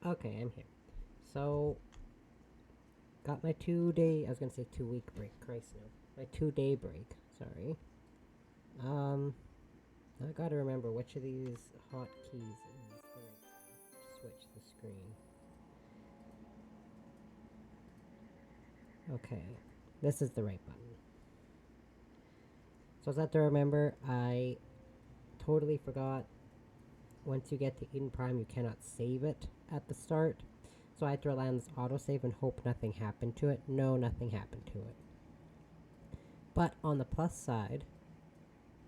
Okay, I'm here. So, got my 2 day. I was gonna say 2 week break. Christ no, my 2 day break. Sorry. Um, I gotta remember which of these hotkeys is the right one. Switch the screen. Okay, this is the right button. So I have to remember. I totally forgot. Once you get to Eden Prime, you cannot save it at the start. So I had to rely on this autosave and hope nothing happened to it. No, nothing happened to it. But on the plus side,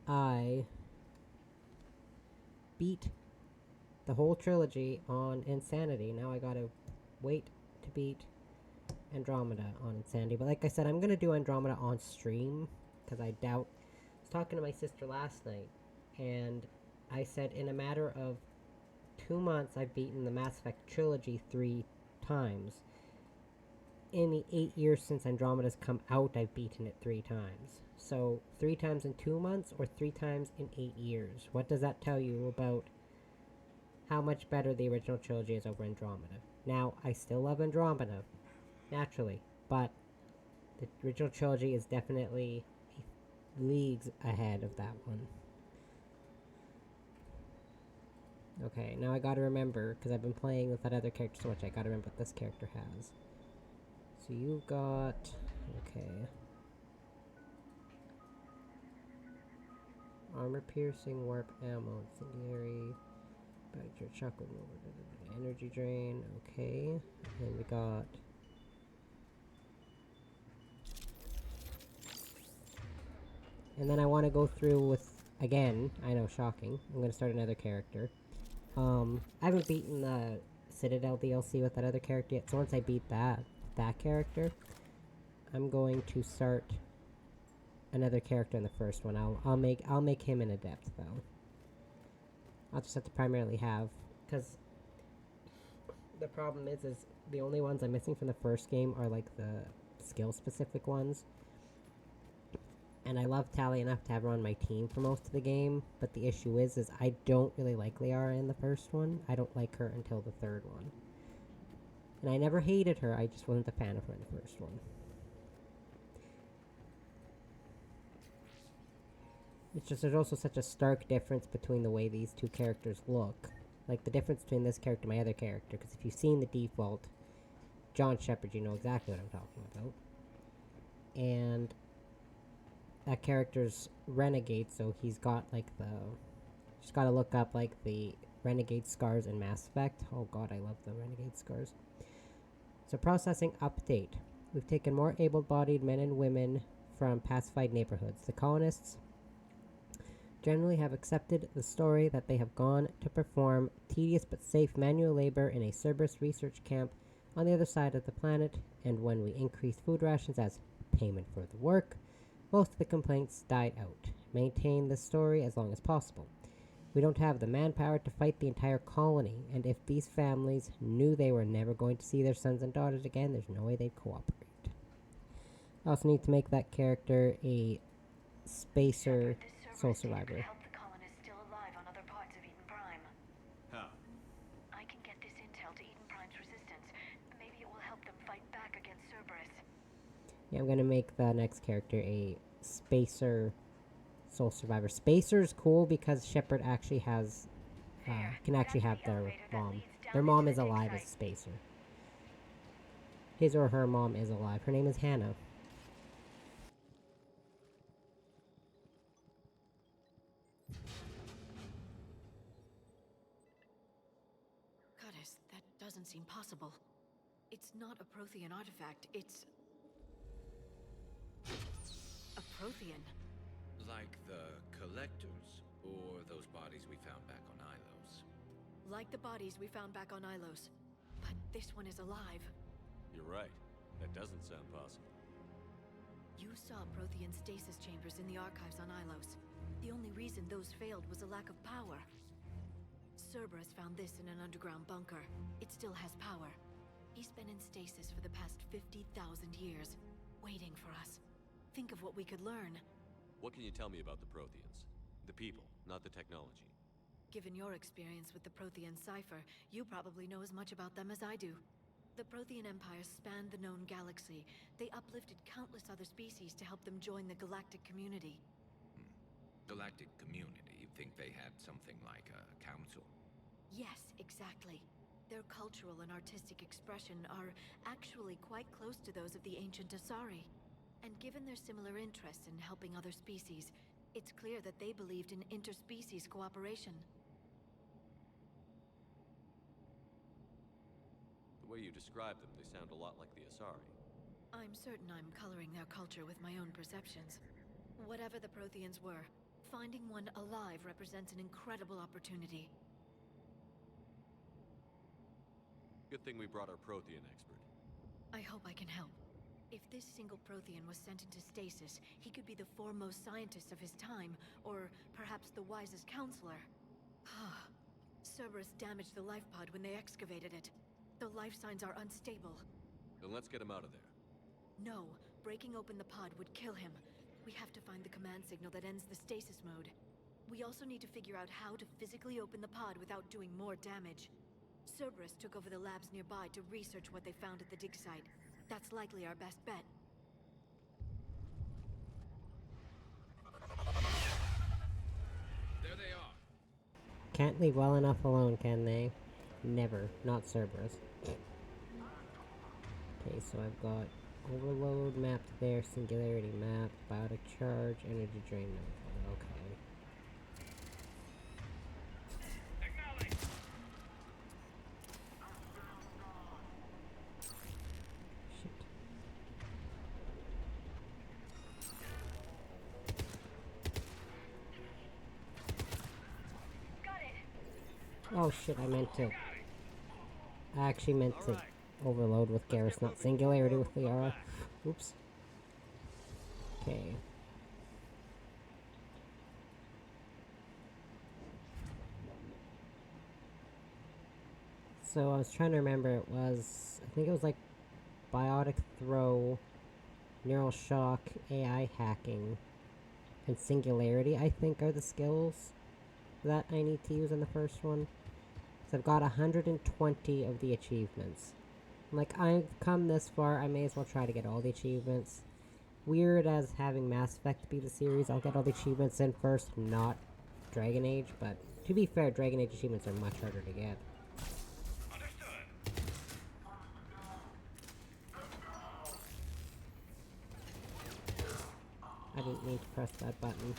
I beat the whole trilogy on Insanity. Now I gotta wait to beat Andromeda on Insanity. But like I said, I'm gonna do Andromeda on stream because I doubt. I was talking to my sister last night, and I said in a matter of 2 months, I've beaten the Mass Effect trilogy 3 times. In the 8 years since Andromeda's come out, I've beaten it 3 times. So 3 times in 2 months, or 3 times in 8 years. What does that tell you about how much better the original trilogy is over Andromeda? Now, I still love Andromeda, naturally, but the original trilogy is definitely leagues ahead of that one. Okay, now I gotta remember, because I've been playing with that other character so much, I gotta remember what this character has. So you got... okay. Armor piercing, warp ammo, incendiary, badger, chocolate mover, energy drain, okay. And then we got... and then I want to go through with, again, I know, shocking, I'm gonna start another character. I haven't beaten the Citadel DLC with that other character yet, so once I beat that character, I'm going to start another character in the first one. I'll make him an adept though. I'll just have to primarily have, because the problem is the only ones I'm missing from the first game are like the skill specific ones. And I love Tally enough to have her on my team for most of the game, but the issue is I don't really like Liara in the first one. I don't like her until the third one. And I never hated her, I just wasn't a fan of her in the first one. It's just there's also such a stark difference between the way these two characters look. Like the difference between this character and my other character, because if you've seen the default John Shepard, you know exactly what I'm talking about. And that character's renegade, so he's got like the... just gotta look up like the renegade scars in Mass Effect. Oh god, I love the renegade scars. So processing update. We've taken more able-bodied men and women from pacified neighborhoods. The colonists generally have accepted the story that they have gone to perform tedious but safe manual labor in a Cerberus research camp on the other side of the planet, and when we increased food rations as payment for the work, most of the complaints died out. Maintain this story as long as possible. We don't have the manpower to fight the entire colony, and if these families knew they were never going to see their sons and daughters again, there's no way they'd cooperate. I also need to make that character a spacer soul survivor. Help the colonists still alive on other parts of Eden Prime. How? I can get this intel to Eden Prime's resistance. Maybe it will help them fight back against Cerberus. Yeah, I'm gonna make the next character a spacer soul survivor. Spacer's cool because Shepard actually has can actually have their mom. Their mom is alive as a spacer. His or her mom is alive. Her name is Hannah. Goddess, that doesn't seem possible. It's not a Prothean artifact, it's... a Prothean. Like the collectors, or those bodies we found back on Ilos? Like the bodies we found back on Ilos. But this one is alive. You're right. That doesn't sound possible. You saw Prothean stasis chambers in the archives on Ilos. The only reason those failed was a lack of power. Cerberus found this in an underground bunker. It still has power. He's been in stasis for the past 50,000 years, waiting for us. Think of what we could learn. What can you tell me about the Protheans? The people, not the technology. Given your experience with the Prothean cipher, you probably know as much about them as I do. The Prothean Empire spanned the known galaxy. They uplifted countless other species to help them join the galactic community. Galactic community, you think they had something like a council? Yes, exactly. Their cultural and artistic expression are actually quite close to those of the ancient Asari. And given their similar interests in helping other species, it's clear that they believed in interspecies cooperation. The way you describe them, they sound a lot like the Asari. I'm certain I'm coloring their culture with my own perceptions. Whatever the Protheans were, finding one alive represents an incredible opportunity. Good thing we brought our Prothean expert. I hope I can help. If this single Prothean was sent into stasis, he could be the foremost scientist of his time, or perhaps the wisest counselor. Cerberus damaged the life pod when they excavated it. The life signs are unstable. Then let's get him out of there. No, breaking open the pod would kill him. We have to find the command signal that ends the stasis mode. We also need to figure out how to physically open the pod without doing more damage. Cerberus took over the labs nearby to research what they found at the dig site. That's likely our best bet. There they are. Can't leave well enough alone, can they? Never. Not Cerberus. Okay, so I've got overload mapped there, singularity map, biotic charge, energy drain map. Okay. Shit. Oh shit, I meant to. I actually meant to overload with Garrus, not singularity with Liara. Oops. Okay. So I was trying to remember, I think it was like biotic throw, neural shock, AI hacking, and singularity, I think, are the skills that I need to use in the first one. So I've got 120 of the achievements. Like, I've come this far, I may as well try to get all the achievements. Weird as having Mass Effect be the series, I'll get all the achievements in first, not Dragon Age, but to be fair, Dragon Age achievements are much harder to get. I didn't need to press that button.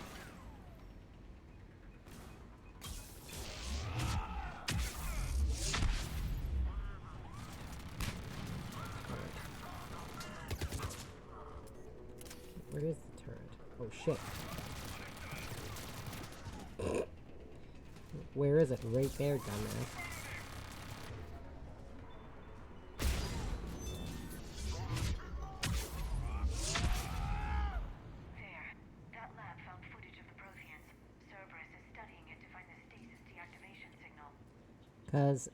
Where is the turret? Oh shit. Where is it? Right there, dumbass. There. That lab found footage of the Protheans. Cerberus is studying it to find the stasis deactivation signal. Because,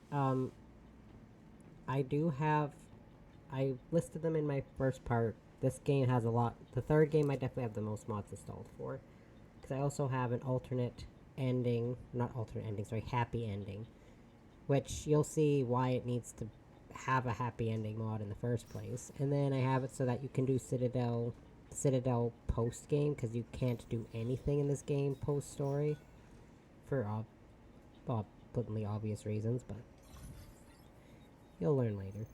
I listed them in my first part. This game has a lot. The third game I definitely have the most mods installed for. Because I also have an alternate ending, not alternate ending, sorry, happy ending. Which you'll see why it needs to have a happy ending mod in the first place. And then I have it so that you can do Citadel post game, because you can't do anything in this game post story. For blatantly obvious reasons, but you'll learn later.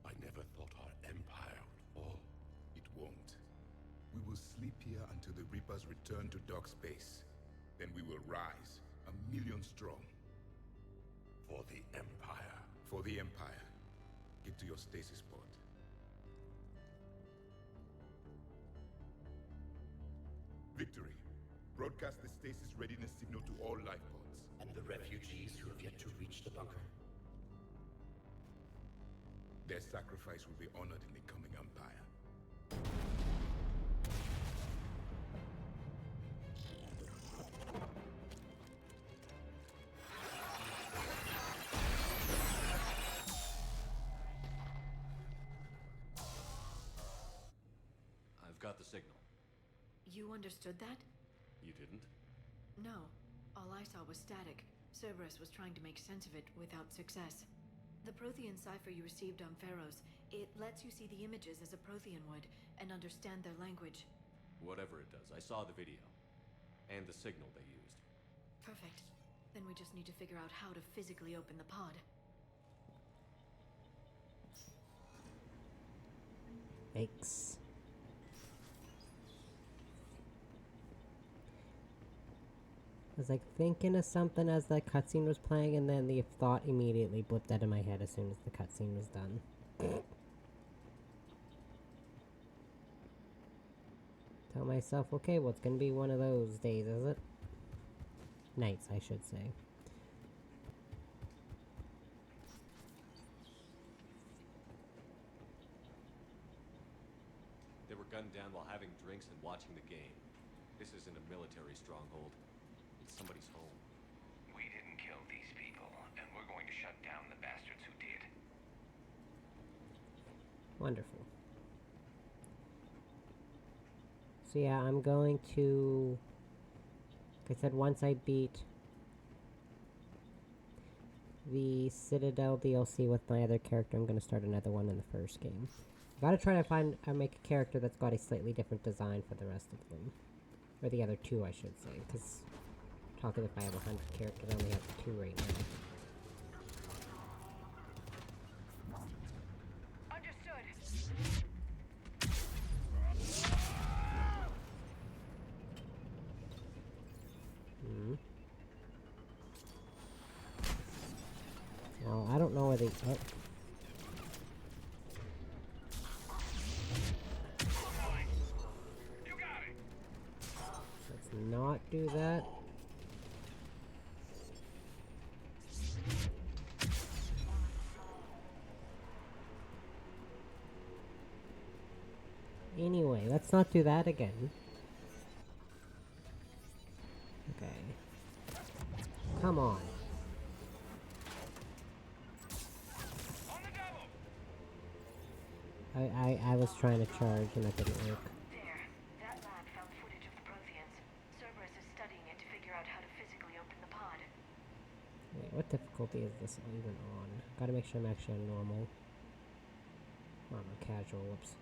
I never thought our empire would fall. It won't. We will sleep here until the Reapers return to dark space. Then we will rise, 1,000,000 strong. For the Empire. For the Empire. Get to your stasis pod. Victory. Broadcast the stasis readiness signal to all life pods. And the refugees who have yet to reach the bunker? Their sacrifice will be honored in the coming Empire. I've got the signal. You understood that? You didn't? No. All I saw was static. Cerberus was trying to make sense of it without success. The Prothean cipher you received on Pharaohs, it lets you see the images as a Prothean would, and understand their language. Whatever it does, I saw the video. And the signal they used. Perfect. Then we just need to figure out how to physically open the pod. Yikes. I was like thinking of something as that cutscene was playing, and then the thought immediately blipped out of my head as soon as the cutscene was done. Tell myself, okay, well, it's gonna be one of those days, is it? Nights, I should say. They were gunned down while having drinks and watching the game. This isn't a military stronghold. It's somebody's home. We didn't kill these people, and we're going to shut down the bastards who did. Wonderful. So yeah, I'm going to... Like I said, once I beat the Citadel DLC with my other character, I'm going to start another one in the first game. I gotta try to find or make a character that's got a slightly different design for the rest of them. Or the other two, I should say, because talking if I have 100 characters, I only have 2 right now. Understood. Well, I don't know where they... Oh. Let's not do that. Anyway, let's not do that again. Okay. Come on. I was trying to charge and that didn't work. There. That lab found footage of the Protheans. Cerberus is studying it to figure out how to physically open the pod. Wait, what difficulty is this even on? Gotta make sure I'm actually on normal. Normal, casual, whoops.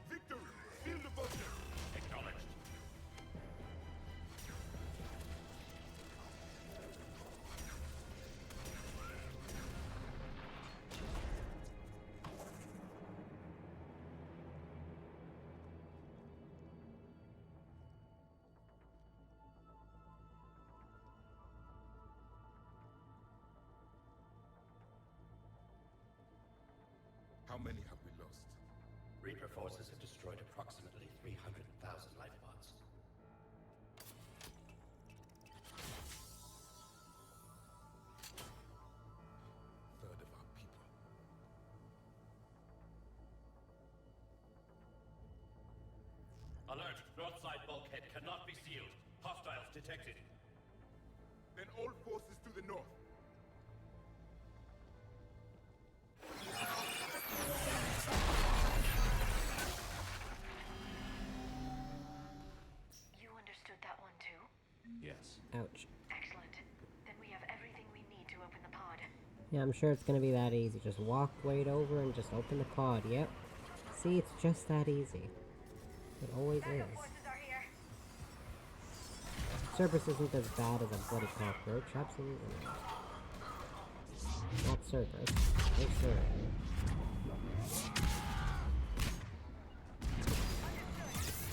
Victor, fill the bunker. Acknowledged. How many have we lost? Reaper forces have destroyed approximately 300,000 life pods. Third of our people. Alert! Broadside bulkhead cannot be sealed. Hostile Hostiles detected. Then all forces to the north. You understood that one too? Yes. Ouch. Excellent. Then we have everything we need to open the pod. Yeah, I'm sure it's gonna be that easy. Just walk right over and just open the pod. Yep. See, it's just that easy. It always Backup is. forces are here. Cerberus isn't as bad as a bloody cockroach. Absolutely not. Not Cerberus. No sir.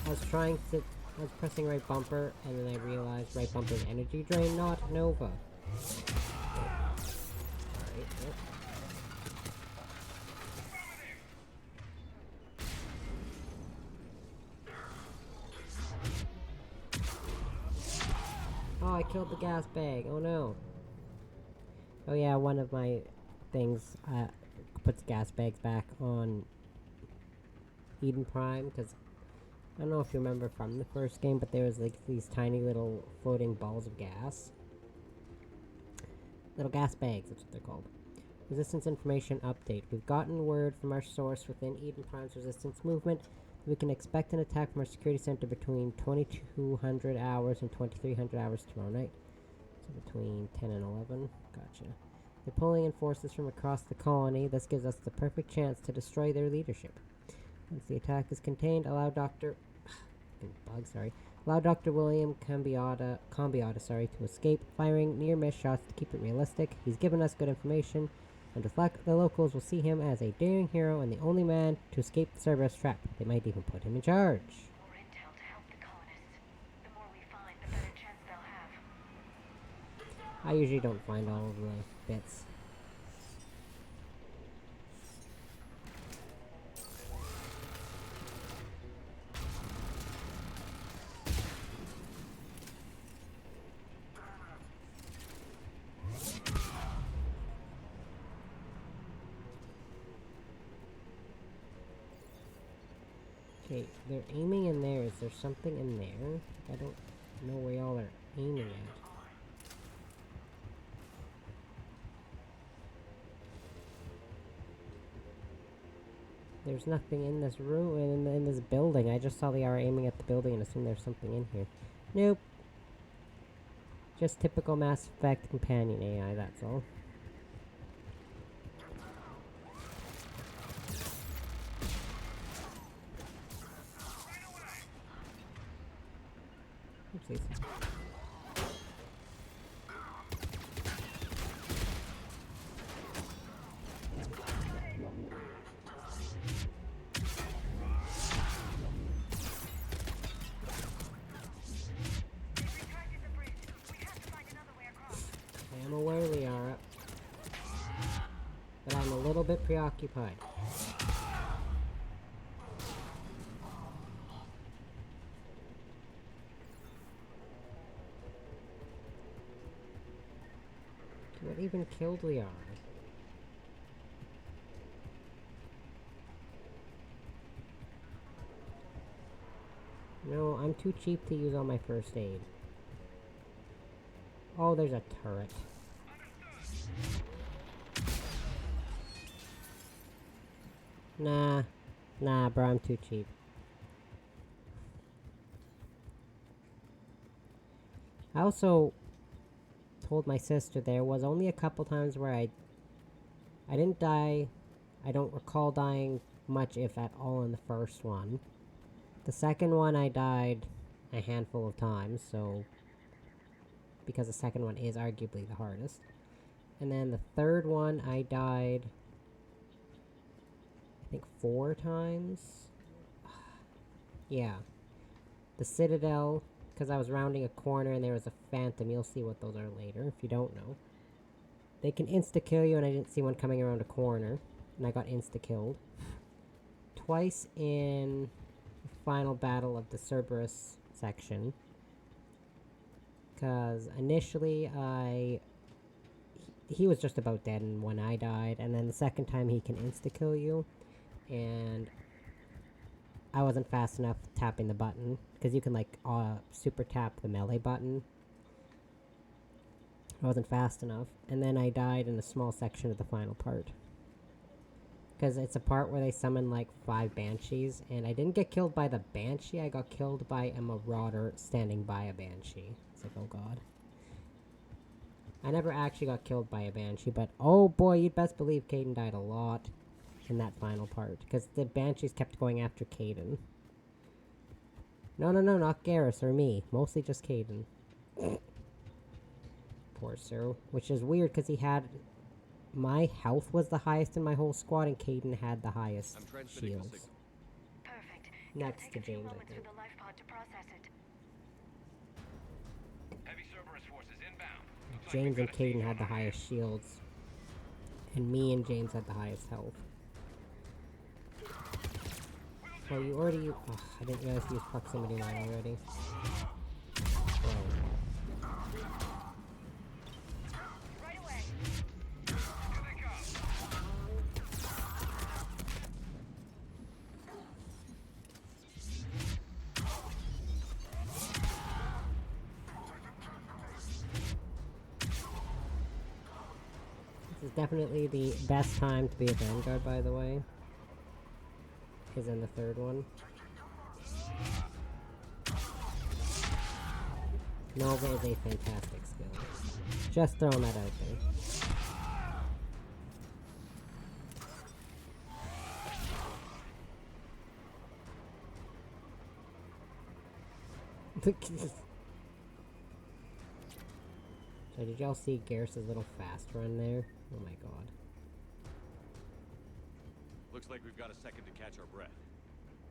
I was pressing right bumper, and then I realized right bumper's energy drain, not Nova. Alright, yep. Oh, I killed the gas bag. Oh no. Oh yeah, one of my things puts gas bags back on Eden Prime, because I don't know if you remember from the first game, but there was like these tiny little floating balls of gas. Little gas bags, that's what they're called. Resistance information update. We've gotten word from our source within Eden Prime's resistance movement that we can expect an attack from our security center between 2200 hours and 2300 hours tomorrow night. So between 10 and 11. Gotcha. They're pulling in forces from across the colony. This gives us the perfect chance to destroy their leadership. Once the attack is contained, allow Dr. Allow Dr. William Cambiata, to escape, firing near-miss shots to keep it realistic. He's given us good information, and with luck, the locals will see him as a daring hero and the only man to escape the Cerberus trap. They might even put him in charge. More intel to help the colonists. The more we find, the better chance they'll have. I usually don't find all of the bits. Okay, they're aiming in there. Is there something in there? I don't know where y'all are aiming at. There's nothing in this room, in this building. I just saw they are aiming at the building and assumed there's something in here. Nope. Just typical Mass Effect companion AI, that's all. Oopsies. I am aware, Liara, but I'm a little bit preoccupied. What even killed Liara? No, I'm too cheap to use all my first aid. Oh, there's a turret. Nah, bro, I'm too cheap. I also told my sister there was only a couple times where I didn't die. I don't recall dying much, if at all, in the first one. The second one I died a handful of times, so because the second one is arguably the hardest. And then the third one I died, I think 4 times. Yeah. The Citadel, because I was rounding a corner and there was a phantom. You'll see what those are later if you don't know. They can insta-kill you, and I didn't see one coming around a corner, and I got insta-killed. Twice in the final battle of the Cerberus section. Because initially he was just about dead and when I died, and then the second time he can insta-kill you, and I wasn't fast enough tapping the button. Because you can, like, super tap the melee button. I wasn't fast enough. And then I died in a small section of the final part. Because it's a part where they summon, like, 5 banshees. And I didn't get killed by the banshee. I got killed by a marauder standing by a banshee. It's like, oh god. I never actually got killed by a banshee, but oh boy, you'd best believe Kaidan died a lot in that final part, because the banshees kept going after Kaidan. No, not Garrus or me. Mostly just Kaidan. Poor Sir. Which is weird, because he had... My health was the highest in my whole squad, and Kaidan had the highest I'm transmitting the shields. signal. Perfect. Next It'll to take a few James, I moments think. for the life pod to process it. Heavy Cerberus forces inbound. Looks like James we've and got a siege Kaidan on had the our hands. highest shields. And me and James had the highest health. Well, you already... Ugh, I didn't realize you used proximity mine already. Whoa. Right away. Here they come. This is definitely the best time to be a Vanguard, by the way. Is in the third one. Nova is a fantastic skill. Just throwing that out there. So did y'all see Garrus' little fast run there? Oh my god. Looks like we've got a second to catch our breath.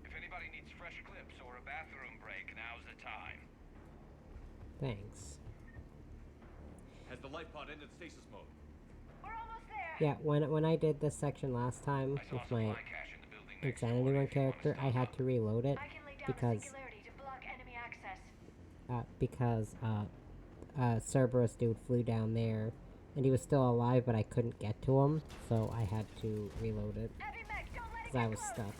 If anybody needs fresh clips or a bathroom break, now's the time. Thanks. Has the life pod entered stasis mode? We're almost there. Yeah, when I did this section last time I saw with supply my cache in the building next door. Insanity Run If you wanna character, I stock had up. to reload it I can lay down because a singularity to block enemy access. Cerberus dude flew down there, and he was still alive, but I couldn't get to him, so I had to reload it, Heavy mech, don't let it because I get was close. stuck.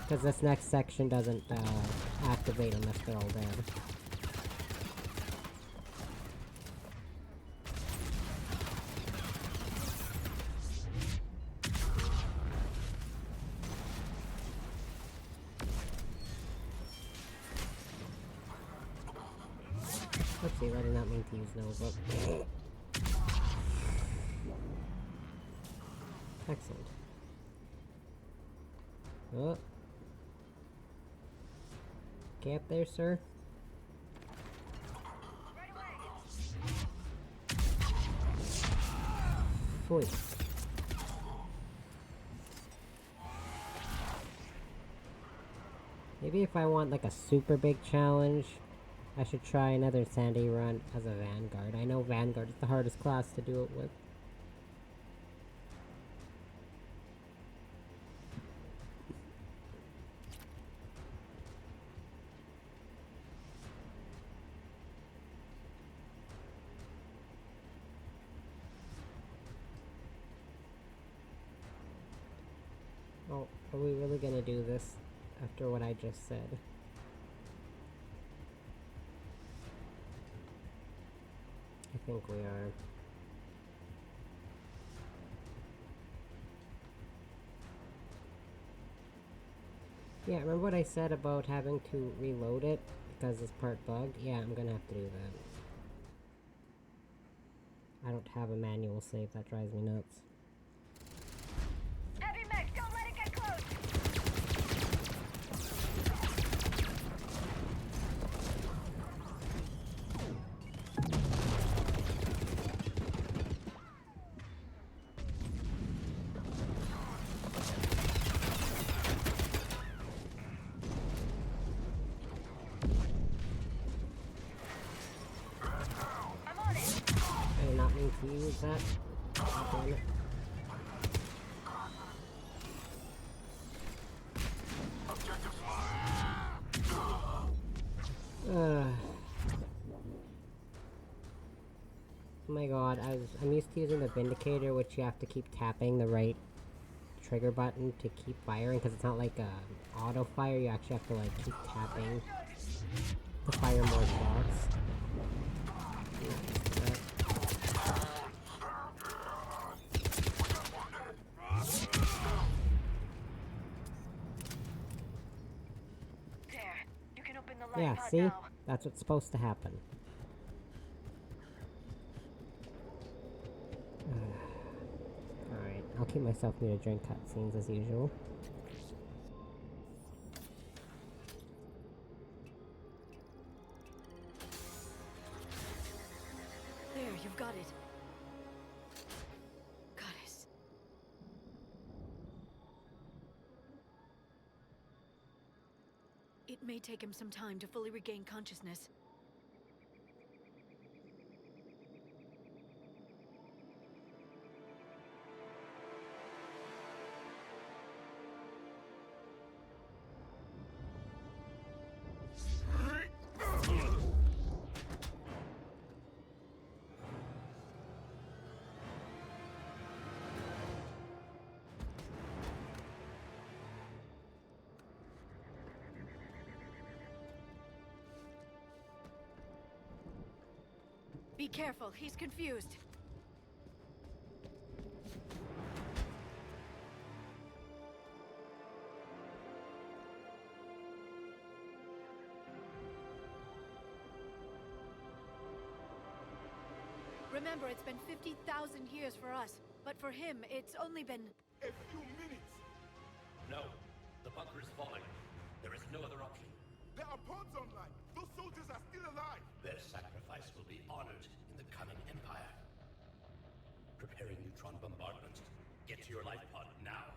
Because this next section doesn't, activate unless they're all dead. Oopsie, I did not mean to use Nova. Excellent. Oh. Okay up there, sir. Right away. Sweet. Maybe if I want like a super big challenge, I should try another Insanity Run as a Vanguard. I know Vanguard is the hardest class to do it with. Oh, are we really gonna do this after what I just said? I think we are. Yeah, remember what I said about having to reload it because this part bugged? Yeah, I'm gonna have to do that. I don't have a manual save, that drives me nuts. Heavy mech, don't let it get close. I'm on it. I did not mean to use that. God damn it. Oh my god, I'm used to using the Vindicator, which you have to keep tapping the right trigger button to keep firing, because it's not like auto fire. You actually have to like keep tapping to fire more shots. There. You can open the light Yeah, pod see? now. That's what's supposed to happen. Alright, I'll keep myself muted during cutscenes as usual. There, you've got it. Goddess. It may take him some time to fully regain consciousness. Be careful, he's confused. Remember, it's been 50,000 years for us, but for him, it's only been... A few minutes! No. The bunker is falling. There is no other option. There are pods online! Those soldiers are still alive! Their sacrifice will be honored in the coming Empire. Preparing neutron bombardment. Get to your life pod now.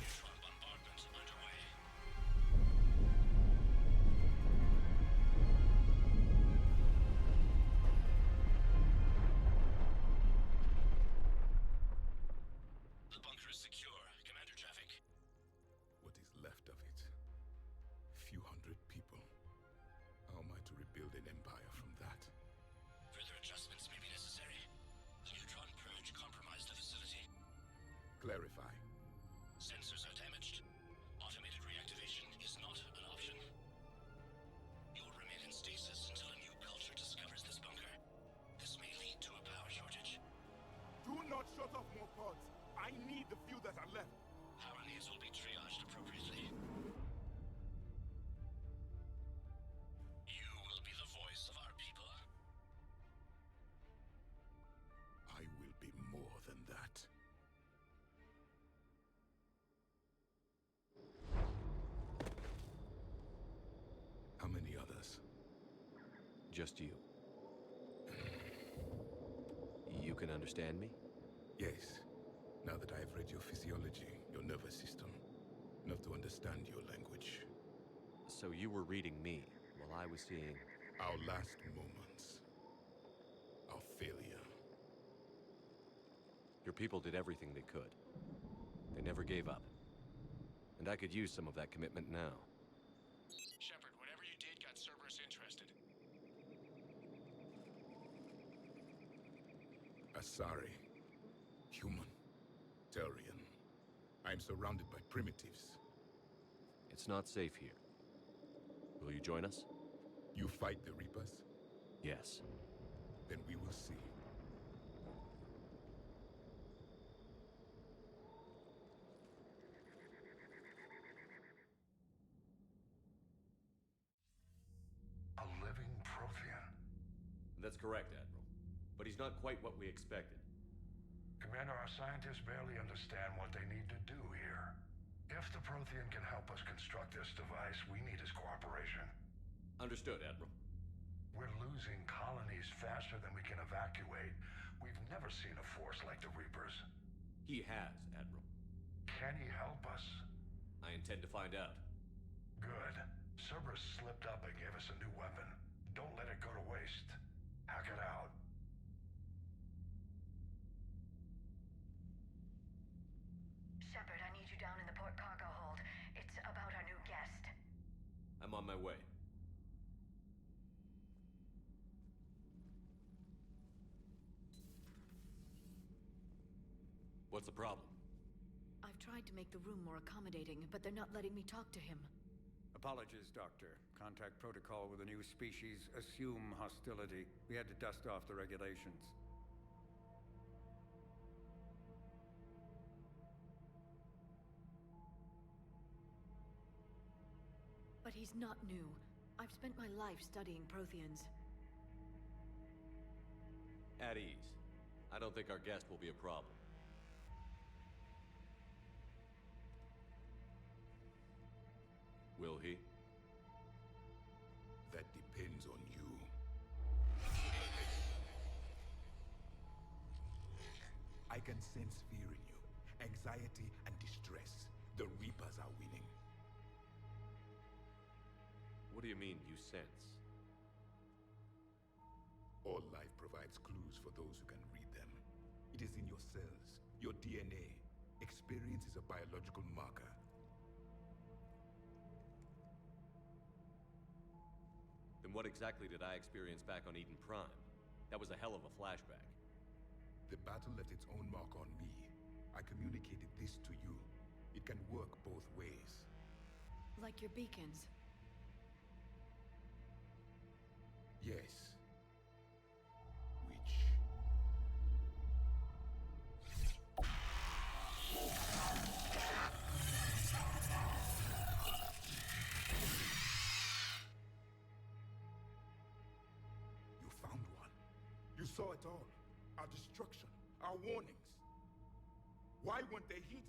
Neutron bombardment underway. The bunker is secure. Commander traffic. What is left of it? Few hundred people. How am I to rebuild an empire from that? Further adjustments may be necessary. The neutron purge compromised the facility. Clarify. Sensors are damaged. Automated reactivation is not an option. You will remain in stasis until a new culture discovers this bunker. This may lead to a power shortage. Do not shut off more pods! I need the few that are left! Power needs will be triaged appropriately. You will be the voice of our people. I will be more than that. How many others? Just you. You can understand me? Yes. Now that I have read your physiology, your nervous system, enough to understand your language. So you were reading me while I was seeing... Our last moments. Our failure. Your people did everything they could. They never gave up. And I could use some of that commitment now. Shepard, whatever you did got Cerberus interested. Asari. Human. Turian. I am surrounded by primitives. It's not safe here. Will you join us? You fight the Reapers? Yes. Then we will see. A living Prothean. That's correct, Admiral. But he's not quite what we expected. Commander, our scientists barely understand what they need to do here. If the Prothean can help us construct this device, we need his cooperation. Understood, Admiral. We're losing colonies faster than we can evacuate. We've never seen a force like the Reapers. He has, Admiral. Can he help us? I intend to find out. Good. Cerberus slipped up and gave us a new weapon. Don't let it go to waste. Hack it out. my way. What's the problem? I've tried to make the room more accommodating, but they're not letting me talk to him. Apologies, Doctor. Contact protocol with a new species. Assume hostility. We had to dust off the regulations. But he's not new. I've spent my life studying Protheans. At ease. I don't think our guest will be a problem. Will he? That depends on you. I can sense fear in you, anxiety and distress. The Reapers are winning. What do you mean, you sense? All life provides clues for those who can read them. It is in your cells, your DNA. Experience is a biological marker. Then what exactly did I experience back on Eden Prime? That was a hell of a flashback. The battle left its own mark on me. I communicated this to you. It can work both ways. Like your beacons. Yes. Which... You found one. You saw it all. Our destruction, our warnings. Why weren't they heeded?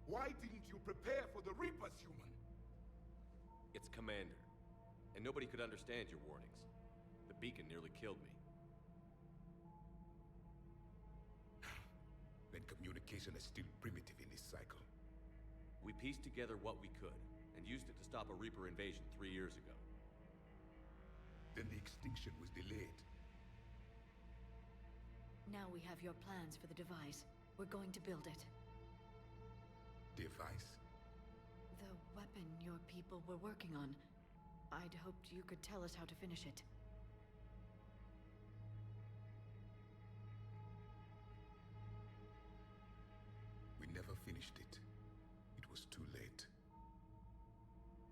Why didn't you prepare for the Reapers, human? It's Commander. And nobody could understand your warnings. The beacon nearly killed me. Then communication is still primitive in this cycle. We pieced together what we could, and used it to stop a Reaper invasion 3 years ago. Then the extinction was delayed. Now we have your plans for the device. We're going to build it. Device? The weapon your people were working on. I'd hoped you could tell us how to finish it. We never finished it. It was too late.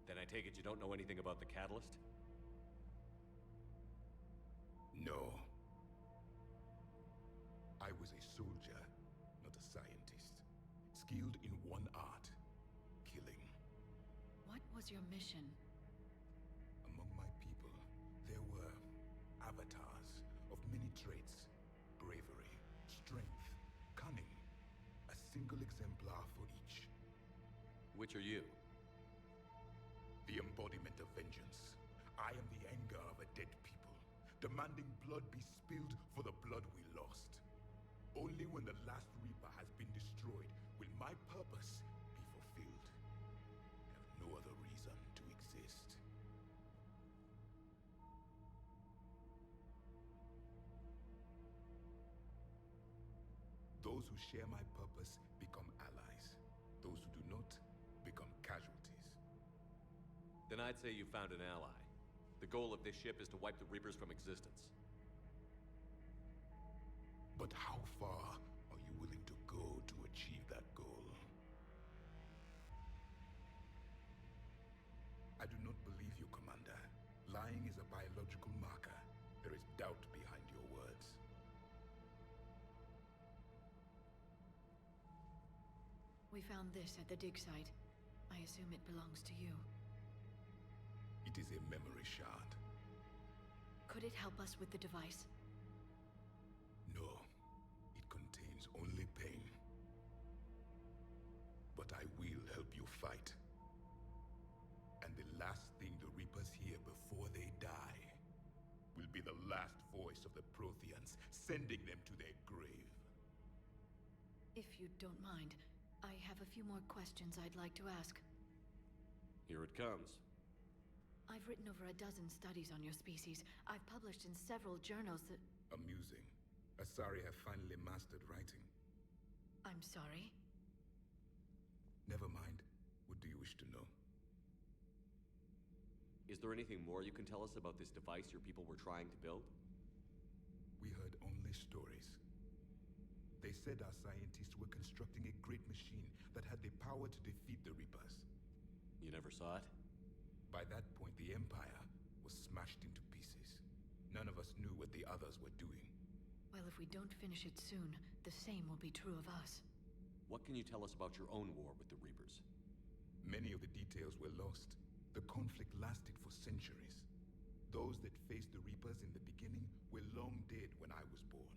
Then I take it you don't know anything about the catalyst? No. I was a soldier, not a scientist. Skilled in one art, killing. What was your mission? Among my people, there were avatars of many traits. Bravery, strength, cunning. A single exemplar for each. Which are you? The embodiment of vengeance. I am the anger of a dead people, demanding blood be spilled for the blood we lost. Only when the last Reaper has been destroyed will my purpose be fulfilled. I have no other reason to exist. Those who share my purpose become allies. Those who do not become casualties. Then I'd say you found an ally. The goal of this ship is to wipe the Reapers from existence. But how far are you willing to go to achieve that goal? I do not believe you, Commander. Lying is a biological marker. There is doubt behind your words. We found this at the dig site. I assume it belongs to you. It is a memory shard. Could it help us with the device? No. It contains only pain. But I will help you fight. And the last thing the Reapers hear before they die will be the last voice of the Protheans, sending them to their grave. If you don't mind, I have a few more questions I'd like to ask. Here it comes. I've written over a dozen studies on your species. I've published in several journals that... Amusing. Asari have finally mastered writing. I'm sorry? Never mind. What do you wish to know? Is there anything more you can tell us about this device your people were trying to build? We heard only stories. They said our scientists were constructing a great machine that had the power to defeat the Reapers. You never saw it? By that point, the Empire was smashed into pieces. None of us knew what the others were doing. Well, if we don't finish it soon, the same will be true of us. What can you tell us about your own war with the Reapers? Many of the details were lost. The conflict lasted for centuries. Those that faced the Reapers in the beginning were long dead when I was born.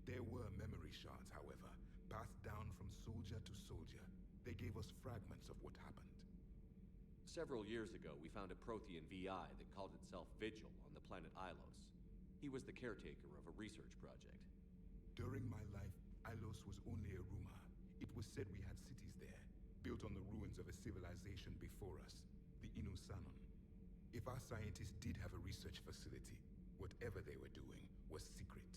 There were memory shards, however, passed down from soldier to soldier. They gave us fragments of what happened. Several years ago, we found a Prothean VI that called itself Vigil on the planet Ilos. He was the caretaker of a research project. During my life, Ilos was only a rumor. It was said we had cities there, built on the ruins of a civilization before us, the Inusanon. If our scientists did have a research facility, whatever they were doing was secret.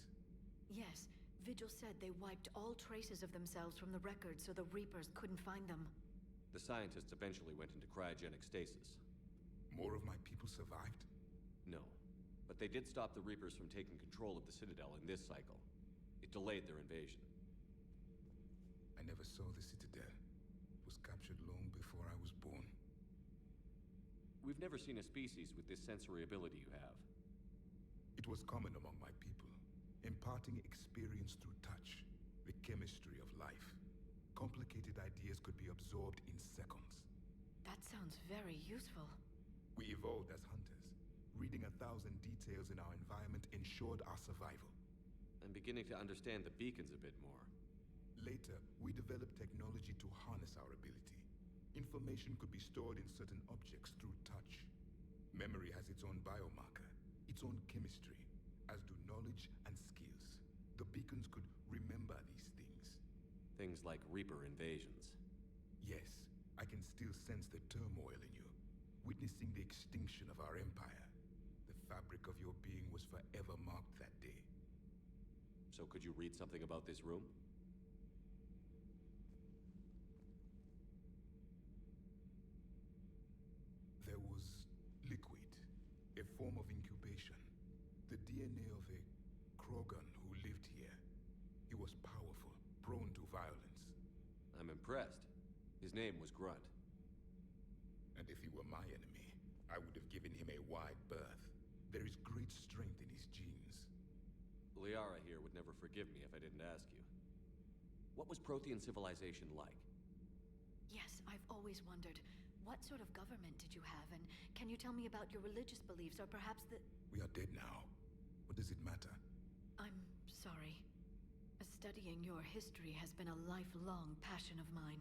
Yes, Vigil said they wiped all traces of themselves from the records so the Reapers couldn't find them. The scientists eventually went into cryogenic stasis. More of my people survived? No, but they did stop the Reapers from taking control of the Citadel in this cycle. It delayed their invasion. I never saw the Citadel. It was captured long before I was born. We've never seen a species with this sensory ability you have. It was common among my people, imparting experience through touch, the chemistry of life. Complicated ideas could be absorbed in seconds. That sounds very useful. We evolved as hunters. Reading 1,000 details in our environment ensured our survival. I'm beginning to understand the beacons a bit more. Later, we developed technology to harness our ability. Information could be stored in certain objects through touch. Memory has its own biomarker, its own chemistry, as do knowledge and skills. The beacons could remember these things. Things like Reaper invasions. Yes, I can still sense the turmoil in you, witnessing the extinction of our empire. The fabric of your being was forever marked that day. So could you read something about this room? There was liquid, a form of incubation. The DNA of a Krogan who lived here. He was powerful, prone to violence. I'm impressed. His name was Grunt. And if he were my enemy, I would have given him a wide berth. There is great strength in his genes. Liara here would never forgive me if I didn't ask you. What was Prothean civilization like? Yes, I've always wondered. What sort of government did you have, and can you tell me about your religious beliefs, or perhaps the... We are dead now. What does it matter? I'm sorry. Studying your history has been a lifelong passion of mine.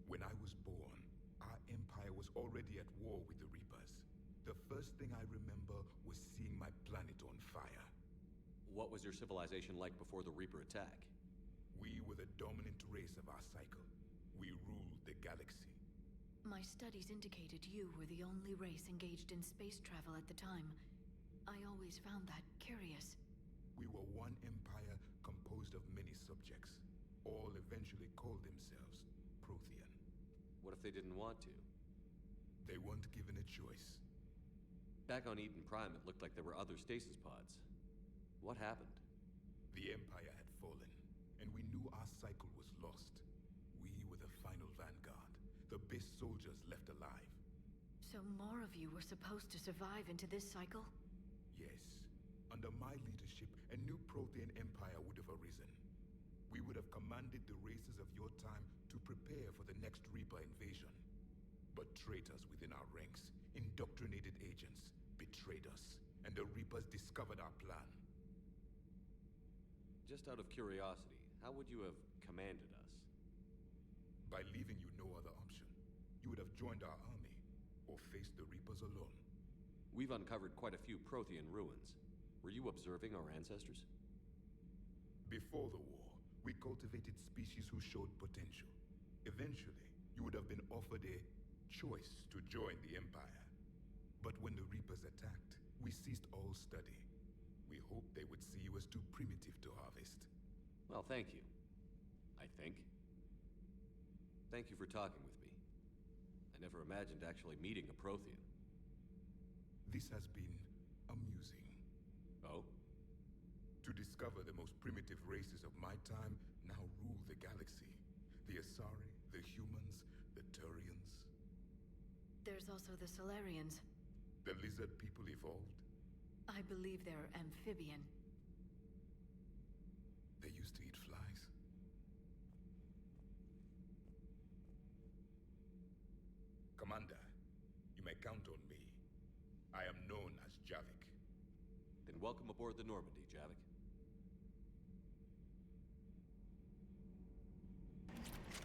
When I was born, our empire was already at war with the Reapers. The first thing I remember was seeing my planet on fire. What was your civilization like before the Reaper attack? We were the dominant race of our cycle. We ruled the galaxy. My studies indicated you were the only race engaged in space travel at the time. I always found that curious. We were one empire composed of many subjects. All eventually called themselves Prothean. What if they didn't want to? They weren't given a choice. Back on Eden Prime, it looked like there were other stasis pods. What happened? The Empire had fallen, and we knew our cycle was lost. We were the final vanguard, the best soldiers left alive. So more of you were supposed to survive into this cycle? Yes. Under my leadership, a new Prothean empire would have arisen. We would have commanded the races of your time to prepare for the next Reaper invasion. But traitors within our ranks, indoctrinated agents, betrayed us, and the Reapers discovered our plan. Just out of curiosity, how would you have commanded us? By leaving you no other option. You would have joined our army, or faced the Reapers alone. We've uncovered quite a few Prothean ruins. Were you observing our ancestors? Before the war, we cultivated species who showed potential. Eventually, you would have been offered a choice to join the Empire. But when the Reapers attacked, we ceased all study. We hoped they would see you as too primitive to harvest. Well, thank you. I think. Thank you for talking with me. I never imagined actually meeting a Prothean. This has been amusing. Oh? To discover the most primitive races of my time now rule the galaxy. The Asari, the humans, the Turians. There's also the Solarians. The lizard people evolved. I believe they're amphibian. They used to eat flies. Commander, you may count on me. I am known as Javik. Then welcome aboard the Normandy, Javik.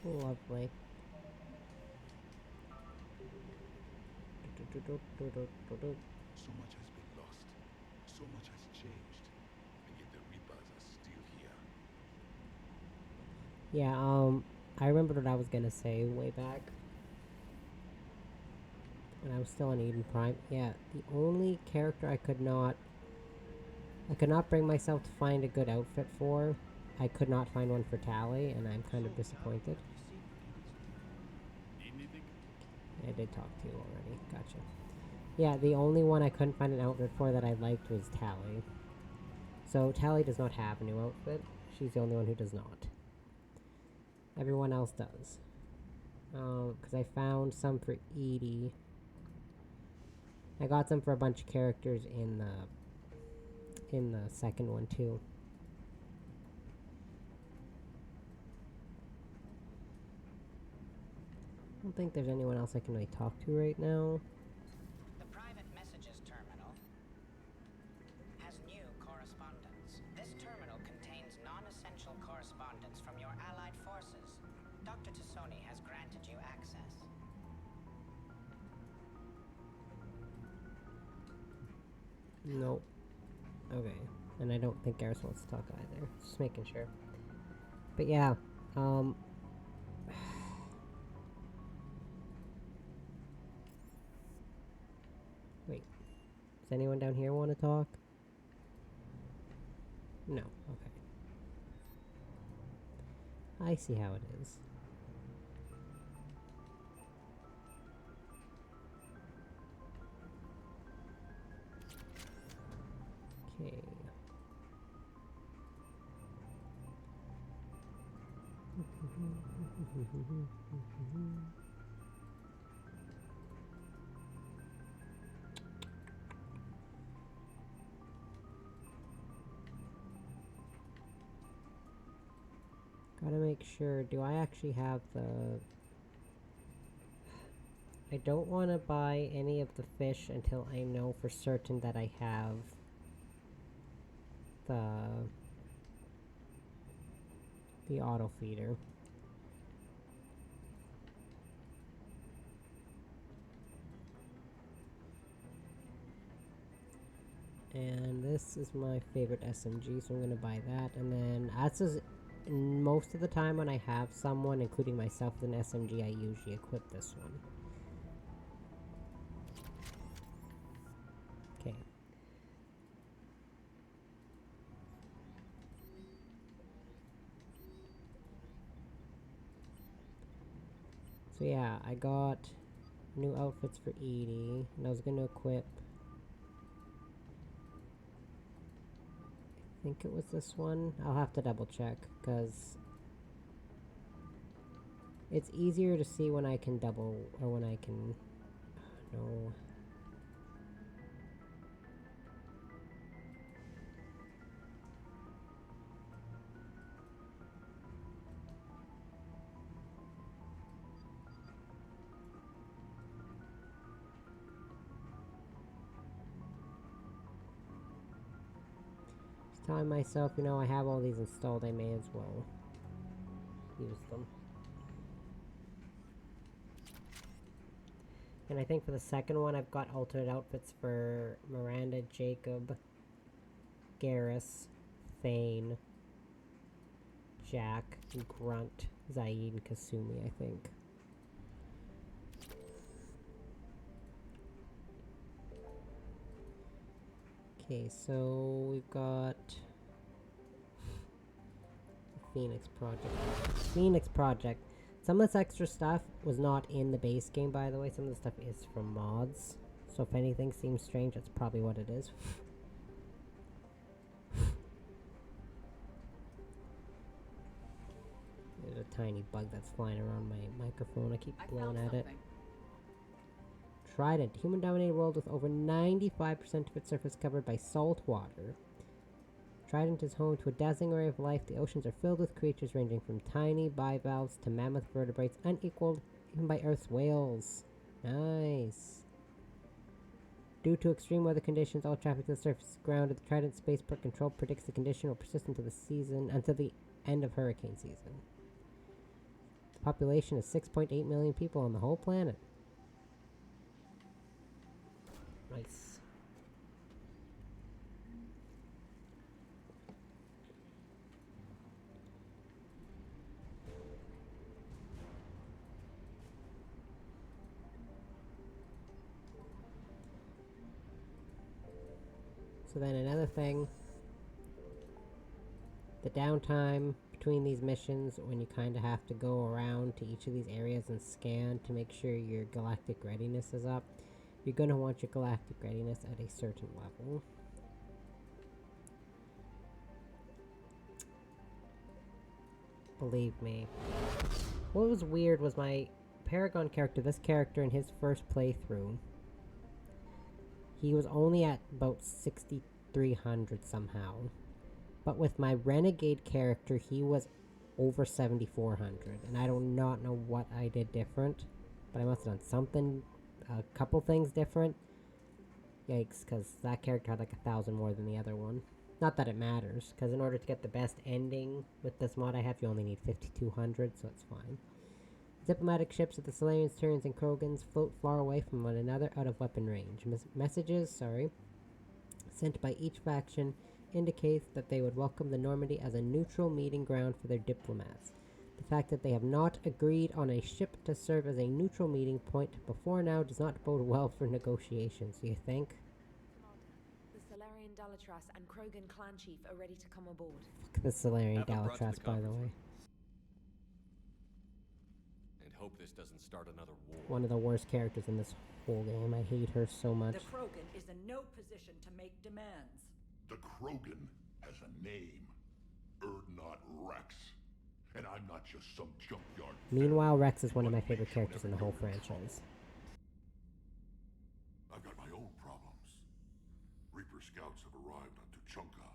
Lovely. So much has been lost. So much has changed. And yet the Reapers are still here. Yeah, I remembered what I was gonna say way back. When I was still on Eden Prime. Yeah, the only character I could not bring myself to find a good outfit for. I could not find one for Tally, and I'm kind of disappointed. I did talk to you already. Gotcha. Yeah, the only one I couldn't find an outfit for that I liked was Tally. So Tally does not have a new outfit. She's the only one who does not. Everyone else does. Because I found some for Edie. I got some for a bunch of characters in the second one too. I don't think there's anyone else I can really talk to right now. The private messages terminal has new correspondence. This terminal contains non-essential correspondence from your allied forces. Dr. Tassoni has granted you access. Nope. Okay. And I don't think Garrus wants to talk either. Just making sure. But yeah, wait. Does anyone down here want to talk? No. Okay. I see how it is. Okay. Gotta make sure, do I actually have the... I don't want to buy any of the fish until I know for certain that I have the auto feeder. And this is my favorite SMG, so I'm gonna buy that. And then that's most of the time when I have someone, including myself, with an SMG, I usually equip this one. Okay. So yeah, I got new outfits for Edie, and I was gonna equip... I think it was this one. I'll have to double check, because it's easier to see when I can double, or when I can... no. Telling myself, you know, I have all these installed, I may as well use them. And I think for the second one, I've got alternate outfits for Miranda, Jacob, Garrus, Thane, Jack, Grunt, Zaid, and Kasumi, I think. Okay, so we've got Phoenix Project. Phoenix Project. Some of this extra stuff was not in the base game, by the way. Some of the stuff is from mods. So if anything seems strange, that's probably what it is. There's a tiny bug that's flying around my microphone. I keep blowing at it. Trident. Human-dominated world with over 95% of its surface covered by salt water. Trident is home to a dazzling array of life. The oceans are filled with creatures ranging from tiny bivalves to mammoth vertebrates, unequaled even by Earth's whales. Nice. Due to extreme weather conditions, all traffic to the surface is grounded. The Trident Spaceport Control predicts the condition will persist until the end of hurricane season. The population is 6.8 million people on the whole planet. Nice. So then another thing, the downtime between these missions, when you kind of have to go around to each of these areas and scan to make sure your galactic readiness is up, you're going to want your galactic readiness at a certain level. Believe me. What was weird was my Paragon character, this character in his first playthrough, he was only at about 6,300 somehow. But with my Renegade character, he was over 7,400. And I do not know what I did different. But I must have done something, a couple things different. Yikes, because that character had like 1,000 more than the other one. Not that it matters, because in order to get the best ending with this mod I have, you only need 5,200, so it's fine. Diplomatic ships of the Solarians, Turians, and Krogans float far away from one another out of weapon range. Messages sent by each faction indicate that they would welcome the Normandy as a neutral meeting ground for their diplomats. The fact that they have not agreed on a ship to serve as a neutral meeting point before now does not bode well for negotiations, you think? The Solarian Dalatras and Krogan clan chief are ready to come aboard. Fuck the Solarian Dalatras, by the way. Hope this doesn't start another war. One of the worst characters in this whole game. I hate her so much. The Krogan is in no position to make demands. The Krogan has a name. Erdnot Rex. And I'm not just some junkyard. Meanwhile, Rex is one of my favorite characters in the whole franchise. I've got my own problems. Reaper scouts have arrived on Tuchanka.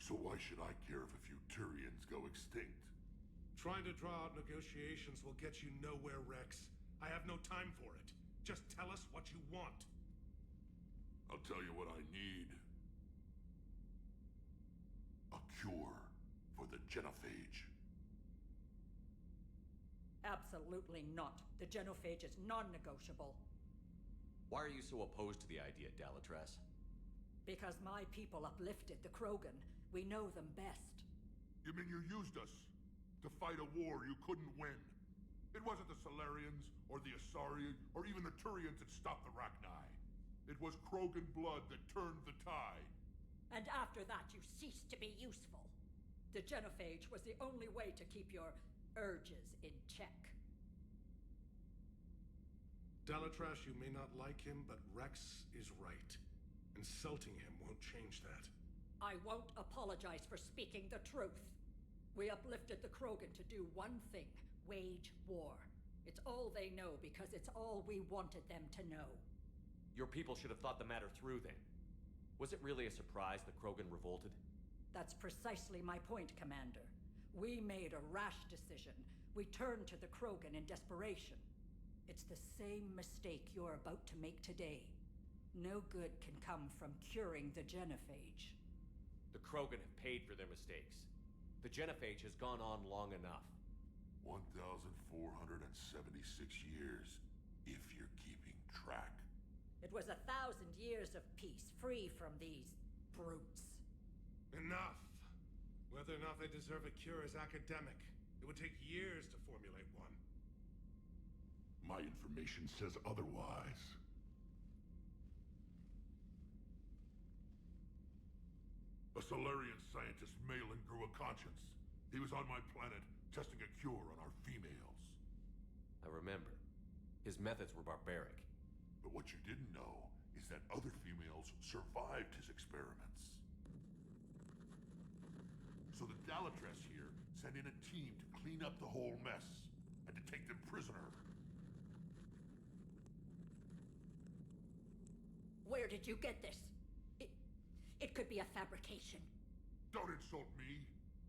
So why should I care if a few Turians go extinct? Trying to draw out negotiations will get you nowhere, Rex. I have no time for it. Just tell us what you want. I'll tell you what I need. A cure for the genophage. Absolutely not. The genophage is non-negotiable. Why are you so opposed to the idea, Dalatras? Because my people uplifted the Krogan. We know them best. You mean you used us? To fight a war you couldn't win. It wasn't the Solarians, or the Asari, or even the Turians that stopped the Rachni. It was Krogan blood that turned the tide. And after that you ceased to be useful. The genophage was the only way to keep your urges in check. Dalatras, you may not like him, but Rex is right. Insulting him won't change that. I won't apologize for speaking the truth. We uplifted the Krogan to do one thing, wage war. It's all they know because it's all we wanted them to know. Your people should have thought the matter through then. Was it really a surprise the Krogan revolted? That's precisely my point, Commander. We made a rash decision. We turned to the Krogan in desperation. It's the same mistake you're about to make today. No good can come from curing the genophage. The Krogan have paid for their mistakes. The genophage has gone on long enough. 1,476 years, if you're keeping track. It was 1,000 years of peace, free from these brutes. Enough! Whether or not they deserve a cure is academic. It would take years to formulate one. My information says otherwise. A Solarian scientist, Malin, grew a conscience. He was on my planet, testing a cure on our females. I remember. His methods were barbaric. But what you didn't know means that other females survived his experiments. So the Dalatress here sent in a team to clean up the whole mess and to take them prisoner. Where did you get this? It could be a fabrication. Don't insult me.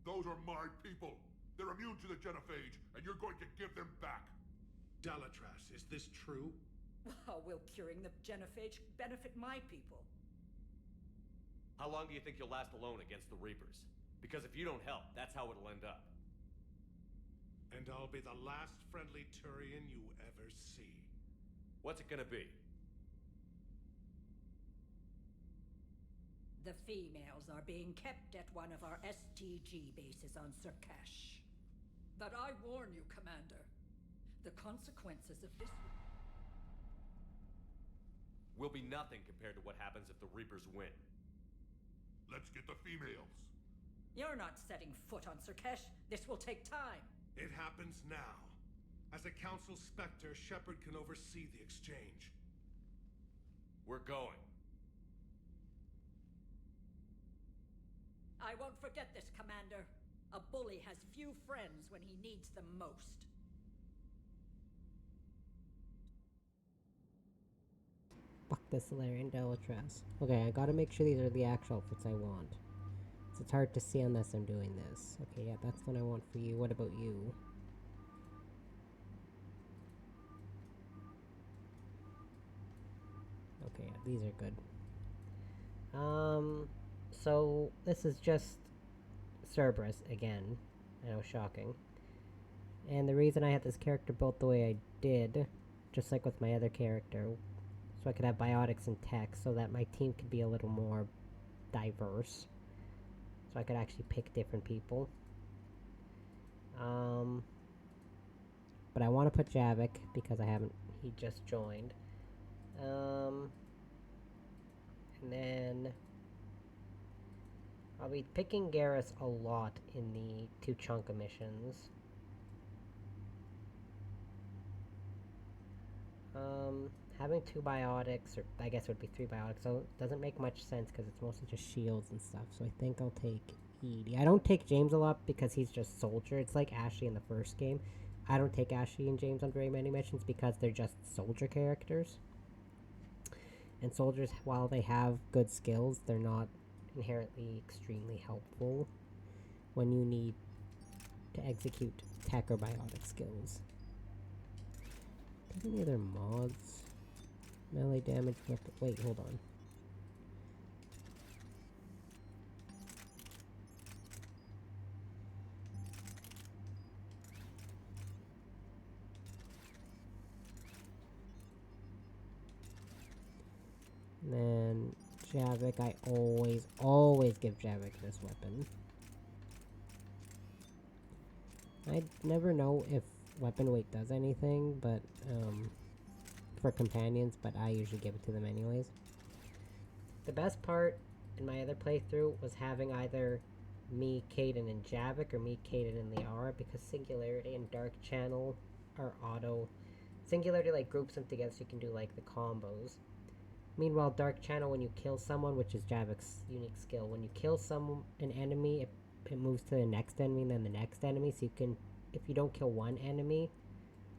Those are my people. They're immune to the genophage, and you're going to give them back. Dalatrass, is this true? How will curing the genophage benefit my people? How long do you think you'll last alone against the Reapers? Because if you don't help, that's how it'll end up. And I'll be the last friendly Turian you ever see. What's it gonna be? The females are being kept at one of our STG bases on Surkash. But I warn you, Commander. The consequences of this will be nothing compared to what happens if the Reapers win. Let's get the females. You're not setting foot on Surkash. This will take time. It happens now. As a Council Spectre, Shepard can oversee the exchange. We're going. I won't forget this, Commander. A bully has few friends when he needs them most. Fuck this Solarian Dalatrass. Okay, I gotta make sure these are the actual outfits I want. So it's hard to see unless I'm doing this. Okay, yeah, that's what I want for you. What about you? Okay, yeah, these are good. So this is just Cerberus again. I know, shocking. And the reason I had this character built the way I did, just like with my other character, so I could have biotics and tech, so that my team could be a little more diverse. So I could actually pick different people. But I want to put Javik, because he just joined. And then I'll be picking Garrus a lot in the 2 Chunka missions. Having 2 biotics, or I guess it would be 3 biotics, so it doesn't make much sense because it's mostly just shields and stuff, so I think I'll take Edie. I don't take James a lot because he's just soldier. It's like Ashley in the first game. I don't take Ashley and James on very many missions because they're just soldier characters. And soldiers, while they have good skills, they're not inherently extremely helpful when you need to execute tech or biotic skills. Any other mods? Melee damage, wait, hold on. And then Javik, I always give Javik this weapon. I never know if weapon weight does anything, but for companions, but I usually give it to them anyways. The best part in my other playthrough was having either me, Kaidan, and Javik, or me, Kaidan, and Liara, because Singularity and Dark Channel are auto. Singularity like groups them together so you can do like the combos. Meanwhile, Dark Channel, when you kill someone, which is Javik's unique skill, when you kill an enemy, it moves to the next enemy and then the next enemy, so you can, if you don't kill one enemy,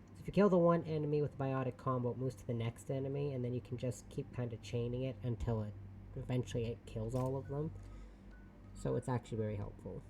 so if you kill the one enemy with a biotic combo, it moves to the next enemy, and then you can just keep kind of chaining it until eventually it kills all of them. So it's actually very helpful.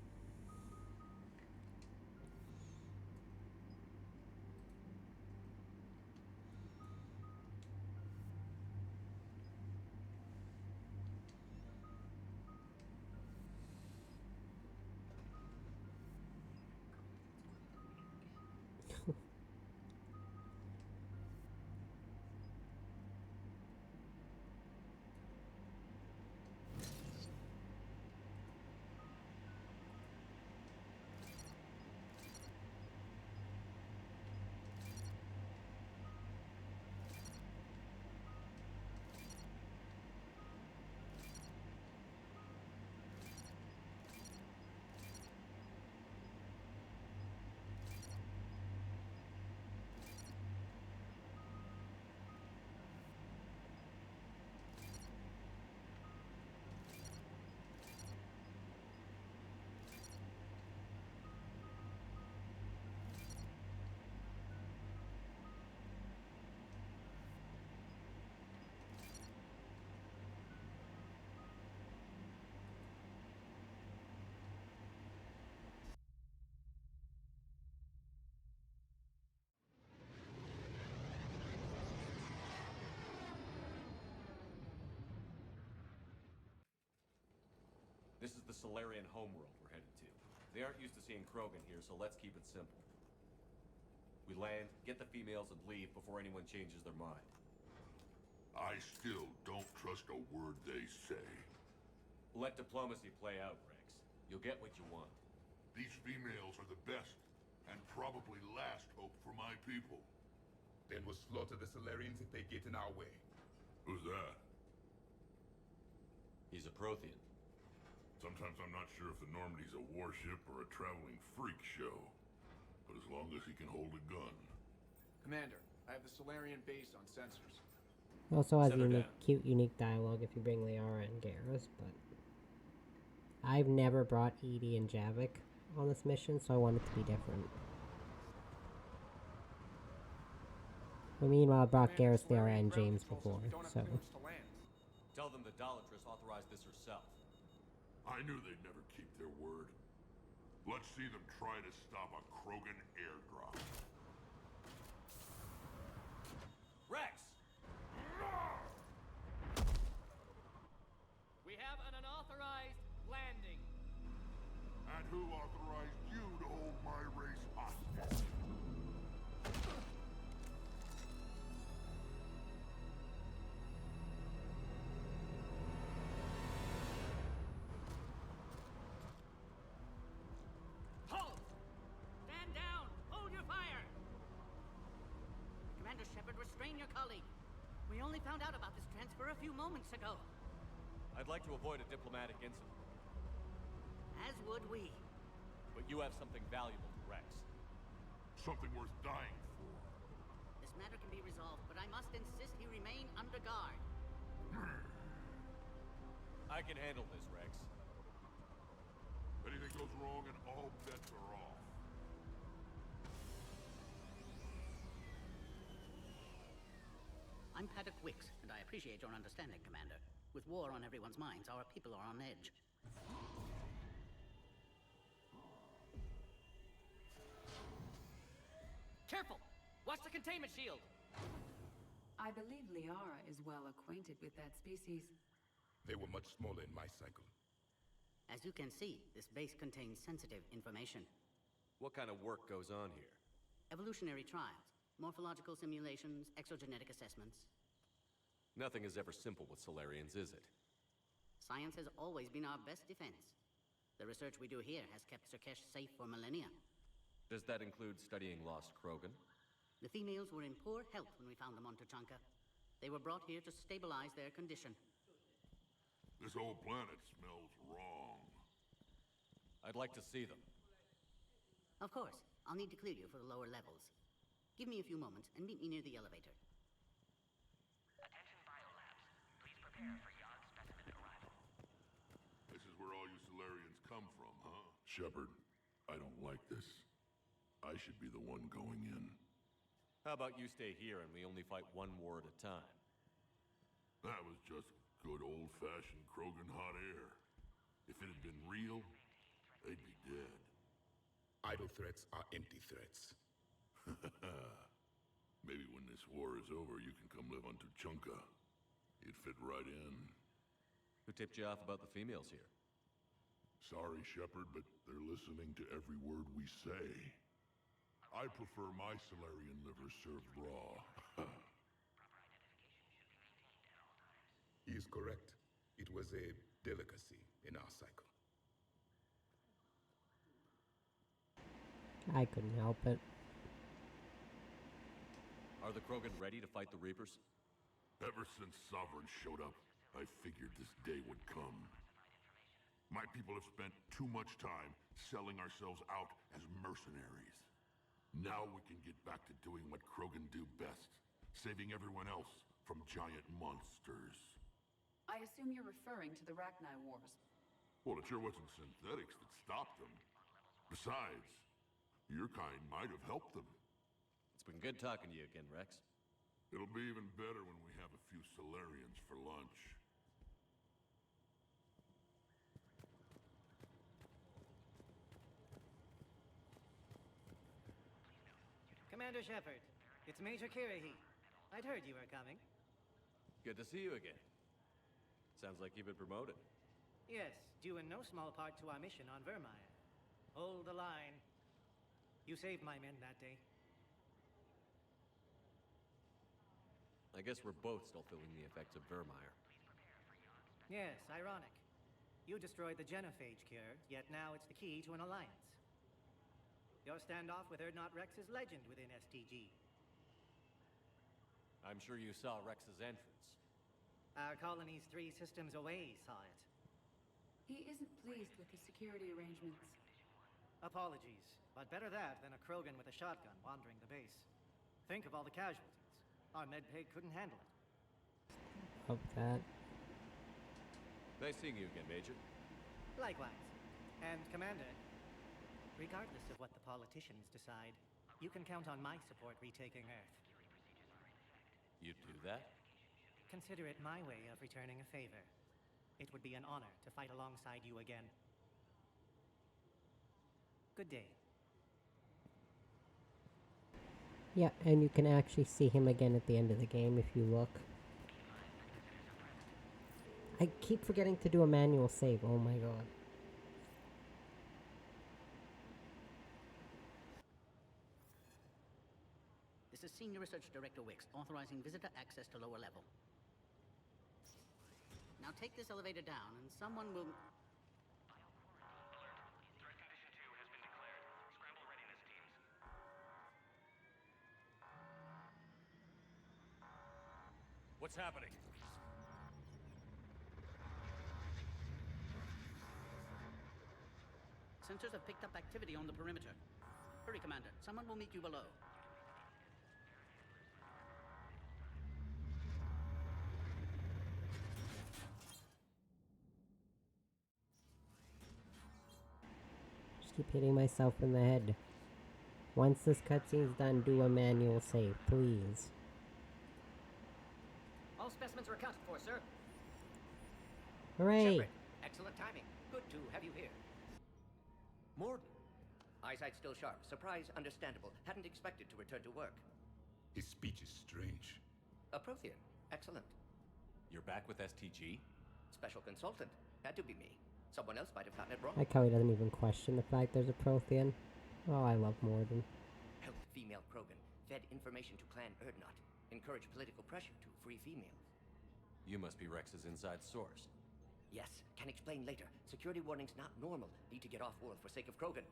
This is the Solarian homeworld we're headed to. They aren't used to seeing Krogan here, so let's keep it simple. We land, get the females, and leave before anyone changes their mind. I still don't trust a word they say. Let diplomacy play out, Rex. You'll get what you want. These females are the best, and probably last hope for my people. Then we'll slaughter the Solarians if they get in our way. Who's that? He's a Prothean. Sometimes I'm not sure if the Normandy's a warship or a traveling freak show. But as long as he can hold a gun. Commander, I have the Solarian base on sensors. Also has unique dialogue if you bring Liara and Garrus, but I've never brought Edie and Javik on this mission, so I want it to be different. But meanwhile, I brought Garrus, Liara, and James before, so... Tell them the Dolatress authorized this herself. I knew they'd never keep their word. Let's see them try to stop a Krogan airdrop. Rex! We have an unauthorized landing. And who authorized you to hold my race hostage? Halt! Stand down! Hold your fire! Commander Shepard, restrain your colleague. We only found out about this transfer a few moments ago. I'd like to avoid a diplomatic incident. As would we. But you have something valuable to Rex. Something worth dying for. This matter can be resolved, but I must insist he remain under guard. I can handle this, Rex. If anything goes wrong and all bets are off. I'm Paddock Wicks, and I appreciate your understanding, Commander. With war on everyone's minds, our people are on edge. Careful! Watch the containment shield! I believe Liara is well acquainted with that species. They were much smaller in my cycle. As you can see, this base contains sensitive information. What kind of work goes on here? Evolutionary trials, morphological simulations, exogenetic assessments. Nothing is ever simple with Solarians, is it? Science has always been our best defense. The research we do here has kept Surkesh safe for millennia. Does that include studying lost Krogan? The females were in poor health when we found them on Tuchanka. They were brought here to stabilize their condition. This whole planet smells wrong. I'd like to see them. Of course. I'll need to clear you for the lower levels. Give me a few moments and meet me near the elevator. Attention biolabs. Please prepare for Yod specimen arrival. This is where all you Solarians come from, huh? Shepard, I don't like this. I should be the one going in. How about you stay here and we only fight one war at a time? That was just good old-fashioned Krogan hot air. If it had been real, they'd be dead. Idle threats are empty threats. Maybe when this war is over, you can come live on Tuchanka. You'd fit right in. Who tipped you off about the females here? Sorry, Shepard, but they're listening to every word we say. I prefer my Solarian liver served raw. He is correct. It was a delicacy in our cycle. I couldn't help it. Are the Krogan ready to fight the Reapers? Ever since Sovereign showed up, I figured this day would come. My people have spent too much time selling ourselves out as mercenaries. Now we can get back to doing what Krogan do best, saving everyone else from giant monsters. I assume you're referring to the Rachni Wars. Well, it sure wasn't synthetics that stopped them. Besides, your kind might have helped them. It's been good talking to you again, Rex. It'll be even better when we have a few Solarians for lunch. Commander Shepard, it's Major Kirahi. I'd heard you were coming. Good to see you again. Sounds like you've been promoted. Yes, due in no small part to our mission on Vermeer. Hold the line. You saved my men that day. I guess we're both still feeling the effects of Vermeer. Yes, ironic. You destroyed the genophage cure, yet now it's the key to an alliance. Your standoff with Erdnot Rex is legend within STG. I'm sure you saw Rex's entrance. Our colony's 3 systems away saw it. He isn't pleased with the security arrangements. Apologies, but better that than a Krogan with a shotgun wandering the base. Think of all the casualties. Our medpay couldn't handle it. Hope that. Nice seeing you again, Major. Likewise. And, Commander, regardless of what the politicians decide, you can count on my support retaking Earth. You'd do that? Consider it my way of returning a favor. It would be an honor to fight alongside you again. Good day. Yeah, and you can actually see him again at the end of the game if you look. I keep forgetting to do a manual save, oh my god. This is Senior Research Director Wicks, authorizing visitor access to lower level. Now take this elevator down, and someone will... What's happening? Sensors have picked up activity on the perimeter. Hurry, Commander. Someone will meet you below. Just keep hitting myself in the head. Once this cutscene's done, do a manual save, please. All specimens are accounted for, sir. Hooray! Shepard, excellent timing. Good to have you here. Morden. Eyesight still sharp. Surprise understandable. Hadn't expected to return to work. His speech is strange. A Prothean. Excellent. You're back with STG? Special consultant. Had to be me. Someone else might have gotten it wrong. I like how he doesn't even question the fact there's a Prothean. Oh, I love Morden. Helped female Krogan. Fed information to Clan Erdnot. Encouraged political pressure to free females. You must be Rex's inside source. Yes, can explain later. Security warnings not normal. Need to get off-world for sake of Krogan.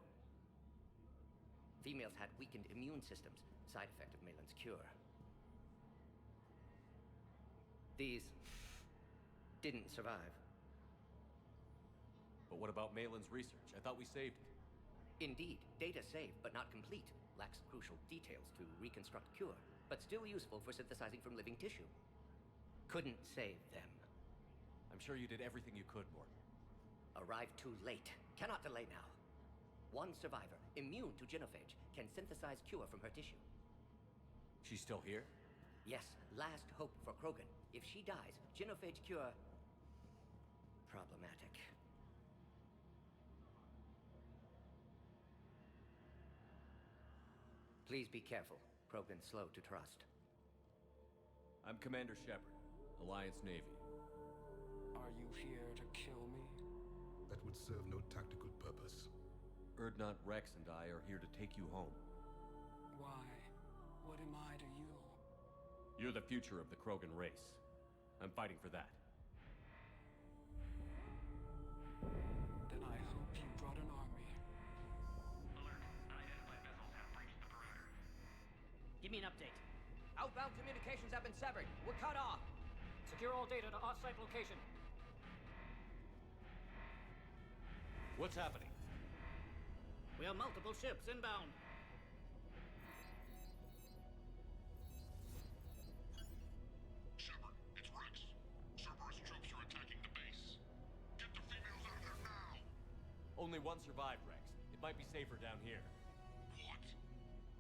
Females had weakened immune systems. Side effect of Malin's cure. These didn't survive. But what about Malin's research? I thought we saved it. Indeed, data saved, but not complete. Lacks crucial details to reconstruct cure, but still useful for synthesizing from living tissue. Couldn't save them. I'm sure you did everything you could, Morden. Arrived too late. Cannot delay now. One survivor, immune to genophage, can synthesize cure from her tissue. She's still here? Yes, last hope for Krogan. If she dies, genophage cure... problematic. Please be careful. Krogan's slow to trust. I'm Commander Shepard, Alliance Navy. Are you here to kill me? That would serve no tactical purpose. Erdnot Rex and I are here to take you home. Why? What am I to you? You're the future of the Krogan race. I'm fighting for that. Then I hope you brought an army. Give me an update. Outbound communications have been severed. We're cut off. Secure all data to off-site location. What's happening? We have multiple ships inbound. Shepard, it's Rex. Cerberus troops are attacking the base. Get the females out of there now! Only one survived, Rex. It might be safer down here. What?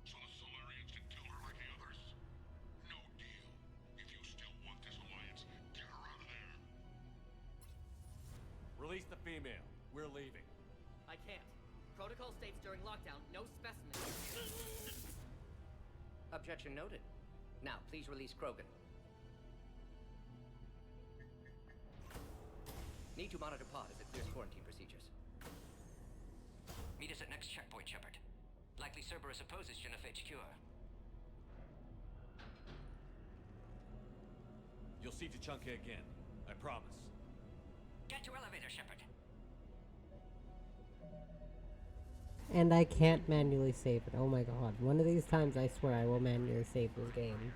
So the Solarians can kill her like the others? No deal. If you still want this alliance, get her out of there. Release the female. We're leaving. I can't. Protocol states during lockdown, no specimens. Objection noted. Now, please release Krogan. Need to monitor pod as it clears quarantine procedures. Meet us at next checkpoint, Shepard. Likely Cerberus opposes genophage cure. You'll see Tachanka again. I promise. Get to elevator, Shepard. And I can't manually save it. Oh my god. One of these times I swear I will manually save this game.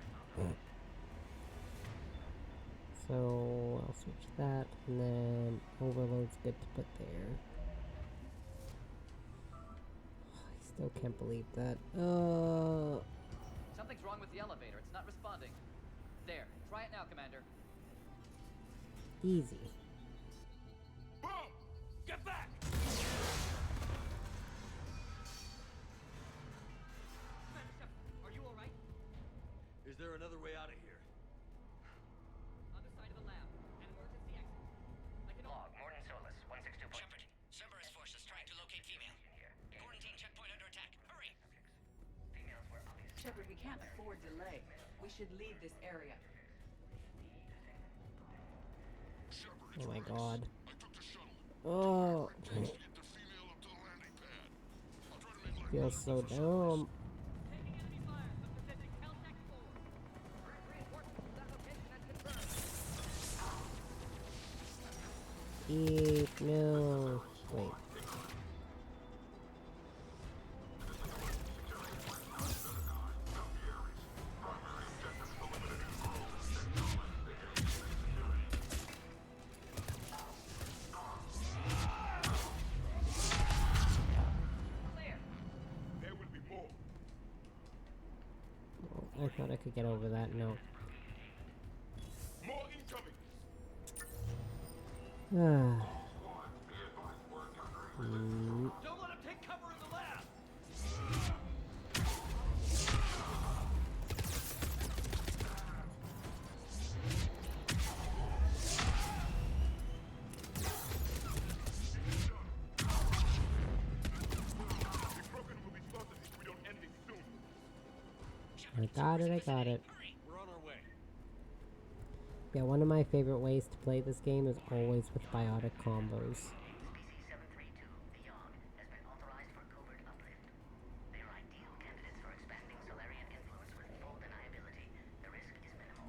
So I'll switch that, and then overload's good to put there. I still can't believe that. Something's wrong with the elevator. It's not responding. There. Try it now, Commander. Easy. Boom! Get back! Are you alright? Is there another way out of here? Other side of the lab. An emergency exit. I can Log, Morton Solus, 162. Shepard, Cerberus forces trying to locate female. Quarantine checkpoint under attack. Hurry! Females were obviously... Shepard, we can't afford delay. We should leave this area. Oh my god. Oh. Feels so dumb. No. Wait. I thought I could get over that. No. More incoming. Don't let him take cover in the lab! I got it, I got it. We're on our way. Yeah, one of my favorite ways to play this game is always with biotic combos. SCP-732, Beyond, has been authorized for covert uplift. They are ideal candidates for expanding Solarian influence with full deniability. The risk is minimal.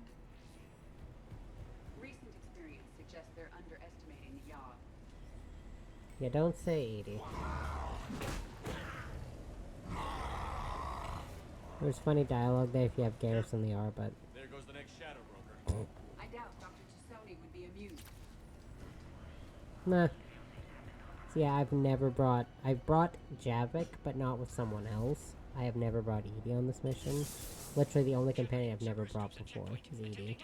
Recent experience suggests they're underestimating the Yard. Yeah, don't say 80. There's funny dialogue there if you have Garrus in the R, but... There goes the next shadow broker. I doubt Dr. Tassoni would be amused. Nah. So yeah, I've brought Javik, but not with someone else. I have never brought Edie on this mission. Literally the only companion I've never brought before is Edie.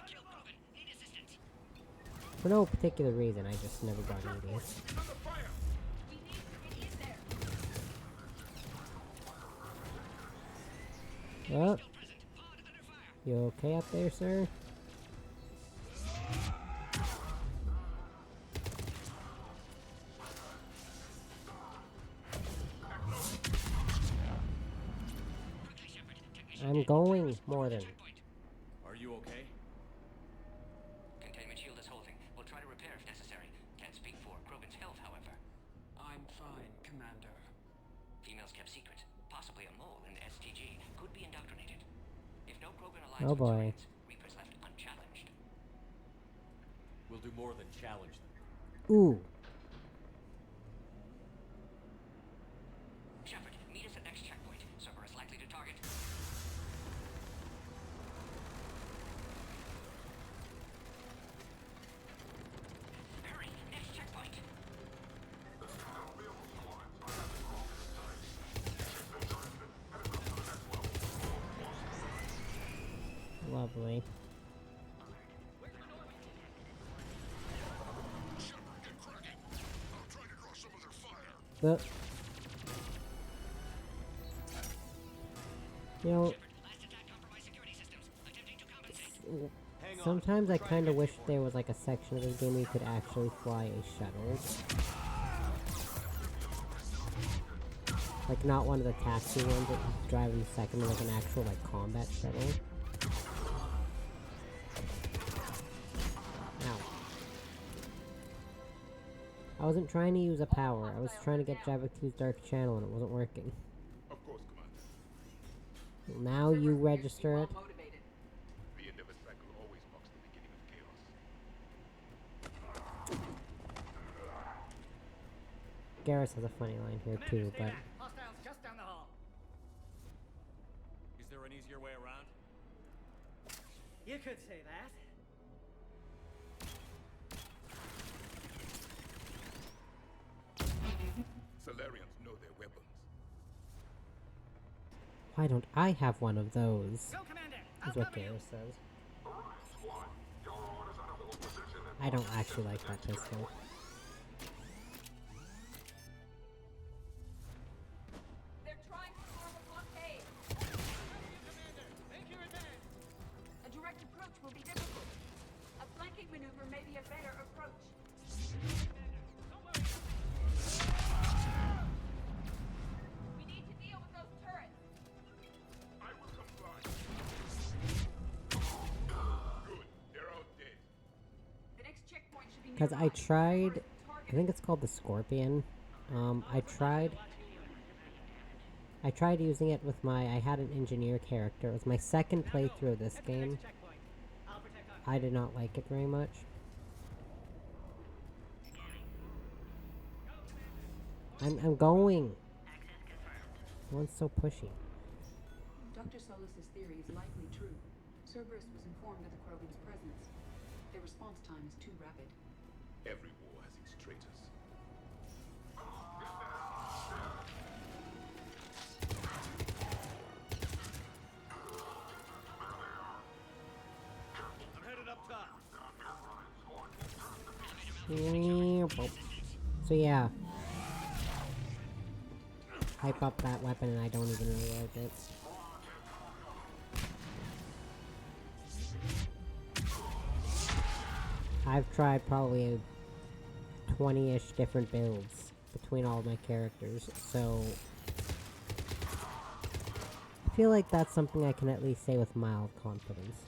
For no particular reason, I just never brought Edie. Oh. You okay up there, sir? I'm going, Morden. Are you okay? Containment shield is holding. We'll try to repair if necessary. Can't speak for Krogan's health, however. I'm fine, Commander. Females kept secret. Possibly a mole in the STG. Could be indoctrinated. If no Krogan Oh alliance boy. Reapers left unchallenged. We'll do more than challenge them. Ooh. Shepard, meet us at next checkpoint. Cerberus likely to target. Hurry, next checkpoint. Lovely. But, you know, sometimes I kind of wish there was like a section of this game where you could actually fly a shuttle. Like not one of the taxi ones that you drive in the second, like an actual like combat shuttle. Ow. I wasn't trying to use a power. I was trying to get Jabba 2's Dark Channel and it wasn't working. Of course, Commander. Well, now you register it. The end of a cycle always marks the beginning of chaos. Garrus has a funny line here too, but Hostiles just down the hall. Is there an easier way around? You could say that. Solarians know their weapons. why don't I have one of those? Go, Commander. Is what Garrus says. I don't actually like that pistol. They're trying to form a blockade. Make your advance. A direct approach will be difficult. A flanking maneuver may be a better approach. We need to deal with those turrets. I will comply. Good. They're all dead. The next checkpoint should be Because I tried, I think it's called the Scorpion. I tried using it with I had an engineer character. It was my second playthrough of this game. I did not like it very much. I'm going! Everyone's so pushy. Dr. Solus's theory is likely true. Cerberus was informed of the Krogan's presence. Their response time is too rapid. Every war has its traitors. I'm headed up top. So yeah. Hype up that weapon and I don't even really like it. I've tried probably 20-ish different builds between all my characters, so I feel like that's something I can at least say with mild confidence.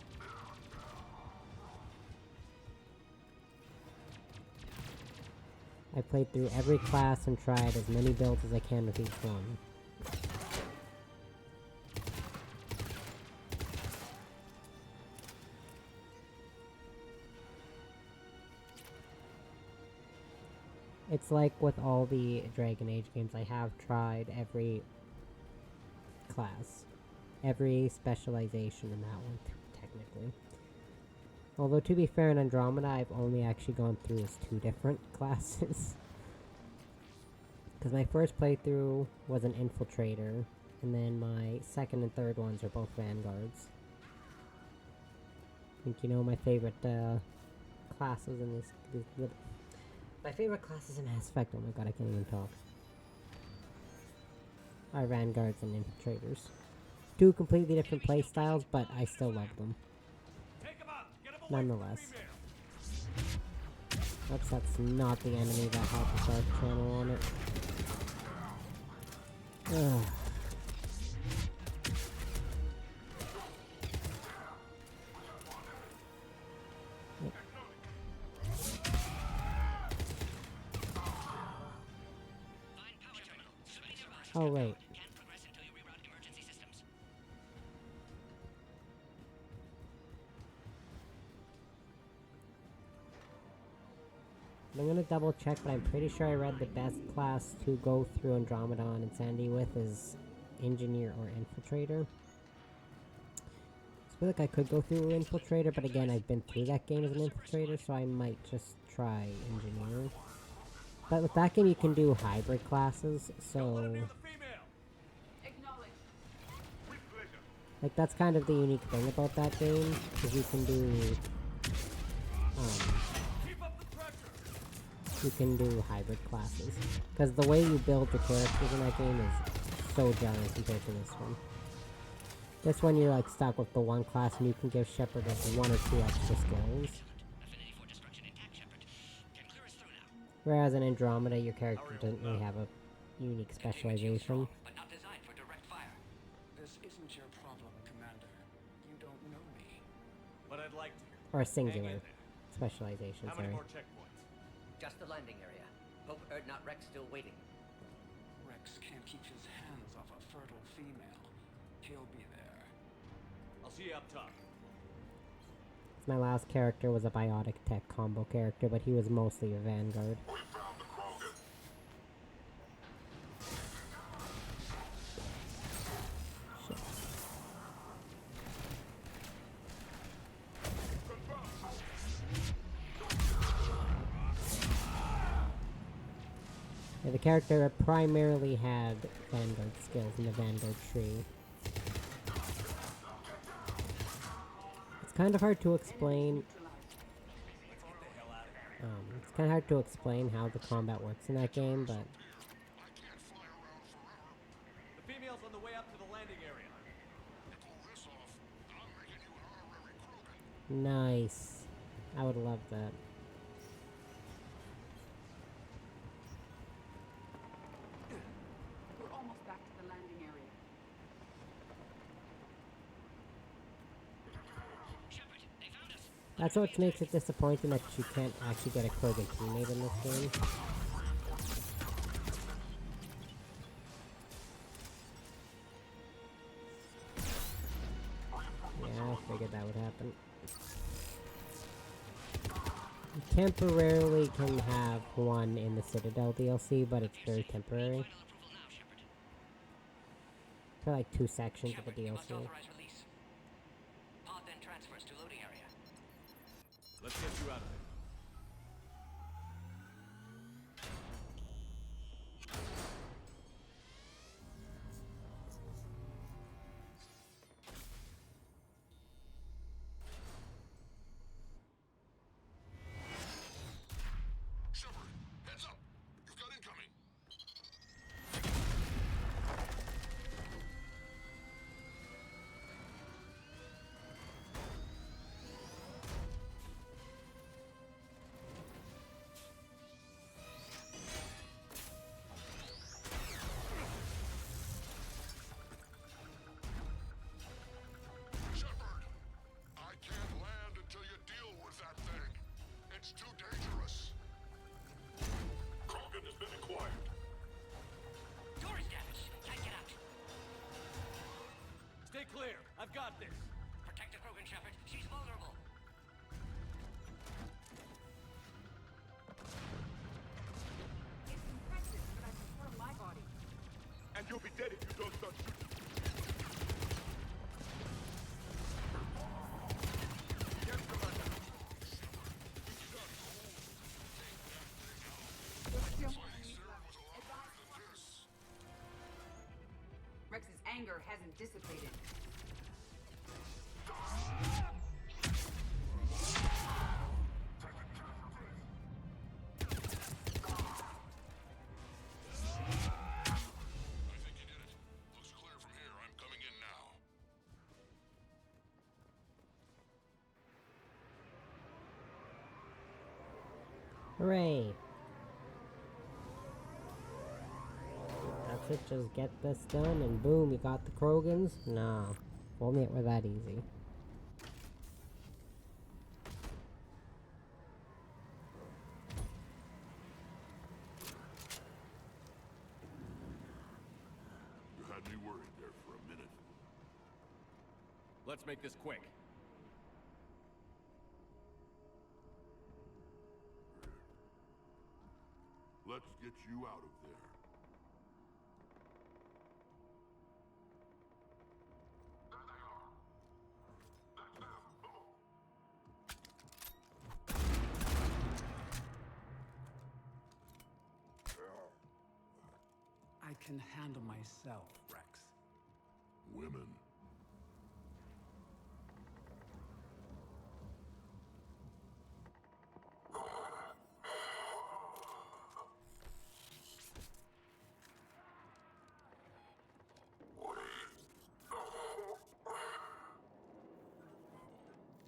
I played through every class and tried as many builds as I can with each one. It's like with all the Dragon Age games, I have tried every class. Every specialization in that one, technically. Although, to be fair, in Andromeda, I've only actually gone through as 2 different classes. Because my first playthrough was an Infiltrator, and then my second and third ones are both Vanguards. I think you know my favorite classes in this my favorite classes in Mass Effect, oh my god, I can't even talk, are Vanguards and Infiltrators. 2 completely different playstyles, but I still love them. Nonetheless. Oops, that's not the enemy that had the Dark Channel on it. Ugh. Oh, wait. I'm gonna double check, but I'm pretty sure I read the best class to go through Andromeda and Insanity with is Engineer or Infiltrator. I feel like I could go through Infiltrator, but again, I've been through that game as an Infiltrator, so I might just try Engineer. But with that game, you can do hybrid classes, so like that's kind of the unique thing about that game, because you can do hybrid classes. Because the way you build the characters in that game is so jarring compared to this one. This one you're like stuck with the one class and you can give Shepard like 1 or 2 extra skills. Whereas in Andromeda your character doesn't really have a unique specialization. This isn't your problem, Commander. You don't know me. But I'd like to. Or a singular specialization, How sorry. many more checkpoints? Just the landing area. Hope Erdnot Rex still waiting. Rex can't keep his hands off a fertile female. He'll be there. I'll see you up top. My last character was a biotic tech combo character, but he was mostly a Vanguard. We found the Krogan. Yeah, the character primarily had Vanguard skills in the Vanguard tree. It's kind of hard to explain. It's kind of hard to explain how the combat works in that game, but The female's on the way up to the landing area. nice. I would love that. We're almost back to the landing area. That's what makes it disappointing that you can't actually get a Krogan teammate in this game. Yeah, I figured that would happen. You temporarily can have one in the Citadel DLC, but it's very temporary. For like 2 sections of the DLC. Pod then transfers to loading area. Let's get you out of there. Shepard, heads up! You've got incoming! Shepard! I can't land until you deal with that thing. It's too dangerous. Krogan has been acquired. Door is damaged. Can't get out. Stay clear. I've got this. Protect the Krogan, Shepard. She's vulnerable. It's impressive, but I prefer my body. And you'll be dead if you don't start shooting. Yes, Commander. There's still more enemies left. Rex's anger hasn't dissipated. I think you did it. Looks clear from here. I'm coming in now. Hooray! That's it, just get this done and boom, you got the Krogans? No. If only it were that easy. You had me worried there for a minute. Let's make this quick. Let's get you out of there. There they are. That's them. I can handle myself, Rex. Women.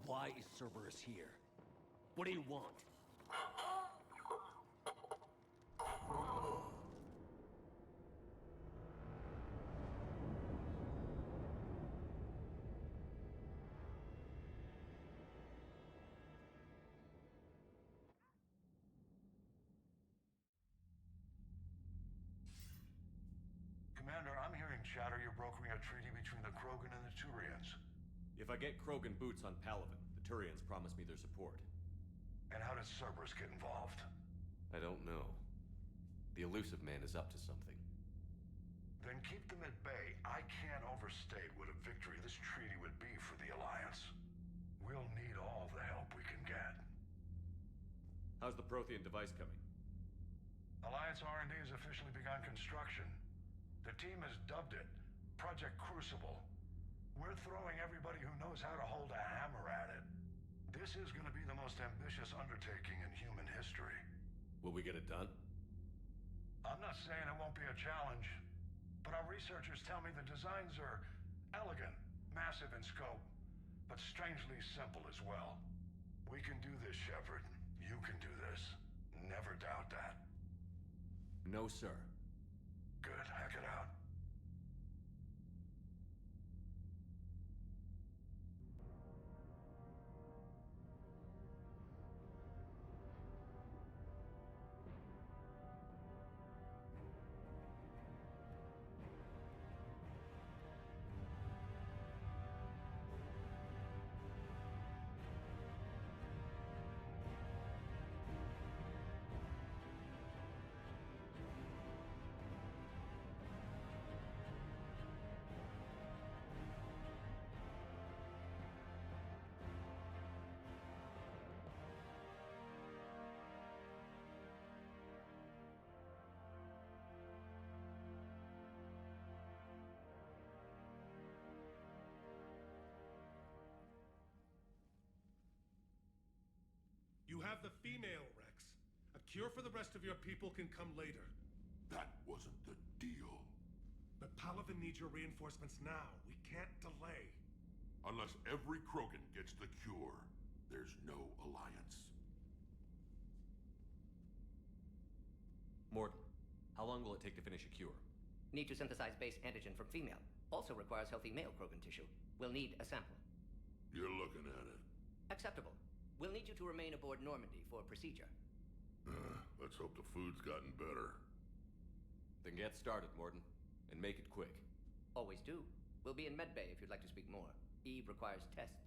Why is Cerberus here? What do you want? a treaty between the Krogan and the Turians. If I get Krogan boots on Palaven, the Turians promise me their support. And how did Cerberus get involved? I don't know. The Elusive Man is up to something. Then keep them at bay. I can't overstate what a victory this treaty would be for the Alliance. We'll need all the help we can get. How's the Prothean device coming? Alliance R&D has officially begun construction. The team has dubbed it Project Crucible. We're throwing everybody who knows how to hold a hammer at it. This is going to be the most ambitious undertaking in human history. Will we get it done? I'm not saying it won't be a challenge, but our researchers tell me the designs are elegant, massive in scope, but strangely simple as well. We can do this, Shepard. You can do this. Never doubt that. No, sir. Good. Hack it out. You have the female, Rex. A cure for the rest of your people can come later. That wasn't the deal. But Palaven needs your reinforcements now. We can't delay. Unless every Krogan gets the cure, there's no alliance. Morton, how long will it take to finish a cure? Need to synthesize base antigen from female. Also requires healthy male Krogan tissue. We'll need a sample. You're looking at it. Acceptable. We'll need you to remain aboard Normandy for procedure. Let's hope the food's gotten better. Then get started, Morton. And make it quick. Always do. We'll be in medbay if you'd like to speak more. Eve requires tests.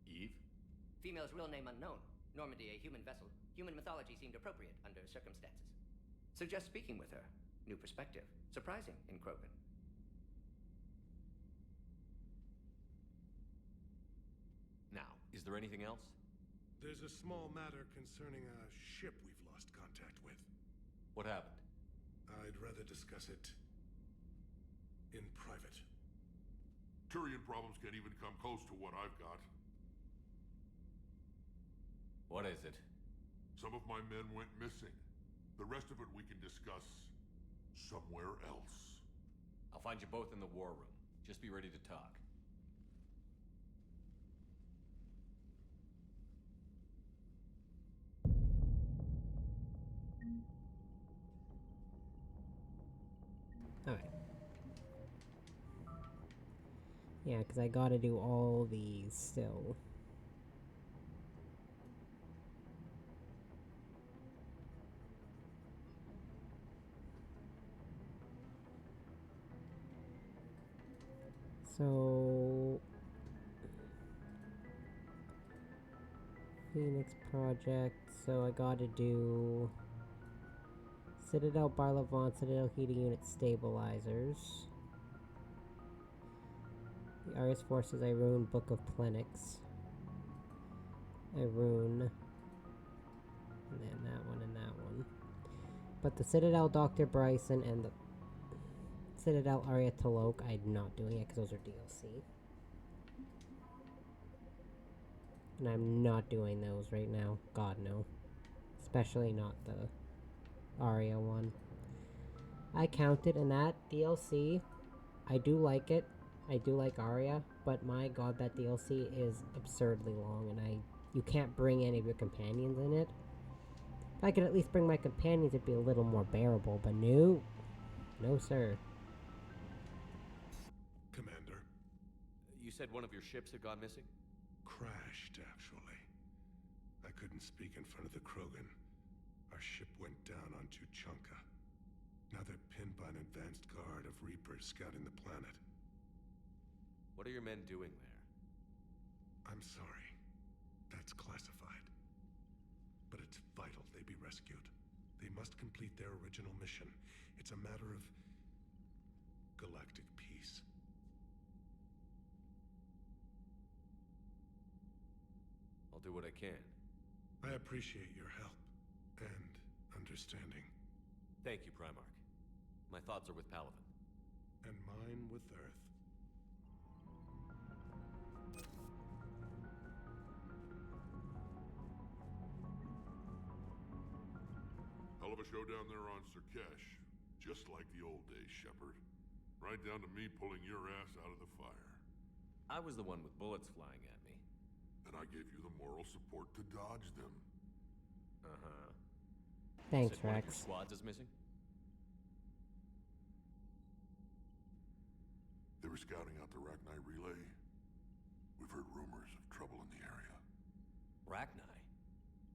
Eve? Female's real name unknown. Normandy a human vessel. Human mythology seemed appropriate under circumstances. Suggest speaking with her. New perspective. Surprising in Krogan. Now, is there anything else? There's a small matter concerning a ship we've lost contact with. What happened? I'd rather discuss it in private. Turian problems can't even come close to what I've got. What is it? Some of my men went missing. The rest of it we can discuss somewhere else. I'll find you both in the war room. Just be ready to talk. Alright. Yeah, because I gotta do all these still. So... Phoenix Project, so I gotta do... Citadel Barlavant, Citadel Heating Unit Stabilizers. The Arius Forces, I ruin Book of Plenix. I ruin... And then that one and that one. But the Citadel Dr. Bryson and the Citadel Arya Tolok, I'm not doing it because those are DLC. And I'm not doing those right now. God, no. Especially not the Arya one. I counted, and that DLC, I do like it. I do like Arya, but my god, that DLC is absurdly long, and you can't bring any of your companions in it. If I could at least bring my companions, it'd be a little more bearable, but no. No, sir. Commander. You said one of your ships had gone missing? Crashed, actually. I couldn't speak in front of the Krogan. Our ship went down on Tuchanka. Now they're pinned by an advanced guard of Reapers scouting the planet. What are your men doing there? I'm sorry. That's classified. But it's vital they be rescued. They must complete their original mission. It's a matter of galactic peace. I'll do what I can. I appreciate your help and understanding. Thank you, Primarch. My thoughts are with Palaven. And mine with Earth. Hell of a show down there on Sirkesh. Just like the old days, Shepard. Right down to me pulling your ass out of the fire. I was the one with bullets flying at me. And I gave you the moral support to dodge them. Uh-huh. Thanks, Said one of your Rex. squads is missing? They were scouting out the Rachni relay. We've heard rumors of trouble in the area. Rachni?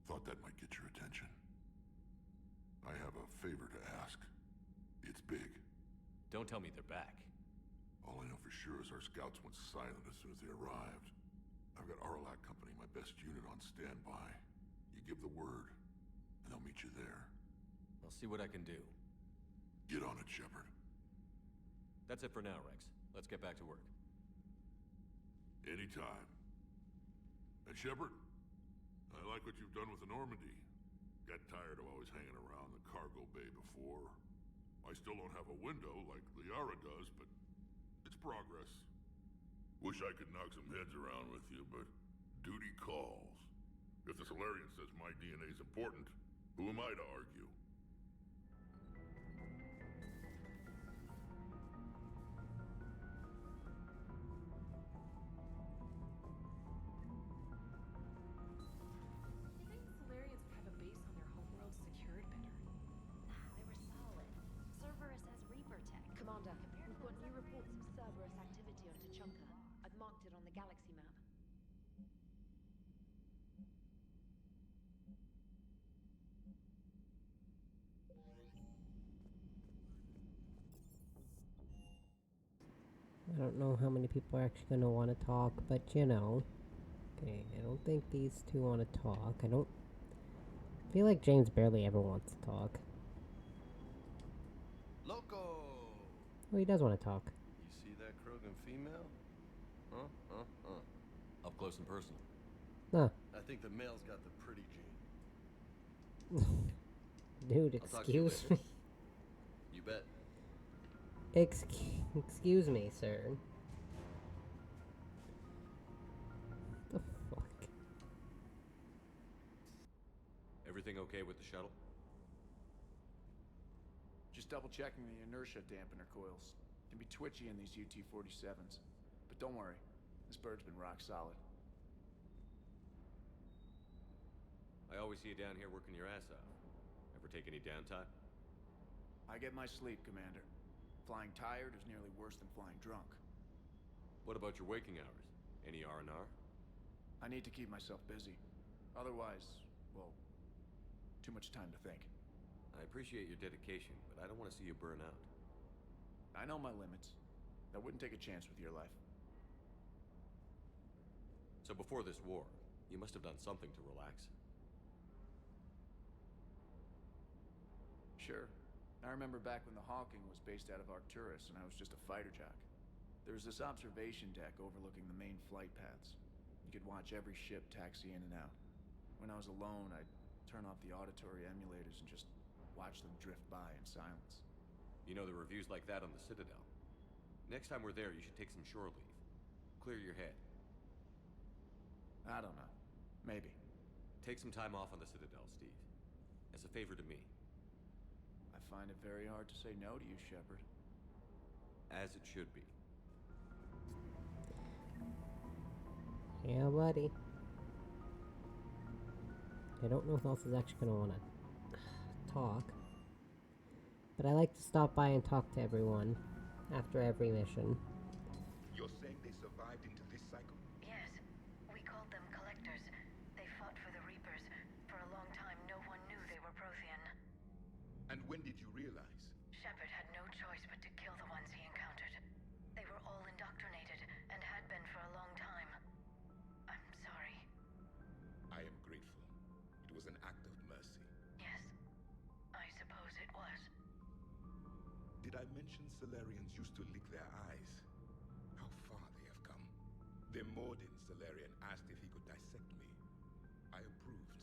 Thought that might get your attention. I have a favor to ask. It's big. Don't tell me they're back. All I know for sure is our scouts went silent as soon as they arrived. I've got Arlac Company, my best unit, on standby. You give the word, and they'll meet you there. I'll see what I can do. Get on it, Shepard. That's it for now, Rex. Let's get back to work. Anytime. And Shepard, I like what you've done with the Normandy. Got tired of always hanging around the cargo bay before. I still don't have a window like Liara does, but it's progress. Wish I could knock some heads around with you, but duty calls. If the Solarian says my DNA's important, who am I to argue? You think Solarians would have a base on their homeworld secured better? They were solid. Cerberus has Reaper tech. Commander, We've got new reports of Cerberus activity on Tuchanka. I've marked it on the galaxy map. I don't know how many people are actually going to want to talk, but you know. Okay, I don't think these two want to talk. I feel like James barely ever wants to talk. Loco! Oh, he does want to talk. You see that Krogan female? Up close and personal. Huh. I think the male's got the pretty gene. Dude, I'll talk to you excuse later. me. You bet. Excuse me, sir. The fuck? Everything okay with the shuttle? Just double checking the inertia dampener coils. Can be twitchy in these UT-47s. But don't worry, this bird's been rock solid. I always see you down here working your ass off. Ever take any downtime? I get my sleep, Commander. Flying tired is nearly worse than flying drunk. What about your waking hours? Any R&R? I need to keep myself busy. Otherwise, well, too much time to think. I appreciate your dedication, but I don't want to see you burn out. I know my limits. I wouldn't take a chance with your life. So before this war, you must have done something to relax. Sure. I remember back when the Hawking was based out of Arcturus and I was just a fighter jock. There was this observation deck overlooking the main flight paths. You could watch every ship taxi in and out. When I was alone, I'd turn off the auditory emulators and just watch them drift by in silence. You know, there are reviews like that on the Citadel. Next time we're there, you should take some shore leave. Clear your head. I don't know. Maybe. Take some time off on the Citadel, Steve. As a favor to me. I find it very hard to say no to you, Shepard. As it should be. Yeah, buddy. I don't know who else is actually going to want to talk. But I like to stop by and talk to everyone after every mission. You're saying they survived into this cycle? Yes. We called them collectors. They fought for the Reapers. For a long time, no one knew they were Prothean. And when did you realize? Shepard had no choice but to kill the ones he encountered. They were all indoctrinated, and had been for a long time. I'm sorry. I am grateful. It was an act of mercy. Yes, I suppose it was. Did I mention Solarians used to lick their eyes? How far they have come. The Mordin Solarian asked if he could dissect me. I approved,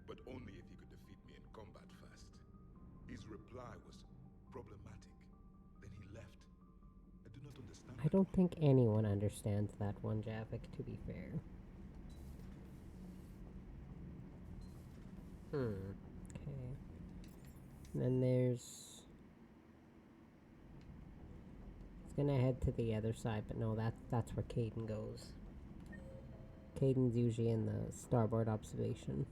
but only if he could defeat me in combat first. His reply was problematic. Then he left. I do not understand. I don't think anyone understands that one, Javik, to be fair. Okay. And then there's... It's gonna head to the other side, but no, that's where Kaidan goes. Kaidan's usually in the starboard observation.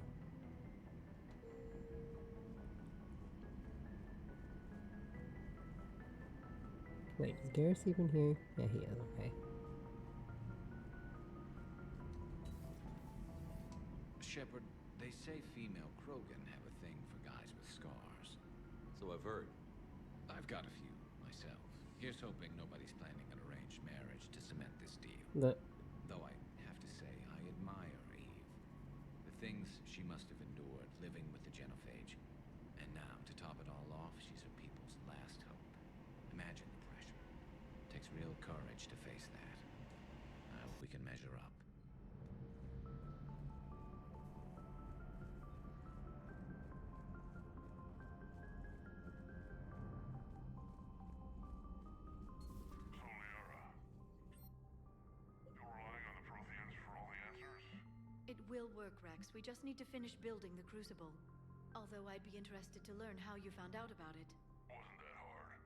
Wait, is Garrus even here? Yeah, he is, okay. Shepard, they say female Krogan have a thing for guys with scars. So I've heard. I've got a few, myself. Here's hoping nobody's planning an arranged marriage to cement this deal. Though I have to say, I admire Eve. The things she must have endured living with the genophage. And now, to top it all off, she's her people's last hope. Imagine the pressure. Takes real courage to face that. I hope we can measure up. It will work, Rex. We just need to finish building the Crucible. Although I'd be interested to learn how you found out about it. Wasn't that hard.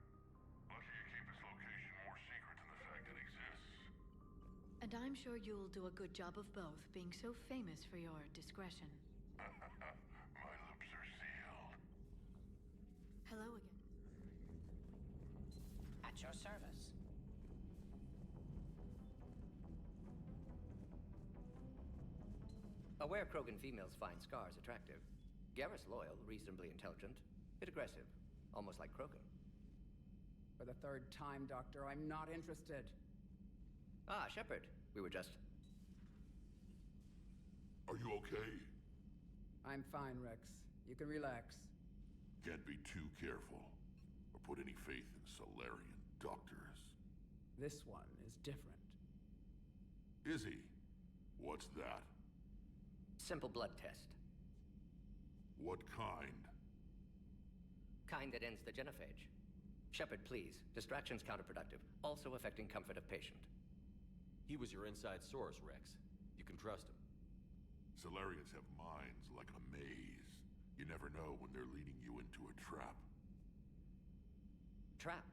Lucky you keep its location more secret than the fact it exists. And I'm sure you'll do a good job of both, being so famous for your discretion. My lips are sealed. Hello again. At your service. Aware Krogan females find scars attractive. Garrus loyal, reasonably intelligent, yet aggressive, almost like Krogan. For the third time, Doctor, I'm not interested. Ah, Shepard. We were just... Are you okay? I'm fine, Rex. You can relax. Can't be too careful, or put any faith in Solarian doctors. This one is different. Is he? What's that? Simple blood test. What kind? Kind that ends the genophage. Shepard, please. Distraction's counterproductive, also affecting comfort of patient. He was your inside source, Rex. You can trust him. Solarians have minds like a maze. You never know when they're leading you into a trap. Trap?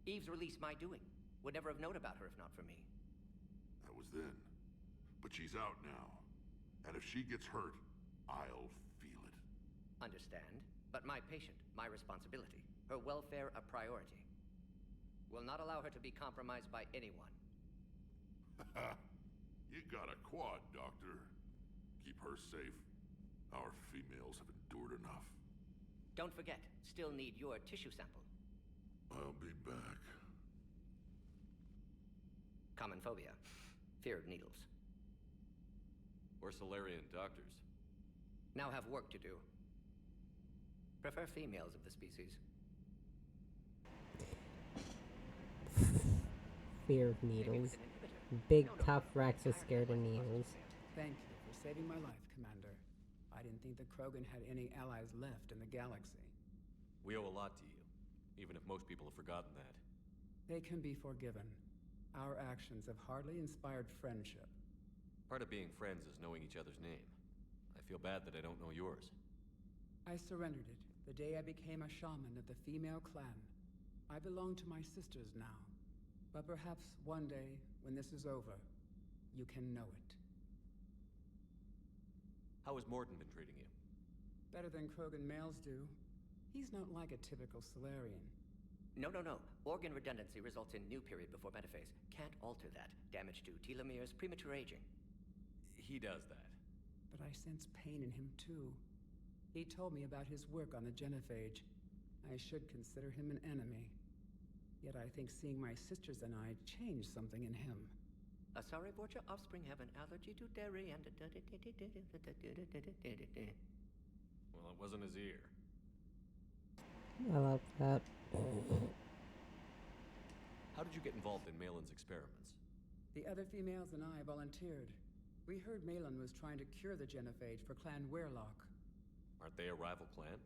Eve's release my doing. Would never have known about her if not for me. That was then. But she's out now. And if she gets hurt, I'll feel it. Understand. But my patient, my responsibility. Her welfare a priority. Will not allow her to be compromised by anyone. You got a quad, Doctor. Keep her safe. Our females have endured enough. Don't forget, still need your tissue sample. I'll be back. Common phobia. Fear of needles. Or Solarian doctors. Now have work to do. Prefer females of the species. Fear of needles. Big tough Rex is scared of needles. Thank you for saving my life, Commander. I didn't think the Krogan had any allies left in the galaxy. We owe a lot to you, even if most people have forgotten that. They can be forgiven. Our actions have hardly inspired friendship. Part of being friends is knowing each other's name. I feel bad that I don't know yours. I surrendered it the day I became a shaman of the female clan. I belong to my sisters now. But perhaps one day, when this is over, you can know it. How has Mordin been treating you? Better than Krogan males do. He's not like a typical Solarian. No. Organ redundancy results in new period before metaphase. Can't alter that. Damage to telomeres, premature aging. He does that. But I sense pain in him too. He told me about his work on the genophage. I should consider him an enemy. Yet I think seeing my sisters and I changed something in him. Sorry, Borgia offspring have an allergy to dairy and... Well, it wasn't his ear. I love that. How did you get involved in Malin's experiments? The other females and I volunteered. We heard Malin was trying to cure the genophage for Clan Weirlock. Aren't they a rival clan?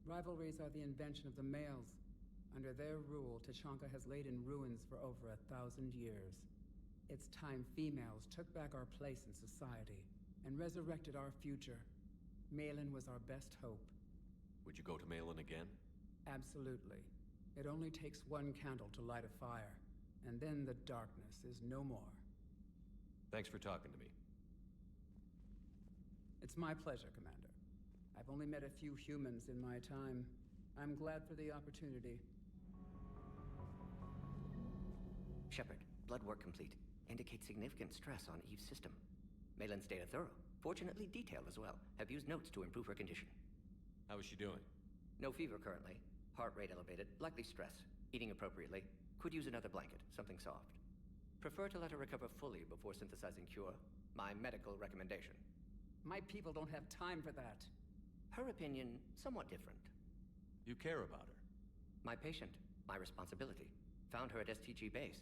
Rivalries are the invention of the males. Under their rule, Tachanka has laid in ruins for over 1,000 years. It's time females took back our place in society and resurrected our future. Malin was our best hope. Would you go to Malin again? Absolutely. It only takes one candle to light a fire, and then the darkness is no more. Thanks for talking to me. It's my pleasure, Commander. I've only met a few humans in my time. I'm glad for the opportunity. Shepard, blood work complete. Indicates significant stress on Eve's system. Malin's data thorough. Fortunately detailed as well. Have used notes to improve her condition. How is she doing? No fever currently. Heart rate elevated. Likely stress. Eating appropriately. Could use another blanket. Something soft. Prefer to let her recover fully before synthesizing cure. My medical recommendation. My people don't have time for that. Her opinion, somewhat different. You care about her. My patient. My responsibility. Found her at STG base.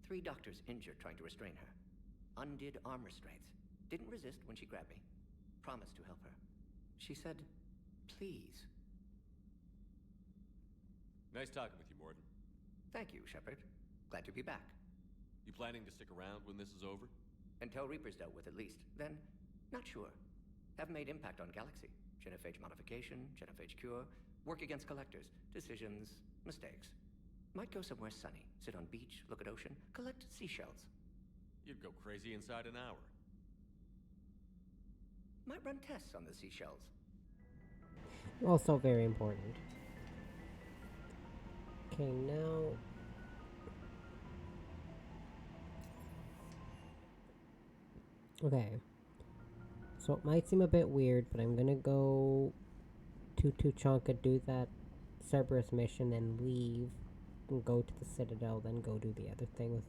3 doctors injured trying to restrain her. Undid arm restraints. Didn't resist when she grabbed me. Promised to help her. She said, please. Nice talking with you, Morden. Thank you, Shepard. Glad to be back. You planning to stick around when this is over? Until Reaper's dealt with, at least. Then, not sure. Have made impact on Galaxy. Genophage modification, genophage cure, work against collectors, decisions, mistakes. Might go somewhere sunny, sit on beach, look at ocean, collect seashells. You'd go crazy inside an hour. Might run tests on the seashells. Also very important. Okay, now... Okay. So it might seem a bit weird, but I'm gonna go to Tuchanka, do that Cerberus mission, then leave, and go to the Citadel, then go do the other thing with,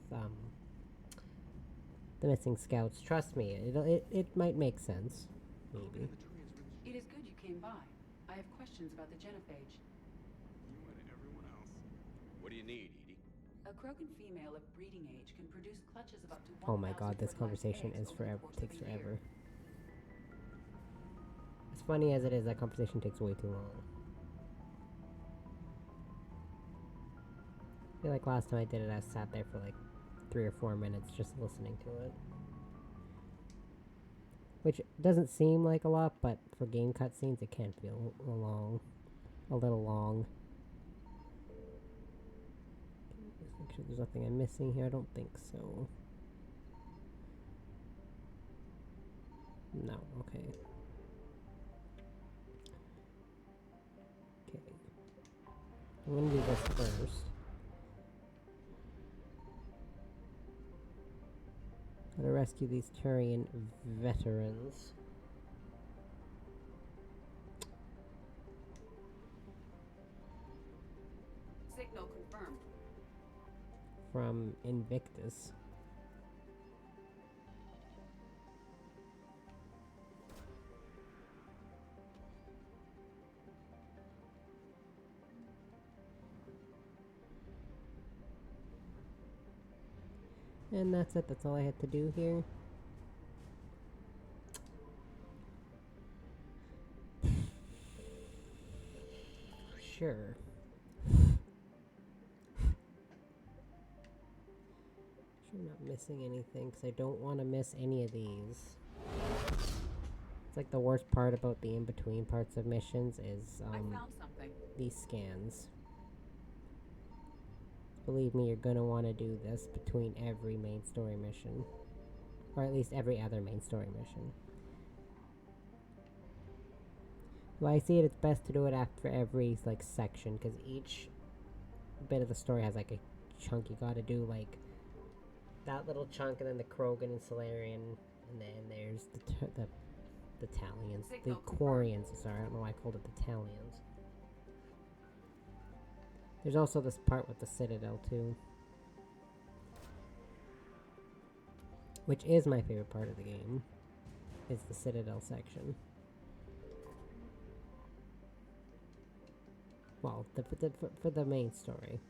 the missing scouts. Trust me, it might make sense. Maybe. It is good you came by. I have questions about the genophage. You and everyone else. What do you need, Edie? A Krogan female of breeding age can produce clutches of up to 1,000 Oh my god, this fertilized conversation eggs is over the forever. course Takes of a year. forever. As funny as it is, that conversation takes way too long. I feel like last time I did it, I sat there for like 3 or 4 minutes just listening to it. Which doesn't seem like a lot, but for game cutscenes, it can feel a little long. Just make sure there's nothing I'm missing here. I don't think so. No, okay. Okay. I'm gonna do this first. Gotta rescue these Turian veterans. Signal confirmed. From Invictus. And that's it, that's all I had to do here. Sure. Sure I'm not missing anything, because I don't want to miss any of these. It's like the worst part about the in-between parts of missions is, I found something. these scans. Believe me, you're gonna want to do this between every main story mission. Or at least every other main story mission. Well, I see it, it's best to do it after every, like, section, because each bit of the story has, like, a chunk you gotta do, like, that little chunk, and then the Krogan and Solarian, and then there's the Talians. The Quarians, sorry, I don't know why I called it the Talians. There's also this part with the Citadel, too. Which is my favorite part of the game. Is the Citadel section. Well, for the main story.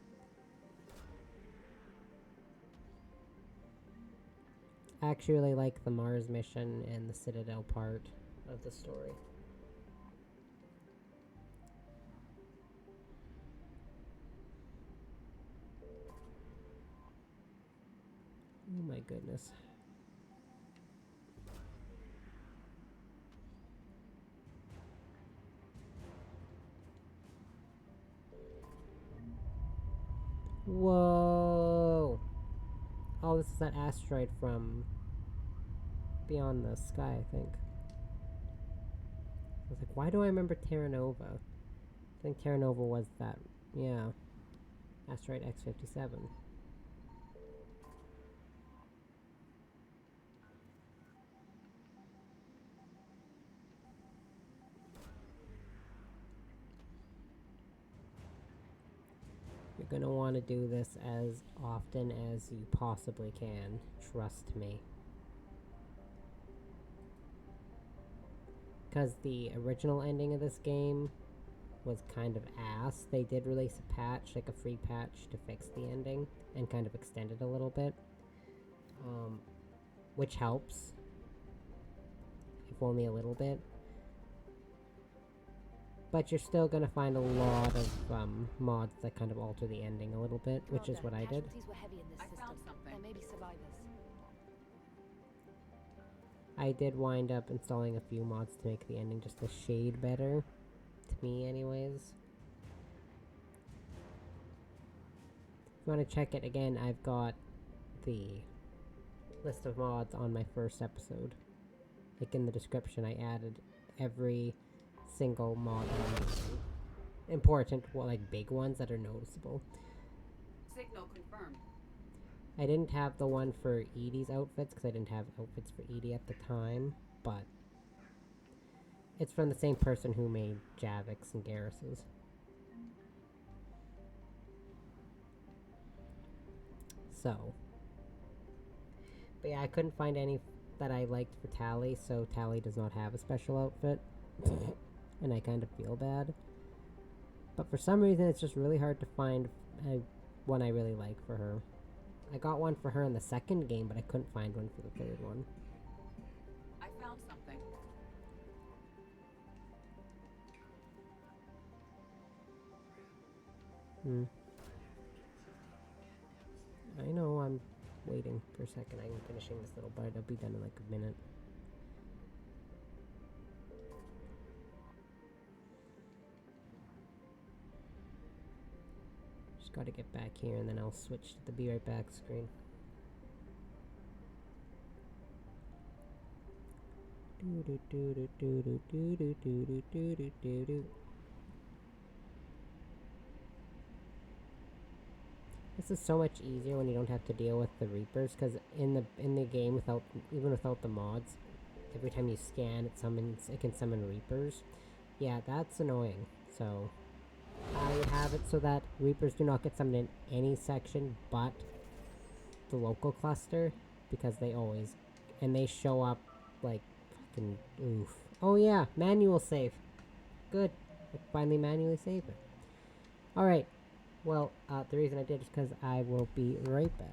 I actually really like the Mars mission and the Citadel part of the story. Oh my goodness. Whoa! Oh, this is that asteroid from Beyond the Sky, I think. I was like, why do I remember Terra Nova? I think Terra Nova was that, yeah. Asteroid X-57. You're gonna want to do this as often as you possibly can. Trust me. Because the original ending of this game was kind of ass. They did release a patch, like a free patch, to fix the ending and kind of extend it a little bit. Which helps. If only a little bit. But you're still gonna find a lot of mods that kind of alter the ending a little bit, which is what I did. Were heavy in this system. Found something. There may be survivors. I did wind up installing a few mods to make the ending just a shade better. To me, anyways. If you want to check it again, I've got the list of mods on my first episode. Like in the description, I added every single mod important, well, like big ones that are noticeable. Signal confirmed. I didn't have the one for Edie's outfits because I didn't have outfits for Edie at the time, but it's from the same person who made Javik's and Garrus's. So, but yeah, I couldn't find any that I liked for Tally, so Tally does not have a special outfit. And I kind of feel bad. But for some reason, it's just really hard to find one I really like for her. I got one for her in the second game, but I couldn't find one for the third one. I found something. I know, I'm waiting for a second. I'm finishing this little bite. I'll be done in like a minute. Just gotta get back here and then I'll switch to the be right back screen. This is so much easier when you don't have to deal with the Reapers, because in the game, even without the mods, every time you scan, it can summon Reapers. Yeah, that's annoying. So I have it so that Reapers do not get summoned in any section but the local cluster, because they show up like fucking oof. Oh yeah, manual save. Good. I finally manually save it. Alright. Well, the reason I did is because I will be right back.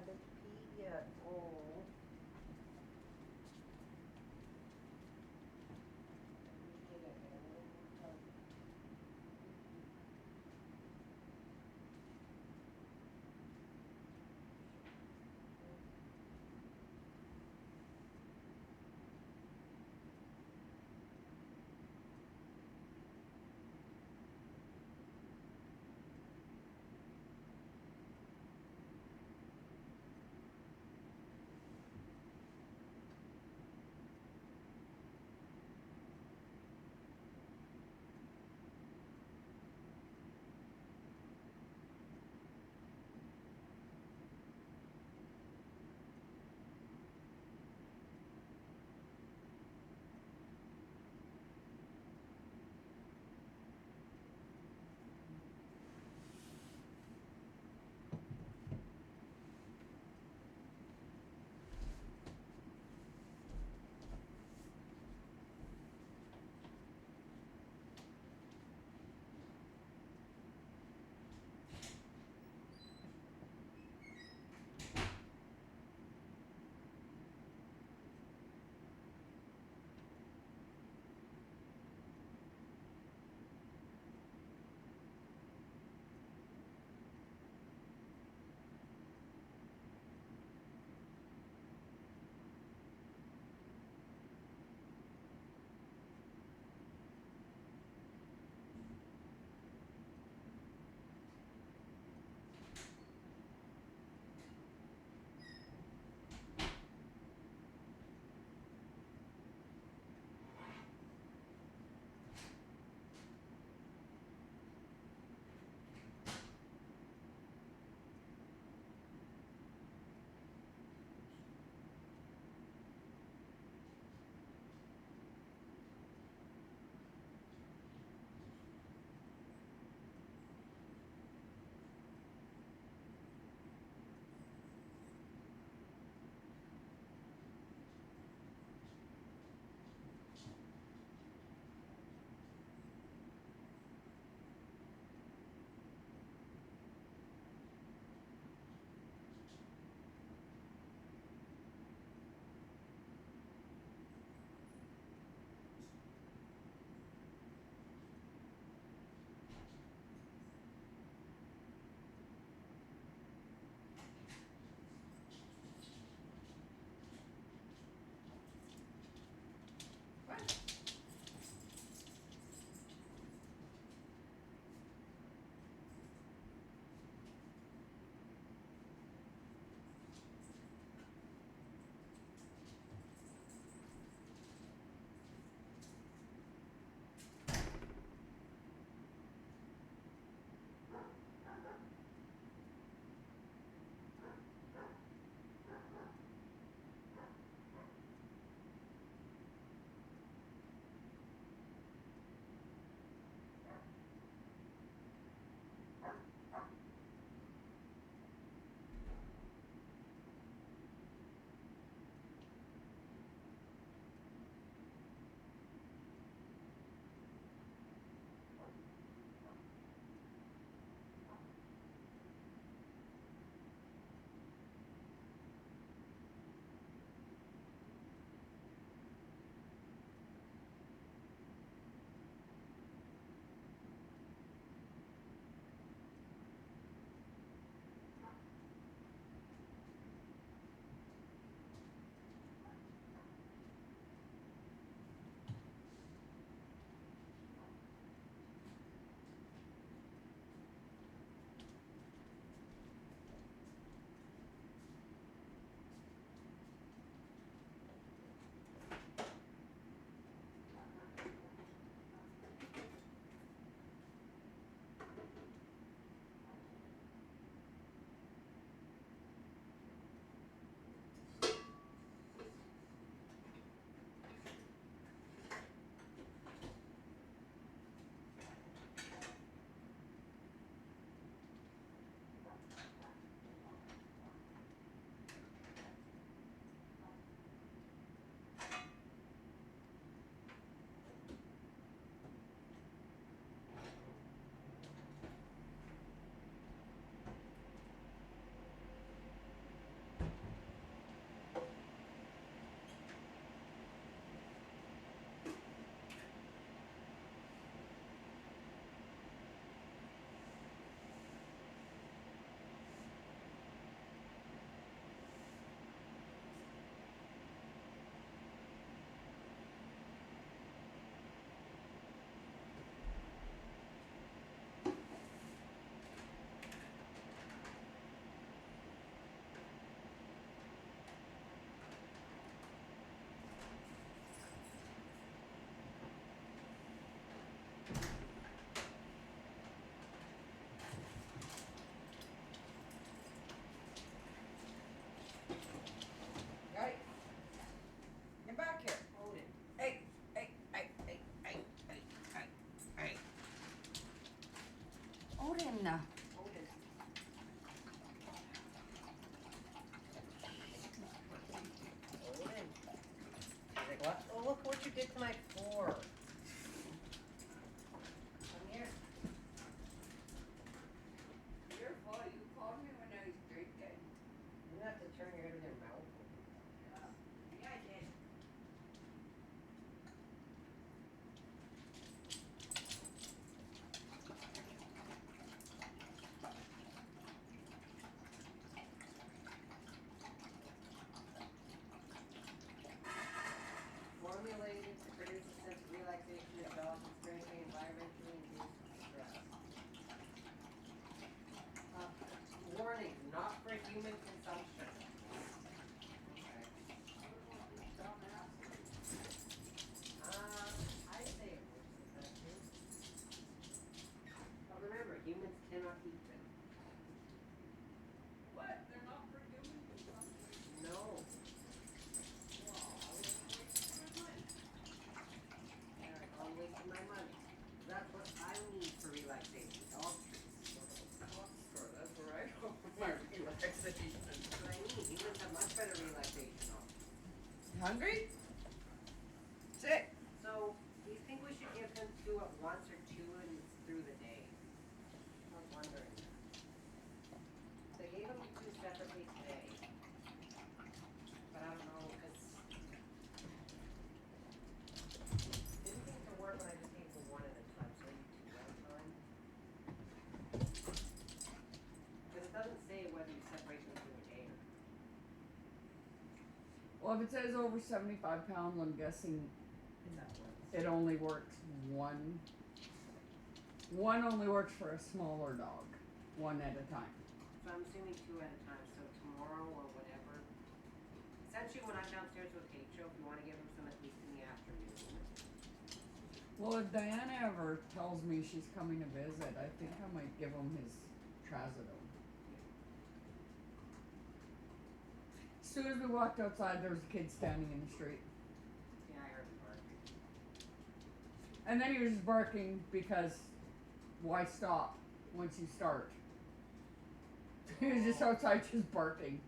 haven't peed yet. Oh. What? Oh, look what you did to my floor. Come here. Your fault. You called me when I was drinking. You have to turn your head with your mouth. Yeah, I did. Formulated to produce a sense of relaxation and balance experiencing environmentally induced stress. Warning, not for human consumption. Okay. I'd say it works with that too. But remember, humans cannot eat them. What? They're not for human consumption? No. I'm wasting my money. That's what I need for relaxation. Dog treats. That's where I go for my relaxation. That's what I need. Humans have much better relaxation options. Hungry? Sit. So, do you think we should give them two at once or two and through the day? I was wondering that. So I gave them two separately today. But I don't know, because didn't seem to work when I just gave them one at a time, so I need two at a time. Because it doesn't say whether you separate them through a day or not. Well, if it says over 75 pounds, I'm guessing Is that what? it only works one. One only works for a smaller dog, one at a time. So I'm assuming two at a time, so tomorrow or whatever. Essentially, when I'm downstairs with H.O., if you want to give him some at least in the afternoon. Well, if Diana ever tells me she's coming to visit, I think I might give him his trazodone. As soon as we walked outside, there was a kid standing in the street. Yeah, I heard him barking. And then he was just barking because why stop once you start? He was just outside just barking.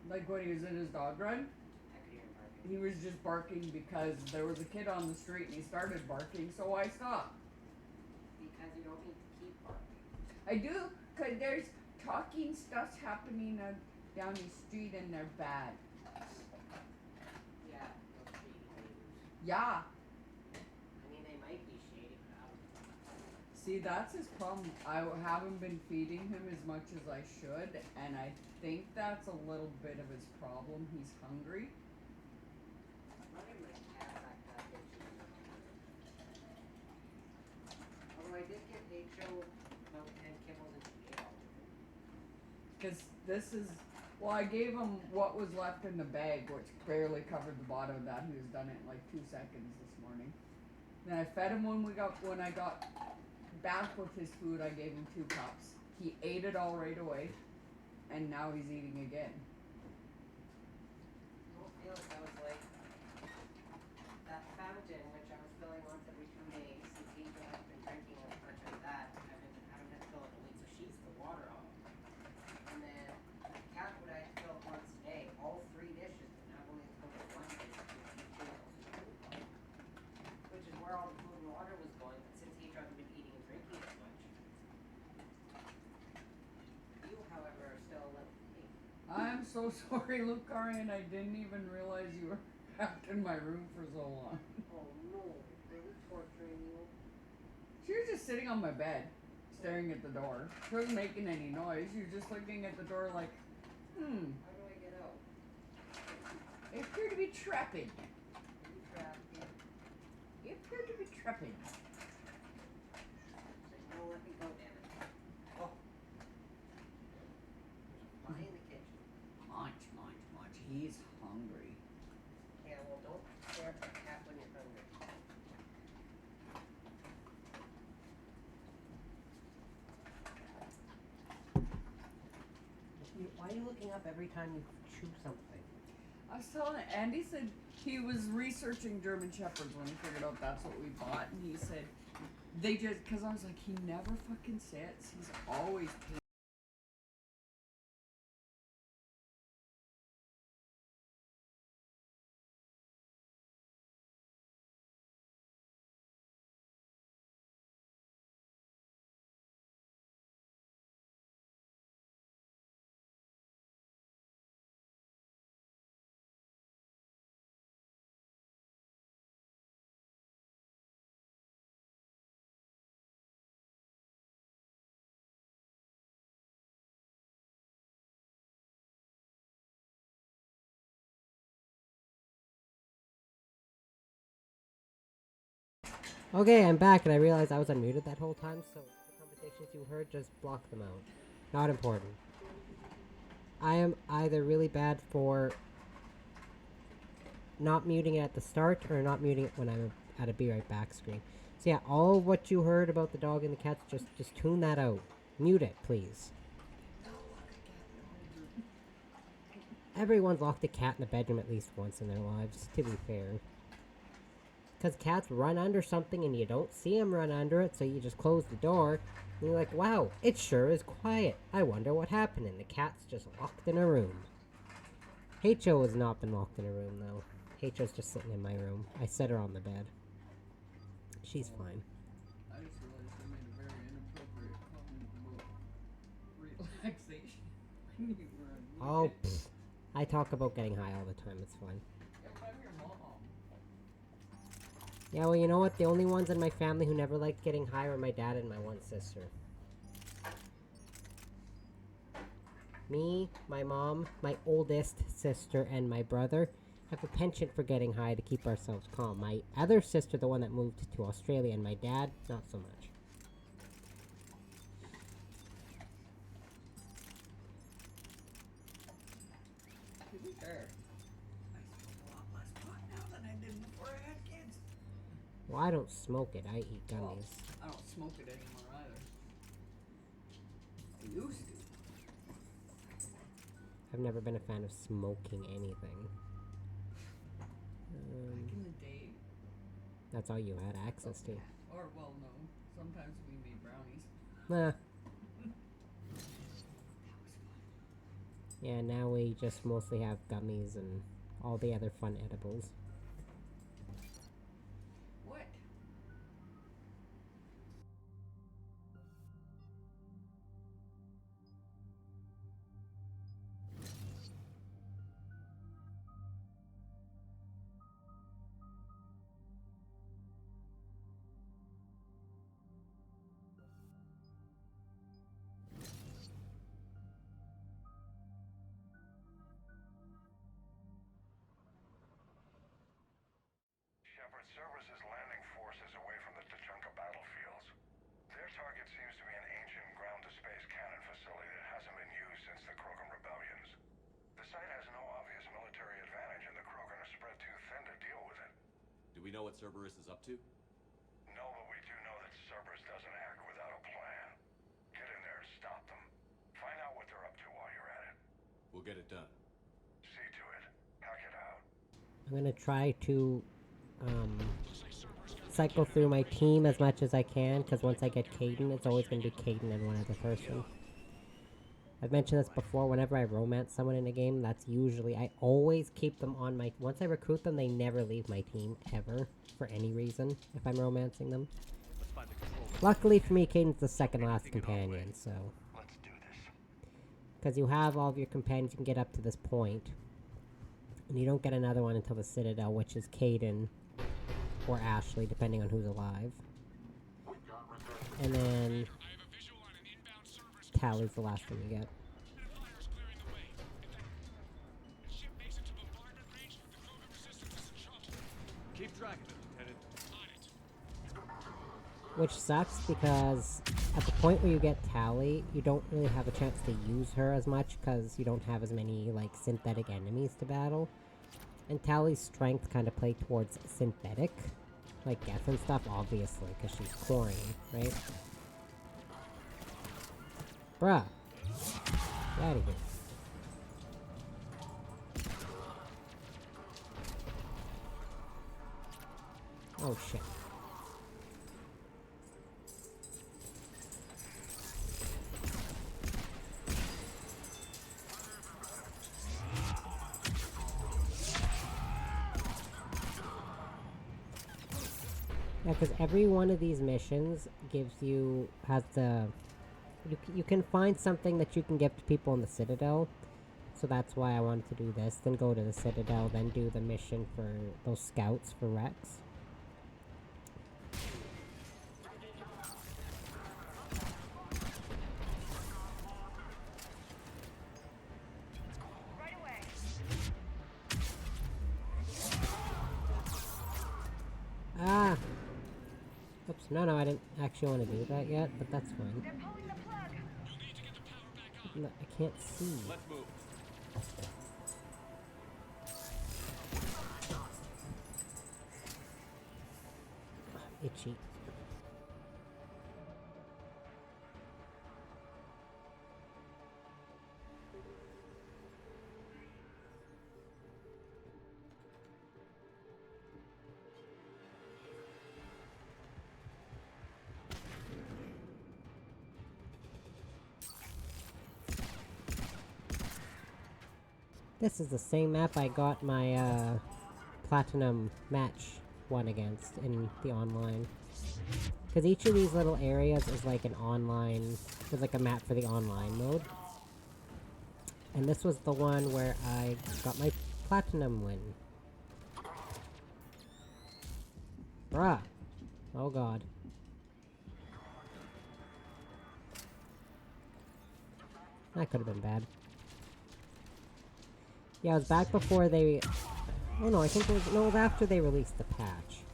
Like when he was in his dog run, I could hear him barking. he was just barking because there was a kid on the street and he started barking, so why stop? Because you don't need to keep barking. I do, because there's talking stuff's happening down the street and they're bad. Yeah, those shady neighbors. Yeah. I mean, they might be shady, but I don't know. See, that's his problem. I haven't been feeding him as much as I should, and I think that's a little bit of his problem. He's hungry. Not even my cat like that, but she doesn't know. Although I did give H.O. about 10 kibbles and she ate all of them. Because this is, well, I gave him what was left in the bag, which barely covered the bottom of that. He was done it in like 2 seconds this morning. Then I fed him when I got back with his food. I gave him 2 cups. He ate it all right away, and now he's eating again. I don't feel like I was like that fountain, which I was filling once every 2 days, since H.O. has been drinking as much as that. I haven't had to fill it in a week, so she's the water off. And then cat food I had to fill it once a day, all 3 dishes, but now I've only filled it once a day, which is where all the food and water was going. But since H.O. hasn't been eating and drinking as much, you, however, are still a little pig. I'm so sorry, Lucarian. I didn't even realize you were trapped in my room for so long. Oh no, really torturing you? She was just sitting on my bed, staring at the door. She wasn't making any noise. She was just looking at the door like, How do I get out? I appear to be trapping. You trapped me. You appear to be trapping. No, let me go, damn it. Oh. There's a fly in the kitchen. Munch, munch, munch. He's hungry. Yeah, well, don't stare at the cat when you're hungry. Why are you looking up every time you chew something? I was telling Andy said he was researching German Shepherds when he figured out that's what we bought, and he said they just, because I was like, he never fucking sits. He's always Okay, I'm back, and I realized I was unmuted that whole time, so the conversations you heard, just block them out. Not important. I am either really bad for not muting it at the start, or not muting it when I'm at a be right back screen. So yeah, all what you heard about the dog and the cats, just tune that out. Mute it, please. Everyone's locked a cat in the bedroom at least once in their lives, to be fair. Because cats run under something and you don't see them run under it, so you just close the door. And you're like, wow, it sure is quiet. I wonder what happened, and the cat's just locked in a room. H.O. has not been locked in a room, though. H.O.'s just sitting in my room. I set her on the bed. She's fine. I just realized I made a very inappropriate comment about relaxation when you were unmuted. Oh, pfft. I talk about getting high all the time. It's fine. Yeah, but I'm your mom. Yeah, well, you know what? The only ones in my family who never liked getting high were my dad and my one sister. Me, my mom, my oldest sister, and my brother have a penchant for getting high to keep ourselves calm. My other sister, the one that moved to Australia, and my dad, not so much. To be fair, I smoke a lot less pot now than I did before I had kids. Well, I don't smoke it. I eat gummies. Well, I don't smoke it anymore either. I used to. I've never been a fan of smoking anything. Back in the day. That's all you had access to. Or, well, no. Sometimes we made brownies. Nah. That was fun. Yeah, now we just mostly have gummies and all the other fun edibles. What? Shepard, Cerberus is landing forces away from the Tachanka battlefields. Their target seems to be an ancient ground-to-space cannon facility that hasn't been used since the Krogan rebellions. The site has no obvious military advantage, and the Krogan are spread too thin to deal with it. Do we know what Cerberus is up to? No, but we do know that Cerberus doesn't act without a plan. Get in there and stop them. Find out what they're up to while you're at it. We'll get it done. See to it. Hack it out. I'm gonna try to cycle through my team as much as I can, because once I get Kaidan, it's always going to be Kaidan and one other person. I've mentioned this before, whenever I romance someone in a game, that's usually, I always keep them on my, once I recruit them, they never leave my team, ever, for any reason, if I'm romancing them. Luckily for me, Kaidan's the second last companion, so. Because you have all of your companions, you can get up to this point. And you don't get another one until the Citadel, which is Kaidan or Ashley, depending on who's alive. And then Tally's the last one you get. Keep track of it, Lieutenant. Which sucks because at the point where you get Tally, you don't really have a chance to use her as much because you don't have as many, like, synthetic enemies to battle. And Tally's strength kind of play towards synthetic, like Geth and stuff, obviously, because she's chlorine, right? Bruh. Get out of here. Oh shit. Yeah, because every one of these missions gives you, has the, you can find something that you can give to people in the Citadel. So that's why I wanted to do this, then go to the Citadel, then do the mission for those scouts for Rex. Ah! Oops, no, I didn't actually want to do that yet, but that's fine. No, I can't see. Let's move. Itchy. This is the same map I got my platinum match one against in the online. Because each of these little areas is like an online, is like a map for the online mode. And this was the one where I got my platinum win. Bruh. Oh god. That could have been bad. Yeah, it was back before they... Oh no, I think it was... No, it was after they released the patch.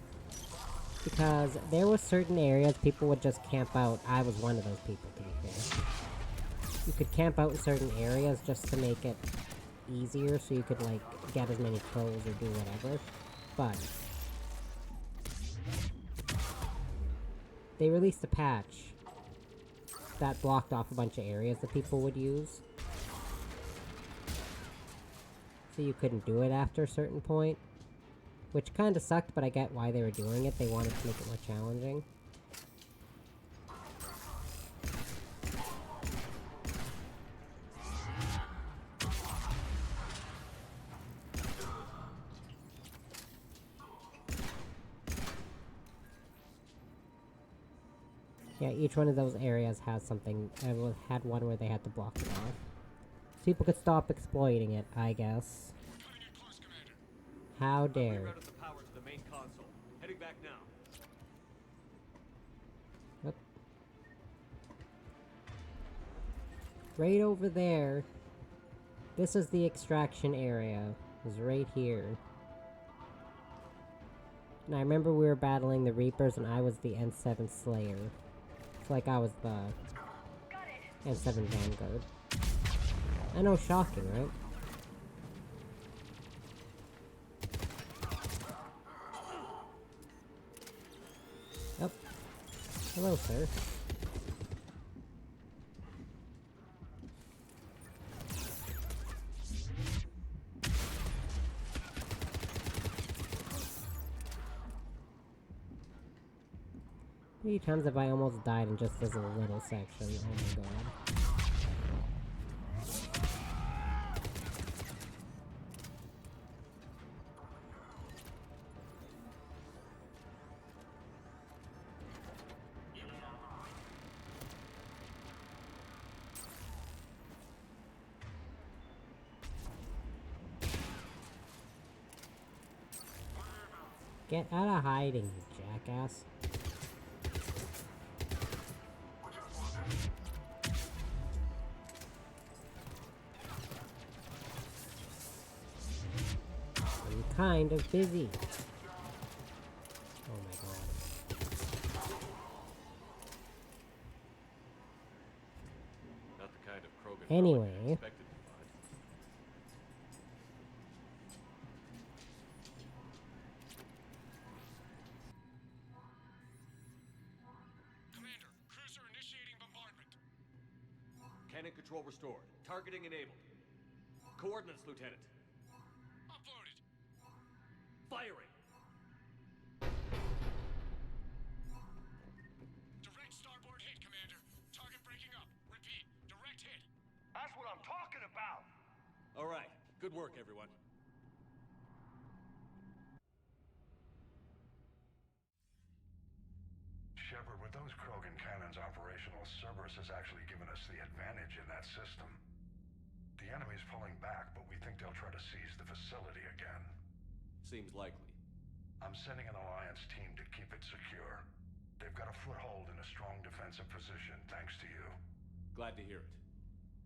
Because there were certain areas people would just camp out. I was one of those people, to be fair. You could camp out in certain areas just to make it easier, so you could, like, get as many kills or do whatever. But... they released a patch that blocked off a bunch of areas that people would use. So you couldn't do it after a certain point. Which kinda sucked, but I get why they were doing it. They wanted to make it more challenging. Yeah, each one of those areas has something, had one where they had to block it off. So people could stop exploiting it, I guess. How dare. Rerouted the power to the main console. Heading back now. Yep. Right over there. This is the extraction area. Is right here. And I remember we were battling the Reapers and I was the N7 Slayer. It's like I was the N7 Vanguard. I know, shocking, right? Yep. Hello, sir. How many times have I almost died in just this little section? Oh my god. Get out of hiding, you jackass. I'm kind of busy. Oh my god. Not the kind of Krogan Anyway. relic I expected to find. Commander, cruiser initiating bombardment. Cannon control restored. Targeting enabled. Coordinates, Lieutenant. Uploaded. Firing. Direct starboard hit, Commander. Target breaking up. Repeat, direct hit. That's what I'm talking about. All right. Good work, everyone. Shepard, with those Krogan cannons operational, Cerberus has actually given us the advantage in that system. The enemy's pulling back, but we think they'll try to seize the facility again. Seems likely. I'm sending an Alliance team to keep it secure. They've got a foothold in a strong defensive position, thanks to you. Glad to hear it.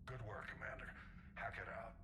Good work, Commander. Hack it out.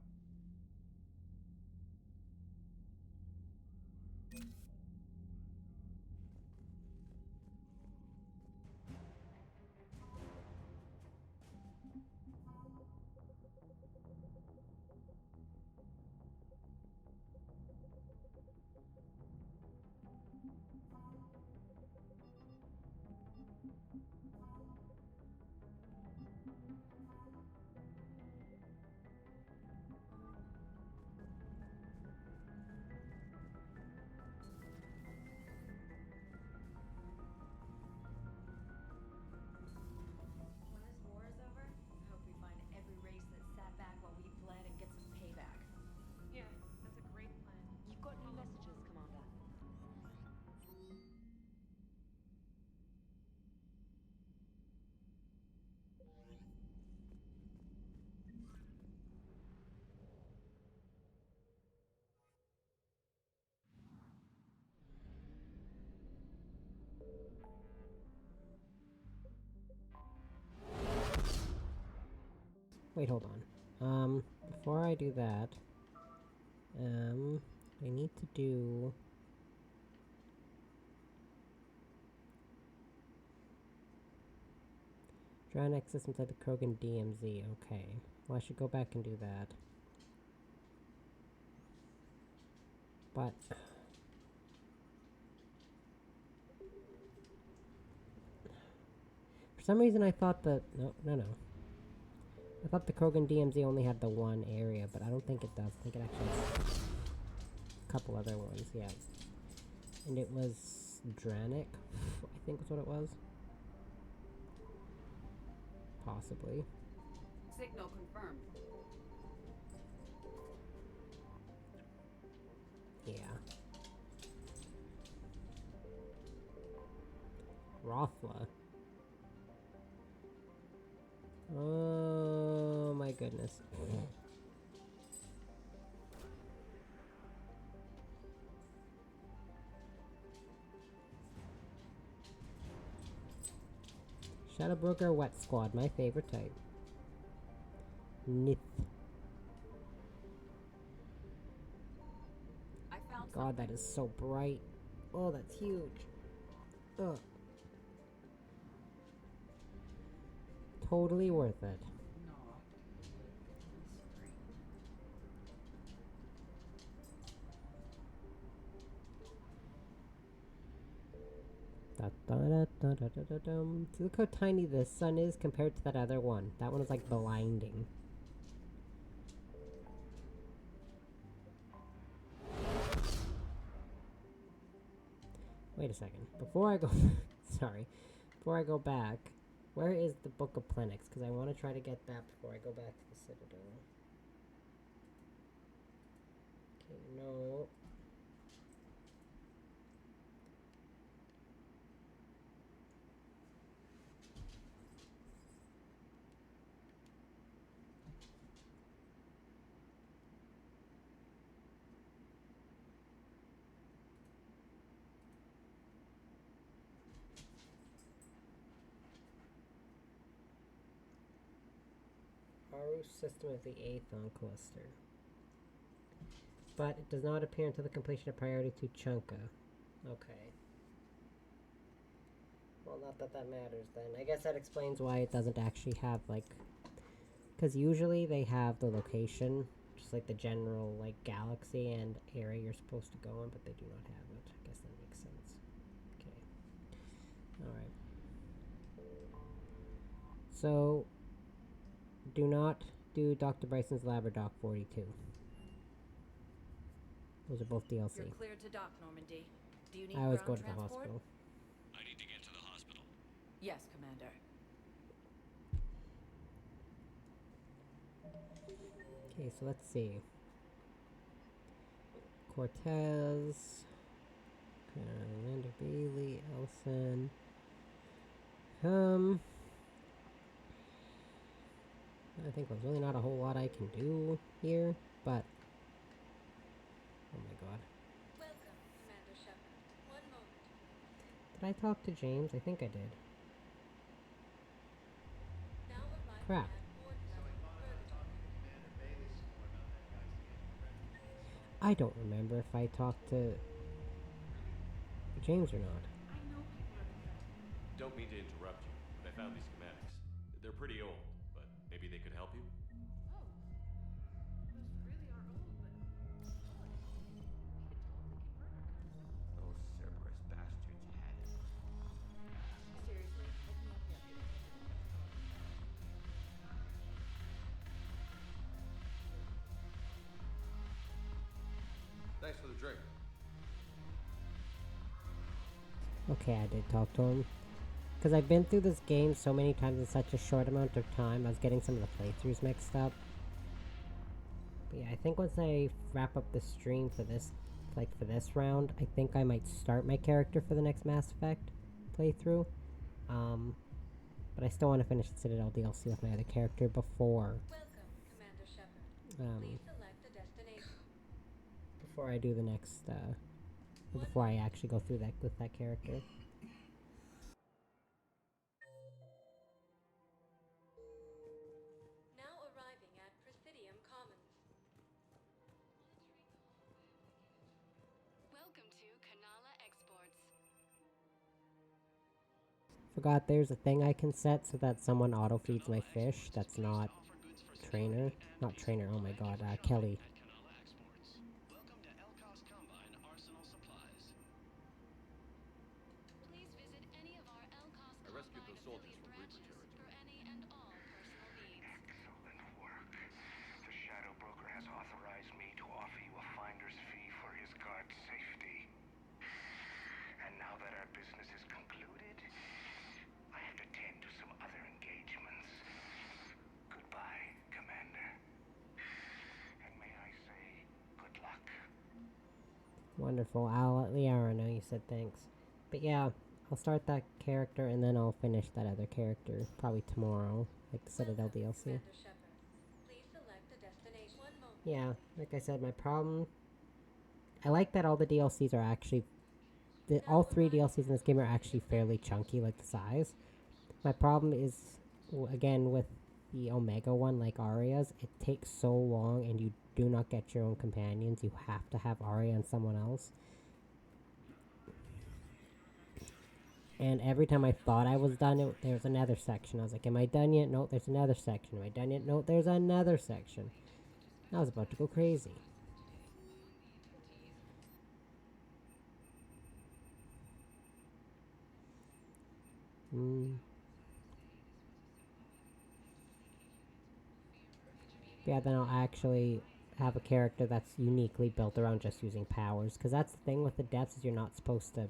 wait, hold on. Before I do that, I need to do... Try and access inside the Krogan DMZ, okay. Well, I should go back and do that. But... For some reason I thought that... No. I thought the Krogan DMZ only had the one area, but I don't think it does. I think it actually has a couple other ones, yeah. And it was Dranik, I think was what it was. Possibly. Signal confirmed. Yeah. Rothla. Oh my goodness. Shadowbroker Wet Squad, my favorite type. Nith. I found God, that is so bright. Oh, that's huge. Ugh. Totally worth it. Da, da, da, da, da, da, da, dum. See, look how tiny this sun is compared to that other one. That one is like blinding. Wait a second. Before I go... Sorry. Before I go back, where is the Book of Plenix? Because I want to try to get that before I go back to the Citadel. Okay, no. Haru's system of the Aethon cluster. But it does not appear until the completion of priority to Chunka. Okay. Well, not that that matters then. I guess that explains why it doesn't actually have, like... Because usually they have the location, just like the general, like, galaxy and area you're supposed to go in, but they do not have it. I guess that makes sense. Okay. Alright. So... Do not do Dr. Bryson's Lab or Doc 42. Those are both DLC. You're cleared to dock, Normandy. Do you need I always go ground to the transport? hospital. I need to get to the hospital. Yes, Commander. Okay, so let's see. Cortez, Commander Bailey, Elson. I think there's really not a whole lot I can do here, but... Oh my god. Welcome, Commander Shepard. One moment. Did I talk to James? I think I did. Now arriving Crap. at Ward level, I don't remember if I talked to James or not. Don't mean to interrupt you, but I found these schematics. They're pretty old, but maybe they could help you? Those Cerberus bastards had it. Seriously, look me up here. Thanks for the drink. Okay, I did talk to him. Because I've been through this game so many times in such a short amount of time, I was getting some of the playthroughs mixed up. But yeah, I think once I wrap up the stream for this, like for this round, I think I might start my character for the next Mass Effect playthrough. But I still want to finish the Citadel DLC with my other character before. Welcome, Commander Shepard. Please select a destination. Before I do the next, before I actually go through that with that character. Now arriving Forgot there's a thing I can set so that someone auto-feeds my fish that's not Trainer. Not Trainer, oh my god, Kelly. I rescued those soldiers from Reaper territory. Excellent work. The Shadow Broker has authorized me to offer you a finder's fee for his guard's safety. And now that our business is concluded, I have to tend to some other engagements. Goodbye, Commander. And may I say, good luck. Wonderful. I'll let Liara know you said thanks. But yeah, I'll start that character and then I'll finish that other character probably tomorrow, like the Citadel DLC. Yeah, like I said, my problem... I like that all the DLCs are actually... all 3 DLCs in this game are actually fairly chunky, like the size. My problem is, again, with the Omega one, like Arya's, it takes so long and you do not get your own companions. You have to have Arya and someone else. And every time I thought I was done, there was another section. I was like, am I done yet? No, there's another section. Am I done yet? No, there's another section. I was about to go crazy. Yeah, then I'll actually have a character that's uniquely built around just using powers. Because that's the thing with the depths is you're not supposed to...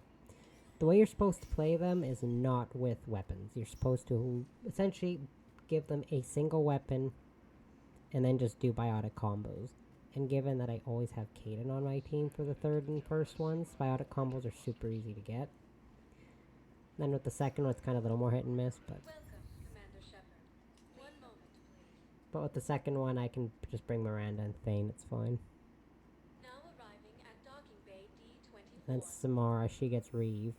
The way you're supposed to play them is not with weapons. You're supposed to essentially give them a single weapon and then just do biotic combos. And given that I always have Kaidan on my team for the third and first ones, biotic combos are super easy to get. Then with the second one, it's kind of a little more hit and miss, but... But with the second one, I can just bring Miranda and Thane, it's fine. Then Samara, she gets Reeve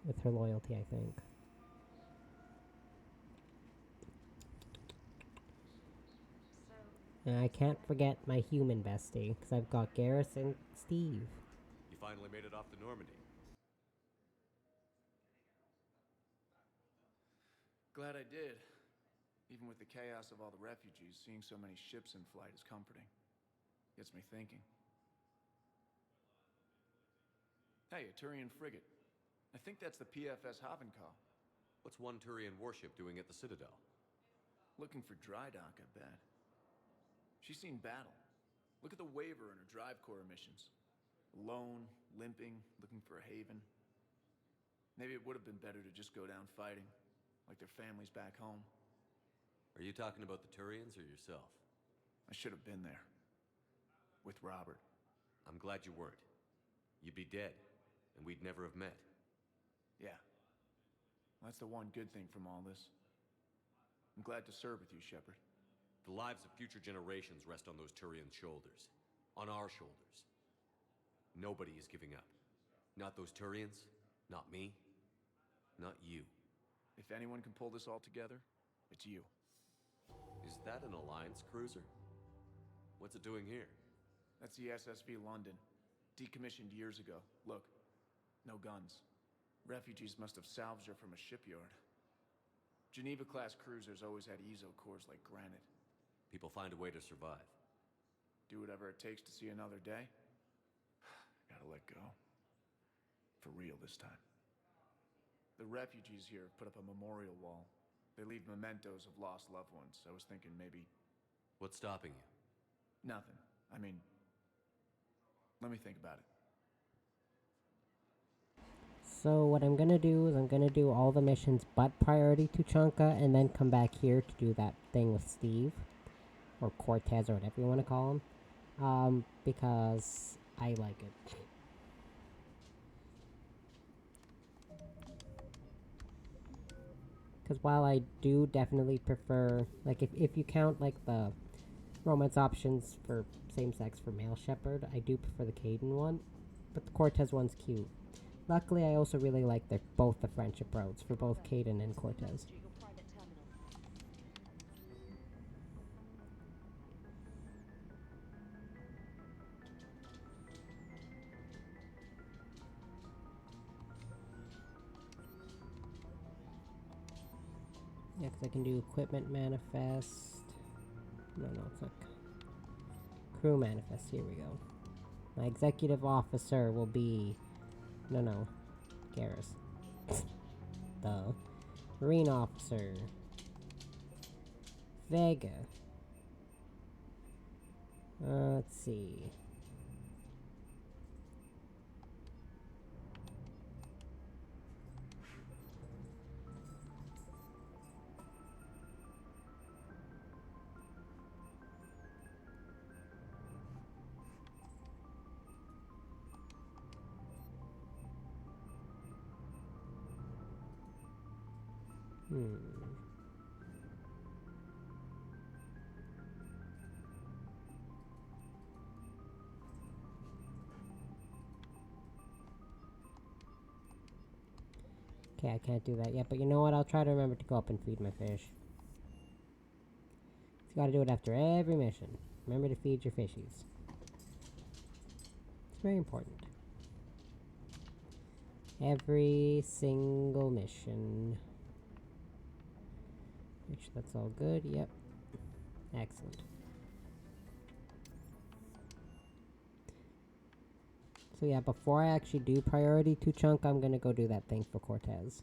with her loyalty, I think. And I can't forget my human bestie, because I've got Garrus and Steve. You finally made it off to Normandy. Glad I did. Even with the chaos of all the refugees, seeing so many ships in flight is comforting. Gets me thinking. Hey, a Turian frigate. I think that's the PFS Havenkal. What's one Turian warship doing at the Citadel? Looking for dry dock, I bet. She's seen battle. Look at the Waver in her drive corps missions. Alone, limping, looking for a haven. Maybe it would have been better to just go down fighting, like their families back home. Are you talking about the Turians or yourself? I should have been there. With Robert. I'm glad you weren't. You'd be dead, and we'd never have met. Yeah. That's the one good thing from all this. I'm glad to serve with you, Shepard. The lives of future generations rest on those Turian shoulders. On our shoulders. Nobody is giving up. Not those Turians, not me, not you. If anyone can pull this all together, it's you. Is that an Alliance cruiser? What's it doing here? That's the SSV London. Decommissioned years ago. Look, no guns. Refugees must have salvaged her from a shipyard. Geneva-class cruisers always had ezo cores like granite. People find a way to survive. Do whatever it takes to see another day. Gotta let go. For real this time. The refugees here put up a memorial wall. They leave mementos of lost loved ones. I was thinking maybe... What's stopping you? Nothing. I mean... Let me think about it. So what I'm gonna do is I'm gonna do all the missions but priority to Chunka and then come back here to do that thing with Steve. Or Cortez or whatever you want to call him. Because I like it. Because while I do definitely prefer, like if you count like the romance options for same-sex for male Shepherd, I do prefer the Kaidan one, but the Cortez one's cute. Luckily, I also really like both the friendship roads for both Kaidan and Cortez. Yeah, because I can do equipment manifest. No, it's not. Crew manifest. Here we go. My executive officer will be... No. Garrus. The Marine officer. Vega. Let's see. Okay, I can't do that yet, but you know what? I'll try to remember to go up and feed my fish. You gotta do it after every mission. Remember to feed your fishies. It's very important. Every single mission. Make sure that's all good. Yep. Excellent. So yeah, before I actually do priority 2 chunk, I'm gonna go do that thing for Cortez.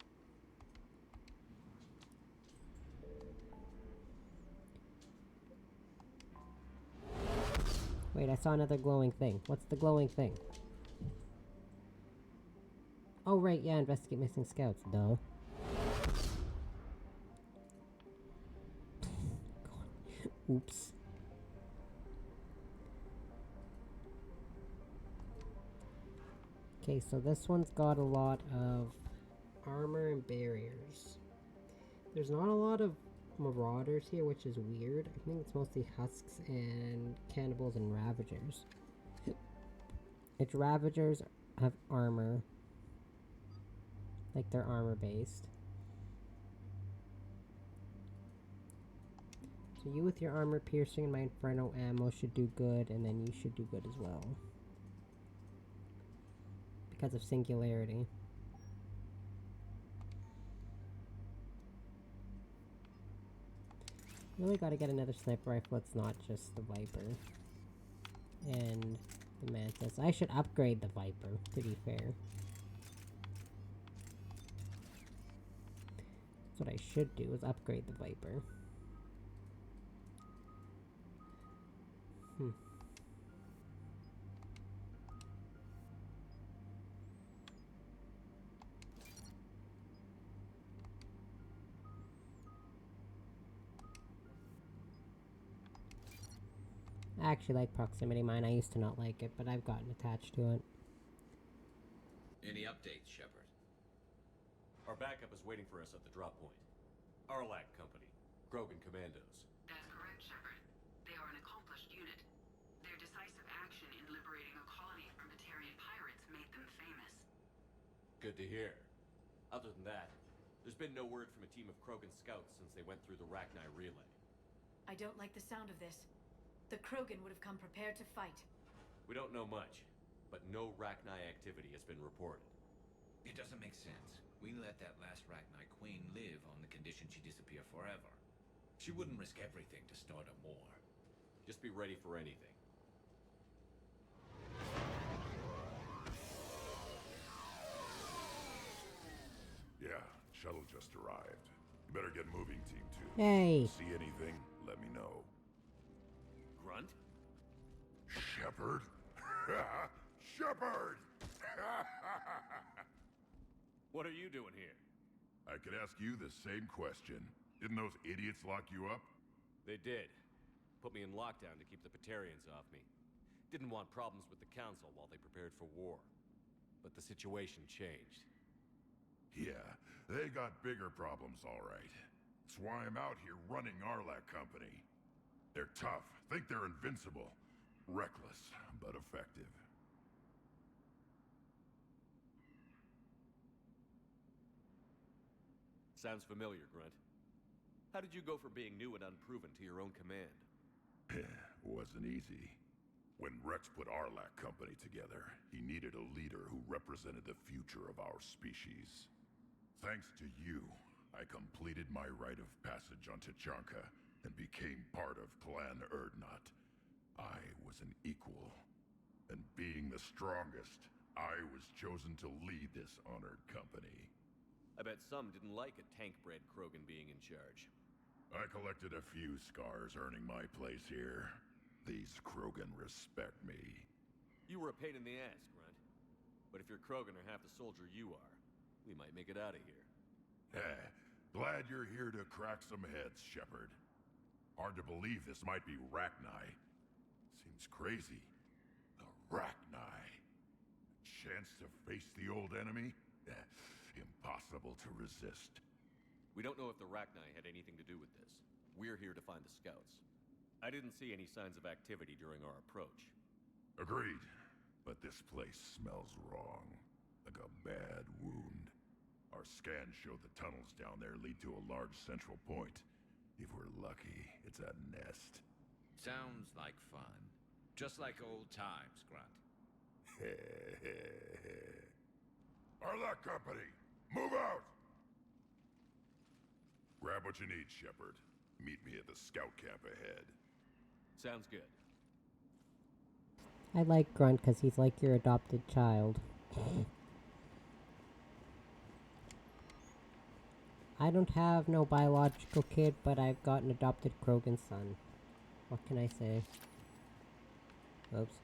Wait, I saw another glowing thing. What's the glowing thing? Oh right, yeah, investigate missing scouts, duh. Oops. Okay, so this one's got a lot of armor and barriers. There's not a lot of marauders here, which is weird. I think it's mostly husks and cannibals and ravagers. Its ravagers have armor. Like they're armor based. So you with your armor piercing and my inferno ammo should do good, and then you should do good as well. Because of singularity. Really gotta get another sniper rifle, it's not just the Viper. And the Mantis. I should upgrade the Viper, to be fair. That's what I should do, is upgrade the Viper. I actually like proximity mine. I used to not like it, but I've gotten attached to it. Any updates, Shepard? Our backup is waiting for us at the drop point. Arlac Company. Krogan Commandos. That's correct, Shepard. They are an accomplished unit. Their decisive action in liberating a colony from Batarian pirates made them famous. Good to hear. Other than that, there's been no word from a team of Krogan scouts since they went through the Rachni relay. I don't like the sound of this. The Krogan would have come prepared to fight. We don't know much, but no Rachni activity has been reported. It doesn't make sense. We let that last Rachni queen live on the condition she disappear forever. She wouldn't risk everything to start a war. Just be ready for anything. Yeah, shuttle just arrived. You better get moving, Team 2. Hey! See anything? Let me know. Grunt? Shepard? Shepard! What are you doing here? I could ask you the same question. Didn't those idiots lock you up? They did. Put me in lockdown to keep the Batarians off me. Didn't want problems with the Council while they prepared for war. But the situation changed. Yeah, they got bigger problems, all right. That's why I'm out here running Arlac Company. They're tough, think they're invincible. Reckless, but effective. Sounds familiar, Grunt. How did you go from being new and unproven to your own command? Wasn't easy. When Rex put Arlac Company together, he needed a leader who represented the future of our species. Thanks to you, I completed my rite of passage on Tachanka and became part of Clan Erdnot. I was an equal. And being the strongest, I was chosen to lead this honored company. I bet some didn't like a tank-bred Krogan being in charge. I collected a few scars earning my place here. These Krogan respect me. You were a pain in the ass, Grunt. But if your Krogan are half the soldier you are, we might make it out of here. Glad you're here to crack some heads, Shepard. Hard to believe this might be Rachni. Seems crazy. The Rachni. Chance to face the old enemy? Impossible to resist. We don't know if the Rachni had anything to do with this. We're here to find the scouts. I didn't see any signs of activity during our approach. Agreed. But this place smells wrong. Like a bad wound. Our scans show the tunnels down there lead to a large central point. If we're lucky, it's a nest. Sounds like fun. Just like old times, Grunt. Arlec Company, move out! Grab what you need, Shepard. Meet me at the scout camp ahead. Sounds good. I like Grunt because he's like your adopted child. I don't have no biological kid, but I've got an adopted Krogan son. What can I say? Oops.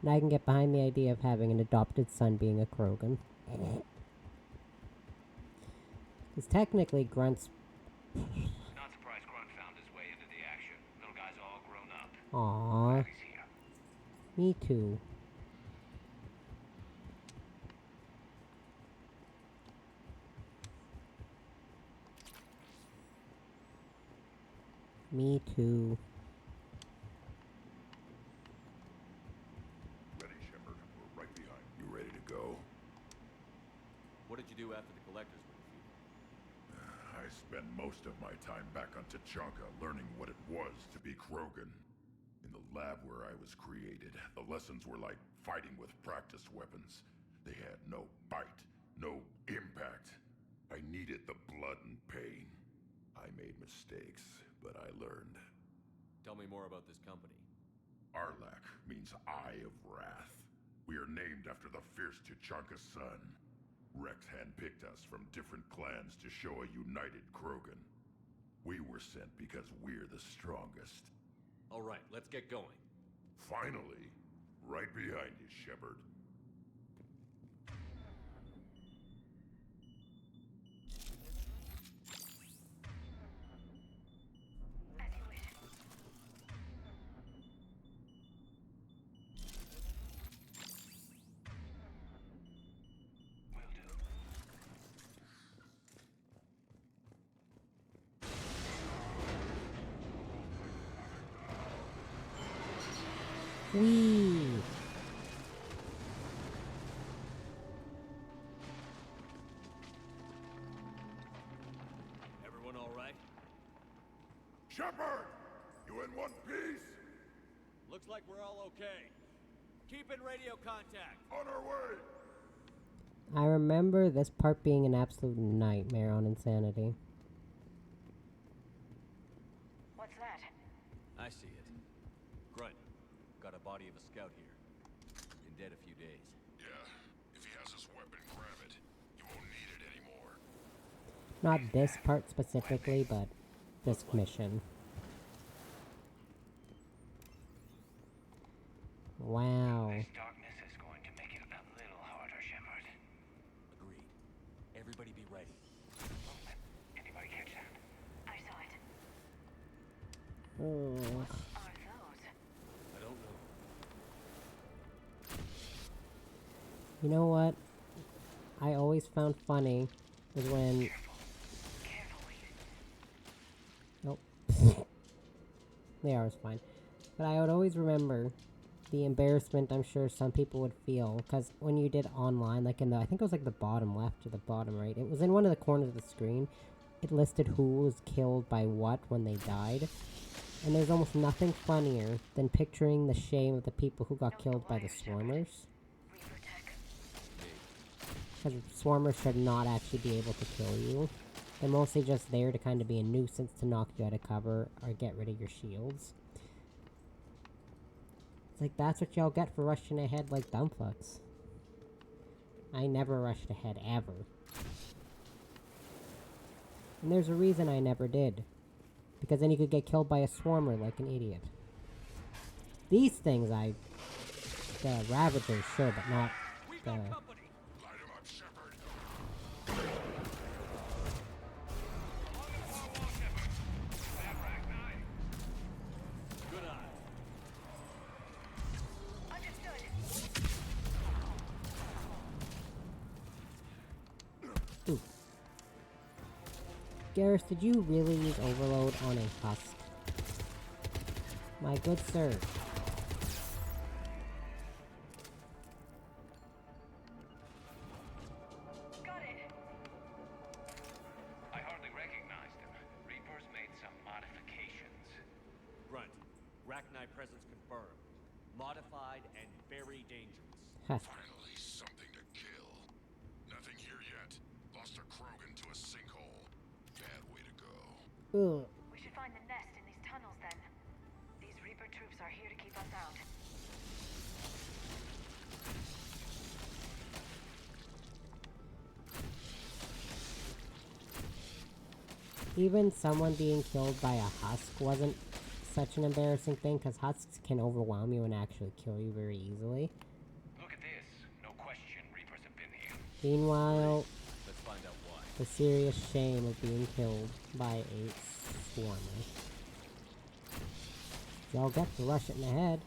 And I can get behind the idea of having an adopted son being a Krogan. Because technically Grunt's... Not surprised Grunt found his way into the action. Little guy's all grown up. Aww. Me too. Me too. Ready, Shepard. We're right behind. You ready to go? What did you do after the collectors were defeated? I spent most of my time back on Tachanka learning what it was to be Krogan. In the lab where I was created, the lessons were like fighting with practice weapons. They had no bite, no impact. I needed the blood and pain. I made mistakes, but I learned. Tell me more about this company. Arlec means Eye of Wrath. We are named after the fierce Tachanka son. Rex handpicked us from different clans to show a united Krogan. We were sent because we're the strongest. All right, let's get going. Finally, right behind you, Shepard. Whee! Everyone all right? Shepard! You in one piece? Looks like we're all okay. Keep in radio contact. On our way! I remember this part being an absolute nightmare on Insanity. What's that? I see it. Grunt, got a body of a scout here. Been dead a few days. Yeah, if he has his weapon, grab it. You won't need it anymore. Not this part specifically, but this mission. Wow. This darkness is going to make it a little harder, Shepard. Agreed. Everybody be ready. Anybody catch that? I saw it. Oh. Are those? I don't know. You know what I always found funny was when... Nope. The arrow's fine. But I would always remember the embarrassment I'm sure some people would feel, because when you did online, like in the, I think it was like the bottom left or the bottom right, it was in one of the corners of the screen, it listed who was killed by what when they died, and there's almost nothing funnier than picturing the shame of the people who got killed by the Swarmers. because swarmers should not actually be able to kill you. They're mostly just there to kind of be a nuisance to knock you out of cover or get rid of your shields. It's like, that's what y'all get for rushing ahead like dumbfucks. I never rushed ahead, ever. And there's a reason I never did. Because then you could get killed by a swarmer like an idiot. These things, the Ravagers, sure, but not the... Ooh. Garrus, did you really use Overload on a husk? My good sir. Got it. I hardly recognized him. Reapers made some modifications. Grunt, Rachni presence confirmed. Modified and very dangerous. Finally, something to kill. Nothing here yet. Lost a Krogan to a sinkhole. Bad way to go. Ugh. We should find the nest in these tunnels then. These Reaper troops are here to keep us out. Even someone being killed by a husk wasn't such an embarrassing thing, because husks can overwhelm you and actually kill you very easily. Look at this. No question, Reapers have been here. Meanwhile, Let's find out why. the serious shame of being killed by a swarmer. Y'all get to rush it in the head.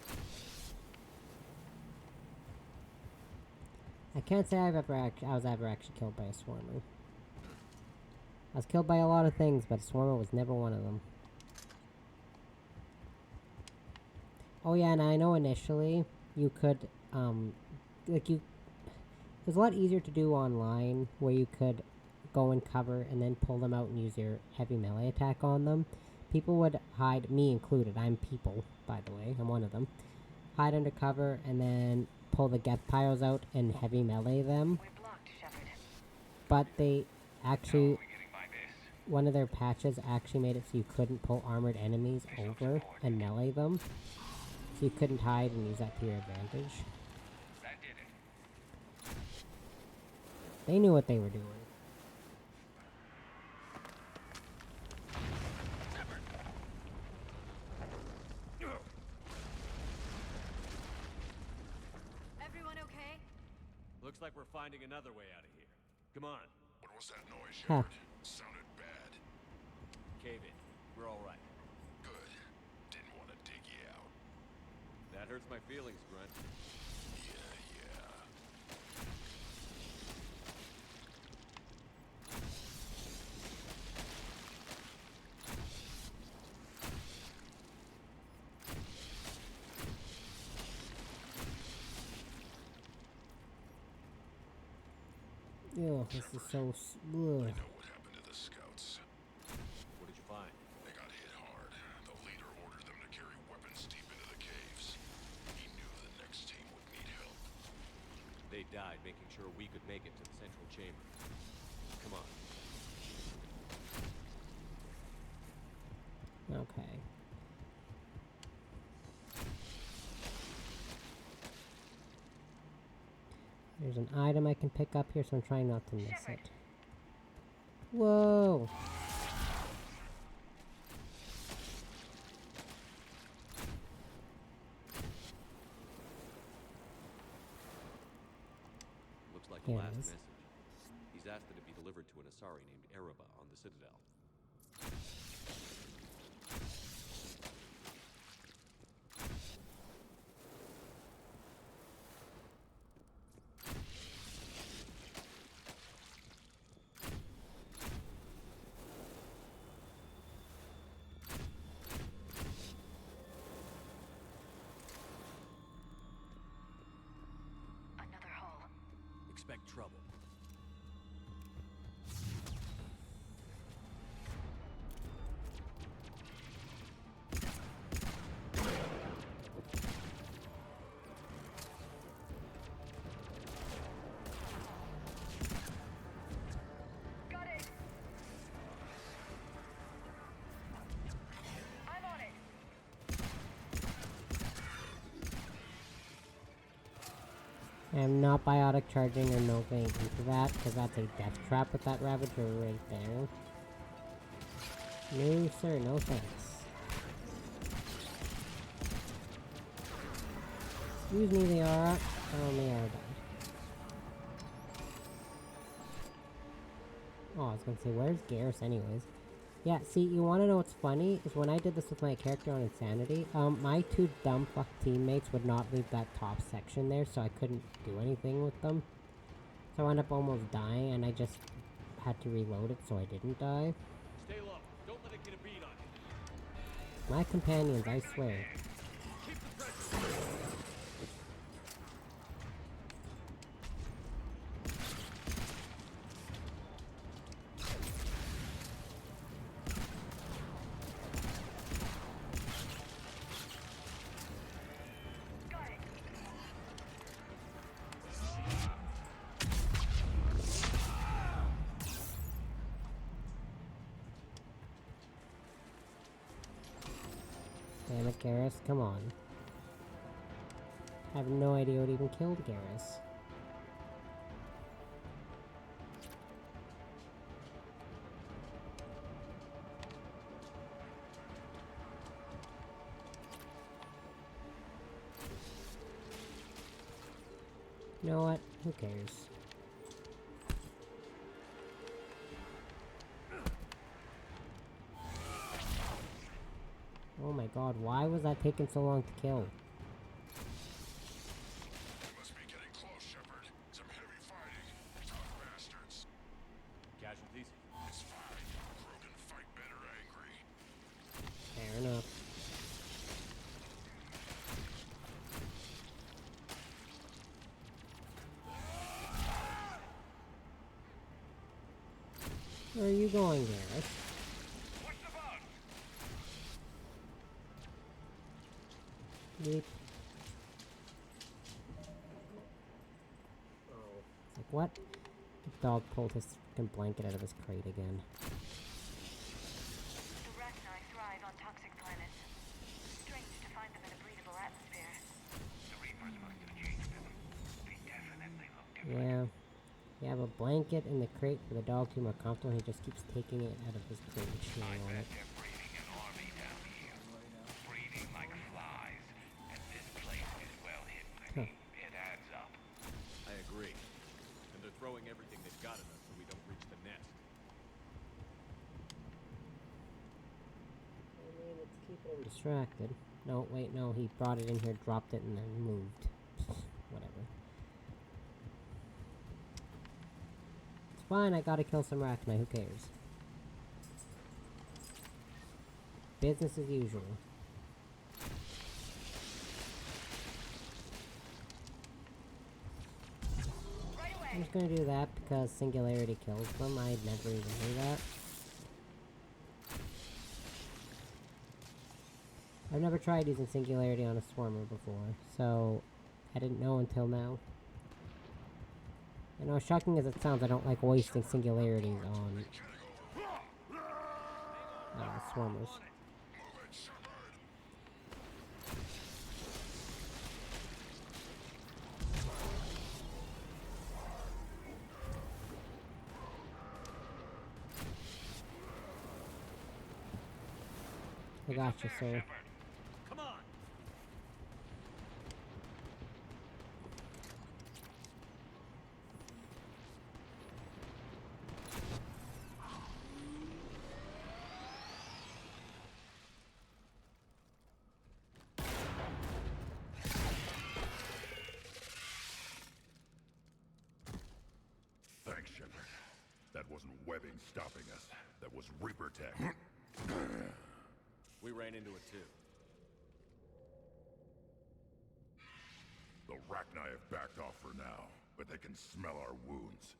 I can't say I was ever actually killed by a swarmer. I was killed by a lot of things, but a swarmer was never one of them. Oh yeah, and I know initially you could, it was a lot easier to do online, where you could go and cover and then pull them out and use your heavy melee attack on them. People would hide, me included, I'm people, by the way, I'm one of them, hide under cover and then pull the Geth Pyros out and heavy melee them. But they actually, one of their patches actually made it so you couldn't pull armored enemies over and melee them. So you couldn't hide and use that to your advantage. That did it. They knew what they were doing. Everyone okay? Looks like we're finding another way out of here. Come on. What was that noise, Huh. Shepard? Sounded bad. Cave in. We're all right. Good. Didn't want to dig you out. That hurts my feelings, Grunt. Yeah. Ew, this is so I know what happened to the scouts. What did you find? They got hit hard. The leader ordered them to carry weapons deep into the caves. He knew the next team would need help. They died making sure we could make it to the central chamber. Come on. Okay. There's an item I can pick up here, so I'm trying not to miss it. Whoa! Looks like Here the it last is. message. He's asked that it be delivered to an Asari named Erebba on the Citadel. Another hull. Expect trouble. I am not biotic charging or no thank you for that, because that's a death trap with that Ravager right there. No sir, no thanks. Excuse me, Liara. Oh, Liara died. Oh, I was gonna say, where's Garrus anyways? Yeah, see, you wanna know what's funny? Is when I did this with my character on Insanity, my two dumb fuck teammates would not leave that top section there, so I couldn't do anything with them. So I wound up almost dying, and I just had to reload it so I didn't die. Stay low. Don't let it get a beat on you. My companions, I swear. Keep the pressure. Damn it, Garrus, come on. I have no idea what even killed Garrus. You know what? Who cares? Oh my god, why was that taking so long to kill? Must be getting close, Shepard. Some heavy fighting. Tough bastards. Casualties? It's fine. Krogan fight better angry. Fair enough. Where are you going, Garrus? Yeet. It's like, what? The dog pulled his fucking blanket out of his crate again. The Rachni thrive on toxic planets. Strange to find them in a breathable atmosphere. The Reapers must have changed them. They definitely look different. Yeah. You have a blanket in the crate for the dog to be more comfortable, and he just keeps taking it out of his crate and chewing on it. They're breeding an army down here. Breeding like flies. And this place is well hidden. It adds up. I agree. And they're throwing everything they've got at us so we don't reach the nest. I mean, it's keeping him distracted. No, wait, no, he brought it in here, dropped it, and then moved. Whatever. It's fine, I gotta kill some Rachni, who cares? Business as usual. I'm just gonna do that because Singularity kills them. I'd never even do that. I've never tried using Singularity on a Swarmer before, so I didn't know until now. You know, as shocking as it sounds, I don't like wasting Singularities on Swarmers. I gotcha, sir. Come on. Thanks, Shepard. That wasn't webbing stopping us. That was Reaper tech. We ran into it too. The Rachni have backed off for now, but they can smell our wounds.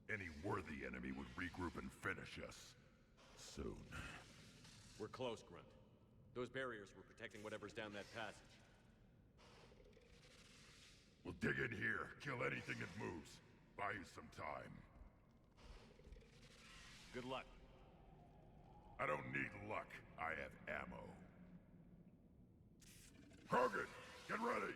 Any worthy enemy would regroup and finish us. Soon. We're close, Grunt. Those barriers were protecting whatever's down that passage. We'll dig in here, kill anything that moves. Buy you some time. Good luck. I don't need luck. I have ammo. Krogan, get ready!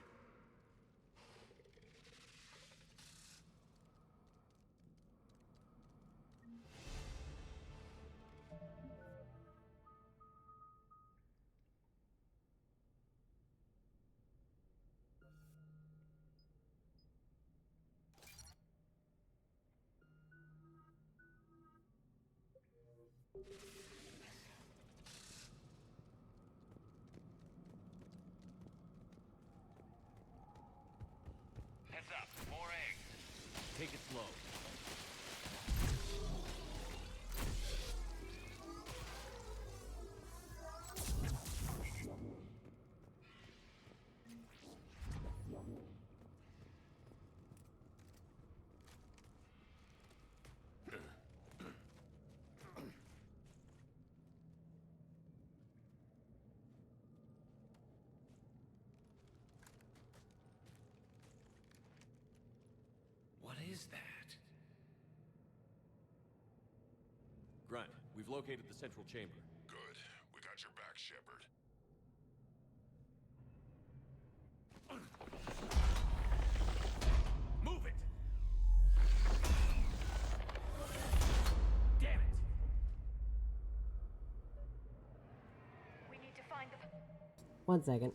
Heads up, more eggs. Take it slow. What is that? Grunt, we've located the central chamber. Good. We got your back, Shepard. Move it! Damn it! We need to find the... 1 second.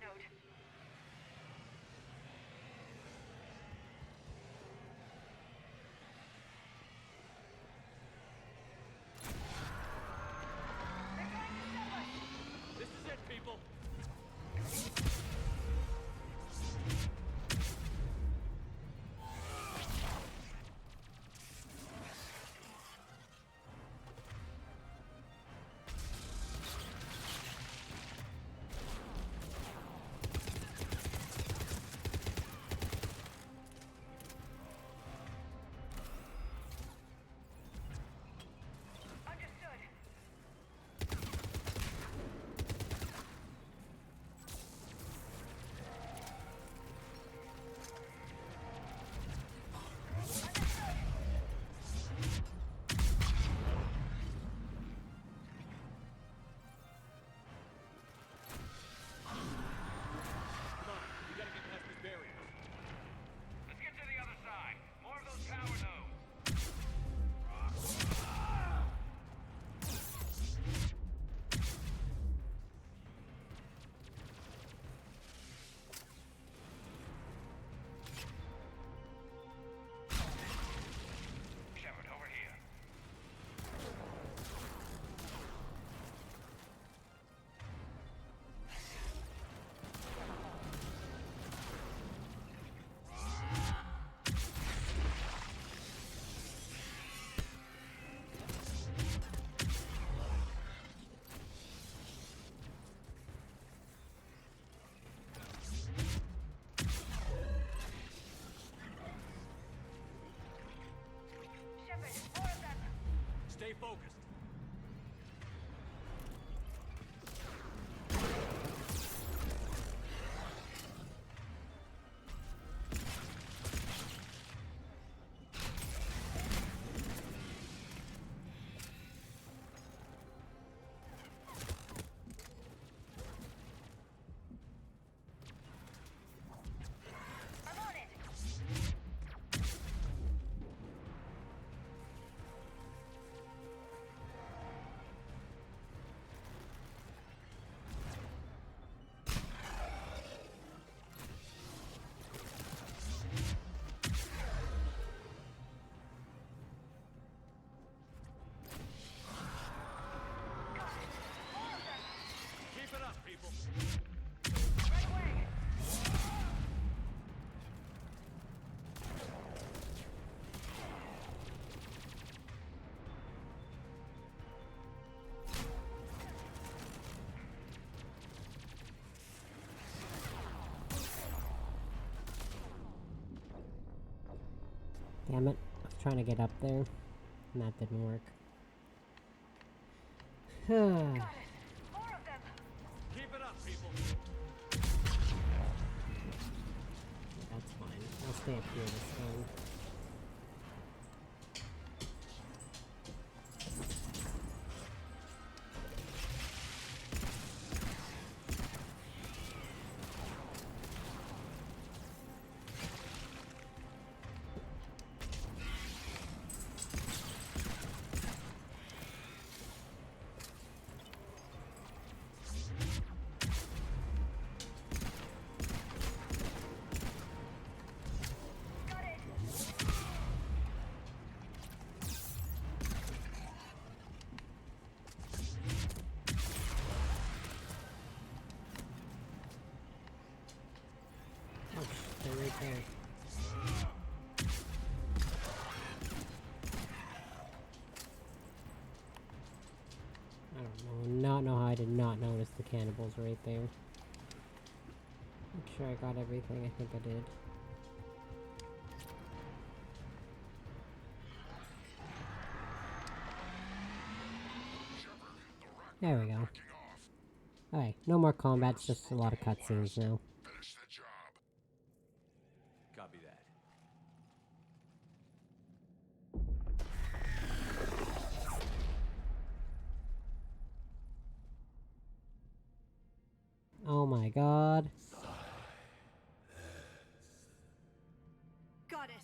Node. This is it, people! Understood. Come on, we gotta get past this barrier. Let's get to the other side. More of those power nodes. Shepard, over here. Shepard, more of them. Stay focused. I'm on it. Keep it up, people. Right away. Damn it. I was trying to get up there, and that didn't work. Got it. More of them. Keep it up, people. That's fine. I'll stay up here this time. there. I don't know how I did not notice the cannibals right there. Make sure I got everything. I think I did. There we go. Alright, no more combat, it's just a lot of cutscenes now. Finish the job. Copy that. Oh my god. Goddess!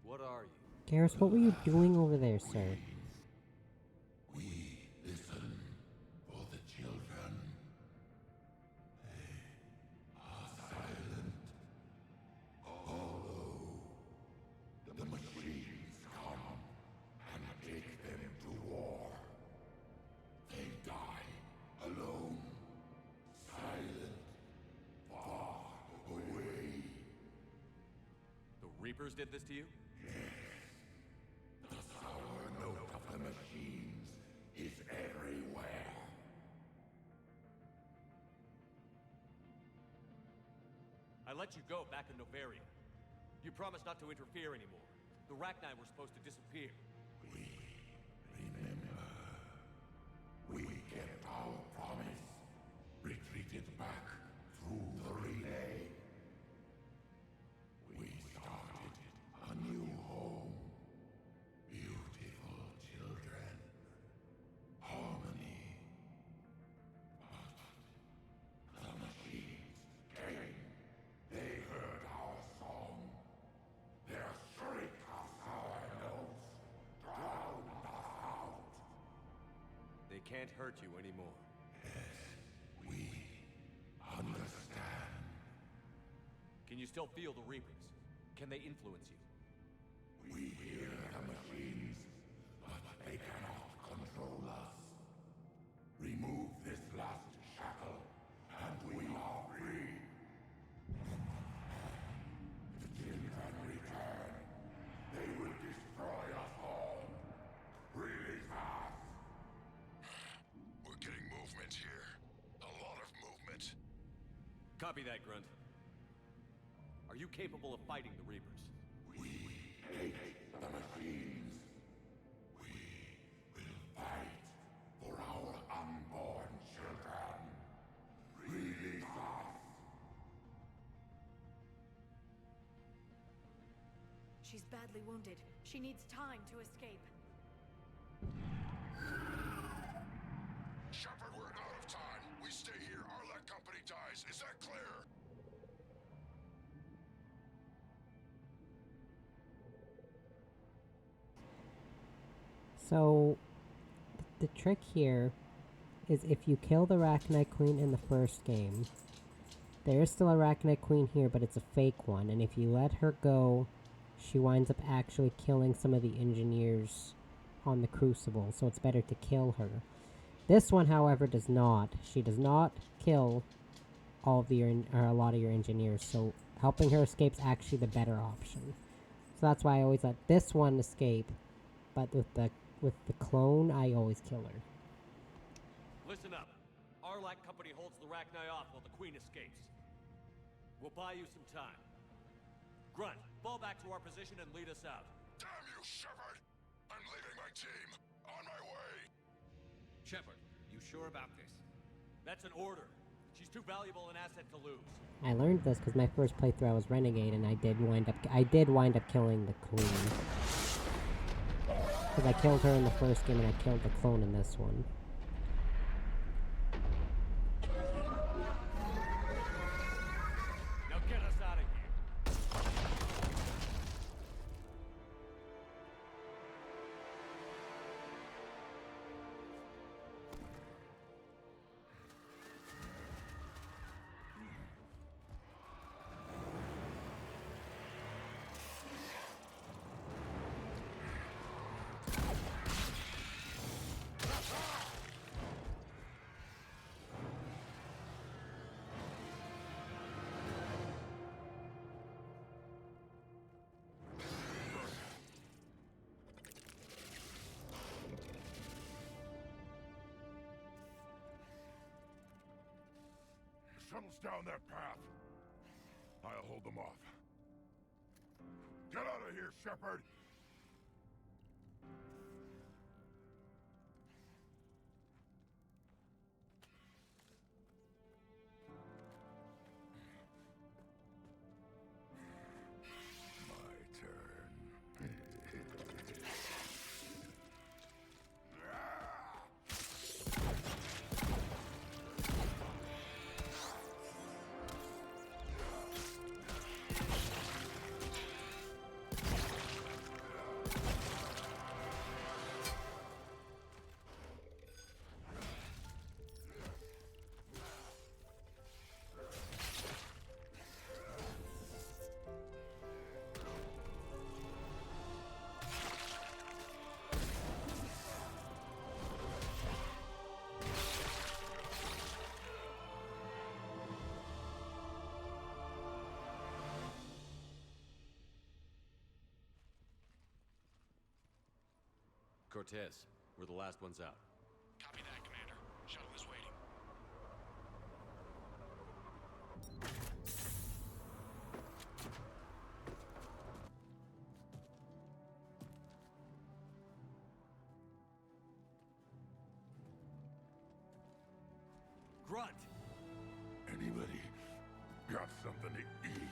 What are you? Garrus, what were you doing over there, sir? We listen for the children. They are silent. Although the machines come and take them to war, they die alone, silent, far away. The Reapers did this to you? The sour note of the machines is everywhere. I let you go back in Novaria. You promised not to interfere anymore. The Rachni were supposed to disappear. Remember, we kept our promise. Retreated back through the relay. We started a new home. Beautiful children. Harmony. But the machines came. They heard our song. Their shriek of sour notes drowned us out. They can't hurt you anymore. We understand. Can you still feel the Reapers? Can they influence you? We hear the machines, but they cannot control us. Remove this last shackle, and we are free. The children return. They will destroy us all. Release us. We're getting movement here. A lot of movement. Copy that, Grunt. Are you capable of fighting the Reapers? We hate the machines. We will fight for our unborn children. Release us. She's badly wounded. She needs time to escape. Shepard, we're out of time. We stay here, our Arlec company dies. Is that clear? So, the trick here is if you kill the Arachnite Queen in the first game, there is still a Arachnite Queen here, but it's a fake one, and if you let her go, she winds up actually killing some of the engineers on the Crucible, so it's better to kill her. This one, however, does not. She does not kill all of a lot of your engineers, so helping her escape is actually the better option. So that's why I always let this one escape, but with the clone, I always kill her. Listen up. Arlac Company holds the Rachni off while the Queen escapes. We'll buy you some time. Grunt, fall back to our position and lead us out. Damn you, Shepard! I'm leaving my team. On my way. Shepard, you sure about this? That's an order. She's too valuable an asset to lose. I learned this because my first playthrough I was Renegade, and I did wind up killing the Queen. Because I killed her in the first game, and I killed the clone in this one. Now get us out of here. tunnels down that path. I'll hold them off. Get out of here, Shepard! My turn. Cortez, we're the last ones out. Copy that, Commander. Shuttle is waiting. Grunt! Anybody got something to eat?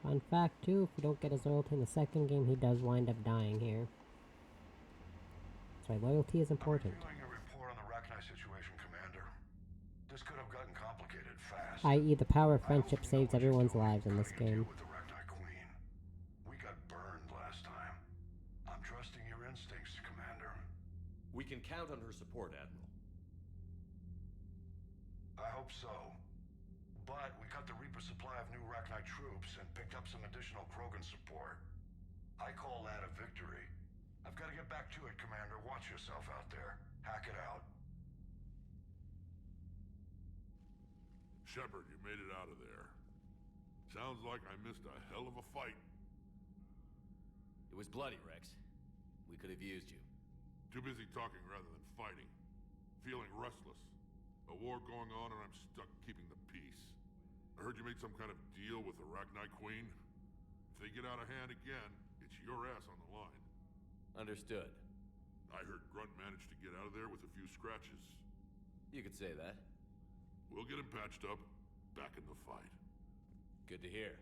Fun fact too, if you don't get his loyalty in the second game, he does wind up dying here. That's why loyalty is important. Reviewing your report on the Rachni situation, Commander. This could have gotten complicated fast. I.e. the power of friendship saves everyone's lives in this game. With the Rachni Queen. We got burned last time. I'm trusting your instincts, Commander. We can count on her support, Admiral. I hope so. But we cut the Reaper supply of new Rachni troops and picked up some additional Krogan support. I call that a victory. I've got to get back to it, Commander. Watch yourself out there. Hack it out. Shepard, you made it out of there. Sounds like I missed a hell of a fight. It was bloody, Rex. We could have used you. Too busy talking rather than fighting. Feeling restless. A war going on and I'm stuck keeping the peace. I heard you made some kind of deal with the Rachni Queen. If they get out of hand again, it's your ass on the line. Understood. I heard Grunt managed to get out of there with a few scratches. You could say that. We'll get him patched up, back in the fight. Good to hear.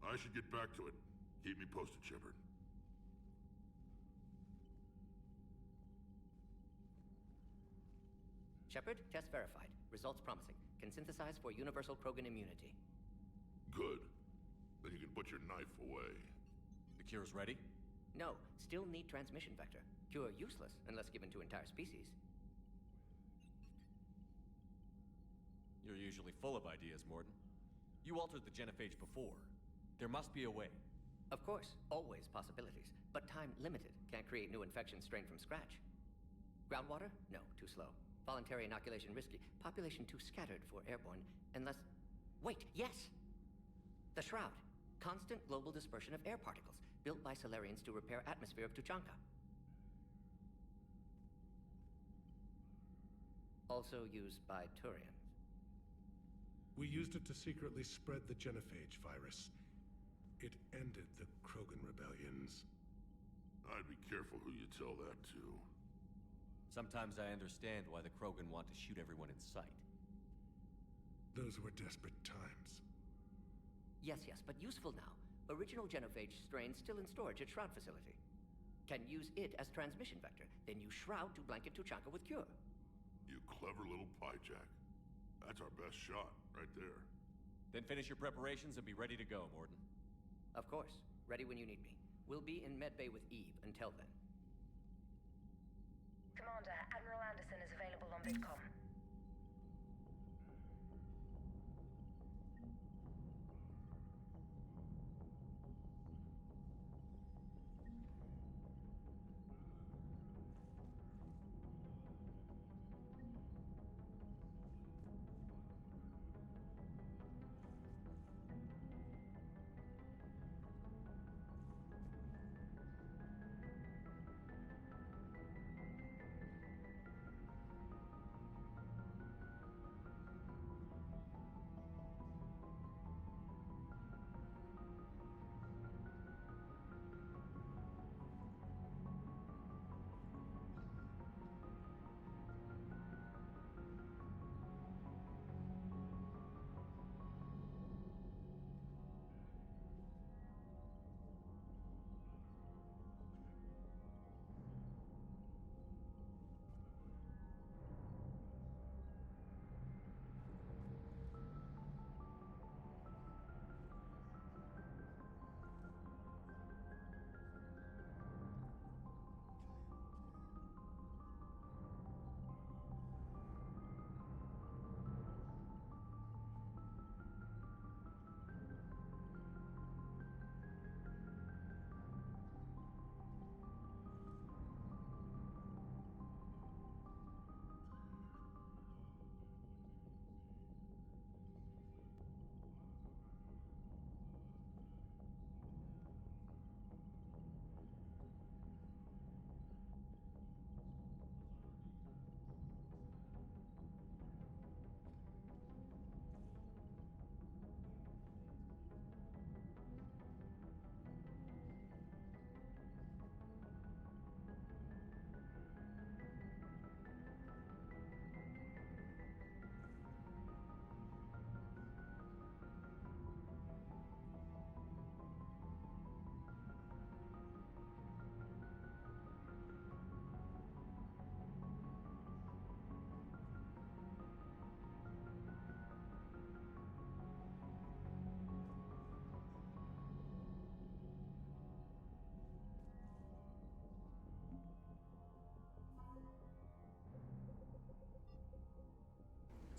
I should get back to it. Keep me posted, Shepard. Shepard, test verified. Results promising. Can synthesize for universal Krogan immunity. Good. Then you can put your knife away. The cure's ready? No, still need transmission vector. Cure useless unless given to entire species. You're usually full of ideas, Morden. You altered the genophage before. There must be a way. Of course, always possibilities. But time limited. Can't create new infection strain from scratch. Groundwater? No, too slow. Voluntary inoculation risky. Population too scattered for airborne. Unless... Wait, yes! The Shroud. Constant global dispersion of air particles. Built by Solarians to repair atmosphere of Tuchanka. Also used by Turians. We used it to secretly spread the genophage virus. It ended the Krogan rebellions. I'd be careful who you tell that to. Sometimes I understand why the Krogan want to shoot everyone in sight. Those were desperate times. Yes, but useful now. Original genophage strain still in storage at Shroud facility. Can use it as transmission vector, then use Shroud to blanket Tuchanka with cure. You clever little piejack. That's our best shot, right there. Then finish your preparations and be ready to go, Morden. Of course. Ready when you need me. We'll be in medbay with Eve until then. Commander, Admiral Anderson is available on VidCom.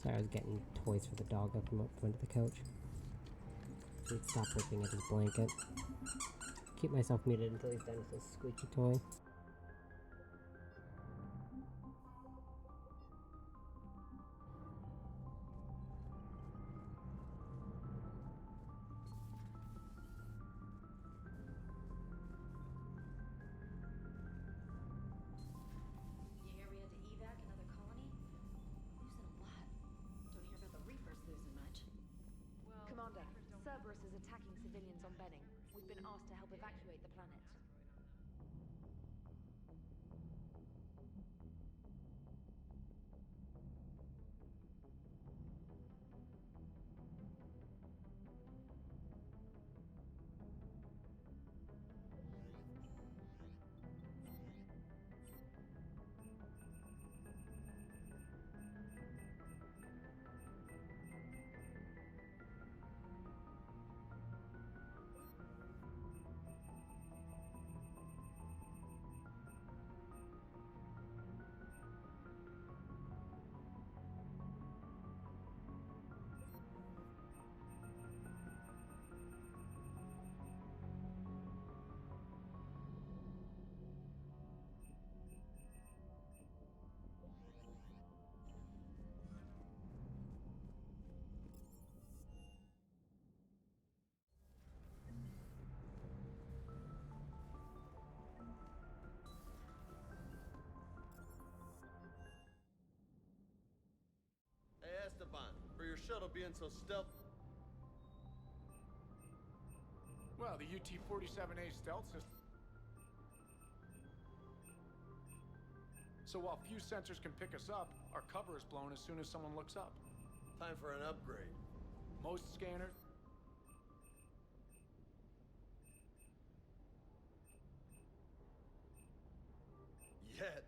Sorry, I was getting toys for the dog up from under the couch. He'd stop ripping at his blanket. Keep myself muted until he's done with his squeaky toy. You hear we had to evac another colony? Losing a lot. Don't hear about the Reapers losing much. Commander, Cerberus is attacking civilians on Benning. We've been asked to help evacuate the planet. Hey, Esteban, for your shuttle being so stealth... Well, the UT-47A stealth system. So while few sensors can pick us up, our cover is blown as soon as someone looks up. Time for an upgrade. Most scanners... Yet.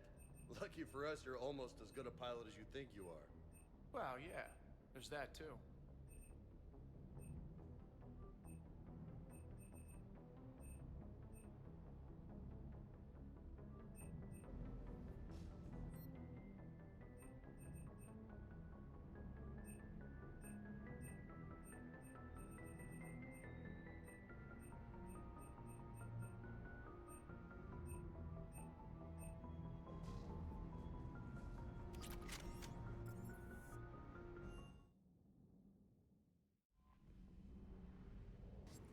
Lucky for us, you're almost as good a pilot as you think you are. Well, yeah. There's that, too.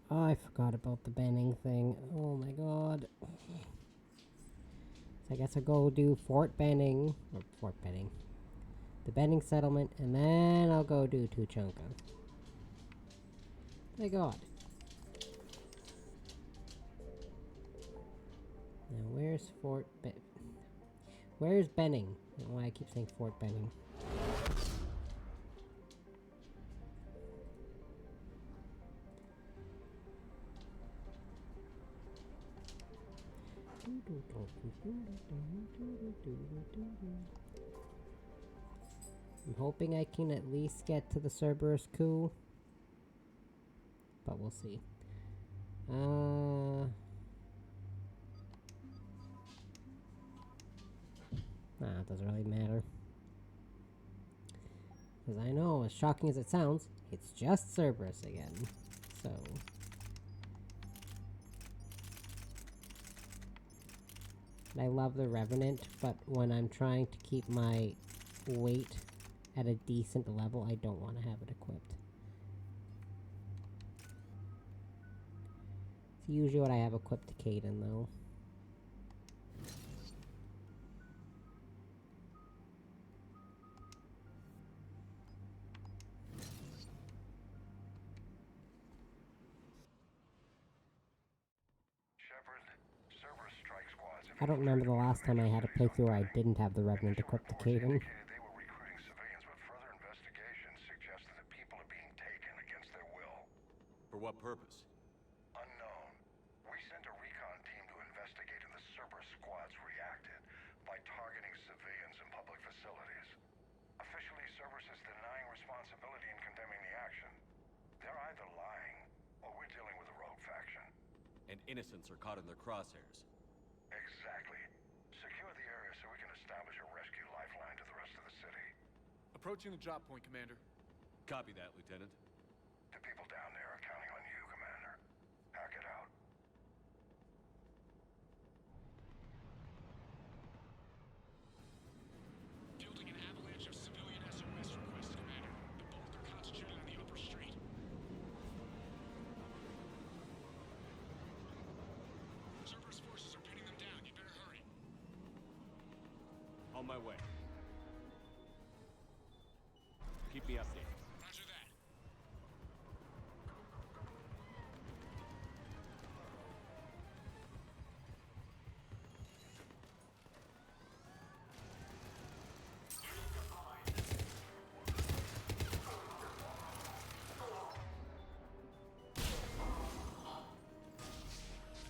Oh, I forgot about the Benning thing. Oh my god. So I guess I'll go do Fort Benning. Or Fort Benning. The Benning settlement, and then I'll go do Tuchanka. My god. Now where's Fort Where's Benning? I don't know why I keep saying Fort Benning. I'm hoping I can at least get to the Cerberus coup. But we'll see. It doesn't really matter. Because I know, as shocking as it sounds, it's just Cerberus again. So... I love the Revenant, but when I'm trying to keep my weight at a decent level, I don't want to have it equipped. It's usually what I have equipped to Kaidan, though. I don't remember the last time I had a playthrough where I didn't have the Revenant equipped to Kaidan. They were recruiting civilians, but further investigations suggested that people are being taken against their will. For what purpose? Unknown. We sent a recon team to investigate, and the Cerberus squads reacted by targeting civilians in public facilities. Officially, Cerberus is denying responsibility and condemning the action. They're either lying, or we're dealing with a rogue faction. And innocents are caught in their crosshairs. Exactly. Secure the area so we can establish a rescue lifeline to the rest of the city. Approaching the drop point, Commander. Copy that, Lieutenant. The people down there are counting on you, Commander. Hack it out. Fielding an avalanche of civilian SOS requests, Commander. The bulk are concentrated on the upper street. Cerberus forces are pinning them down. You better hurry. On my way. Keep me updated. Roger that.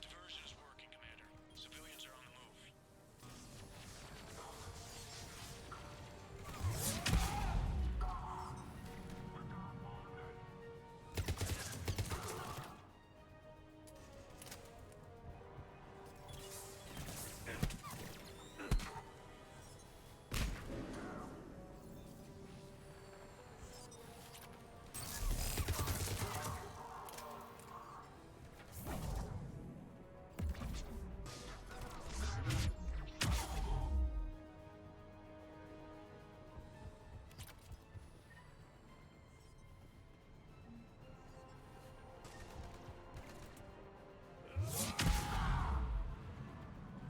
Diversion is working, Commander. Civilians are on the move.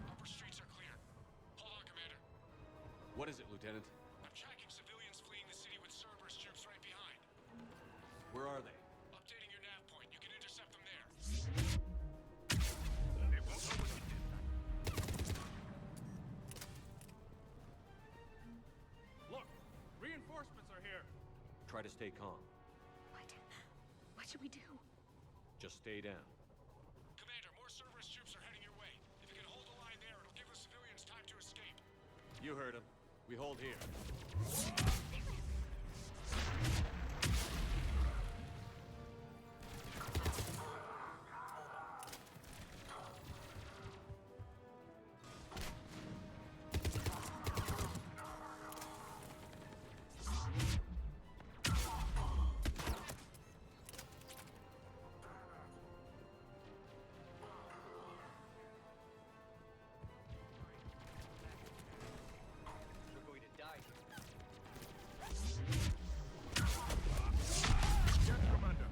Upper streets are clear. Hold on, Commander. What is it, Lieutenant? I'm tracking civilians fleeing the city with Cerberus troops right behind. Where are they? Updating your nav point. You can intercept them there. They won't know what we did. Look! Reinforcements are here! Try to stay calm. What should we do? Just stay down. Commander, more Cerberus troops are heading your way. If you can hold the line there, it'll give the civilians time to escape. You heard him. We hold here. We're going to die here. Yes, Commander.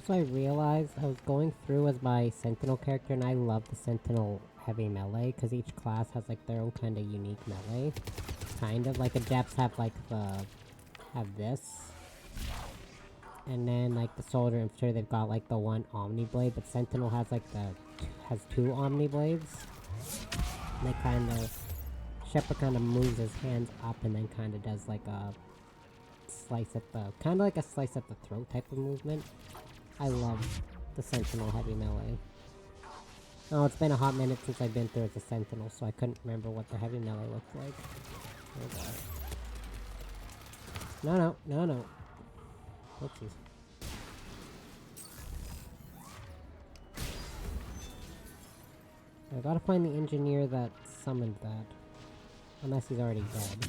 So I realized I was going through as my Sentinel character, and I love the Sentinel heavy melee, because each class has like their own kind of unique melee. Kind of, like the Depths have like have this. And then like the Soldier Infantry, they've got like the one Omni Blade, but Sentinel has like has two Omni Blades. And they kind of, Shepard kind of moves his hands up and then kind of does like a slice at the, kind of like a slice at the throat type of movement. I love the Sentinel heavy melee. Oh, it's been a hot minute since I've been through as a Sentinel, so I couldn't remember what the heavy melee looked like. Oh god. No. Oopsies. I gotta find the engineer that summoned that. Unless he's already dead.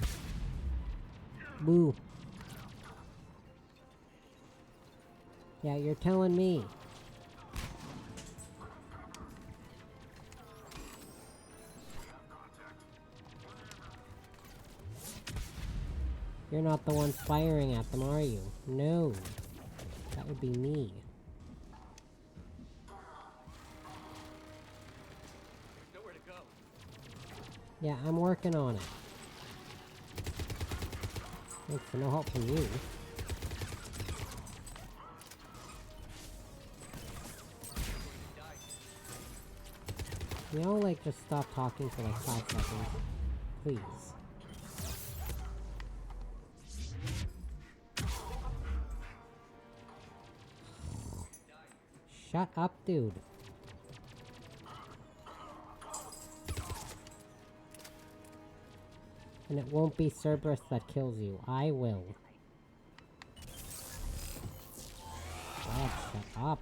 Boo! Yeah, you're telling me. You're not the one firing at them, are you? No. That would be me. There's nowhere to go. Yeah, I'm working on it. Thanks for no help from you. You know, like, just stop talking for like 5 seconds. Please. Shut up, dude. And it won't be Cerberus that kills you. I will. God, shut up.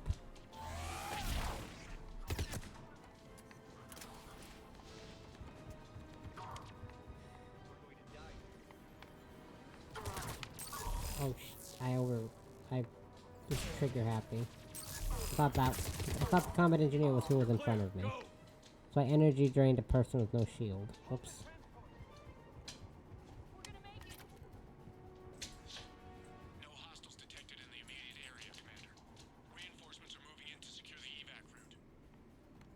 Oh, I was trigger happy. I thought the combat engineer was who was in front of me. So I energy drained a person with no shield. Whoops. No hostiles detected in the immediate area, Commander. Reinforcements are moving in to secure the evac route.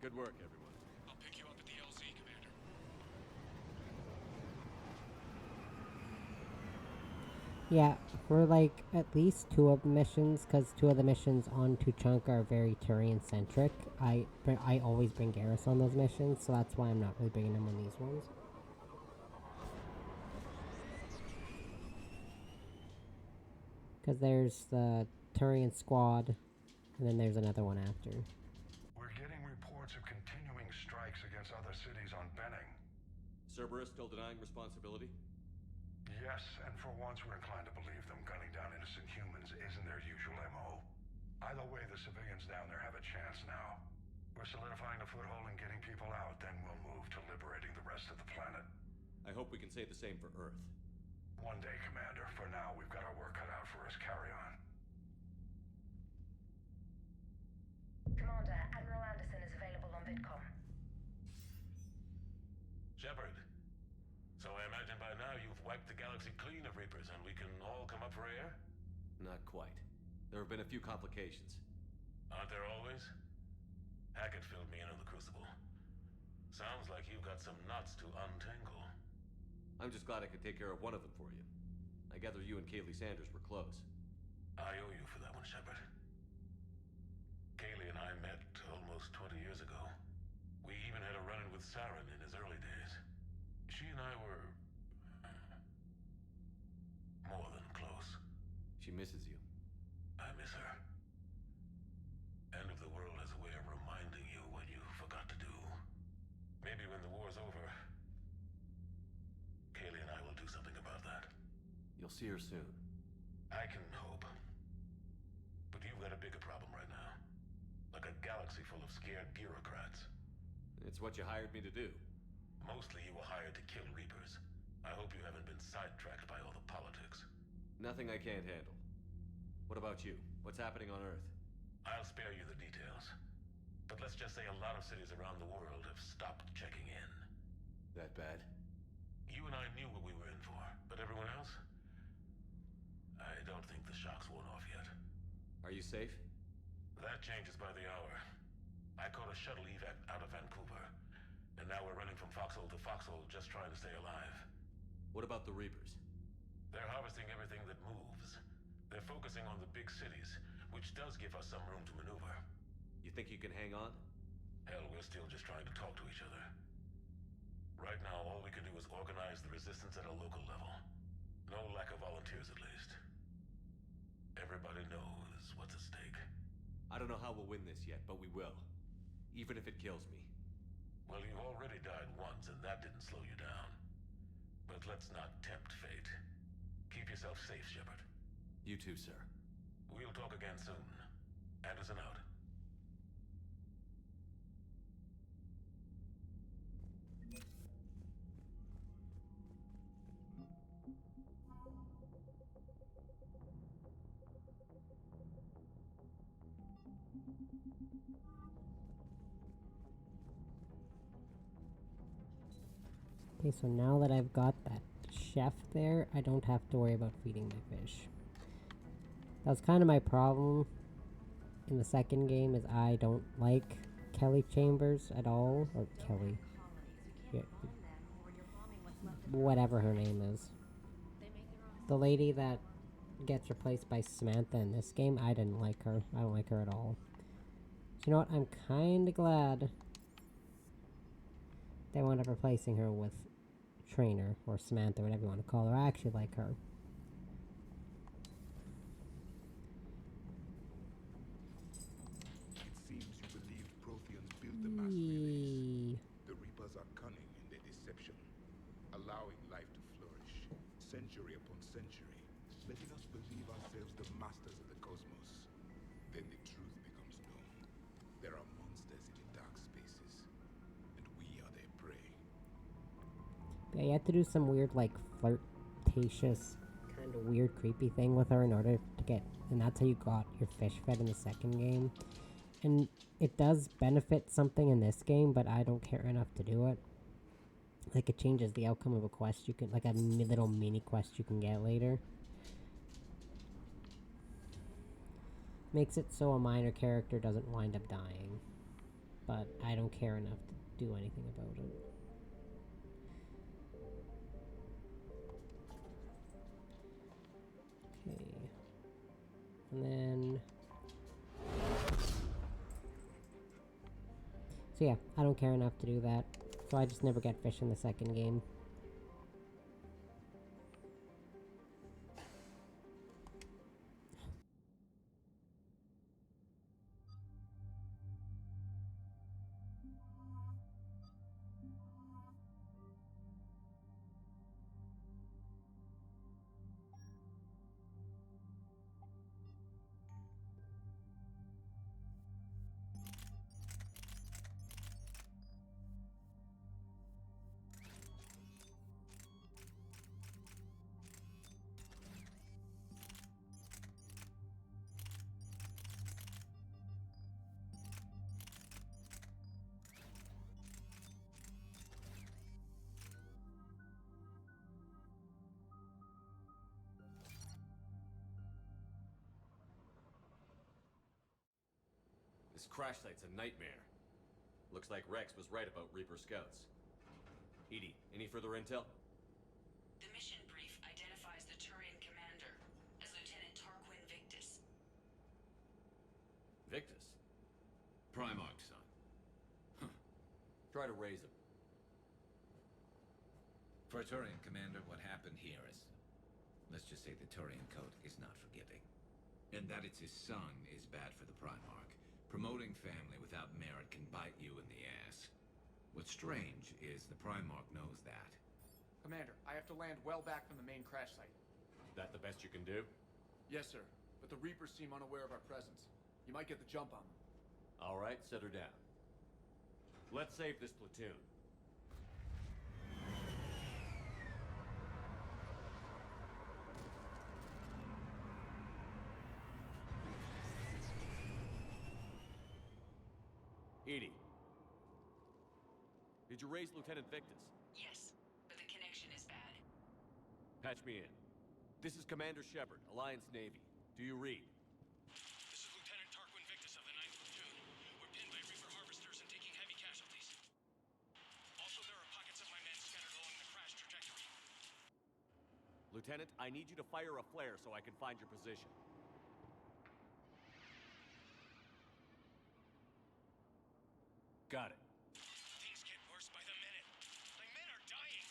Good work, everyone. I'll pick you up at the LZ, Commander. Yeah, for like at least 2 of the missions, because 2 of the missions on Tuchanka are very Turian-centric. I always bring Garrus on those missions, so that's why I'm not really bringing him on these ones. Because there's the Turian squad, and then there's another one after. We're getting reports of continuing strikes against other cities on Benning. Cerberus still denying responsibility? Yes, and for once we're inclined to believe them gunning down innocent humans isn't their usual MO. Either way, the civilians down there have a chance now. We're solidifying a foothold and getting people out, then we'll move to liberating the rest of the planet. I hope we can say the same for Earth. One day, Commander. For now, we've got our work cut out for us. Carry on. Commander, Admiral Anderson is available on VidCom. Shepard. So I imagine by now you've wiped the galaxy clean of Reapers and we can all come up for air? Not quite. There have been a few complications. Aren't there always? Hackett filled me in on the Crucible. Sounds like you've got some knots to untangle. I'm just glad I could take care of one of them for you. I gather you and Kaylee Sanders were close. I owe you for that one, Shepard. Kaylee and I met almost 20 years ago. We even had a run-in with Saren in his early days. She and I were... more than close. She misses you. I miss her. End of the world has a way of reminding you what you forgot to do. Maybe when the war's over, Kaylee and I will do something about that. You'll see her soon. I can hope. But you've got a bigger problem right now. Like a galaxy full of scared bureaucrats. It's what you hired me to do. Mostly you were hired to kill Reapers. I hope you haven't been sidetracked by all the politics. Nothing I can't handle. What about you? What's happening on Earth? I'll spare you the details. But let's just say a lot of cities around the world have stopped checking in. That bad? You and I knew what we were in for, but everyone else? I don't think the shock's worn off yet. Are you safe? That changes by the hour. I caught a shuttle evac out of Vancouver, and now we're running from foxhole to foxhole just trying to stay alive. What about the Reapers? They're harvesting everything that moves. They're focusing on the big cities, which does give us some room to maneuver. You think you can hang on? Hell, we're still just trying to talk to each other. Right now, all we can do is organize the resistance at a local level. No lack of volunteers, at least. Everybody knows what's at stake. I don't know how we'll win this yet, but we will. Even if it kills me. Well, you've already died once, and that didn't slow you down. But let's not tempt fate. Keep yourself safe, Shepard. You too, sir. We'll talk again soon. Anderson out. Okay, so now that I've got that chef there, I don't have to worry about feeding my fish. That's kind of my problem in the second game, is I don't like Kelly Chambers at all. Or Kelly. Yeah, whatever her name is. The lady that gets replaced by Samantha in this game, I didn't like her. I don't like her at all. So you know what? I'm kind of glad they wound up replacing her with Trainer, or Samantha, whatever you want to call her. I actually like her. It seems you believed Protheans built the mass relays. The Reapers are cunning in their deception, allowing life to flourish, century upon century, letting us believe ourselves the masters of the cosmos. Then the truth becomes known. There are monsters in the dark spaces, and we are their prey. Yeah, you have to do some weird, like, flirtatious, kind of weird, creepy thing with her in order to get... And that's how you got your fish fed in the second game. And it does benefit something in this game, but I don't care enough to do it. Like, it changes the outcome of a quest you can... Like, a little mini quest you can get later. Makes it so a minor character doesn't wind up dying. But I don't care enough to do anything about it. Okay. And then... So yeah, I don't care enough to do that. So I just never get fish in the second game. This crash site's a nightmare. Looks like Rex was right about Reaper scouts. Edie, any further intel? The mission brief identifies the Turian commander as Lieutenant Tarquin Victus. Victus? Primarch's son. Try to raise him. For a Turian commander, what happened here is... Let's just say the Turian code is not forgiving. And that it's his son is bad for the Primarch. Promoting family without merit can bite you in the ass. What's strange is the Primarch knows that. Commander, I have to land well back from the main crash site. That the best you can do? Yes, sir. But the Reapers seem unaware of our presence. You might get the jump on them. All right, set her down. Let's save this platoon. Edie. Did you raise Lieutenant Victus? Yes, but the connection is bad. Patch me in. This is Commander Shepard, Alliance Navy. Do you read? This is Lieutenant Tarquin Victus of the 9th Platoon. We're pinned by Reaper harvesters and taking heavy casualties. Also, there are pockets of my men scattered along the crash trajectory. Lieutenant, I need you to fire a flare so I can find your position. Got it. Things get worse by the minute. My men are dying.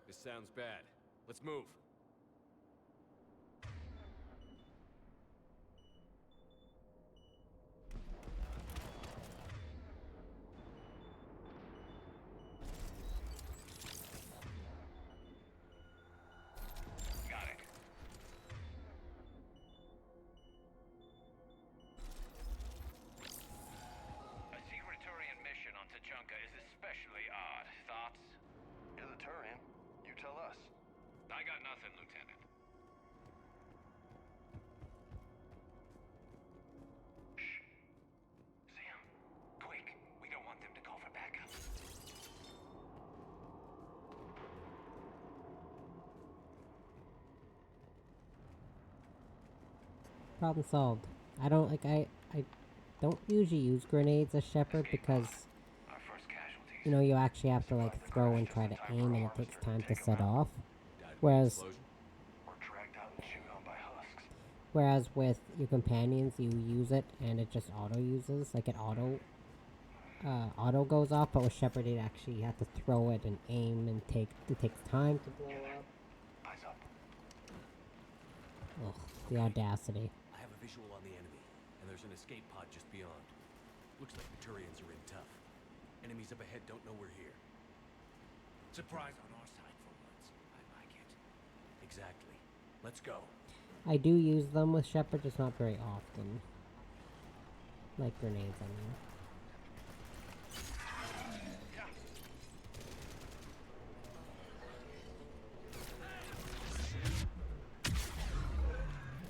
This sounds bad. Let's move. Got it. A secret Turian mission on Tachanka is especially odd. Thoughts? You're the Turian. You tell us. I got nothing, Lieutenant. Shh. Sam, quick. We don't want them to call for backup. Problem solved. I don't, like, I don't usually use grenades as Shepard because, you know, you actually have to, like, throw and try to aim and it takes time to set off. Whereas, Or dragged out and chewed on by husks. whereas with your companions, you use it and it just auto uses, like it auto goes off. But with Shepard, it actually you have to throw it and aim and it takes time to blow up. Eyes up. Ugh, the audacity. I have a visual on the enemy, and there's an escape pod just beyond. Looks like the Turians are in tough. Enemies up ahead don't know we're here. Surprise on our side for once. I like it. Exactly. Let's go. I do use them with Shepard, just not very often. Like grenades, I mean.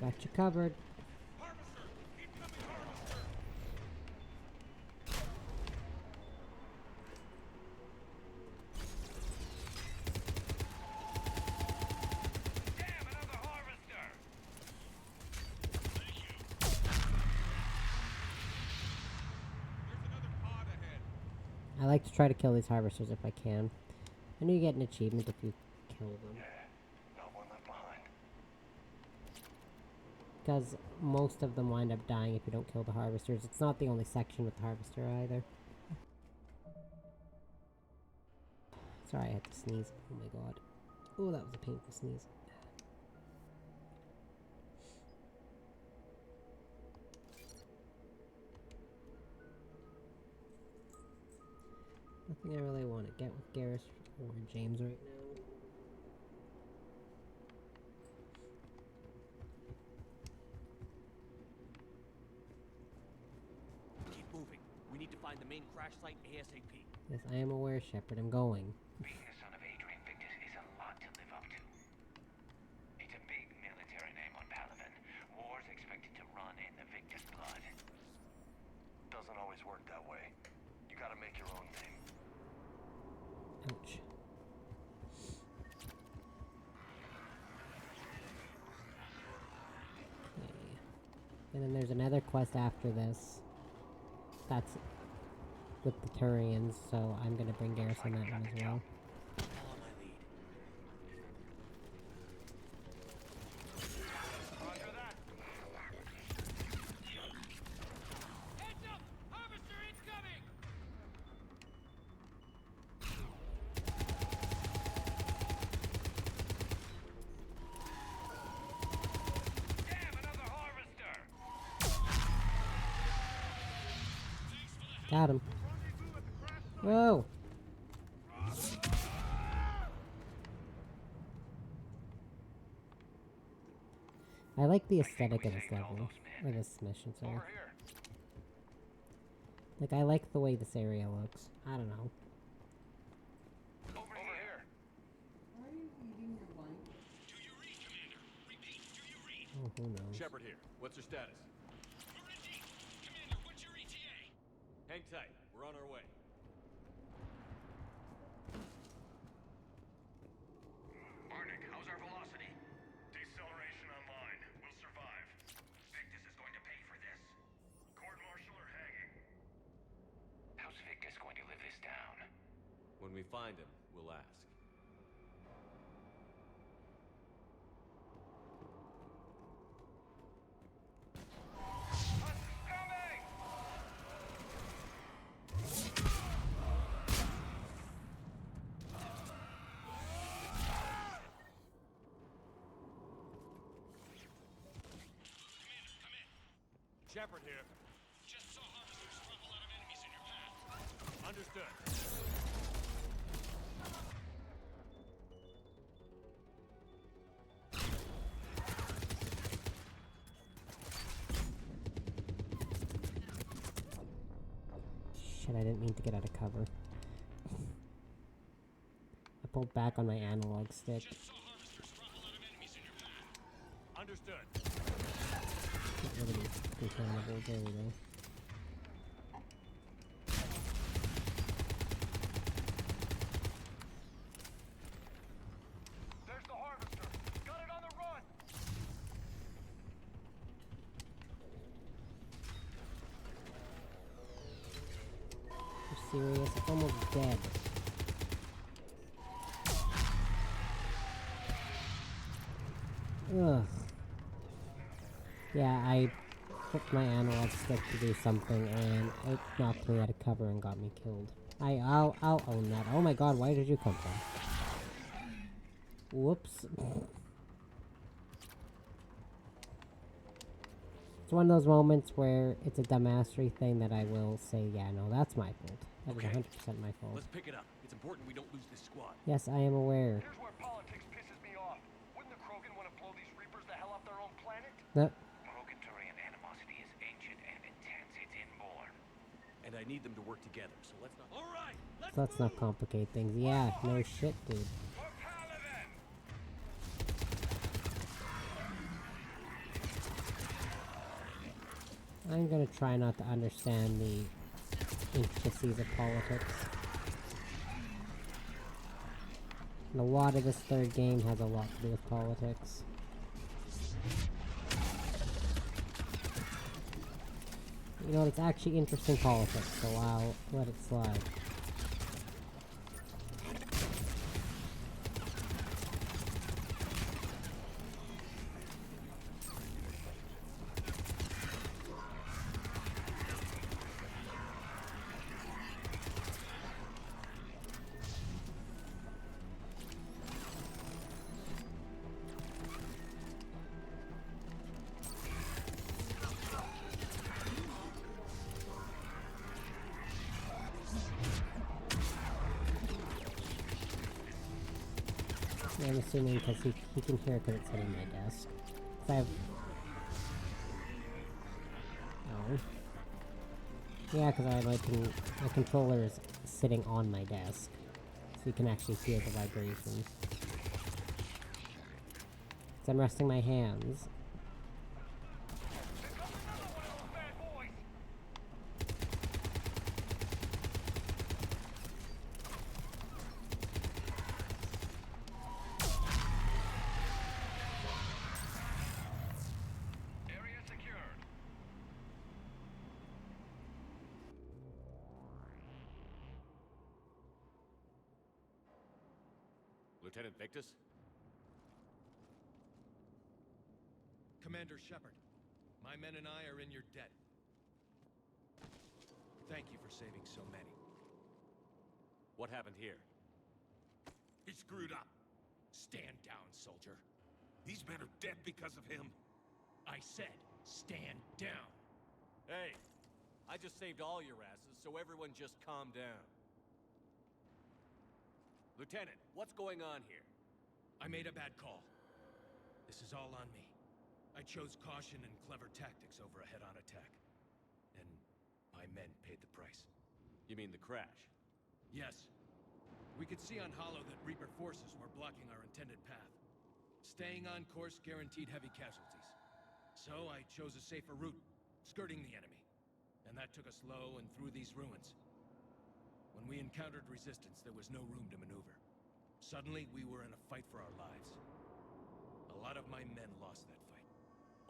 Got you covered. I like to try to kill these harvesters if I can. I know you get an achievement if you kill them. Not one left behind. Because most of them wind up dying if you don't kill the harvesters. It's not the only section with the harvester either. Sorry, I had to sneeze. Oh my god. Oh, that was a painful sneeze. Nothing I really want to get with Garrus or James right now. Keep moving. We need to find the main crash site ASAP. Yes, I am aware, Shepard. I'm going. Being the son of Adrian Victus is a lot to live up to. It's a big military name on Palaven. War's expected to run in the Victus blood. Doesn't always work that way. You gotta make your own name. Ouch. Okay. And then there's another quest after this. That's with the Turians, so I'm gonna bring Garrus on that one as well. Follow my lead. Roger that. Heads up! Harvester incoming! Damn, another harvester! Got him. Whoa! I like the aesthetic of this level. Or this mission, sorry. Like, I like the way this area looks. I don't know. Over here. Oh, who knows? Shepard here. What's your status? We're in deep. Commander, what's your ETA? Hang tight. We're on our way. Arctic, how's our velocity? Deceleration online. We'll survive. Victus is going to pay for this. Court-martial or hanging? How's Victus going to live this down? When we find him, we'll ask. Shepard here. Just saw harvesters drop a lot of enemies in your path. Understood. Shit, I didn't mean to get out of cover. I pulled back on my analog stick. Just saw harvesters drop a lot of enemies in your path. Understood. Get rid of these contaminables. There we go. There's the harvester. Got it on the run. You're serious? It's almost dead. Ugh. Yeah, I flipped my analog stick to do something, and it knocked me out of cover and got me killed. I'll own that. Oh my god, where did you come from? Whoops. It's one of those moments where it's a dumbassery thing that I will say, yeah, no, that's my fault. That is 100% my fault. Let's pick it up. It's important we don't lose this squad. Yes, I am aware. Here's where politics pisses me off. Wouldn't the Krogan want to blow these Reapers the hell off their own planet? No. Krogan-Turian animosity is ancient and intense. It's inborn. And I need them to work together, so let's not... All right, So let's not complicate things. Yeah, no shit, dude. I'm gonna try not to understand the intricacies of politics. And a lot of this third game has a lot to do with politics. You know, it's actually interesting politics, so I'll let it slide. I'm assuming because he can hear it because it's hitting my desk. If I have... Oh. Yeah, because I have my controller is sitting on my desk. So you can actually hear the vibrations. So I'm resting my hands. Lieutenant Victus? Commander Shepard, my men and I are in your debt. Thank you for saving so many. What happened here? He screwed up. Stand down, soldier. These men are dead because of him. I said, stand down. Hey, I just saved all your asses, so everyone just calm down. Lieutenant, what's going on here? I made a bad call. This is all on me. I chose caution and clever tactics over a head-on attack. And my men paid the price. You mean the crash? Yes. We could see on Hollow that Reaper forces were blocking our intended path. Staying on course guaranteed heavy casualties. So I chose a safer route, skirting the enemy. And that took us low and through these ruins. When we encountered resistance, there was no room to maneuver. Suddenly, we were in a fight for our lives. A lot of my men lost that fight.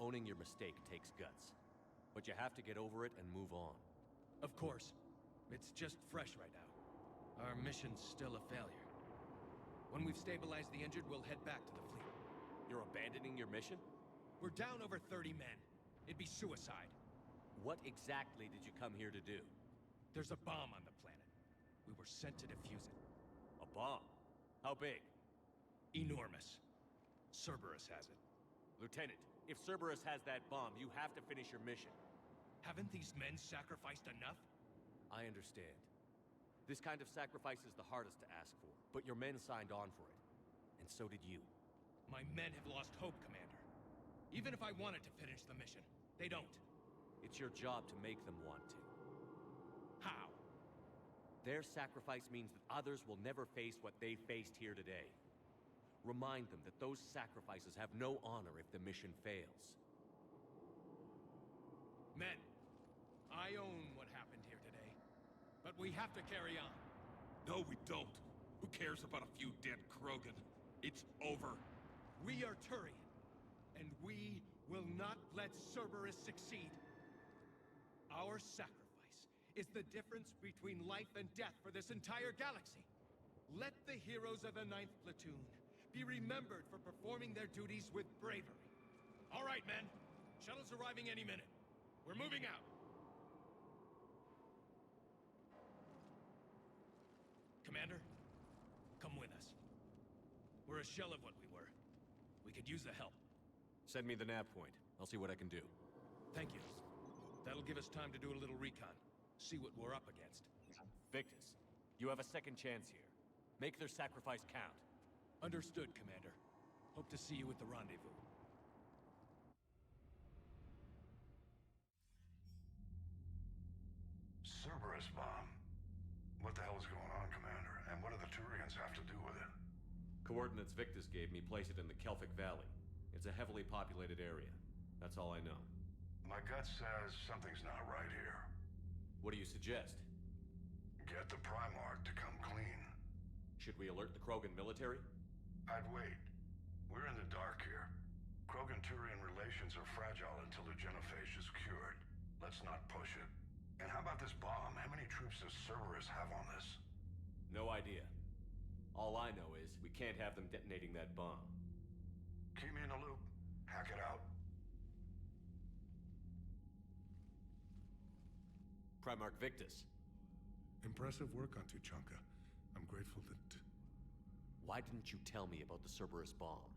Owning your mistake takes guts. But you have to get over it and move on. Of course. It's just fresh right now. Our mission's still a failure. When we've stabilized the injured, we'll head back to the fleet. You're abandoning your mission? We're down over 30 men. It'd be suicide. What exactly did you come here to do? There's a bomb on the planet. We were sent to defuse it. A bomb? How big? Enormous. Cerberus has it. Lieutenant, if Cerberus has that bomb, you have to finish your mission. Haven't these men sacrificed enough? I understand. This kind of sacrifice is the hardest to ask for, but your men signed on for it. And so did you. My men have lost hope, Commander. Even if I wanted to finish the mission, they don't. It's your job to make them want to. How? Their sacrifice means that others will never face what they faced here today. Remind them that those sacrifices have no honor if the mission fails. Men, I own what happened here today. But we have to carry on. No, we don't. Who cares about a few dead Krogan? It's over. We are Turian, and we will not let Cerberus succeed. Our sacrifice is the difference between life and death for this entire galaxy. Let the heroes of the 9th Platoon be remembered for performing their duties with bravery. All right, men. Shuttle's arriving any minute. We're moving out. Commander, come with us. We're a shell of what we were. We could use the help. Send me the nav point. I'll see what I can do. Thank you. That'll give us time to do a little recon. See what we're up against. Victus, you have a second chance here. Make their sacrifice count. Understood, Commander. Hope to see you at the rendezvous. Cerberus bomb. What the hell is going on, Commander? And what do the Turians have to do with it? Coordinates Victus gave me place it in the Kelphic Valley. It's a heavily populated area. That's all I know. My gut says something's not right here. What do you suggest? Get the Primarch to come clean. Should we alert the Krogan military? I'd wait. We're in the dark here. Krogan-Turian relations are fragile until the genophage is cured. Let's not push it. And how about this bomb? How many troops does Cerberus have on this? No idea. All I know is we can't have them detonating that bomb. Keep me in the loop. Hack it out. Primarch Victus. Impressive work on Tuchanka. I'm grateful that... Why didn't you tell me about the Cerberus bomb?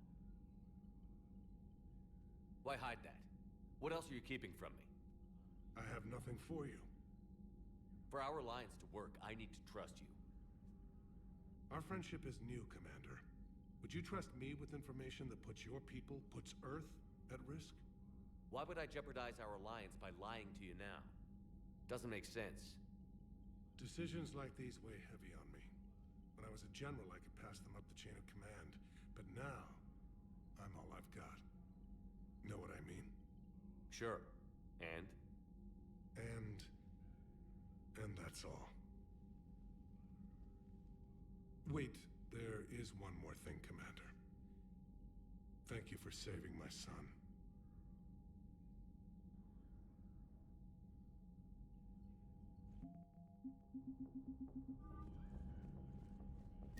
Why hide that? What else are you keeping from me? I have nothing for you. For our alliance to work, I need to trust you. Our friendship is new, Commander. Would you trust me with information that puts your people, puts Earth, at risk? Why would I jeopardize our alliance by lying to you now? Doesn't make sense. Decisions like these weigh heavy on me. When I was a general, I could pass them up the chain of command. But now, I'm all I've got. Know what I mean? Sure. And that's all. Wait, there is one more thing, Commander. Thank you for saving my son.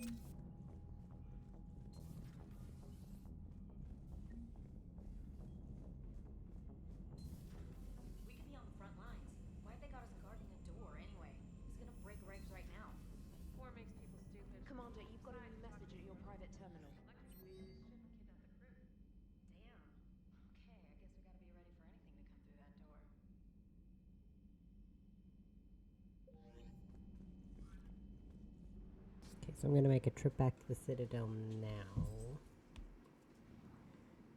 We could be on the front lines. Why have they got us guarding a door anyway? He's gonna break regs right now. War makes people stupid. Commander, you've got a new message at your private terminal. Damn. Okay, I guess we gotta be ready for anything to come through that door. Okay, so I'm gonna make a trip back to the Citadel now.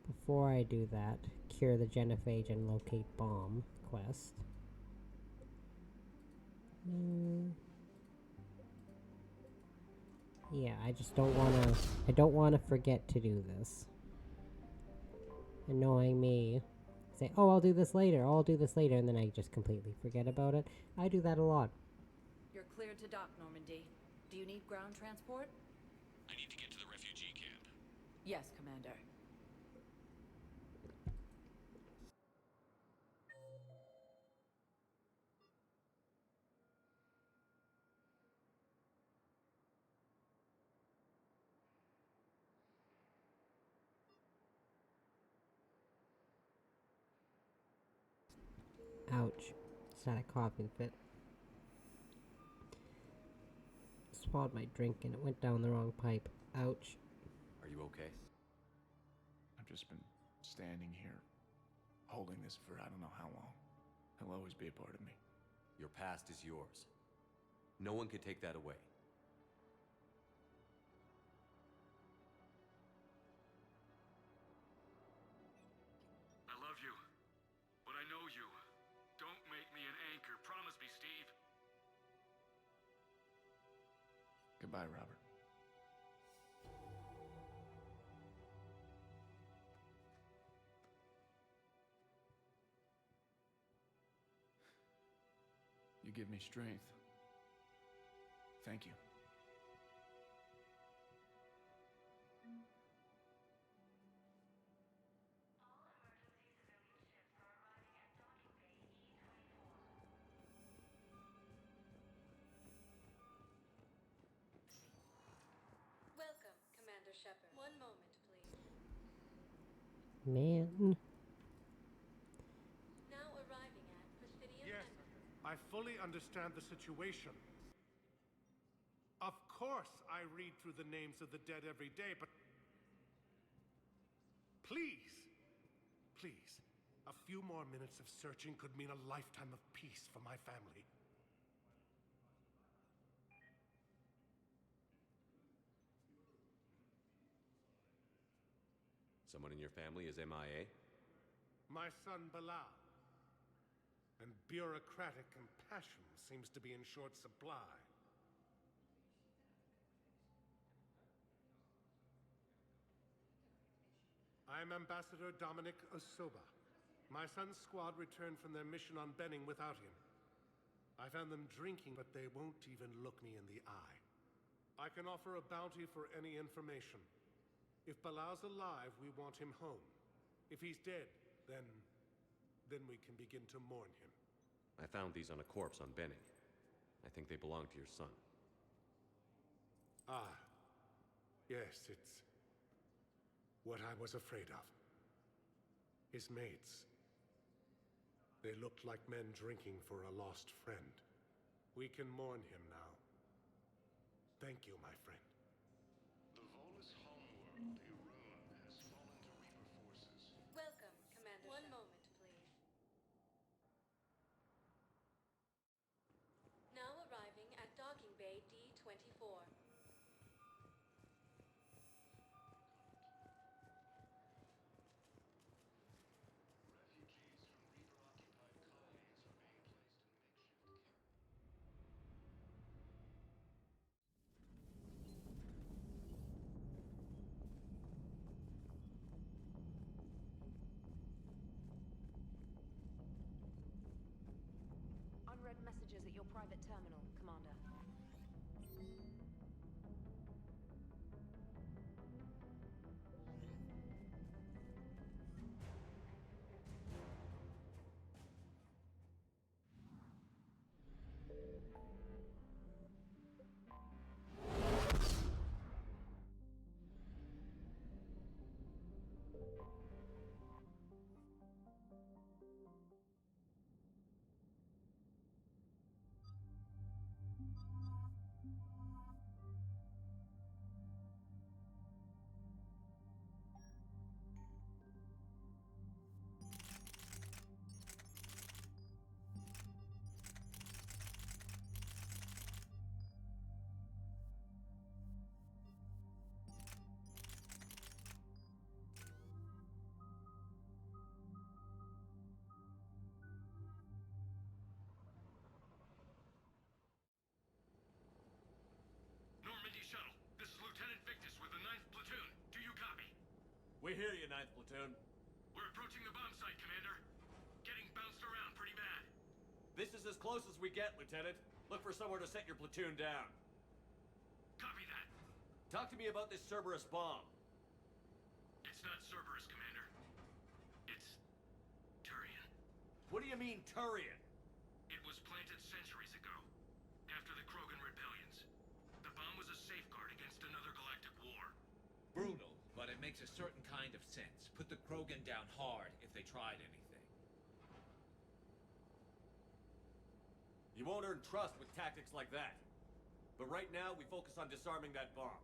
Before I do that, cure the genophage and locate bomb quest. Yeah, I just don't wanna forget to do this. Annoying me. Say, oh, I'll do this later, and then I just completely forget about it. I do that a lot. You're cleared to dock, Normandy. Do you need ground transport? I need to get to the refugee camp. Yes, Commander. Ouch. Just had a coughing fit. Swallowed my drink and it went down the wrong pipe. Ouch. Are you okay? I've just been standing here, holding this for I don't know how long. He'll always be a part of me. Your past is yours. No one can take that away. I love you, but I know you. Don't make me an anchor. Promise me, Steve. Goodbye, Robert. You give me strength. Thank you. Welcome, Commander Shepard. One moment, please. Man. Now arriving at Presidium. Yes, I fully understand the situation. Of course I read through the names of the dead every day, but... Please, please, a few more minutes of searching could mean a lifetime of peace for my family. Someone in your family is MIA? My son Bilal. And bureaucratic compassion seems to be in short supply. I'm Ambassador Dominic Osoba. My son's squad returned from their mission on Benning without him. I found them drinking, but they won't even look me in the eye. I can offer a bounty for any information. If Bilal's alive, we want him home. If he's dead, then we can begin to mourn him. I found these on a corpse on Benning. I think they belong to your son. Ah. Yes, it's what I was afraid of. His mates. They looked like men drinking for a lost friend. We can mourn him now. Thank you, my friend. The Volus homeworld, Irun, has fallen to Reaper forces. Welcome, Commander. One moment, please. Now arriving at Docking Bay D-24. Refugees from Reaper-occupied colonies are being placed in makeshift camps. Unread messages at your private terminal, Commander. Normandy Shuttle, this is Lieutenant Victus with the 9th Platoon. Do you copy? We hear you, 9th Platoon. We're approaching the bomb site, Commander. Getting bounced around pretty bad. This is as close as we get, Lieutenant. Look for somewhere to set your platoon down. Copy that. Talk to me about this Cerberus bomb. It's not Cerberus, Commander. It's Turian. What do you mean, Turian? It was planted centuries ago, after the Krogan rebellions. The bomb was a safeguard against another galactic war. Brutal, but it makes a certain kind of sense. Put the Krogan down hard if they tried anything. You won't earn trust with tactics like that. But right now, we focus on disarming that bomb.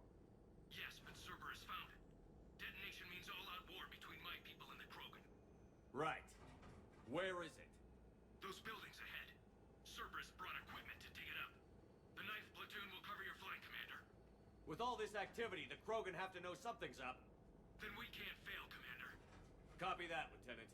Yes, but Cerberus found it. Detonation means all-out war between my people and the Krogan. Right. Where is it? Those buildings ahead. Cerberus brought equipment to dig it up. The 9th Platoon will cover your flank, Commander. With all this activity, the Krogan have to know something's up. Then we can't fail, Commander. Copy that, Lieutenant.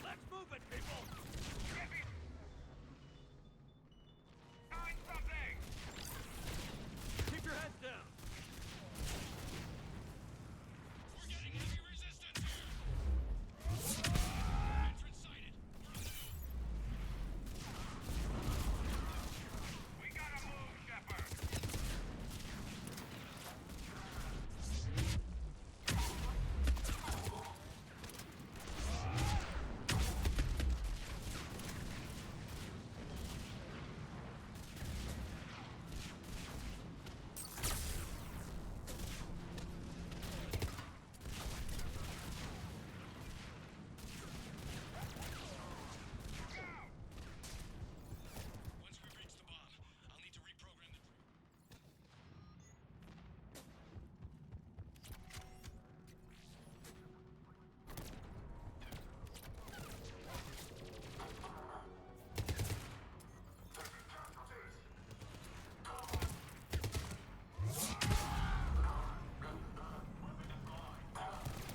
Let's move it, people! Find something! Keep your heads down! We're getting heavy resistance here! Entrance sighted. We're on the move.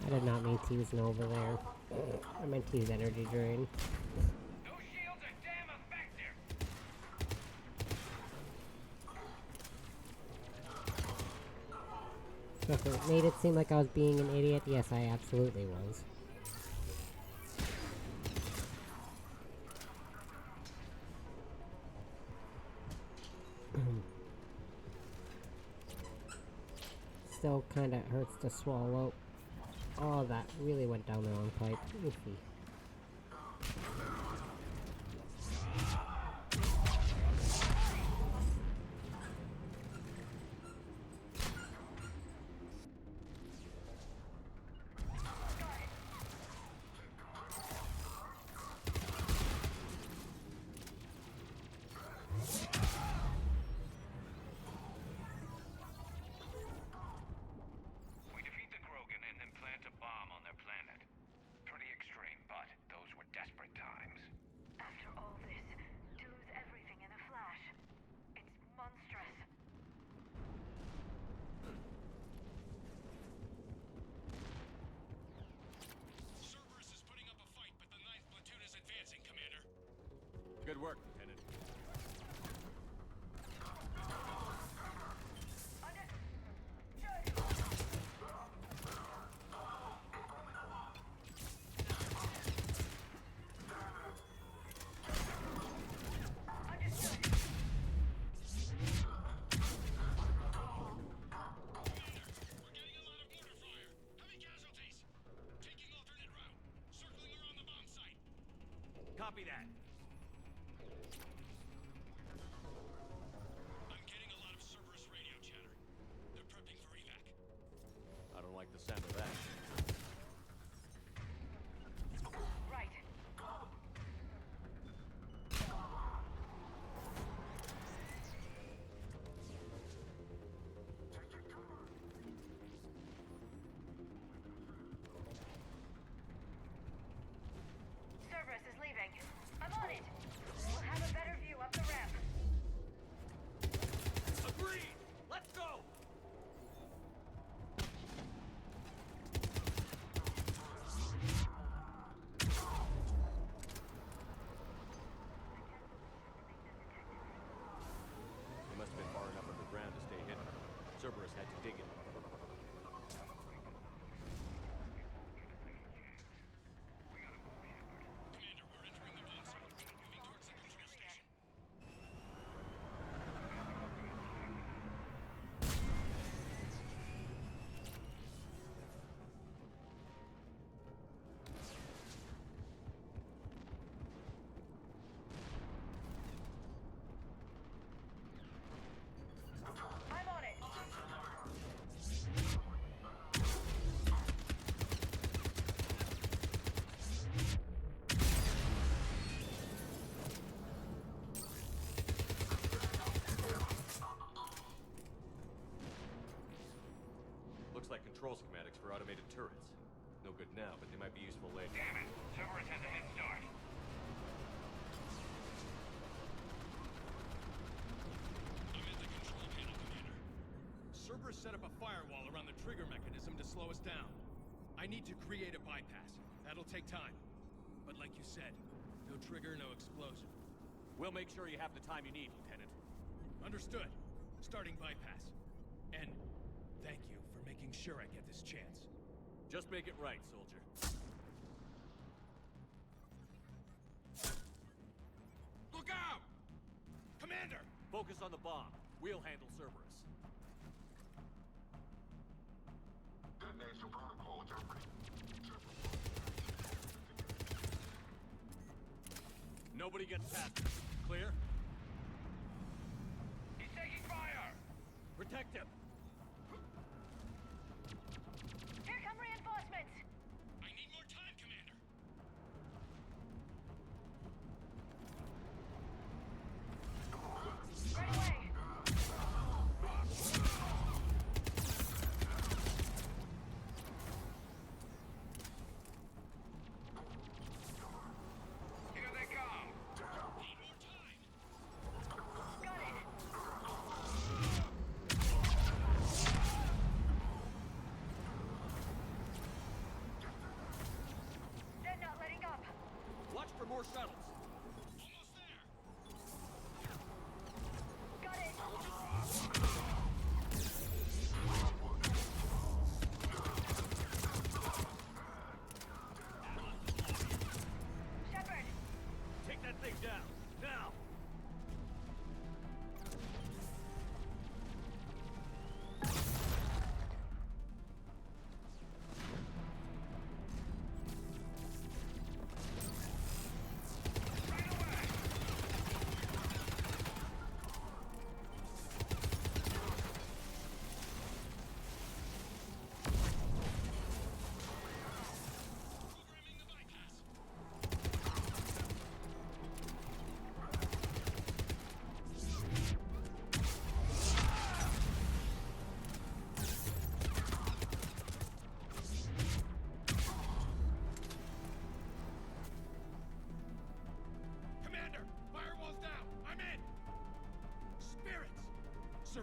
I did not mean to use Nova there. I meant to use Energy Drain. Those shields are damn effective! So if it made it seem like I was being an idiot, yes, I absolutely was. Still kinda hurts to swallow. Oh, that really went down the wrong pipe. Oofy. We defeat the Krogan and then plant a bomb on their planet. Pretty extreme, but those were desperate times. After all this, to lose everything in a flash. It's monstrous. Cerberus is putting up a fight, but the 9th platoon is advancing, Commander. Good work, Lieutenant. Copy that. I'm getting a lot of Cerberus radio chatter. They're prepping for evac. I don't like the sound of that. Right. Cerberus is leaving. I'm on it. We'll have a better view up the ramp. Agreed! Let's go! They must have been far enough underground to stay hidden. Cerberus had to dig it. Commander, we're entering the bomb site. Moving towards the control station. I'm on it. Looks like control schematics for automated turrets. No good now, but they might be useful later. Damn it! Cerberus has a head start. I'm at the control panel, Commander. Cerberus set up a firewall around the trigger mechanism to slow us down. I need to create a bypass. That'll take time. But like you said, no trigger, no explosion. We'll make sure you have the time you need, Lieutenant. Understood. Starting bypass. And thank you for making sure I get this chance. Just make it right, soldier. Look out! Commander! Focus on the bomb. We'll handle Cerberus. Detonation protocol interpreted. Nobody gets past us. Clear? He's taking fire! Protect him! Here come reinforcements. I need more time, Commander. Right away. Here they come. Got it.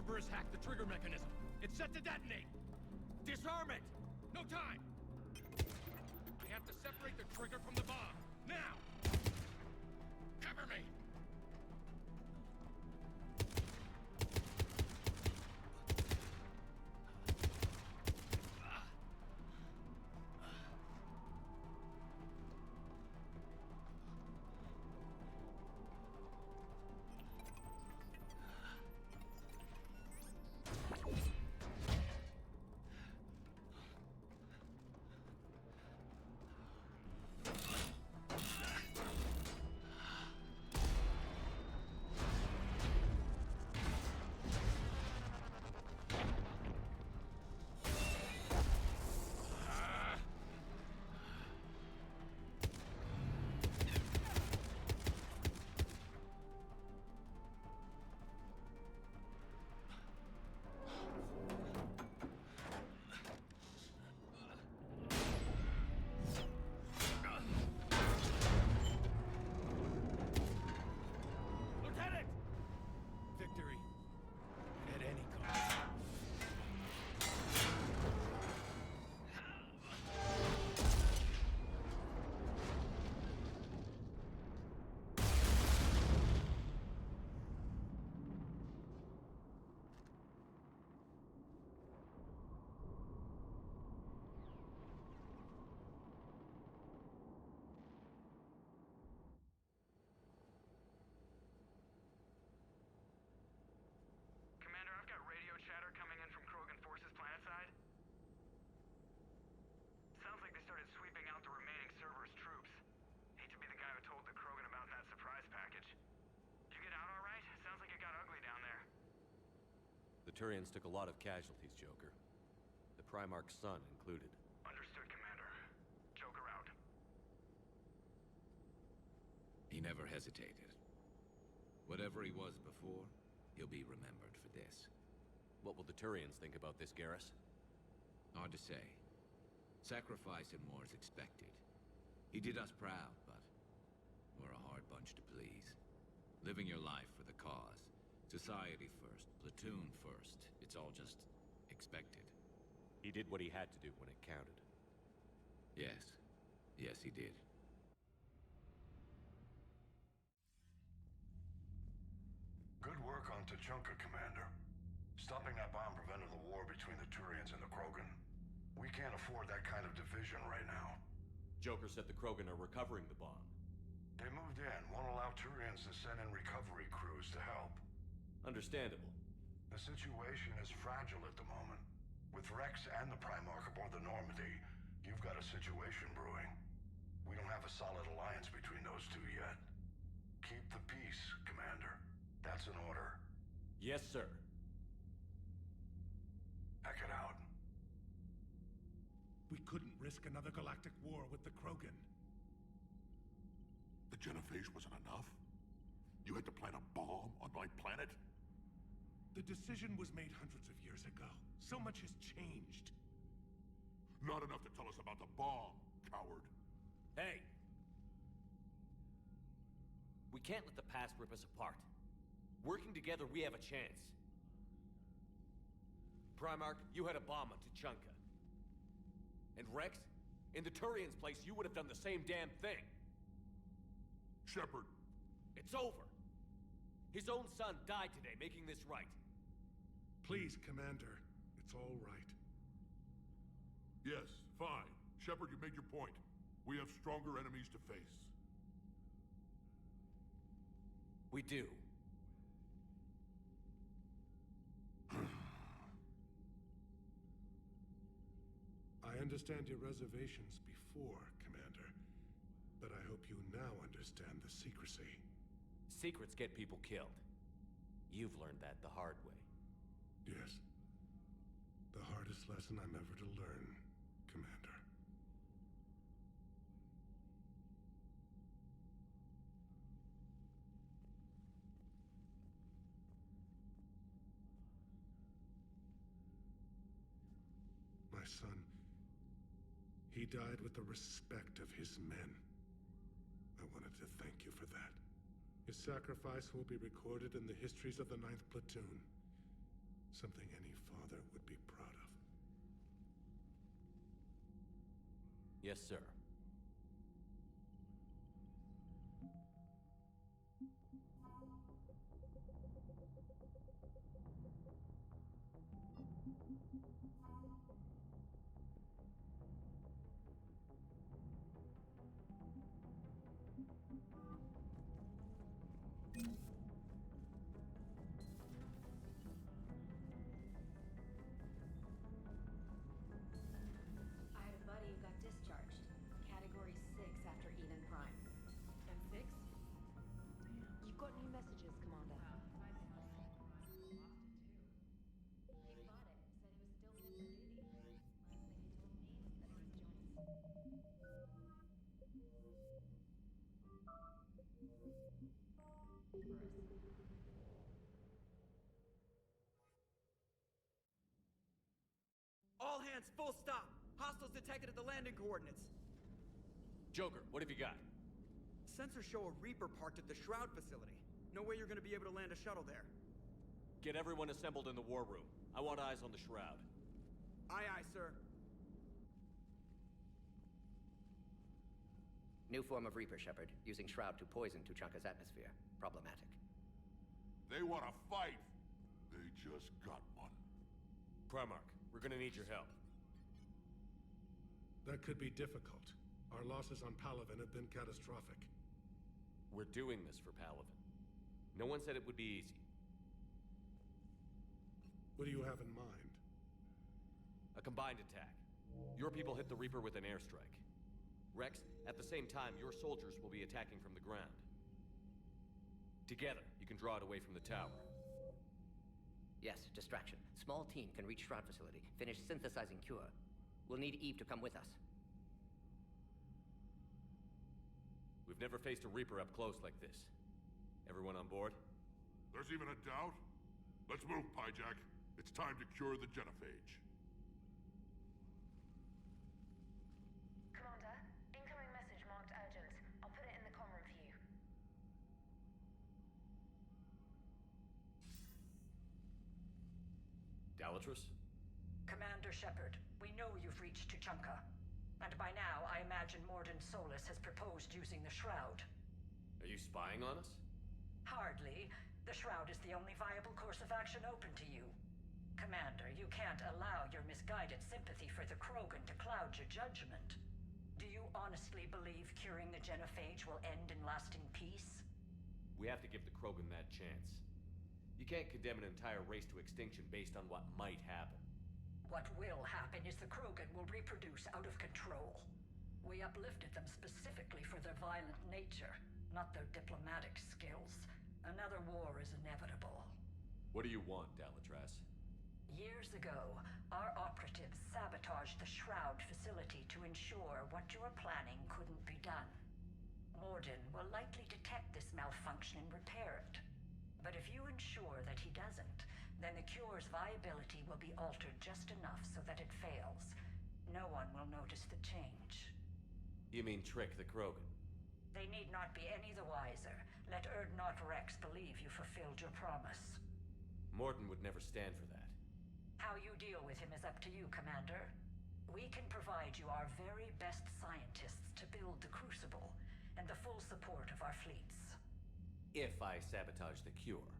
Cerberus hacked the trigger mechanism. It's set to detonate. Disarm it! No time! I have to separate the trigger from the bomb. Now! Cover me! chatter coming in from Krogan forces planetside? Sounds like they started sweeping out the remaining Cerberus troops. Hate to be the guy who told the Krogan about that surprise package. Did you get out all right? Sounds like it got ugly down there. The Turians took a lot of casualties, Joker. The Primarch's son included. Understood, Commander. Joker out. He never hesitated. Whatever he was before, he'll be remembered for this. What will the Turians think about this, Garrus? Hard to say. Sacrifice in war is expected. He did us proud, but we're a hard bunch to please. Living your life for the cause. Society first, platoon first. It's all just expected. He did what he had to do when it counted. Yes. Yes, he did. Good work on Tuchanka, Commander. Stopping that bomb prevented the war between the Turians and the Krogan. We can't afford that kind of division right now. Joker said the Krogan are recovering the bomb. They moved in, won't allow Turians to send in recovery crews to help. Understandable. The situation is fragile at the moment. With Rex and the Primarch aboard the Normandy, you've got a situation brewing. We don't have a solid alliance between those two yet. Keep the peace, Commander. That's an order. Yes, sir. Heck it out. We couldn't risk another galactic war with the Krogan. The Genophage wasn't enough? You had to plant a bomb on my planet? The decision was made hundreds of years ago. So much has changed. Not enough to tell us about the bomb, coward. Hey! We can't let the past rip us apart. Working together, we have a chance. Primarch, you had a bomb on Tuchanka. And Rex, in the Turian's place, you would have done the same damn thing. Shepard. It's over. His own son died today, making this right. Please, Commander. It's all right. Yes, fine. Shepard, you made your point. We have stronger enemies to face. We do. I understand your reservations before, Commander. But I hope you now understand the secrecy. Secrets get people killed. You've learned that the hard way. Yes. The hardest lesson I'm ever to learn, Commander. My son, he died with the respect of his men. I wanted to thank you for that. His sacrifice will be recorded in the histories of the 9th Platoon. Something any father would be proud of. Yes, sir. I had a buddy who got discharged. Category 6 after Eden Prime. M6? You've got new messages, Commander. He bought it, said he was still fit for duty. Last thing he told me was that he was joining. All hands, full stop! Hostiles detected at the landing coordinates. Joker, what have you got? Sensors show a Reaper parked at the Shroud facility. No way you're gonna be able to land a shuttle there. Get everyone assembled in the war room. I want eyes on the Shroud. Aye, aye, sir. New form of Reaper, Shepard, using Shroud to poison Tuchanka's atmosphere. Problematic. They want to fight. They just got one. Primarch, we're gonna need your help. That could be difficult. Our losses on Palaven have been catastrophic. We're doing this for Palaven. No one said it would be easy. What do you have in mind? A combined attack. Your people hit the Reaper with an airstrike. Rex, at the same time, your soldiers will be attacking from the ground. Together, you can draw it away from the tower. Yes, distraction. Small team can reach Shroud facility, finish synthesizing cure. We'll need Eve to come with us. We've never faced a Reaper up close like this. Everyone on board? There's even a doubt? Let's move, Pyjack. It's time to cure the genophage. Commander, incoming message marked urgent. I'll put it in the comm room for you. Dalatrus? Commander Shepard, we know you've reached Tuchanka. And by now, I imagine Morden Solus has proposed using the Shroud. Are you spying on us? Hardly. The Shroud is the only viable course of action open to you. Commander, you can't allow your misguided sympathy for the Krogan to cloud your judgment. Do you honestly believe curing the genophage will end in lasting peace? We have to give the Krogan that chance. You can't condemn an entire race to extinction based on what might happen. What will happen is the Krogan will reproduce out of control. We uplifted them specifically for their violent nature, not their diplomatic skills. Another war is inevitable. What do you want, Dalatrass? Years ago, our operatives sabotaged the Shroud facility to ensure what you were planning couldn't be done. Morden will likely detect this malfunction and repair it. But if you ensure that he doesn't, then the cure's viability will be altered just enough so that it fails. No one will notice the change. You mean trick the Krogan? They need not be any the wiser. Let Urdnot Rex believe you fulfilled your promise. Morden would never stand for that. How you deal with him is up to you, Commander. We can provide you our very best scientists to build the Crucible, and the full support of our fleets. If I sabotage the cure.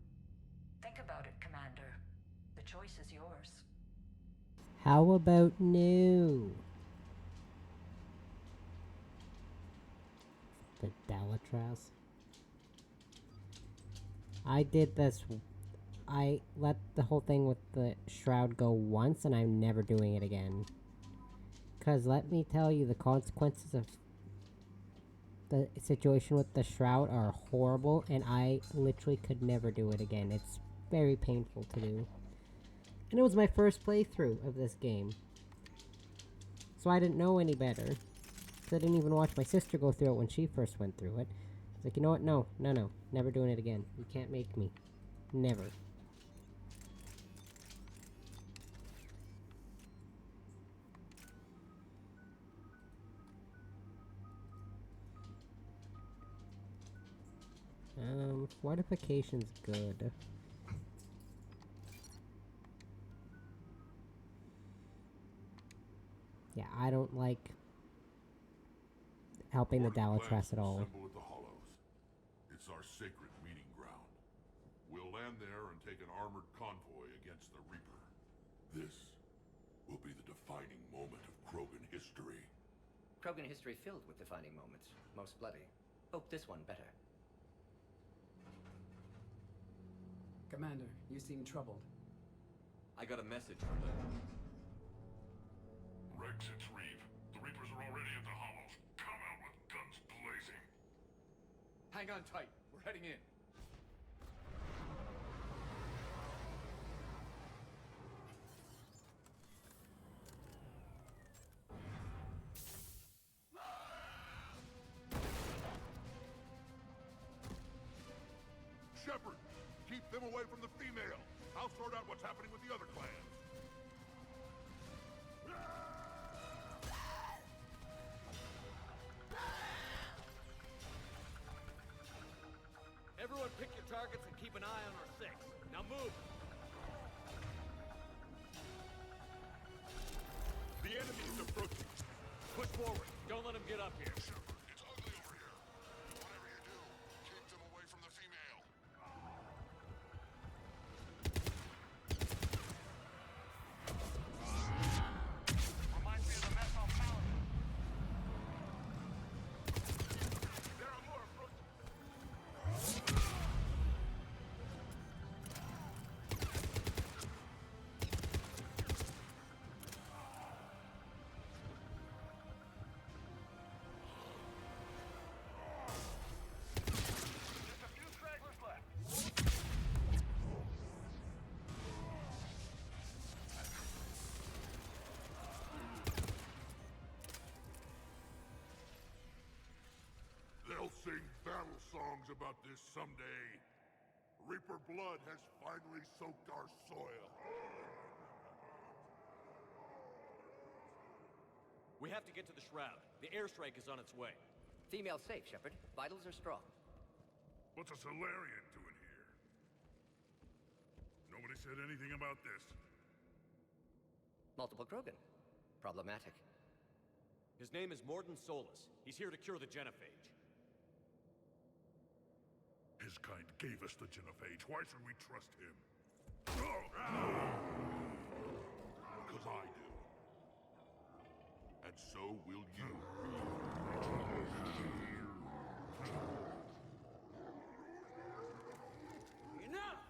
Think about it, Commander. The choice is yours. How about no? The Dalatrass. I did this. I let the whole thing with the Shroud go once, and I'm never doing it again. Because let me tell you, the consequences of the situation with the Shroud are horrible, and I literally could never do it again. It's very painful to do. And it was my first playthrough of this game. So I didn't know any better. So I didn't even watch my sister go through it when she first went through it. It's like, you know what? No. Never doing it again. You can't make me. Never. Fortification's good. Yeah, I don't like helping the Dalatras at all. Assemble at the Hollows. It's our sacred meeting ground. We'll land there and take an armored convoy against the Reaper. This will be the defining moment of Krogan history. Krogan history filled with defining moments, most bloody. Hope this one better. Commander, you seem troubled. I got a message from them. Rex, it's Reeve. The Reapers are already at the Hollows. Come out with guns blazing. Hang on tight. We're heading in. Shepard, keep them away from the female. I'll sort out what's happening with the other clans. Everyone pick your targets and keep an eye on our six. Now move! The enemy is approaching. Push forward. Don't let them get up here. Shepard, it's ugly over here. Whatever you do, keep them away from the female. Reminds me of the mess on Paladin. There are more approaching. Just a few stragglers left. They'll sing battle songs about this someday. Reaper blood has finally soaked our soil. We have to get to the Shroud. The airstrike is on its way. Female safe, Shepard. Vitals are strong. What's a Solarian doing here? Nobody said anything about this. Multiple Krogan. Problematic. His name is Morden Solus. He's here to cure the genophage. His kind gave us the genophage. Why should we trust him? Because I do. And so will you. Enough!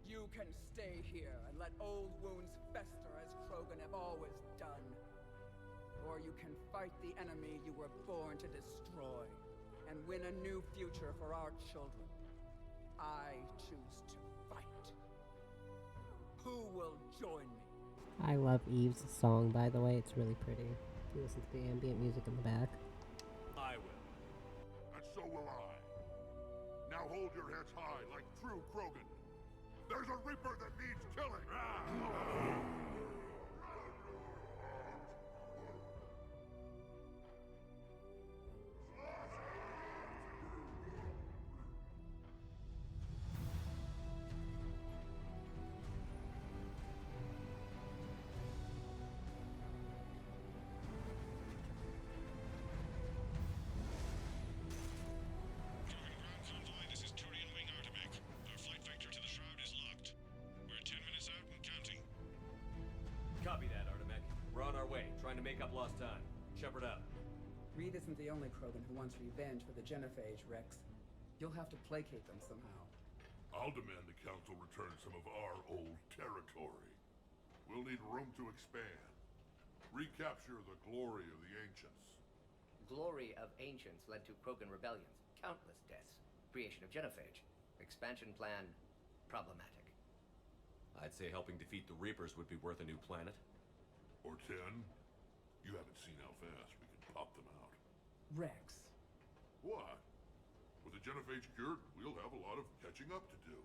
You can stay here and let old wounds fester as Krogan have always done. Or you can fight the enemy you were born to destroy and win a new future for our children. I choose to fight. Who will join me? I love Eve's song, by the way. It's really pretty. You listen to the ambient music in the back. I will. And so will I. Now hold your heads high like true Krogan. There's a Reaper that needs killing! This is Turian Wing Artemec. Our flight vector to the Shroud is locked. We're 10 minutes out and counting. Copy that, Artemec. We're on our way, trying to make up lost time. Shepard out. Reed isn't the only Krogan who wants revenge for the genophage, Rex. You'll have to placate them somehow. I'll demand the Council return some of our old territory. We'll need room to expand. Recapture the glory of the Ancients. Glory of Ancients led to Krogan rebellions, countless deaths, creation of genophage. Expansion plan, problematic. I'd say helping defeat the Reapers would be worth a new planet. Or 10. You haven't seen how fast we can pop them out. Rex. What? With the genophage cured, we'll have a lot of catching up to do.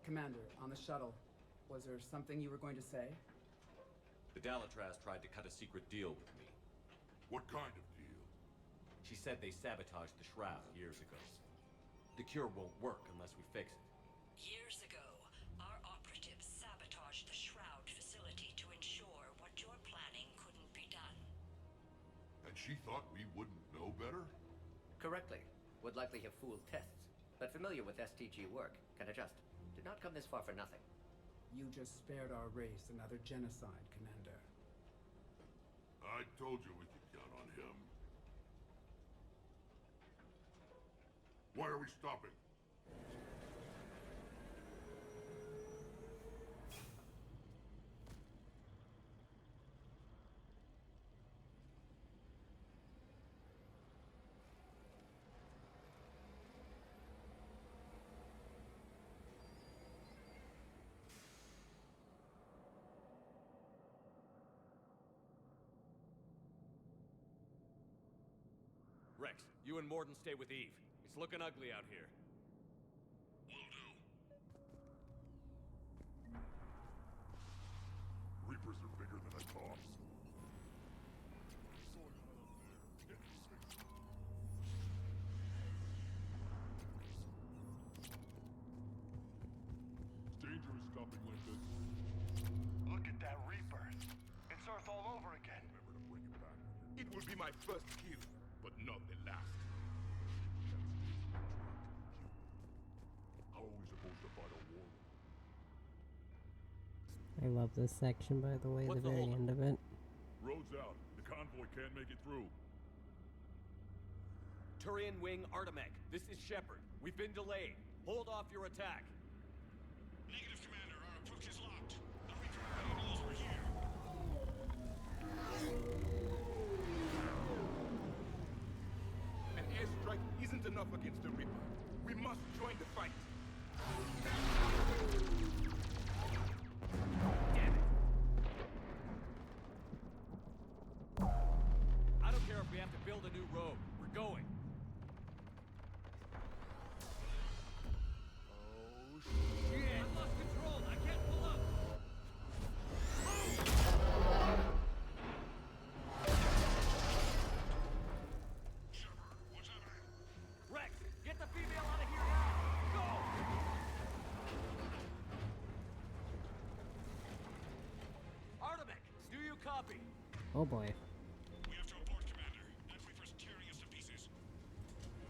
Commander, on the shuttle, was there something you were going to say? The Dalatras tried to cut a secret deal with me. What kind of deal? She said they sabotaged the shroud years ago. The cure won't work unless we fix it. Years ago, our operatives sabotaged the shroud facility to ensure what you're planning couldn't be done. And she thought we wouldn't know better? Correctly. Would likely have fooled tests, but familiar with STG work, can adjust. Did not come this far for nothing. You just spared our race another genocide, Commander. I told you we could count on him. Why are we stopping? Rex, you and Morden stay with Eve. It's looking ugly out here. Will do. Reapers are bigger than I thought. It's dangerous stopping like this. Look at that Reaper. It's Earth all over again. Remember to bring it back. It will be my first kill, but not the last. How are we supposed to fight a war? I love this section, by the way, What's the the very holdup? end of it. Road's out. The convoy can't make it through. Turian Wing Artemec, this is Shepard. We've been delayed. Hold off your attack. Negative, Commander. Our approach is locked. The Reaper is over here. An airstrike isn't enough against the Reaper. We must join the fight. Damn it! I don't care if we have to build a new road. We're going. Oh, shit! I lost control! I can't pull up! Shepard, what's happening? Rex, get the female out of here now! Go! Artemec, do you copy? Oh boy. We have to abort, Commander. That Reaper's tearing us to pieces.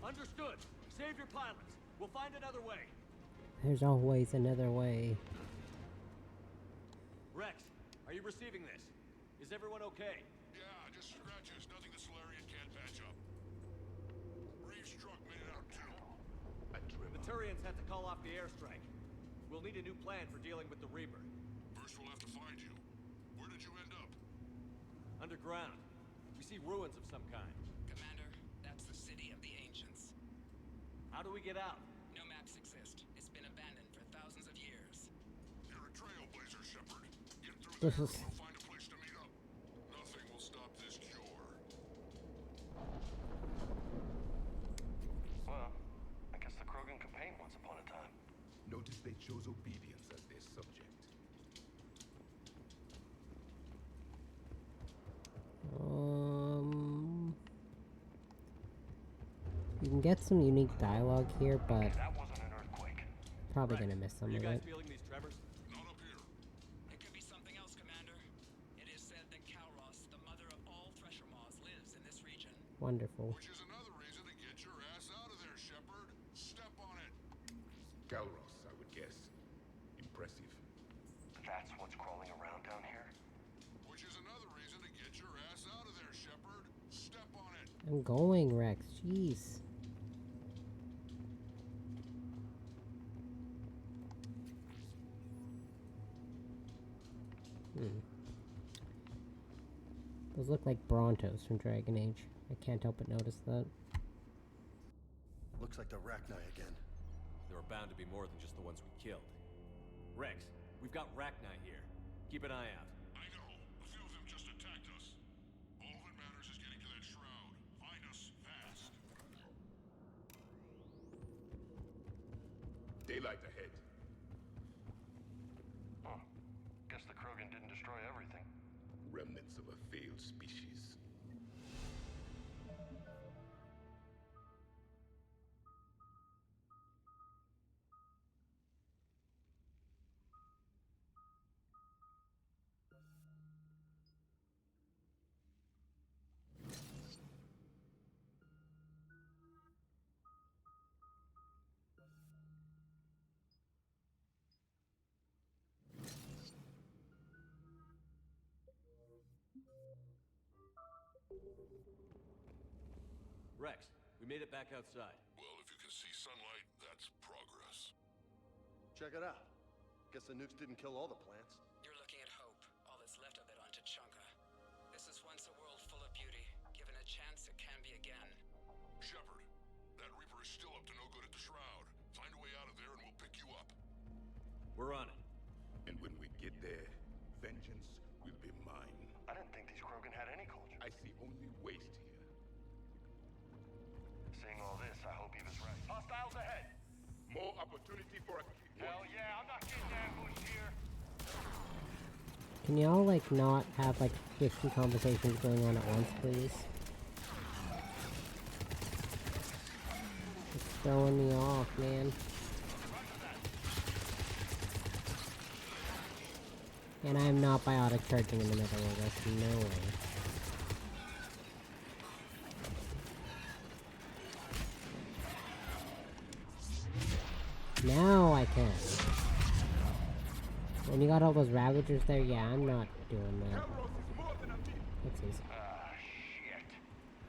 Understood. Save your pilots. We'll find another way. There's always another way. Rex, are you receiving this? Is everyone okay? Yeah, just scratches. Nothing the Solarian can't patch up. Reeve struck made it out too. The Turians had to call off the airstrike. We'll need a new plan for dealing with the Reaper. First we'll have to find you. Where did you end up? Underground. We see ruins of some kind. Commander, that's the city of the ancients. How do we get out? No maps exist. It's been abandoned for thousands of years. You're a trailblazer, Shepard. Get through This there is- and we'll find a place to meet up. Nothing will stop this cure. Well, I guess the Krogan campaigned once upon a time. Notice they chose obedience as their subject. You can get some unique dialogue here, but That wasn't an earthquake. probably gonna miss some Are you of guys it. feeling these tremors? Not up here. It could be something else, Commander. It is said that Kalros, the mother of all Thresher Maws, lives in this region. Wonderful. Which is another reason to get your ass out of there, Shepard. Step on it. Galros, I would guess. Impressive. That's what's crawling around down here? Which is another reason to get your ass out of there, Shepard. Step on it. I'm going, Rex. Jeez. Those look like Brontos from Dragon Age. I can't help but notice that. Looks like the Rachni again. There are bound to be more than just the ones we killed. Rex, we've got Rachni here. Keep an eye out. I know. A few of them just attacked us. All that matters is getting to that shroud. Find us fast. Daylight ahead. Huh. Guess the Krogan didn't destroy everything. Remnants of a failed species. Rex, we made it back outside. Well, if you can see sunlight, that's progress. Check it out. Guess the nukes didn't kill all the plants. You're looking at hope. All that's left of it on Tachanka. This is once a world full of beauty. Given a chance, it can be again. Shepard, that Reaper is still up to no good at the Shroud. Find a way out of there and we'll pick you up. We're on it. And when we get there, vengeance will be mine. I didn't think these Krogan had any culture. I see only waste here. Seeing all this, I hope he was right. Hostiles ahead! More opportunity for a... Hell yeah, I'm not getting ambushed here! Can y'all, like, not have, like, 50 conversations going on at once, please? It's throwing me off, man. And I'm not biotic charging in the middle of this, no way. Now I can. When you got all those Ravagers there, yeah, I'm not doing that. Oopsies.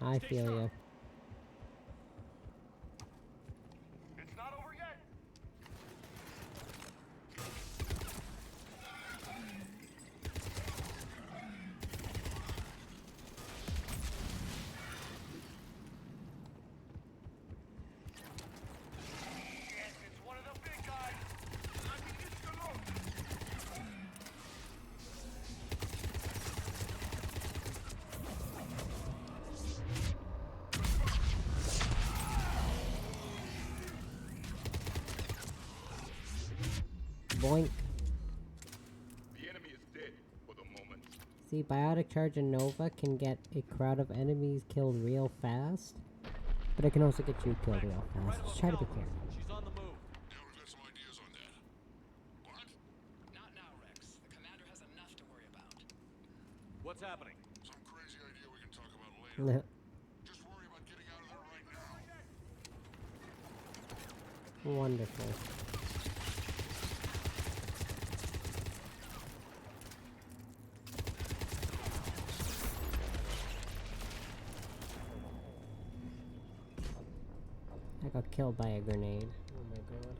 I feel you. It's not over yet! Boink. The enemy is dead for the moment. See, Biotic Charge and Nova can get a crowd of enemies killed real fast, but it can also get you killed real fast. Just try to be careful. She's on the move. Yeah, we've got some ideas on that. What? Not now, Rex. The commander has enough to worry about. What's happening? Some crazy idea we can talk about later. Just worry about getting out of there right now. Wonderful. I got killed by a grenade. Oh my god.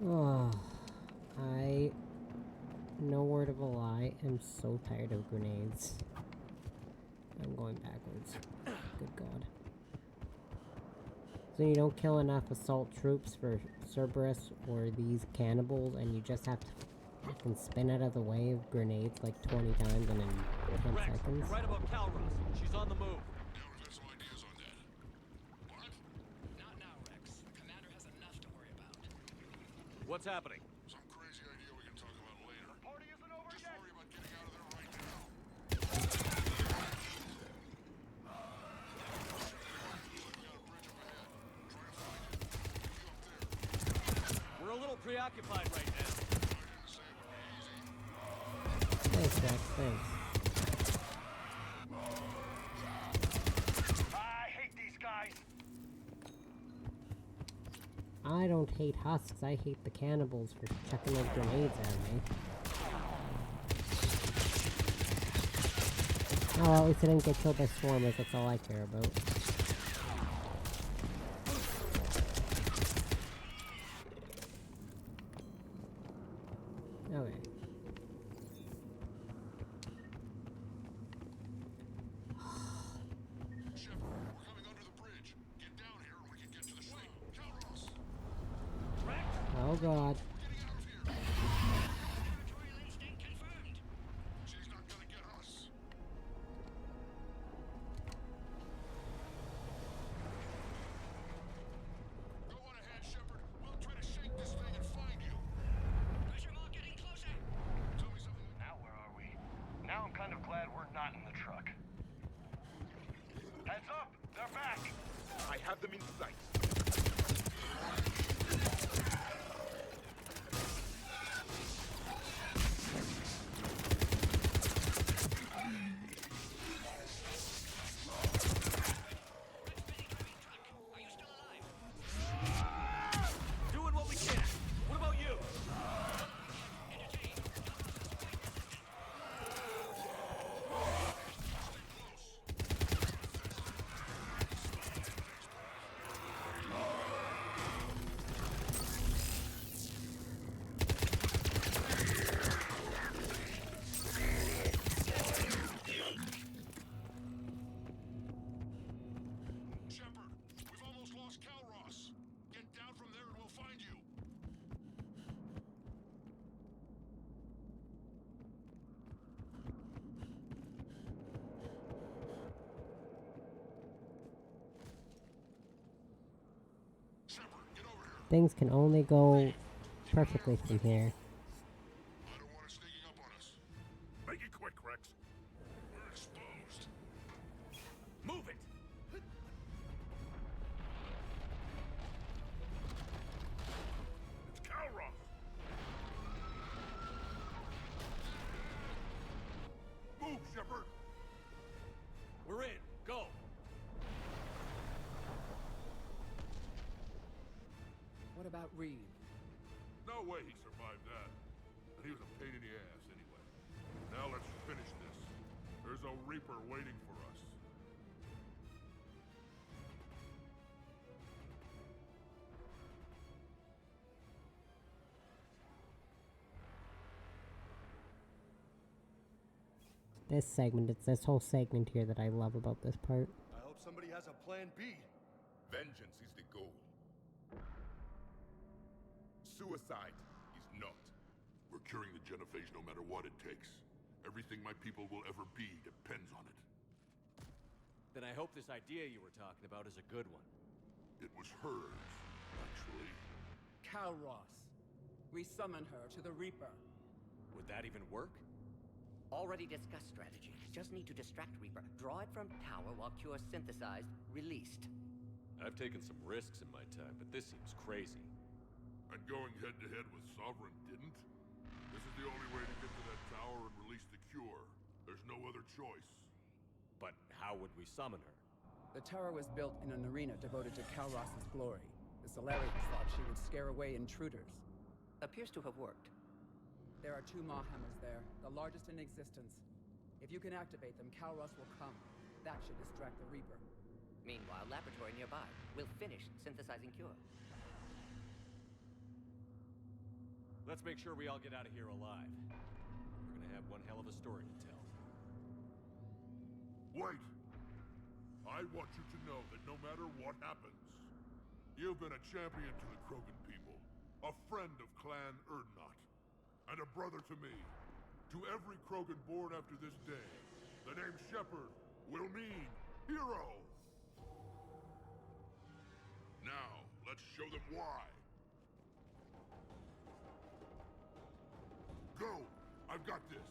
Oh, no word of a lie, am so tired of grenades. I'm going backwards. Good god. So you don't kill enough assault troops for Cerberus or these cannibals, and you just have to fucking spin out of the way of grenades like 20 times in 10 Rex, seconds. you're right about Calros. She's on the move. Yeah, we've got some ideas on that. What? Not now, Rex. The commander has enough to worry about. What's happening? Some crazy idea we can talk about later. The party isn't over Just yet! worry about getting out of there right now. We're a little preoccupied right now. Thanks, Rex, thanks. I hate these guys! I don't hate husks, I hate the cannibals for chucking those grenades at me. Oh, well, at least I didn't get killed by swarmers, that's all I care about. Okay. Shepard, we're coming under the bridge. Get down here and we can get to the ship. Calros! Oh god. She's not gonna get us. Go on ahead, Shepard. We'll try to shake this thing and find you. Pressure mall getting closer. Tell me something. Now where are we? Now I'm kind of glad we're not in the truck. Heads up! They're back! I have them in sight. Doing what we can. What about you? things can only go perfectly from here. I don't want it sneaking up on us. Make it quick, Rex. We're exposed. Move it! It's Calross. Move, Shepard. We're in. Go. What about Reed? No way he survived that. And he was a pain in the ass anyway. Now let's finish this. There's a Reaper waiting for us. This segment, it's this whole segment here that I love about this part. I hope somebody has a plan B. Vengeance is the goal. Suicide is not. We're curing the genophage no matter what it takes. Everything my people will ever be depends on it. Then I hope this idea you were talking about is a good one. It was hers, actually. Calross. We summon her to the Reaper. Would that even work? Already discussed strategy. Just need to distract Reaper. Draw it from tower while Cure synthesized, released. I've taken some risks in my time, but this seems crazy. And going head-to-head with Sovereign didn't? This is the only way to get to that tower and release the cure. There's no other choice. But how would we summon her? The tower was built in an arena devoted to Calross's glory. The Solarians thought she would scare away intruders. Appears to have worked. There are 2 Maw-hammers there, the largest in existence. If you can activate them, Calross will come. That should distract the Reaper. Meanwhile, laboratory nearby. We'll finish synthesizing Cure. Let's make sure we all get out of here alive. We're gonna have one hell of a story to tell. Wait! I want you to know that no matter what happens, you've been a champion to the Krogan people, a friend of Clan Erdnot, and a brother to me. To every Krogan born after this day, the name Shepard will mean hero! Now, let's show them why. Go! I've got this!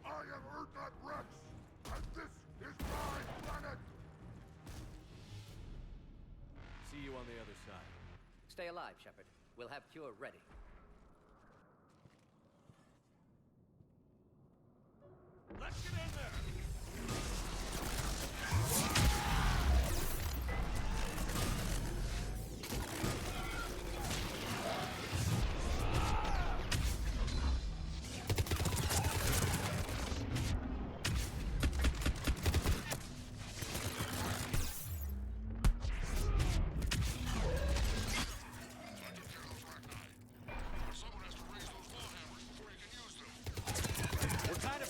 I am Erdnot Rex, and this is my planet! See you on the other side. Stay alive, Shepard. We'll have Cure ready. Let's get in there!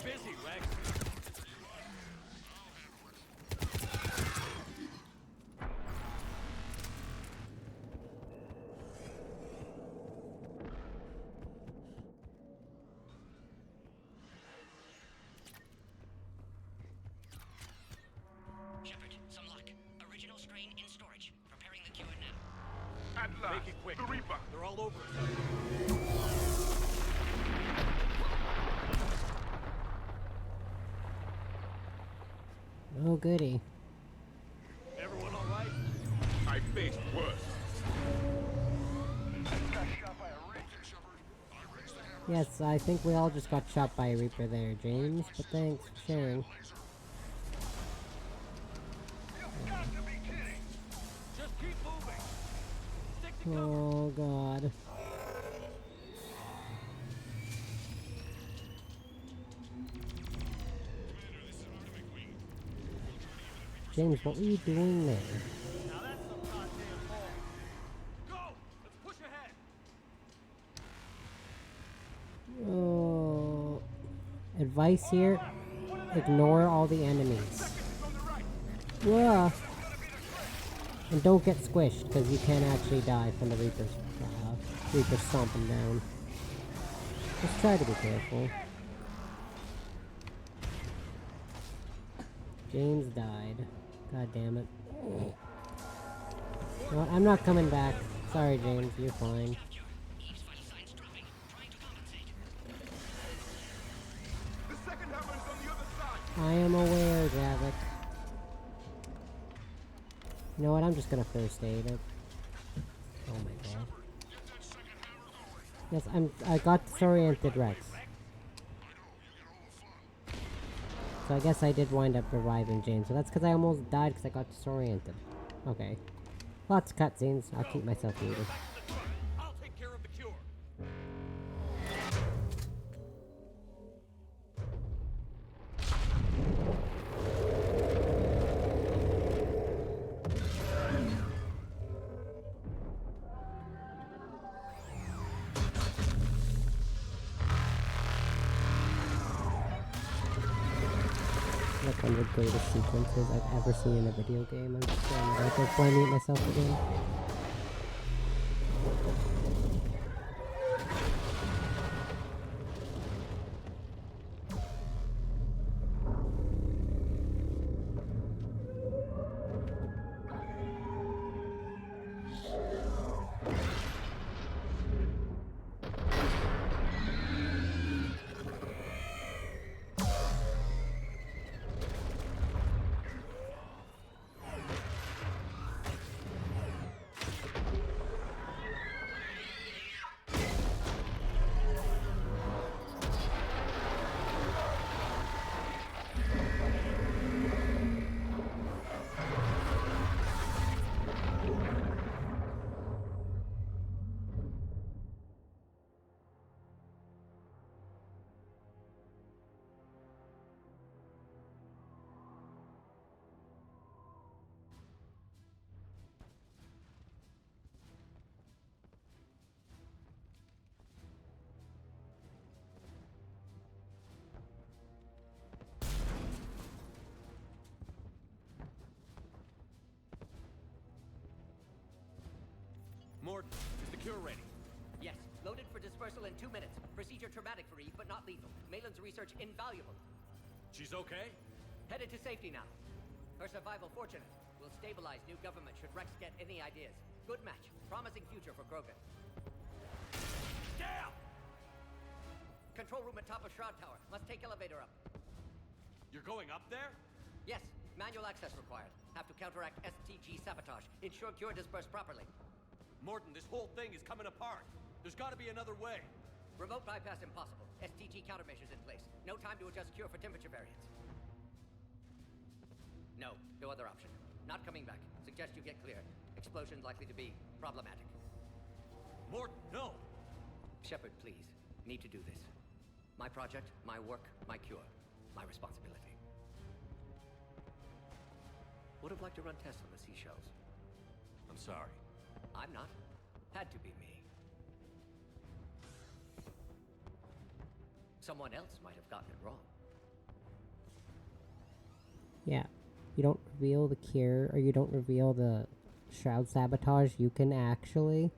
Busy, Rex. Shepard, some luck. Original strain in storage. Preparing the cure now. At last, Make it quick. the Reaper. They're all over us. Oh, goody. Everyone all right? I faced worse. Yes, I think we all just got shot by a Reaper there, James, but thanks for sharing. Just keep moving. Stick to Oh, God. James, what were you doing there? Now that's some goddamn ball. Go! Let's push ahead. Oh. Advice here, ignore all the enemies. Whoa. And don't get squished, because you can actually die from the Reaper stomping down. Just try to be careful. James died. God damn it. You know what? I'm not coming back. Sorry, James. You're fine. The second hammer is on the other side. I am aware, Javik. You know what? I'm just gonna first aid it. Oh my god. Yes, I got disoriented Rex. So I guess I did wind up reviving James. So that's because I almost died because I got disoriented. Okay. Lots of cutscenes. I'll keep myself muted. I'll take care of the cure. Like one of the greatest sequences I've ever seen in a video game. I'm just saying that I can finally mute myself again. Morton, is the cure ready? Yes, loaded for dispersal in 2 minutes. Procedure traumatic for Eve, but not lethal. Malin's research invaluable. She's okay? Headed to safety now. Her survival fortunate. Will stabilize new government should Rex get any ideas. Good match. Promising future for Krogan. Damn! Control room at top of Shroud Tower. Must take elevator up. You're going up there? Yes, manual access required. Have to counteract STG sabotage. Ensure cure dispersed properly. Morton, this whole thing is coming apart. There's got to be another way. Remote bypass impossible. STG countermeasures in place. No time to adjust cure for temperature variance. No other option. Not coming back. Suggest you get clear. Explosion likely to be problematic. Morton, no! Shepard, please. Need to do this. My project, my work, my cure. My responsibility. Would have liked to run tests on the seashells. I'm sorry. I'm not. Had to be me. Someone else might have gotten it wrong. Yeah. You don't reveal the cure, or you don't reveal the Shroud sabotage, you can actually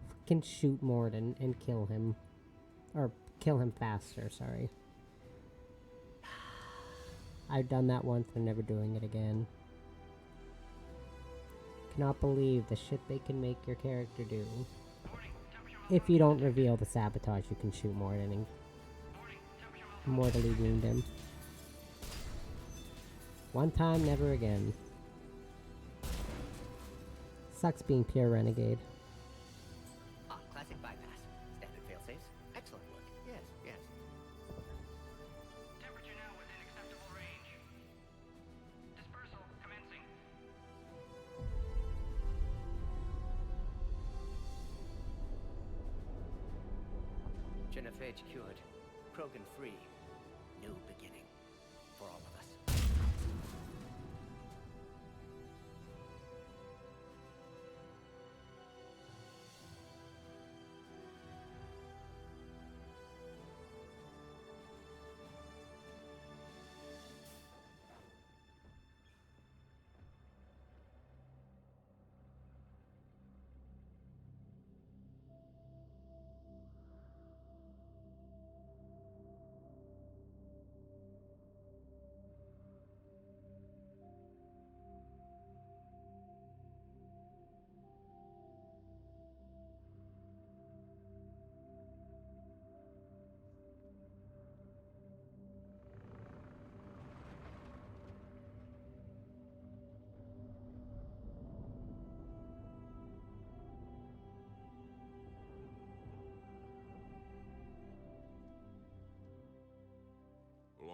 fucking shoot Morden and kill him. Or kill him faster, sorry. I've done that once, I'm never doing it again. Cannot believe the shit they can make your character do. If you don't reveal the sabotage, you can shoot Morden and mortally wound him. One time, never again. Sucks being pure renegade. Ah, classic bypass. Standard failsafes. Excellent work. Yes, yes. Temperature now within acceptable range. Dispersal commencing. Genophage cured. Krogan free. New beginning. For all of us.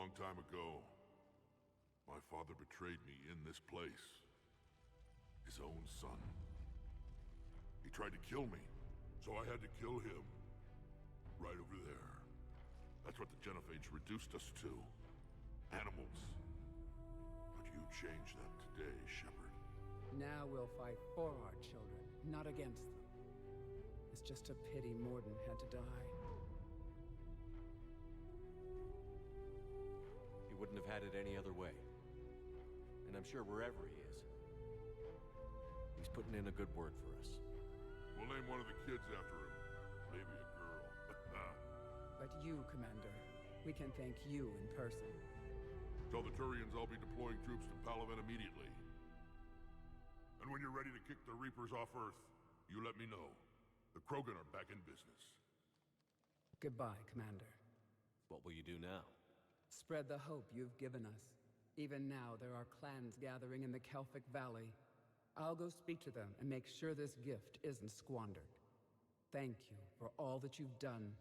long time ago, my father betrayed me in this place. His own son. He tried to kill me, so I had to kill him. Right over there. That's what the Genophage reduced us to. Animals. But you changed that today, Shepard. Now we'll fight for our children, not against them. It's just a pity Morden had to die. He wouldn't have had it any other way. And I'm sure wherever he is, he's putting in a good word for us. We'll name one of the kids after him. Maybe a girl. But you, Commander, we can thank you in person. Tell the Turians I'll be deploying troops to Palaven immediately. And when you're ready to kick the Reapers off Earth, you let me know. The Krogan are back in business. Goodbye, Commander. What will you do now? Spread the hope you've given us. Even now, there are clans gathering in the Kelphic Valley. I'll go speak to them and make sure this gift isn't squandered. Thank you for all that you've done,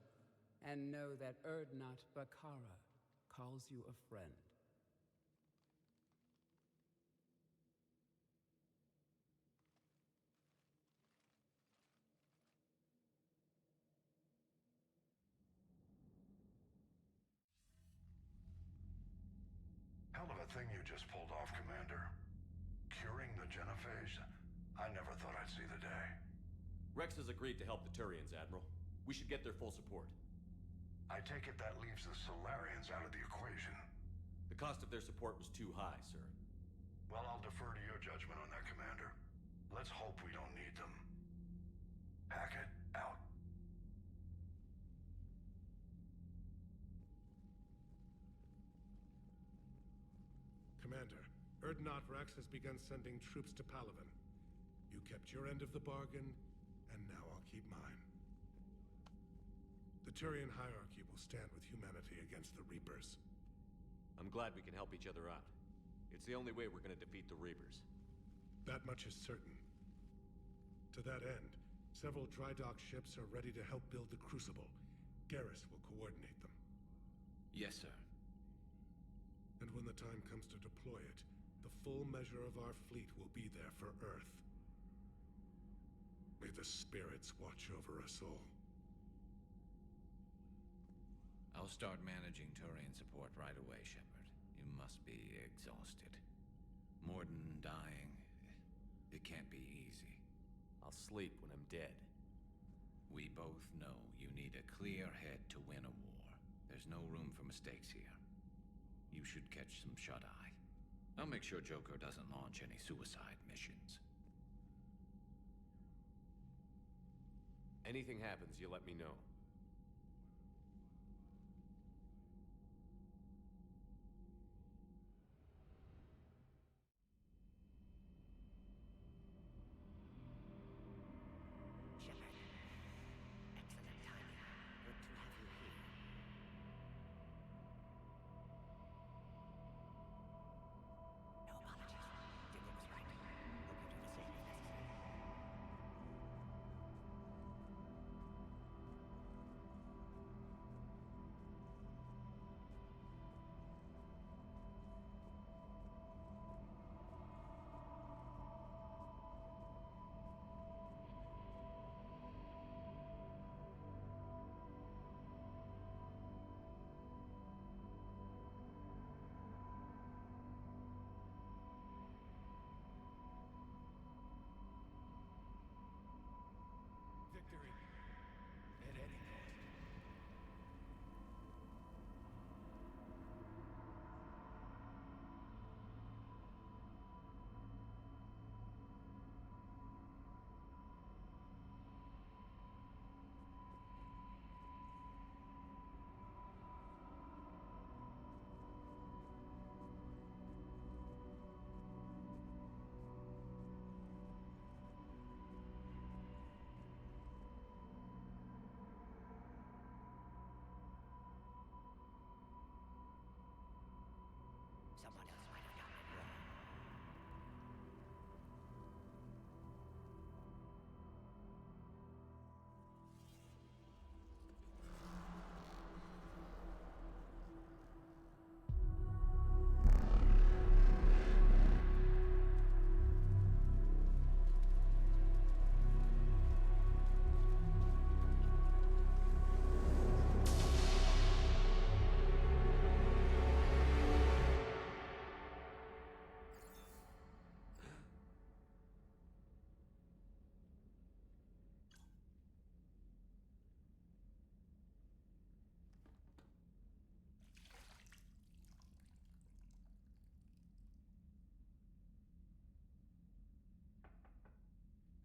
and know that Erdnot Bakara calls you a friend. Hell of a thing you just pulled off, Commander. Curing the Genophage? I never thought I'd see the day. Rex has agreed to help the Turians, Admiral. We should get their full support. I take it that leaves the Solarians out of the equation. The cost of their support was too high, sir. Well, I'll defer to your judgment on that, Commander. Let's hope we don't need them. Hackett, out. Commander, Erdnot Rex has begun sending troops to Palaven. You kept your end of the bargain, and now I'll keep mine. The Turian hierarchy will stand with humanity against the Reapers. I'm glad we can help each other out. It's the only way we're gonna defeat the Reapers. That much is certain. To that end, several dry dock ships are ready to help build the Crucible. Garrus will coordinate them. Yes, sir. And when the time comes to deploy it, the full measure of our fleet will be there for Earth. May the spirits watch over us all. I'll start managing Turian support right away, Shepard. You must be exhausted. Morden dying, it can't be easy. I'll sleep when I'm dead. We both know you need a clear head to win a war. There's no room for mistakes here. You should catch some shut-eye. I'll make sure Joker doesn't launch any suicide missions. Anything happens, you let me know.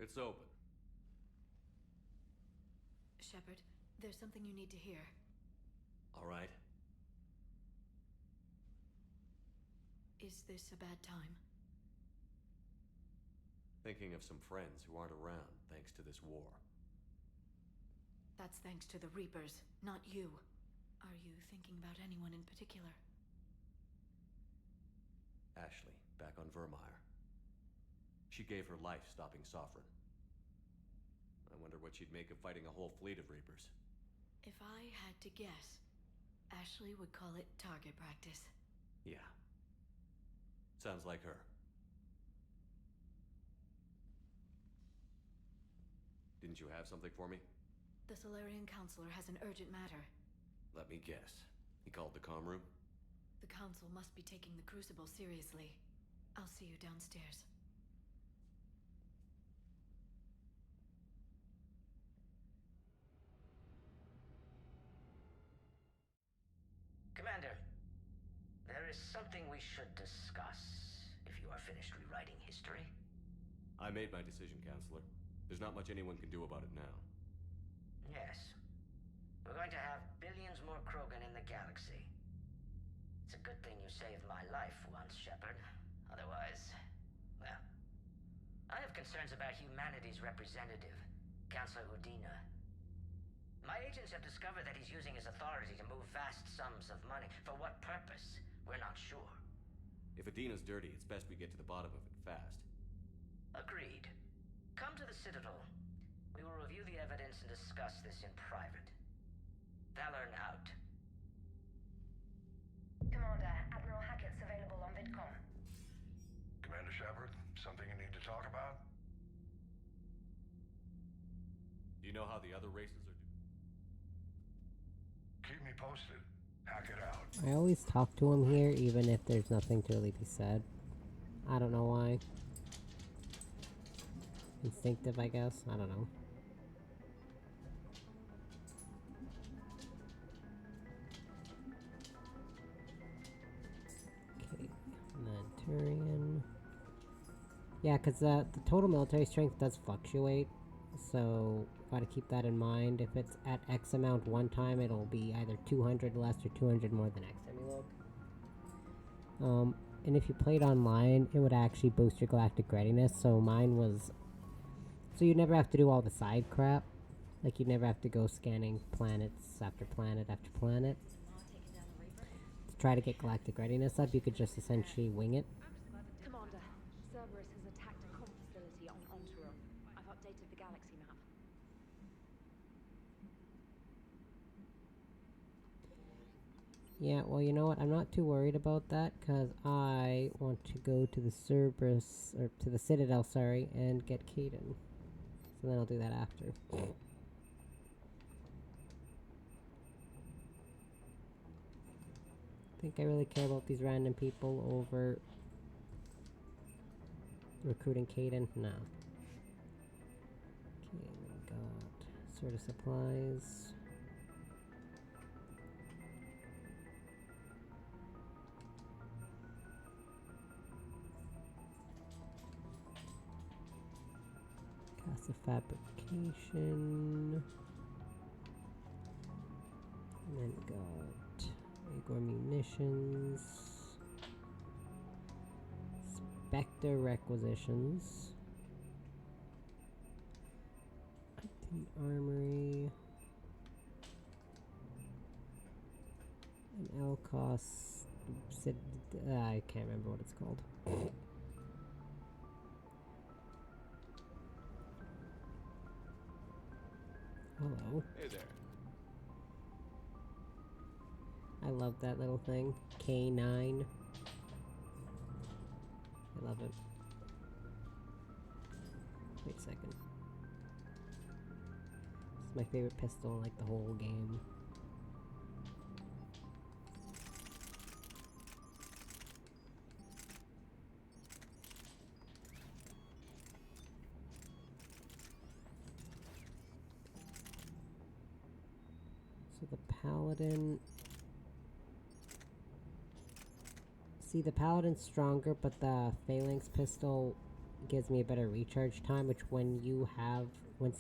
It's open. Shepard, there's something you need to hear. All right. Is this a bad time? Thinking of some friends who aren't around thanks to this war. That's thanks to the Reapers, not you. Are you thinking about anyone in particular? Ashley, back on Vermeer. She gave her life stopping Sovereign. I wonder what she'd make of fighting a whole fleet of Reapers. If I had to guess, Ashley would call it target practice. Yeah. Sounds like her. Didn't you have something for me? The Solarian Counselor has an urgent matter. Let me guess. He called the comm room? The Council must be taking the Crucible seriously. I'll see you downstairs. Commander, there is something we should discuss, if you are finished rewriting history. I made my decision, Counselor. There's not much anyone can do about it now. Yes. We're going to have billions more Krogan in the galaxy. It's a good thing you saved my life once, Shepard. Otherwise, well... I have concerns about humanity's representative, Councilor Udina. My agents have discovered that he's using his authority to move vast sums of money. For what purpose? We're not sure. If Adina's dirty, it's best we get to the bottom of it fast. Agreed. Come to the Citadel. We will review the evidence and discuss this in private. Valorn out. Commander, Admiral Hackett's available on VidCom. Commander Shepard, something you need to talk about? Do you know how the other races are doing? Keep me posted. Hack it out. I always talk to him here, even if there's nothing to really be said. I don't know why. Instinctive, I guess. I don't know. Okay, Turian. Yeah, because the total military strength does fluctuate, so gotta keep that in mind. If it's at X amount one time, it'll be either 200 less or 200 more the next time you look. And if you played online, it would actually boost your galactic readiness, so mine was... So you'd never have to do all the side crap. Like, you'd never have to go scanning planets after planet after planet. To try to get galactic readiness up, you could just essentially wing it. Commander, Cerberus has attacked a comm facility on Ontarum. I've updated the galaxy map. Yeah, well, you know what? I'm not too worried about that, because I want to go to the Cerberus, or to the Citadel, sorry, and get Kaidan. So then I'll do that after. I think I really care about these random people over recruiting Kaidan? No. Okay, then we got sort of supplies. Casa fabrication. And then we got Igor munitions. Spectre requisitions. IT armory. And Elcos. I can't remember what it's called. Hello. Hey there. I love that little thing. K9. I love it. Wait a second. This is my favorite pistol in like the whole game. So the Paladin... See, the Paladin's stronger, but the Phalanx pistol gives me a better recharge time, which when you have if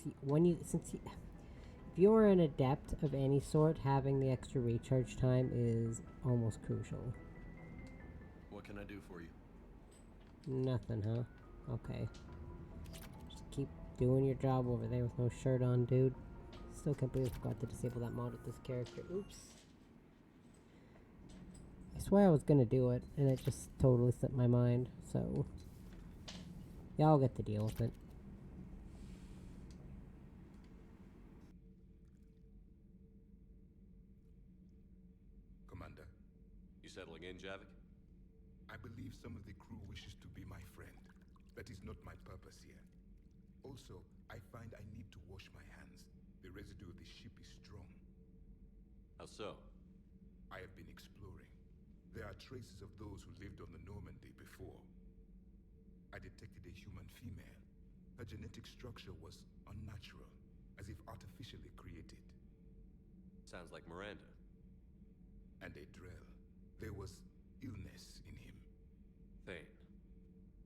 you're an adept of any sort, having the extra recharge time is almost crucial. What can I do for you? Nothing, huh? Okay. Just keep doing your job over there with no shirt on, dude. Still can't believe I forgot to disable that mod with this character. Oops. I swear I was gonna do it, and it just totally slipped my mind, so... y'all get to deal with it. Commander. You settling in, Javik? I believe some of the crew wishes to be my friend. That is not my purpose here. Also, I find I need to wash my hands. The residue of the ship is strong. How so? I have been exploring. There are traces of those who lived on the Normandy before. I detected a human female. Her genetic structure was unnatural, as if artificially created. Sounds like Miranda. And a Drell. There was illness in him. Thane.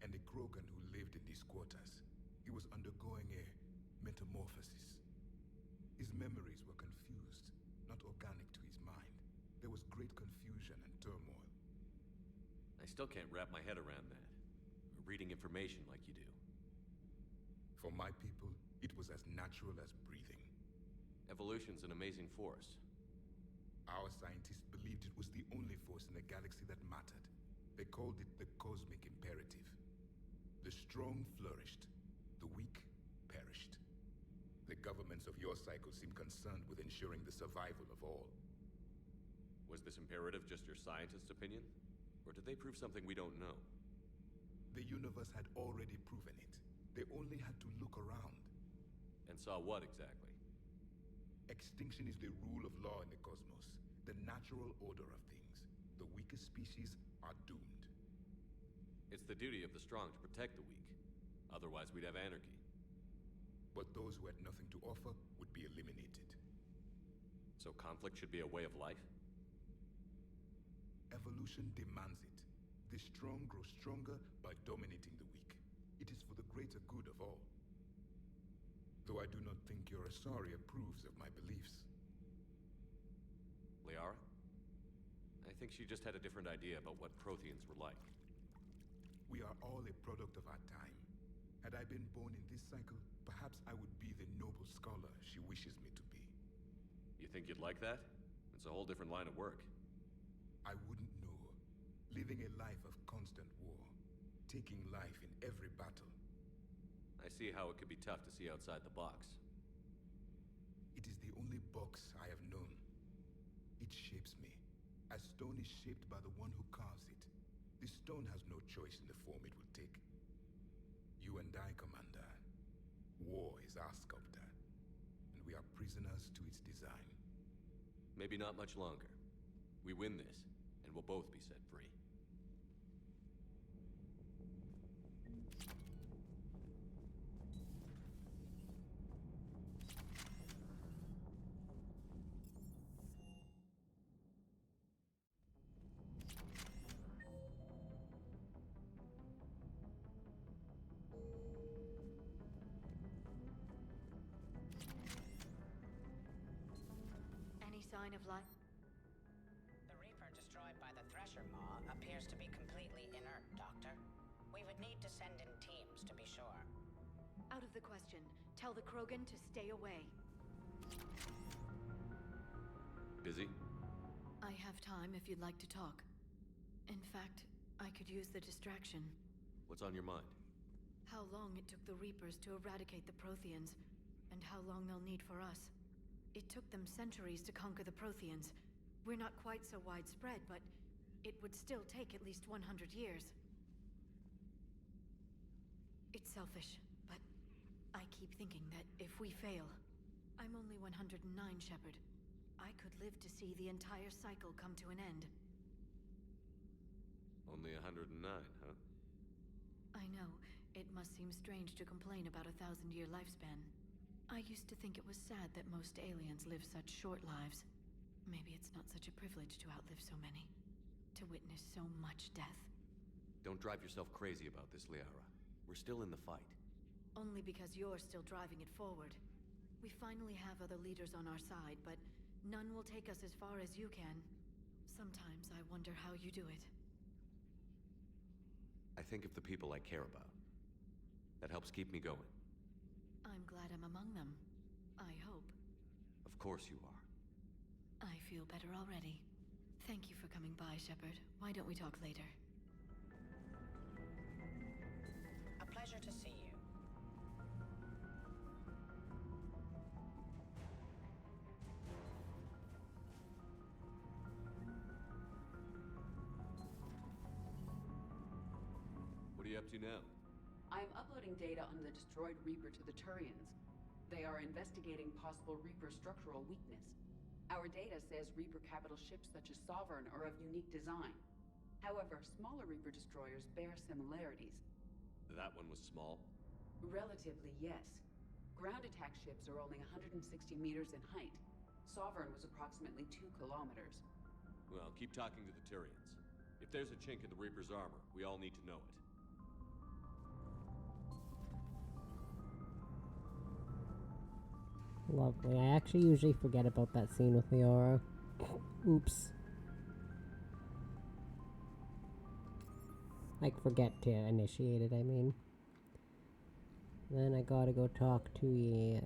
And a Krogan who lived in these quarters. He was undergoing a metamorphosis. His memories were confused, not organic to his mind. There was great confusion and turmoil. I still can't wrap my head around that. Reading information like you do. For my people, it was as natural as breathing. Evolution's an amazing force. Our scientists believed it was the only force in the galaxy that mattered. They called it the cosmic imperative. The strong flourished, the weak perished. The governments of your cycle seem concerned with ensuring the survival of all. Was this imperative just your scientist's opinion? Or did they prove something we don't know? The universe had already proven it. They only had to look around. And saw what exactly? Extinction is the rule of law in the cosmos, the natural order of things. The weakest species are doomed. It's the duty of the strong to protect the weak. Otherwise, we'd have anarchy. But those who had nothing to offer would be eliminated. So conflict should be a way of life? Evolution demands it. The strong grow stronger by dominating the weak. It is for the greater good of all. Though I do not think your Asari approves of my beliefs. Liara? I think she just had a different idea about what Protheans were like. We are all a product of our time. Had I been born in this cycle, perhaps I would be the noble scholar she wishes me to be. You think you'd like that? It's a whole different line of work. I wouldn't know. Living a life of constant war. Taking life in every battle. I see how it could be tough to see outside the box. It is the only box I have known. It shapes me, as stone is shaped by the one who carves it. The stone has no choice in the form it will take. You and I, Commander. War is our sculptor, and we are prisoners to its design. Maybe not much longer. We win this, and we'll both be set free. Any sign of life? The Reaper destroyed by the Thresher Maw appears to be completely inert, Doctor. We would need to send in teams to be sure. Out of the question. Tell the Krogan to stay away. Busy? I have time if you'd like to talk. In fact, I could use the distraction. What's on your mind? How long it took the Reapers to eradicate the Protheans, and how long they'll need for us. It took them centuries to conquer the Protheans. We're not quite so widespread, but it would still take at least 100 years. It's selfish, but I keep thinking that if we fail... I'm only 109, Shepard. I could live to see the entire cycle come to an end. Only 109, huh? I know. It must seem strange to complain about a 1,000-year lifespan. I used to think it was sad that most aliens live such short lives. Maybe it's not such a privilege to outlive so many. To witness so much death. Don't drive yourself crazy about this, Liara. We're still in the fight. Only because you're still driving it forward. We finally have other leaders on our side, but none will take us as far as you can. Sometimes I wonder how you do it. I think of the people I care about. That helps keep me going. I'm glad I'm among them. I hope. Of course you are. I feel better already. Thank you for coming by, Shepard. Why don't we talk later? A pleasure to see you. What are you up to now? I am uploading data on the destroyed Reaper to the Turians. They are investigating possible Reaper structural weakness. Our data says Reaper capital ships such as Sovereign are of unique design. However, smaller Reaper destroyers bear similarities. That one was small? Relatively, yes. Ground attack ships are only 160 meters in height. Sovereign was approximately 2 kilometers. Well, keep talking to the Tyrians. If there's a chink in the Reaper's armor, we all need to know it. Lovely. I actually usually forget about that scene with Leora. Oops. Like, forget to initiate it, I mean. Then I gotta go talk to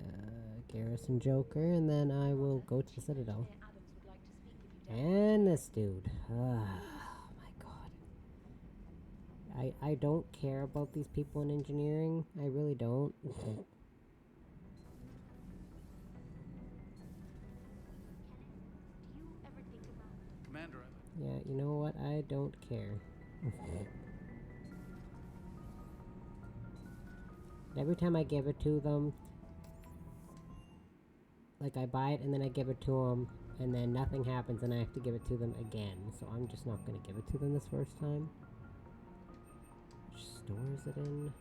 Garrison Joker, and then I will go to the Citadel. And this dude. Oh my god. I don't care about these people in engineering. I really don't. Commander, Yeah, you know what? I don't care. Every time I give it to them, like I buy it and then I give it to them, and then nothing happens and I have to give it to them again. So I'm just not going to give it to them this first time. Which store is it in?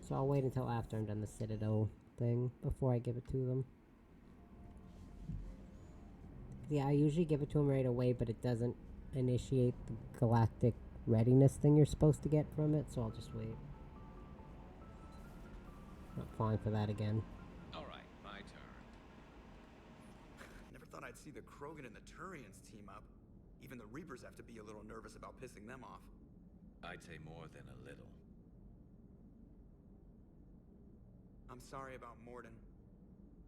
So I'll wait until after I'm done the Citadel thing before I give it to them. Yeah, I usually give it to them right away, but it doesn't initiate the galactic readiness thing you're supposed to get from it, so I'll just wait. Not falling for that again. Alright, my turn. Never thought I'd see the Krogan and the Turians team up. Even the Reapers have to be a little nervous about pissing them off. I'd say more than a little. I'm sorry about Morden.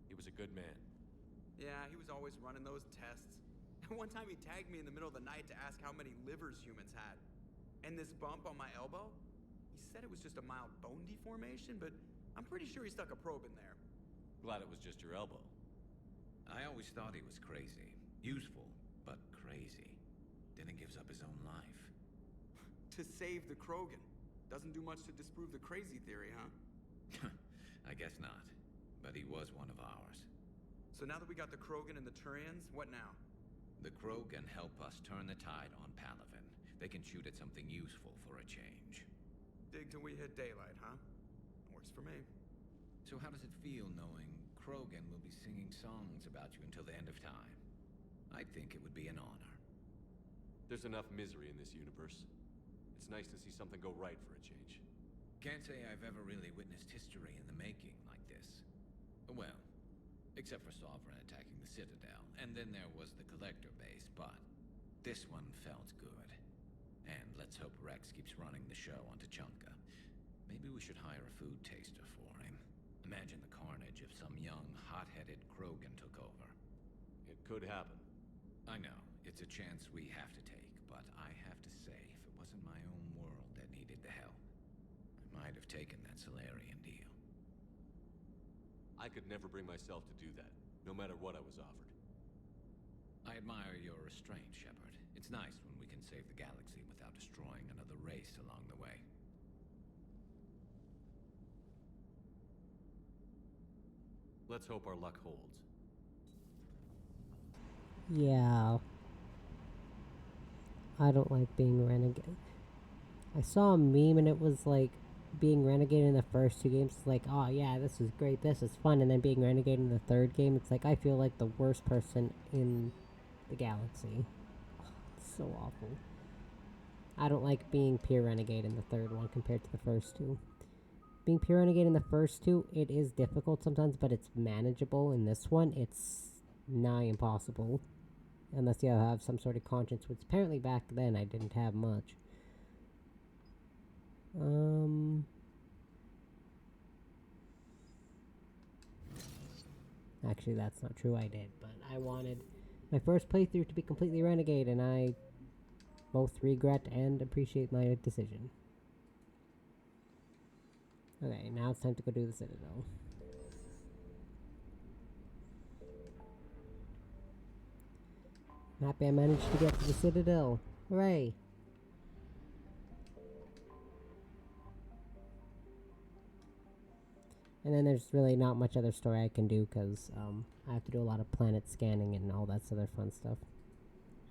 He was a good man. Yeah, he was always running those tests. One time he tagged me in the middle of the night to ask how many livers humans had. And this bump on my elbow? He said it was just a mild bone deformation, but I'm pretty sure he stuck a probe in there. Glad it was just your elbow. I always thought he was crazy. Useful, but crazy. Then he gives up his own life. To save the Krogan. Doesn't do much to disprove the crazy theory, huh? I guess not. But he was one of ours. So now that we got the Krogan and the Turians, what now? The Krogan help us turn the tide on Palaven. They can shoot at something useful for a change. Dig till we hit daylight, huh? Works for me. So how does it feel knowing Krogan will be singing songs about you until the end of time? I think it would be an honor. There's enough misery in this universe. It's nice to see something go right for a change. Can't say I've ever really witnessed history in the making like this. Well, except for Sovereign attacking the Citadel, and then there was the Collector base, but this one felt good. And let's hope Rex keeps running the show on Tuchanka. Maybe we should hire a food taster for him. Imagine the carnage if some young, hot-headed Krogan took over. It could happen. I know, it's a chance we have to take, but I have to say, if it wasn't my own world that needed the help, I might have taken that Solarian deal. I could never bring myself to do that, no matter what I was offered. I admire your restraint, Shepard. It's nice when we can save the galaxy without destroying another race along the way. Let's hope our luck holds. Yeah. I don't like being renegade. I saw a meme and it was like, being renegade in the first two games is like, oh yeah, this is great, this is fun, and then being renegade in the third game, it's like, I feel like the worst person in the galaxy. Oh, it's so awful. I don't like being pure renegade in the third one compared to the first two. Being pure renegade in the first two, it is difficult sometimes, but it's manageable. In this one, it's nigh impossible. Unless you have some sort of conscience, which apparently back then I didn't have much. Actually, that's not true, I did. But I wanted my first playthrough to be completely renegade, and I both regret and appreciate my decision. Okay, now it's time to go do the Citadel. I'm happy I managed to get to the Citadel. Hooray! And then there's really not much other story I can do, because I have to do a lot of planet scanning and all that other fun stuff.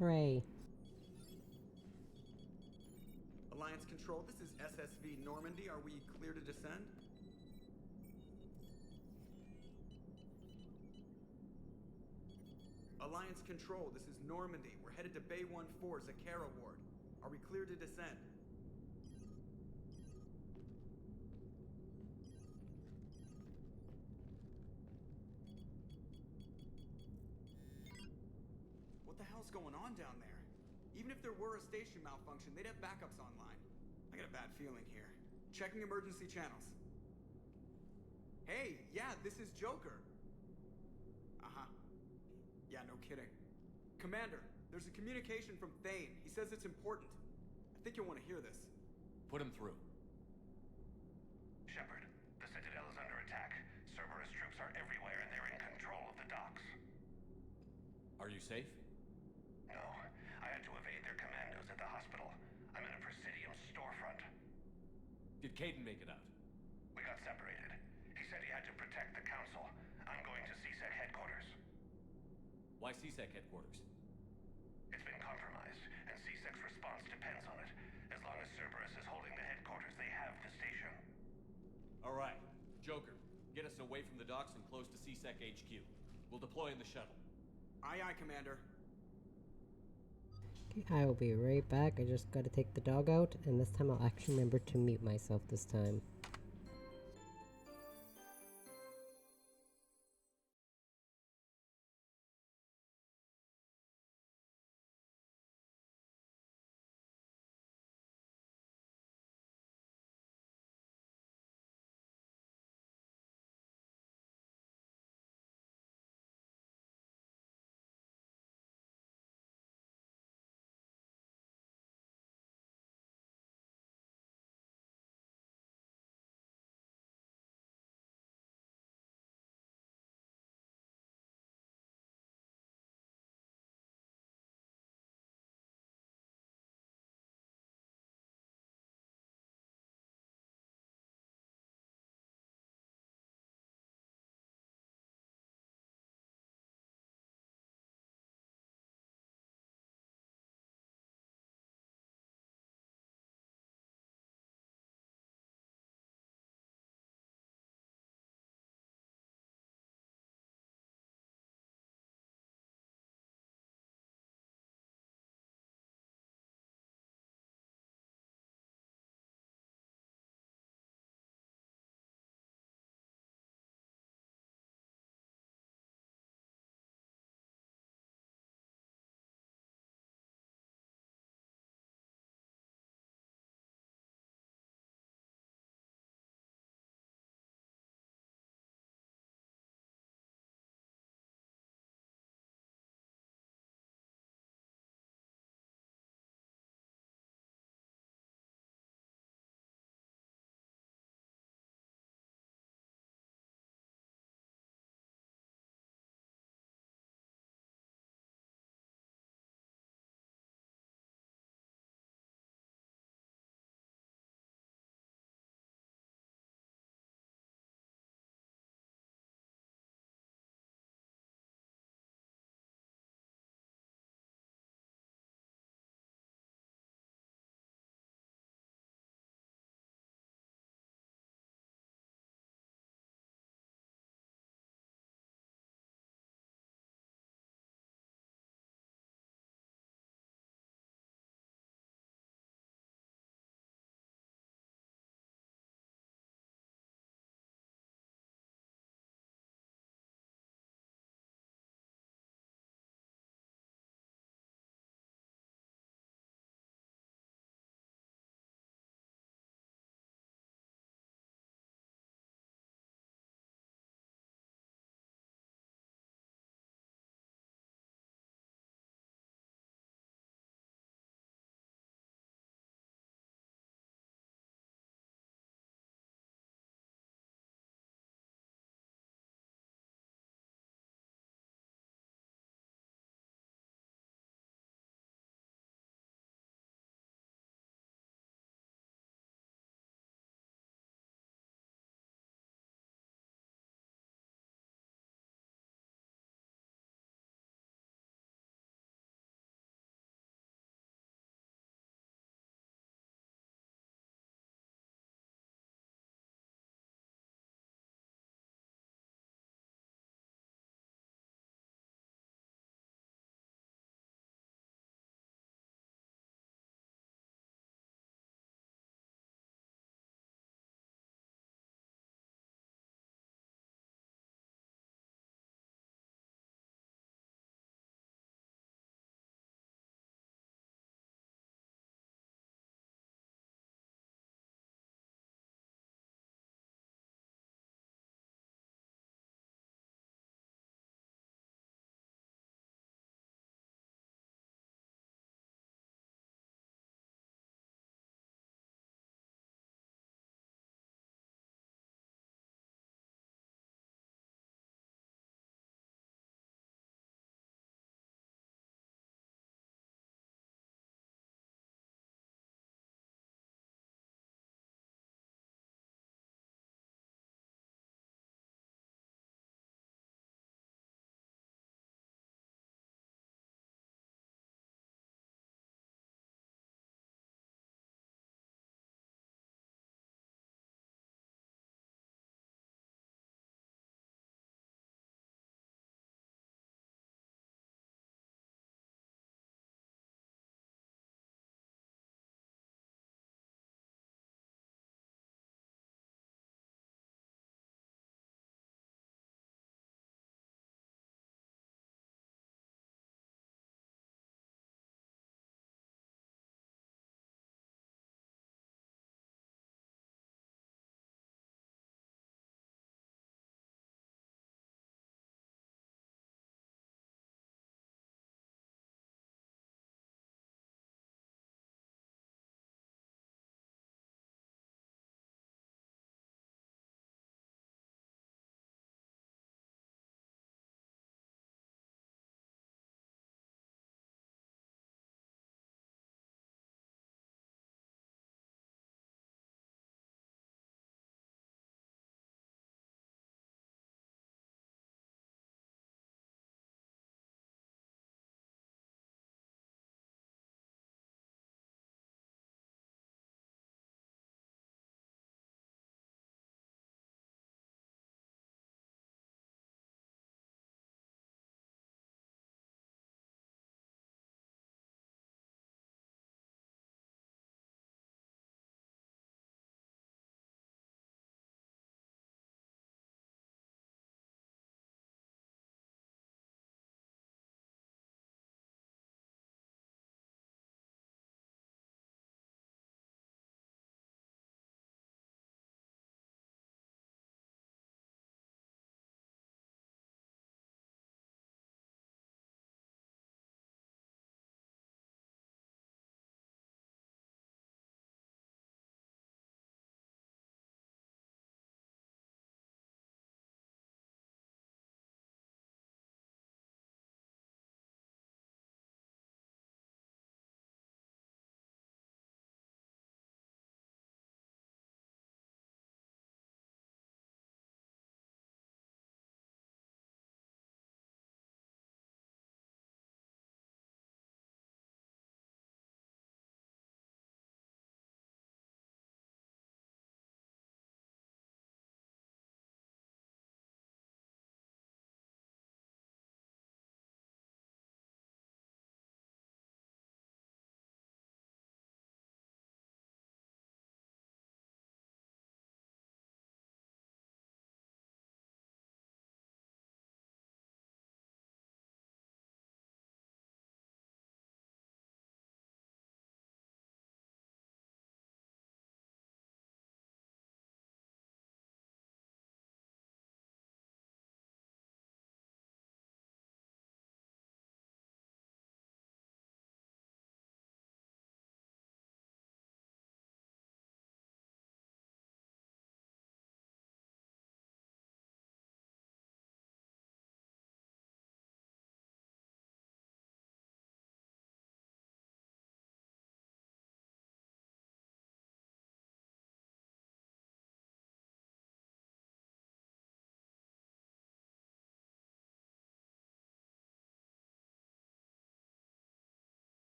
Hooray! Alliance Control, this is SSV Normandy. Are we clear to descend? Alliance Control, this is Normandy. We're headed to Bay 1-4, Zakara Ward. Are we clear to descend? What the hell's going on down there? Even if there were a station malfunction, they'd have backups online. I got a bad feeling here. Checking emergency channels. Hey, yeah, this is Joker. Uh-huh. Yeah, no kidding. Commander, there's a communication from Thane. He says it's important. I think you'll want to hear this. Put him through. Shepard, the Citadel is under attack. Cerberus troops are everywhere and they're in control of the docks. Are you safe? No, I had to evade their commandos at the hospital. I'm in a Presidium storefront. Did Kaidan make it out? We got separated. He said he had to protect the Council. I'm going to CSEC headquarters. Why CSEC headquarters? It's been compromised, and CSEC's response depends on it. As long as Cerberus is holding the headquarters, they have the station. All right. Joker, get us away from the docks and close to CSEC HQ. We'll deploy in the shuttle. Aye, aye, Commander. Okay, I will be right back. I just gotta take the dog out, and this time I'll actually remember to mute myself this time.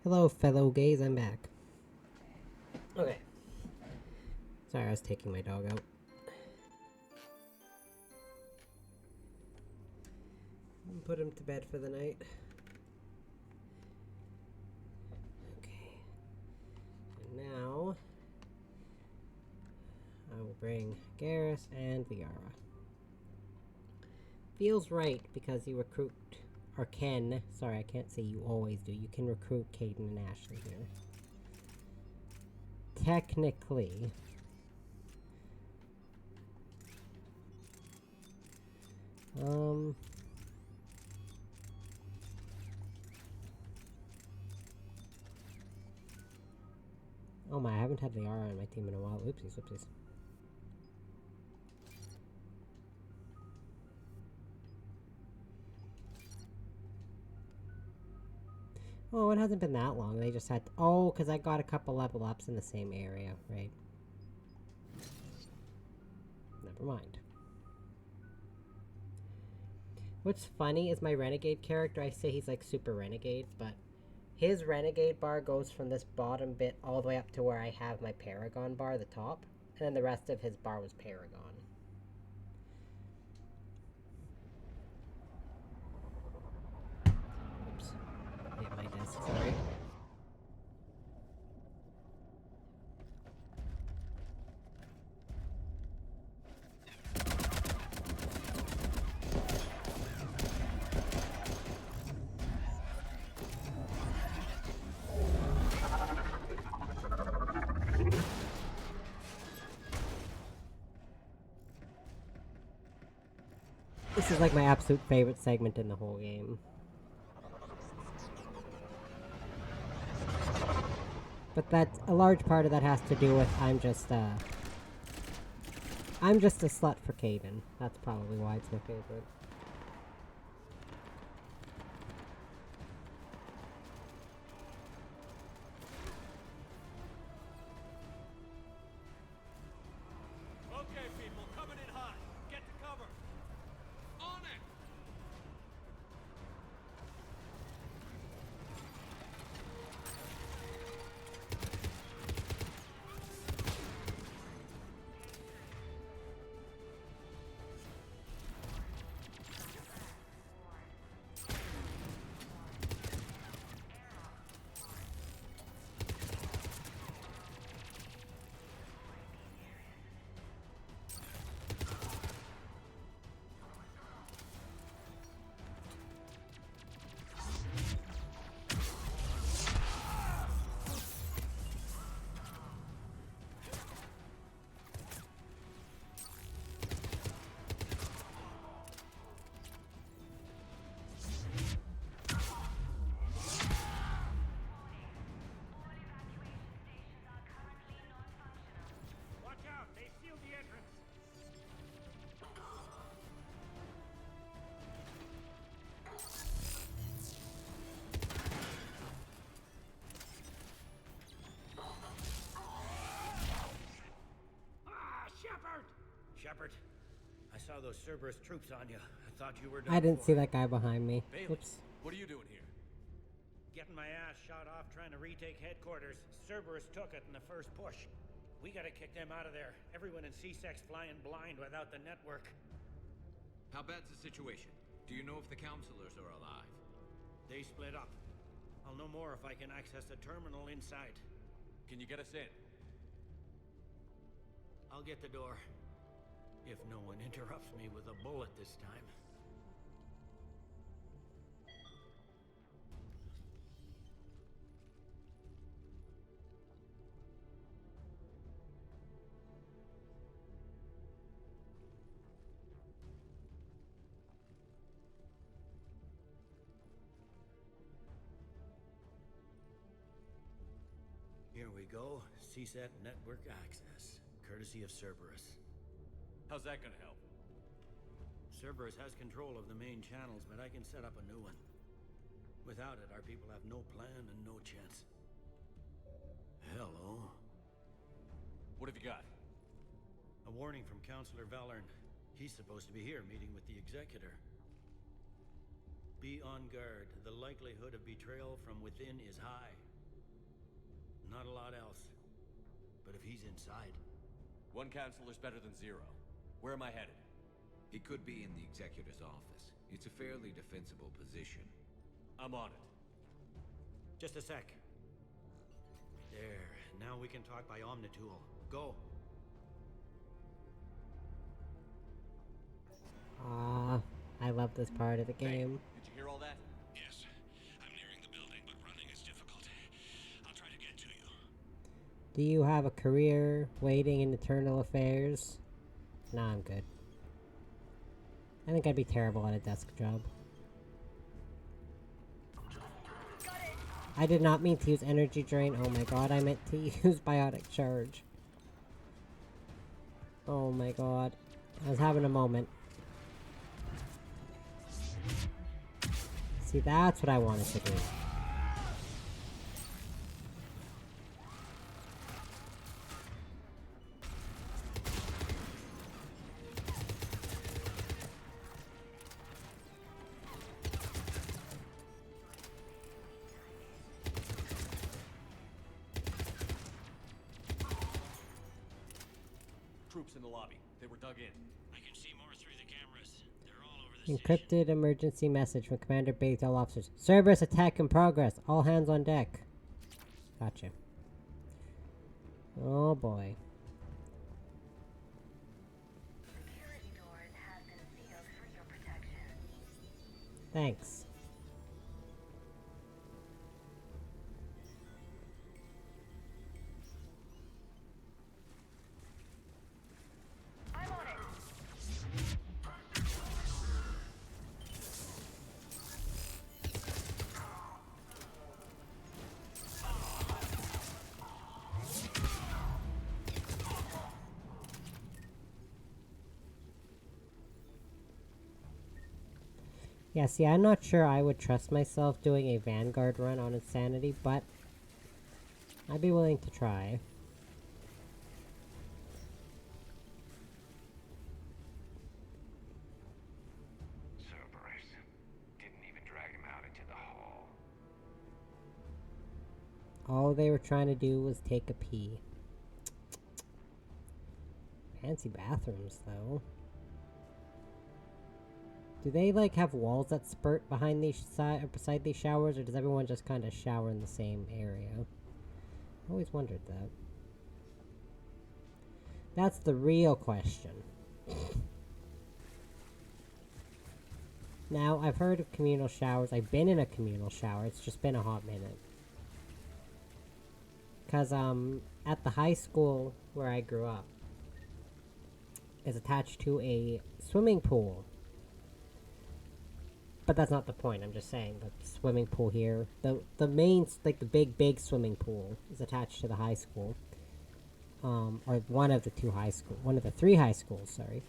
Hello, fellow gays, I'm back. Okay. Sorry, I was taking my dog out. Put him to bed for the night. Okay. And now, I will bring Garrus and Liara. Feels right because you recruit, or can, sorry, I can't say you always do, you can recruit Kaidan and Ashley here. Technically. Oh my, I haven't had Liara on my team in a while. Oopsies, oopsies. Oh, it hasn't been that long. They just had... Oh, because I got a couple level ups in the same area, right? Never mind. What's funny is my Renegade character, I say he's like super Renegade, but his Renegade bar goes from this bottom bit all the way up to where I have my Paragon bar, the top, and then the rest of his bar was Paragon. Oops. Hit my desk, sorry. This is like my absolute favorite segment in the whole game. But that, a large part of that has to do with I'm just a slut for Kaidan. That's probably why it's my favorite. Okay, people, coming in hot. Get to cover. On it! Watch out, they sealed the entrance. Shepard, I saw those Cerberus troops on you. I thought you were done I didn't for. see that guy behind me. Bailey, Oops. what are you doing here? Getting my ass shot off trying to retake headquarters. Cerberus took it in the first push. We gotta kick them out of there. Everyone in C-Sec's flying blind without the network. How bad's the situation? Do you know if the counselors are alive? They split up. I'll know more if I can access the terminal inside. Can you get us in? I'll get the door. If no one interrupts me with a bullet this time. Here we go. CSAT network access, courtesy of Cerberus. How's that gonna help? Cerberus has control of the main channels, but I can set up a new one. Without it, our people have no plan and no chance. Hello. What have you got? A warning from Counselor Valern. He's supposed to be here meeting with the Executor. Be on guard. The likelihood of betrayal from within is high. not a lot else. But if he's inside... One counselor's better than zero. Where am I headed? He could be in the executor's office. It's a fairly defensible position. I'm on it. Just a sec. There. Now we can talk by Omnitool. Go. I love this part of the game. Did you hear all that? Yes. I'm nearing the building, but running is difficult. I'll try to get to you. Do you have a career waiting in eternal affairs? Nah, I'm good. I think I'd be terrible at a desk job. I did not mean to use energy drain. Oh my god, I meant to use biotic charge. Oh my god. I was having a moment. See, that's what I wanted to do. Troops in the lobby. They were dug in. I can see more through the cameras. They're all over the Encrypted emergency message from Commander Bates to all officers. Cerberus attack in progress. All hands on deck. Gotcha. Oh boy. Security doors have been sealed for your protection. Thanks. I'm on it. Yeah, see, I'm not sure I would trust myself doing a Vanguard run on Insanity, but I'd be willing to try. Cerberus. Didn't even drag him out into the hall. All they were trying to do was take a pee. Fancy bathrooms, though. Do they, like, have walls that spurt behind these beside these showers, or does everyone just kind of shower in the same area? I always wondered that. That's the real question. Now, I've heard of communal showers. I've been in a communal shower. It's just been a hot minute. Because, at the high school where I grew up is attached to a swimming pool. But that's not the point. I'm just saying the swimming pool here, the main, like the big swimming pool is attached to the high school, or one of the three high schools. Sorry,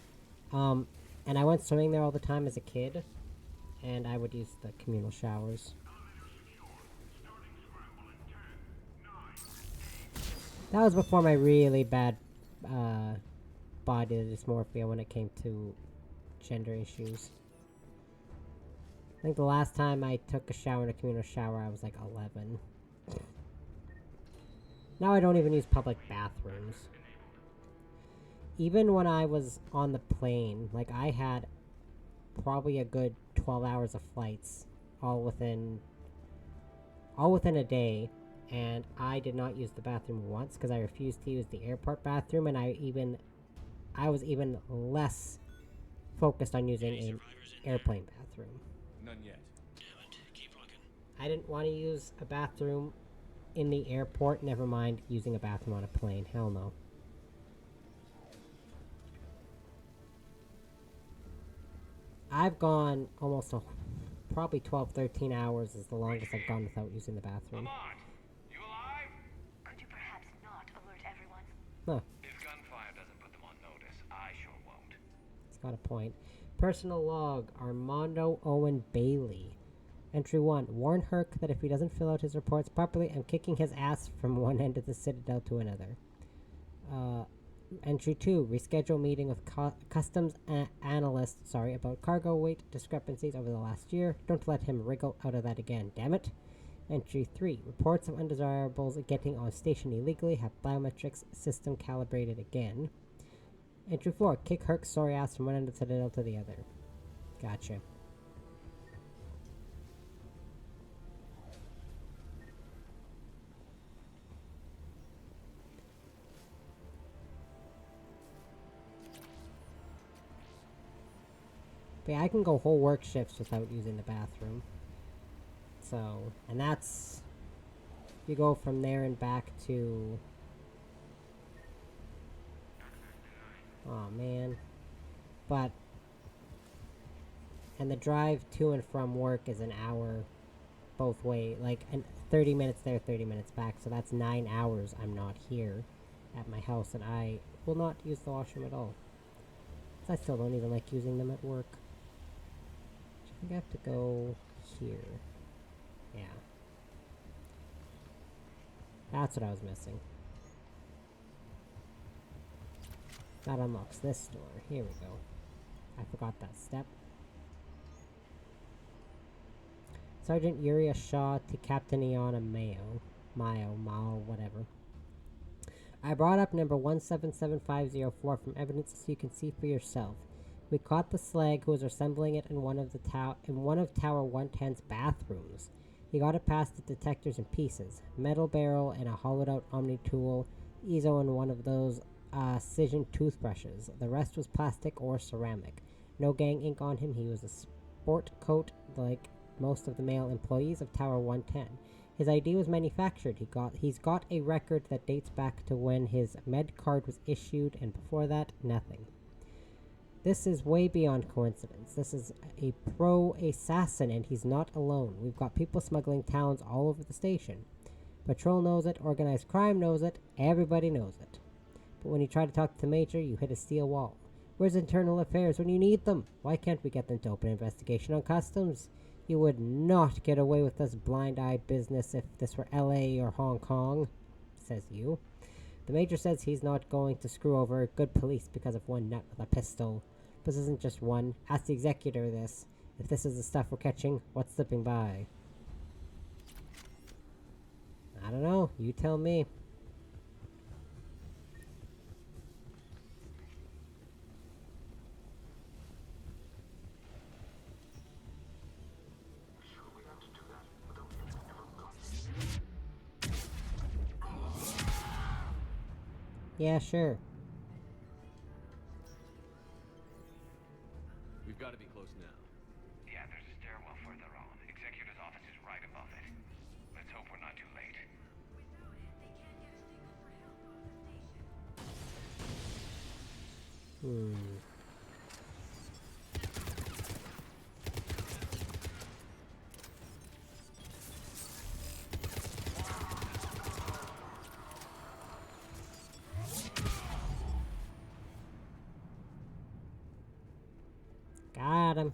and I went swimming there all the time as a kid, and I would use the communal showers. That was before my really bad body dysmorphia when it came to gender issues. I think the last time I took a shower in a communal shower, I was like 11. Now I don't even use public bathrooms. Even when I was on the plane, like I had probably a good 12 hours of flights, all within a day, and I did not use the bathroom once because I refused to use the airport bathroom, and I was even less focused on using an airplane bathroom. None yet. I didn't want to use a bathroom in the airport, never mind using a bathroom on a plane. Hell no. I've gone almost probably 12, 13 hours is the longest I've gone without using the bathroom. You alive? Could you perhaps not alert everyone? Huh. If gunfire doesn't put them on notice, I sure won't. It's got a point. Personal log, Armando Owen Bailey. Entry 1. Warn Herc that if he doesn't fill out his reports properly, I'm kicking his ass from one end of the Citadel to another. Entry 2. Reschedule meeting with customs analyst, about cargo weight discrepancies over the last year. Don't let him wriggle out of that again, damn it. Entry 3. Reports of undesirables getting on station illegally have biometrics system calibrated again. Entry 4. Kick Herc's sorry ass from one end of the Citadel to the other. Gotcha. But yeah, I can go whole work shifts without using the bathroom. So, and that's... You go from there and back to... Oh man. But... And the drive to and from work is an hour both way. Like, 30 minutes there, 30 minutes back. So that's 9 hours I'm not here at my house. And I will not use the washroom at all. I still don't even like using them at work. I think I have to go here. Yeah. That's what I was missing. That unlocks this door. Here we go. I forgot that step. Sergeant Uriah Shaw to Captain Iana Mayo, whatever. I brought up number 177504 from evidence so you can see for yourself. We caught the slag who was assembling it in one of Tower 110's bathrooms. He got it past the detectors in pieces. Metal barrel and a hollowed-out Omni tool. Ezo and one of those Cision toothbrushes. The rest was plastic or ceramic. No gang ink on him. He was a sport coat like most of the male employees of Tower 110. His ID was manufactured. He's got a record that dates back to when his med card was issued, and before that, nothing. This is way beyond coincidence. This is a pro-assassin, and he's not alone. We've got people smuggling towns all over the station. Patrol knows it, organized crime knows it, everybody knows it. But when you try to talk to the Major, you hit a steel wall. Where's Internal Affairs when you need them? Why can't we get them to open an investigation on customs? You would not get away with this blind eye business if this were LA or Hong Kong, says you. The Major says he's not going to screw over good police because of one nut with a pistol. This isn't just one. Ask the executor this. If this is the stuff we're catching, what's slipping by? I don't know. You tell me. Yeah, sure. We've got to be close now. Yeah, there's a stairwell further on. Executor's office is right above it. Let's hope we're not too late. Got him.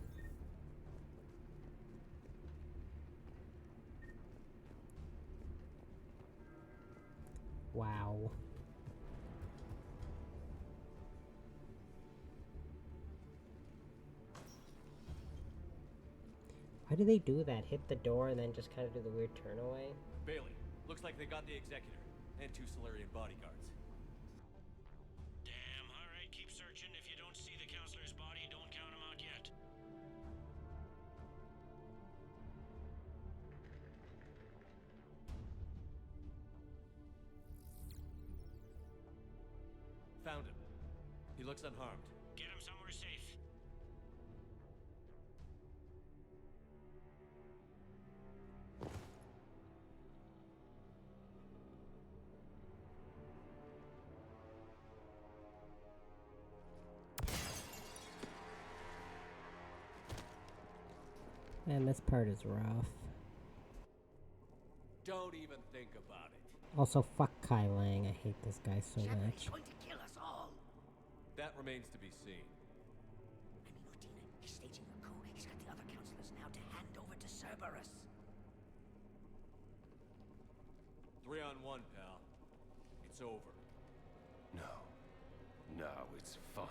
Wow. Why do they do that? Hit the door and then just kind of do the weird turn away? Bailey, looks like they got the executor and 2 Solarian bodyguards. Damn, alright, keep searching. If you don't see the counselor's body, don't count him out yet. Found him. He looks unharmed. Get him somewhere safe. Man, this part is rough. Don't even think about it. Also, fuck Kai Lang. I hate this guy so much. He's going to kill us all. That remains to be seen. I mean, Lieutenant, he's staging a coup. He's got the other counselors now to hand over to Cerberus. 3 on 1, pal. It's over. No. No, it's fun.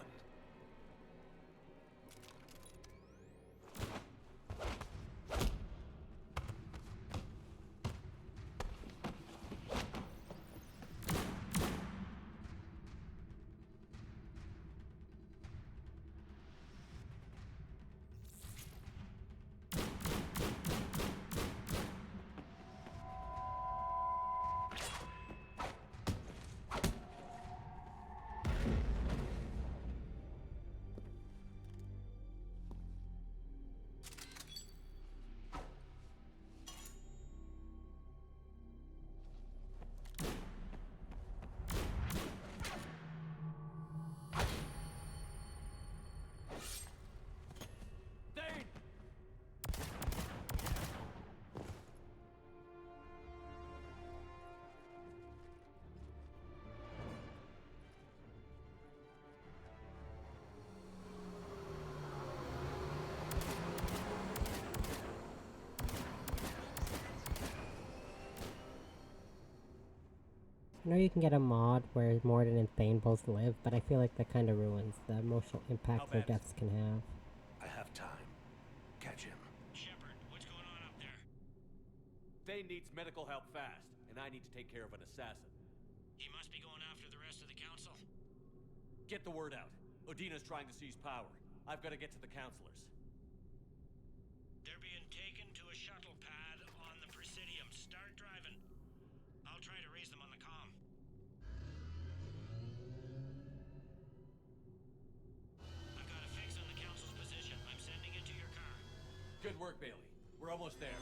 I know you can get a mod where Mordin and Thane both live, but I feel like that kind of ruins the emotional impact their deaths can have. I have time. Catch him. Shepard, what's going on up there? Thane needs medical help fast, and I need to take care of an assassin. He must be going after the rest of the council. Get the word out. Odina's trying to seize power. I've got to get to the councilors. They're being taken to a shuttle pad on the Presidium. Start driving. I'll try to raise them on the comm. I've got a fix on the council's position. I'm sending it to your car. Good work, Bailey. We're almost there.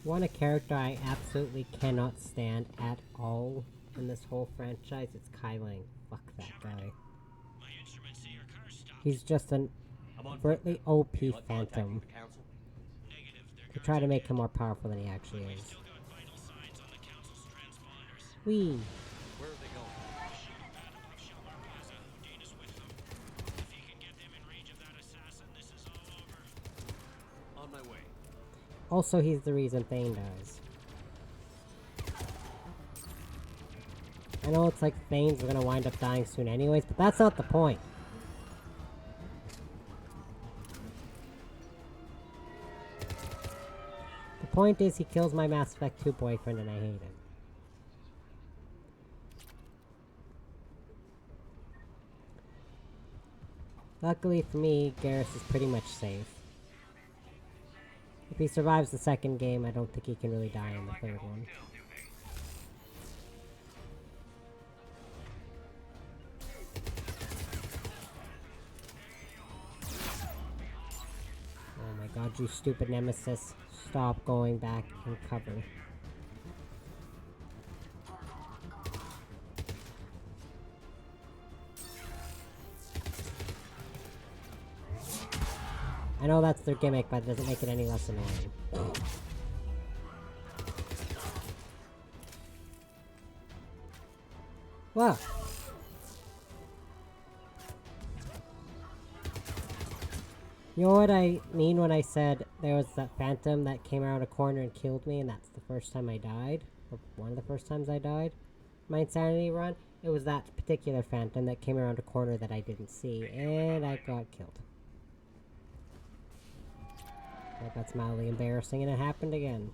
One, a character I absolutely cannot stand at all in this whole franchise, it's Kaidan. Fuck that guy. He's just an overtly OP phantom. They try to make him more powerful than he actually is. Whee! Where are they going? On my way. Also, he's the reason Thane dies. I know it's like Thanes are gonna wind up dying soon anyways, but that's not the point. The point is he kills my Mass Effect 2 boyfriend and I hate him. Luckily for me, Garrus is pretty much safe. If he survives the second game, I don't think he can really die in the third one. Oh my god, you stupid nemesis. Stop going back and cover. I know that's their gimmick, but it doesn't make it any less annoying. Whoa! You know what I mean when I said there was that phantom that came around a corner and killed me, and that's the first time I died? Or one of the first times I died? My insanity run? It was that particular phantom that came around a corner that I didn't see, and I got killed. Like, that's mildly embarrassing, and it happened again.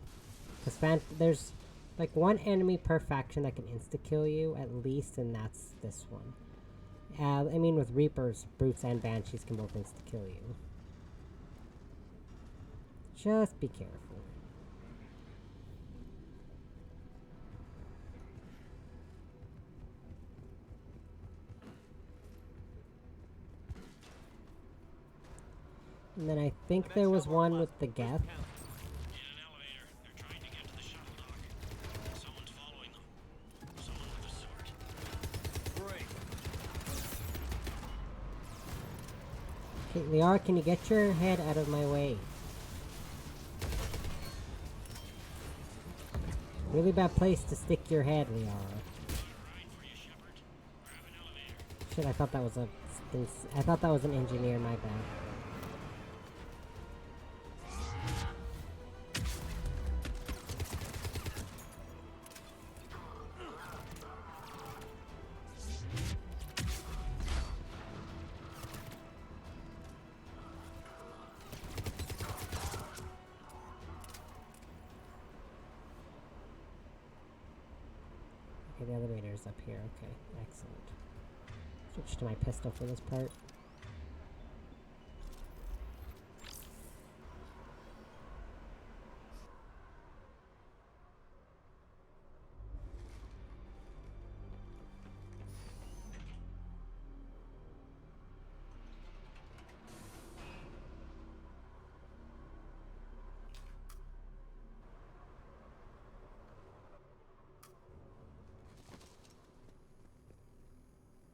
Because there's like one enemy per faction that can insta-kill you, at least, and that's this one. I mean, with Reapers, Brutes, and Banshees can both insta-kill you. Just be careful. And then I think there was one with the Geth. Okay, Liara, can you get your head out of my way? Really bad place to stick your head, Liara. Shit, I thought that was an engineer, my bad. Okay, the elevator's up here. Okay, excellent. Switch to my pistol for this part.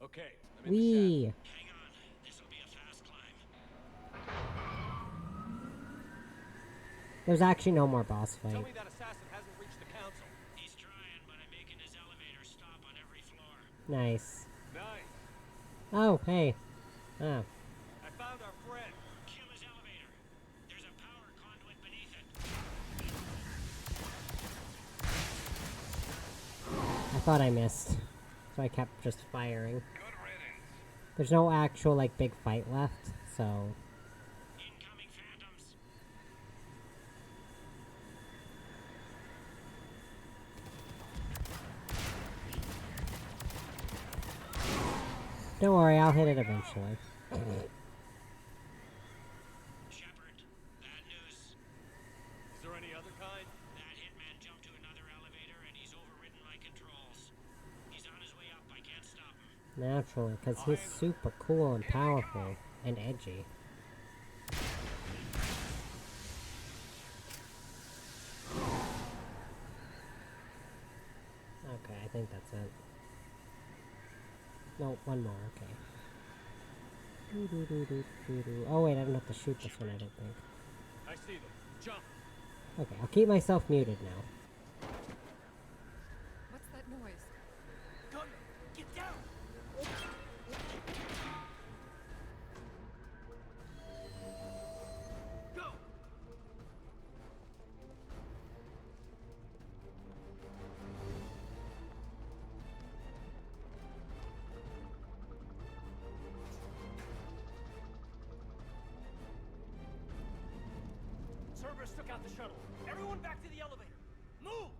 Okay, Wee! There's actually no more boss Tell fight. me that assassin hasn't reached the council. He's trying, but I'm making his elevator stop on every floor. Nice. Nice. Oh, hey. Oh. I found our friend. Kill his elevator. There's a power conduit beneath it. I thought I missed. So I kept just firing. There's no actual, like, big fight left, so... Incoming phantoms. Don't worry, I'll hit it eventually. Shepard, bad news. Is there any other kind? That hitman jumped to another elevator and he's overridden my controls. He's on his way up. I can't stop him. Naturally, because he's super cool and powerful and edgy. Okay, I think that's it. No, one more, okay. Oh wait, I don't have to shoot this one, I don't think. I see them. Jump. Okay, I'll keep myself muted now. What's that noise? Gunner, get down. Go. Cerberus took out the shuttle. Everyone back to the elevator. Move!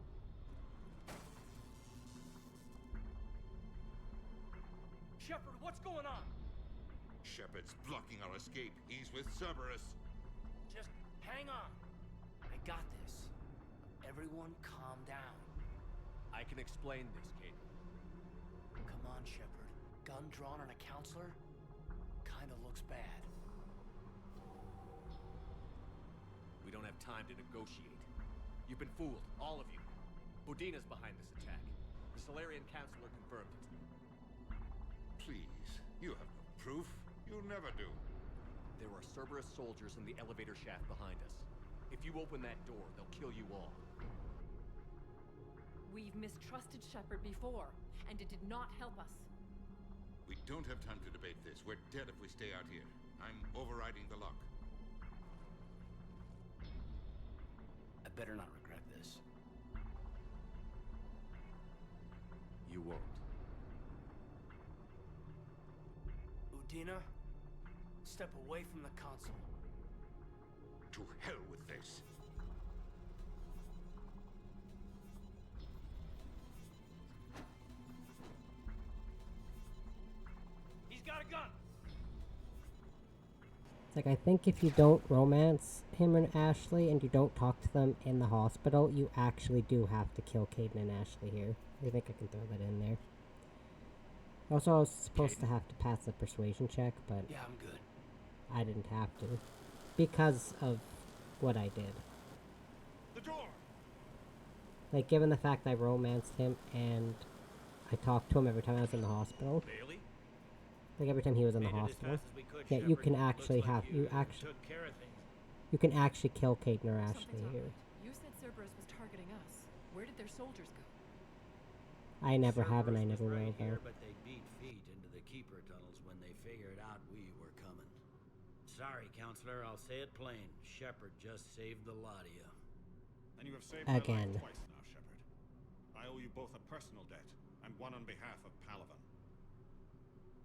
Shepard, what's going on? Shepard's blocking our escape. He's with Cerberus. Just hang on. I got this. Everyone calm down. I can explain this, Kaidan. Come on, Shepard. Gun drawn on a counselor? Kinda looks bad. We don't have time to negotiate. You've been fooled, all of you. Udina's behind this attack. The Solarian counselor confirmed it. Please, you have no proof. You'll never do. There are Cerberus soldiers in the elevator shaft behind us. If you open that door, they'll kill you all. We've mistrusted Shepard before, and it did not help us. We don't have time to debate this. We're dead if we stay out here. I'm overriding the lock. I better not regret this. You won't. Udina, step away from the console. To hell with this. He's got a gun! It's like, I think if you don't romance him and Ashley, and you don't talk to them in the hospital, you actually do have to kill Kaidan and Ashley here. I think I can throw that in there. Also, I was supposed to have to pass the persuasion check, but Yeah, I'm good. I didn't have to. Because of what I did. The door! Like, given the fact I romanced him, and I talked to him every time I was in the hospital. Bailey? Like, every time he was in the Made it as hospital. fast as we could, Yeah, you Shepard. can actually Looks like have, you actually, took care of things. you can actually kill Kaidan or Ashley Something's here. off. You said Cerberus was targeting us. Where did their soldiers go? I never have, and I Cerberus never was will, right here, though. but they beat feet into the keeper tunnels when they figured out we were coming. Sorry, counselor, I'll say it plain. Shepard just saved the lot of you. And you have saved Again. my life twice now, Shepard. I owe you both a personal debt, and one on behalf of Palavan.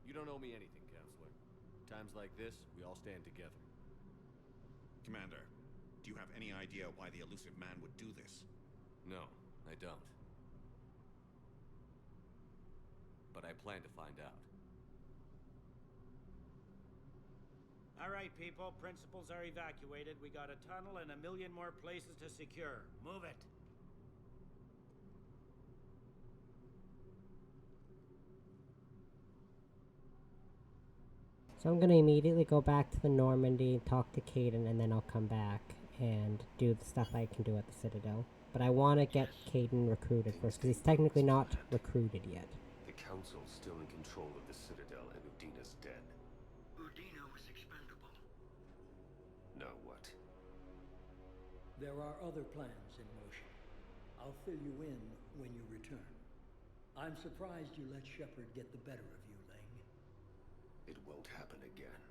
You don't owe me anything, counselor. Times like this, we all stand together. Commander, do you have any idea why the elusive man would do this? No, I don't. but I plan to find out. All right, people. Principals are evacuated. We got a tunnel and a million more places to secure. Move it. So I'm gonna immediately go back to the Normandy, talk to Kaidan, and then I'll come back and do the stuff I can do at the Citadel. But I want to get Kaidan recruited first, because he's technically not recruited yet. The Council's still in control of the Citadel, and Udina's dead. Udina was expendable. Now what? There are other plans in motion. I'll fill you in when you return. I'm surprised you let Shepard get the better of you, Ling. It won't happen again.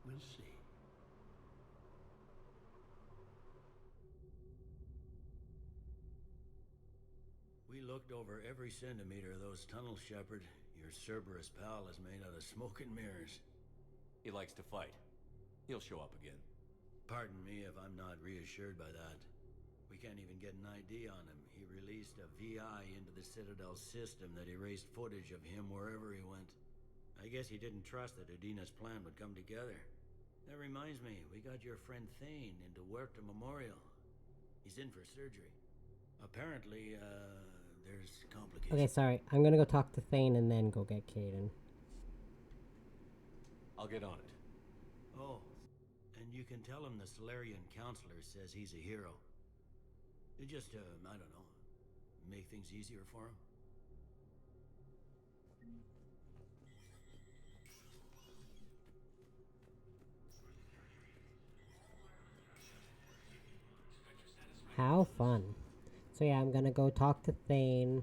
We'll see. We looked over every centimeter of those tunnels, Shepard. Your Cerberus pal is made out of smoke and mirrors. He likes to fight. He'll show up again. Pardon me if I'm not reassured by that. We can't even get an ID on him. He released a VI into the Citadel system that erased footage of him wherever he went. I guess he didn't trust that Udina's plan would come together. That reminds me, we got your friend Thane into Huerta Memorial. He's in for surgery. Apparently, there's complications. Okay, sorry. I'm gonna go talk to Thane and then go get Kaidan. I'll get on it. Oh, and you can tell him the Solarian counselor says he's a hero. Just, I don't know, make things easier for him. How fun. So yeah, I'm gonna go talk to Thane,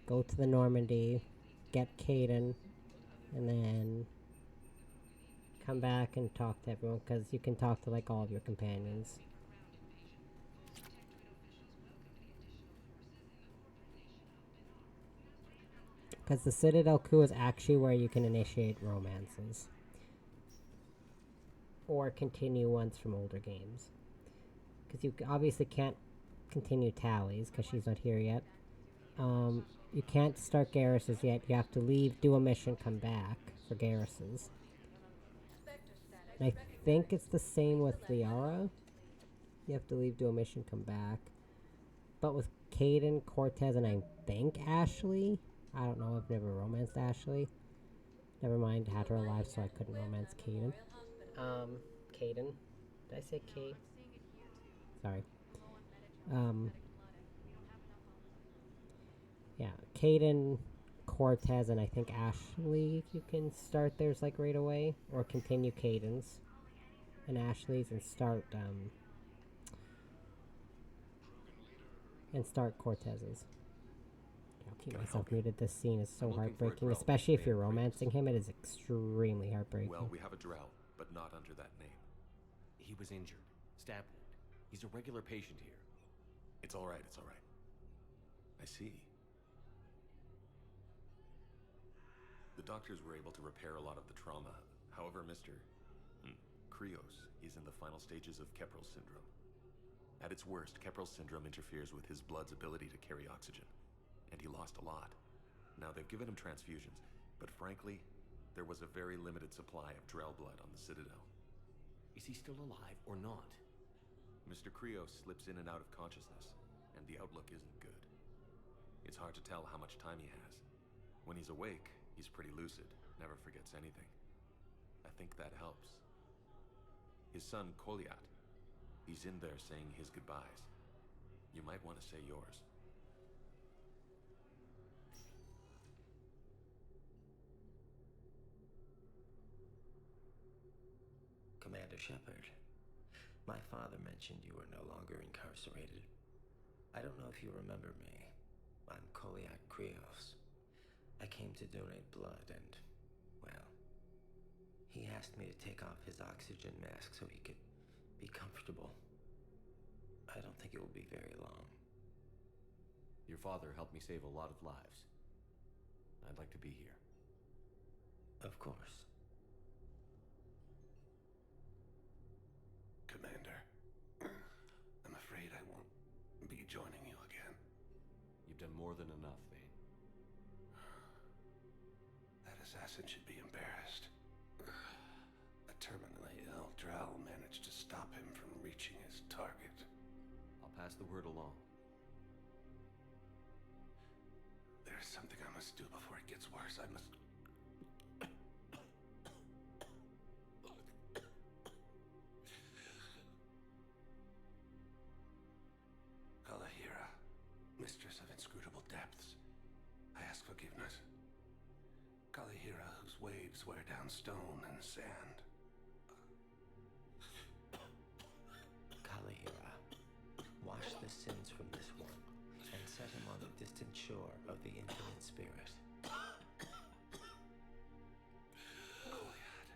go to the Normandy, get Kaidan, and then come back and talk to everyone, because you can talk to like all of your companions. Because the Citadel coup is actually where you can initiate romances. Or continue ones from older games. Because you obviously can't continue Tally's, because she's not here yet. You can't start Garrus's yet. You have to leave, do a mission, come back for Garrus's. And I think it's the same with Liara. You have to leave, do a mission, come back. But with Kaidan, Cortez, and I think Ashley... I don't know, I've never romanced Ashley. Never mind, had her alive so I couldn't romance Kaidan. Kaidan? Did I say Kate? Sorry. Yeah, Kaidan, Cortez, and I think Ashley, you can start theirs like right away. Or continue Kaidan's and Ashley's and start Cortez's. I'll keep myself muted. This scene is so heartbreaking, especially if you're romancing him. It is extremely heartbreaking. Well, we have a Drell, but not under that name. He was injured. Stab wound. He's a regular patient here. It's all right, it's all right. I see. The doctors were able to repair a lot of the trauma. However, Mr. Krios is in the final stages of Keprel's syndrome. At its worst, Keprel's syndrome interferes with his blood's ability to carry oxygen. And he lost a lot. Now, they've given him transfusions, but frankly, there was a very limited supply of Drell blood on the Citadel. Is he still alive or not? Mr. Krios slips in and out of consciousness, and the outlook isn't good. It's hard to tell how much time he has. When he's awake, he's pretty lucid, never forgets anything. I think that helps. His son, Koliat, he's in there saying his goodbyes. You might want to say yours. Commander Shepard, my father mentioned you were no longer incarcerated. I don't know if you remember me. I'm Koliak Krios. I came to donate blood and, well, he asked me to take off his oxygen mask so he could be comfortable. I don't think it will be very long. Your father helped me save a lot of lives. I'd like to be here. Of course. Commander, I'm afraid I won't be joining you again. You've done more than enough, Thane. assassin should be embarrassed. A terminally ill Drow managed to stop him from reaching his target. I'll pass the word along. There's something I must do before it gets worse. I must... Kalahira, mistress of inscrutable depths, I ask forgiveness. Kalahira, whose waves wear down stone and sand. Kalahira, wash the sins from this one and set him on the distant shore of the infinite spirit. Goliath,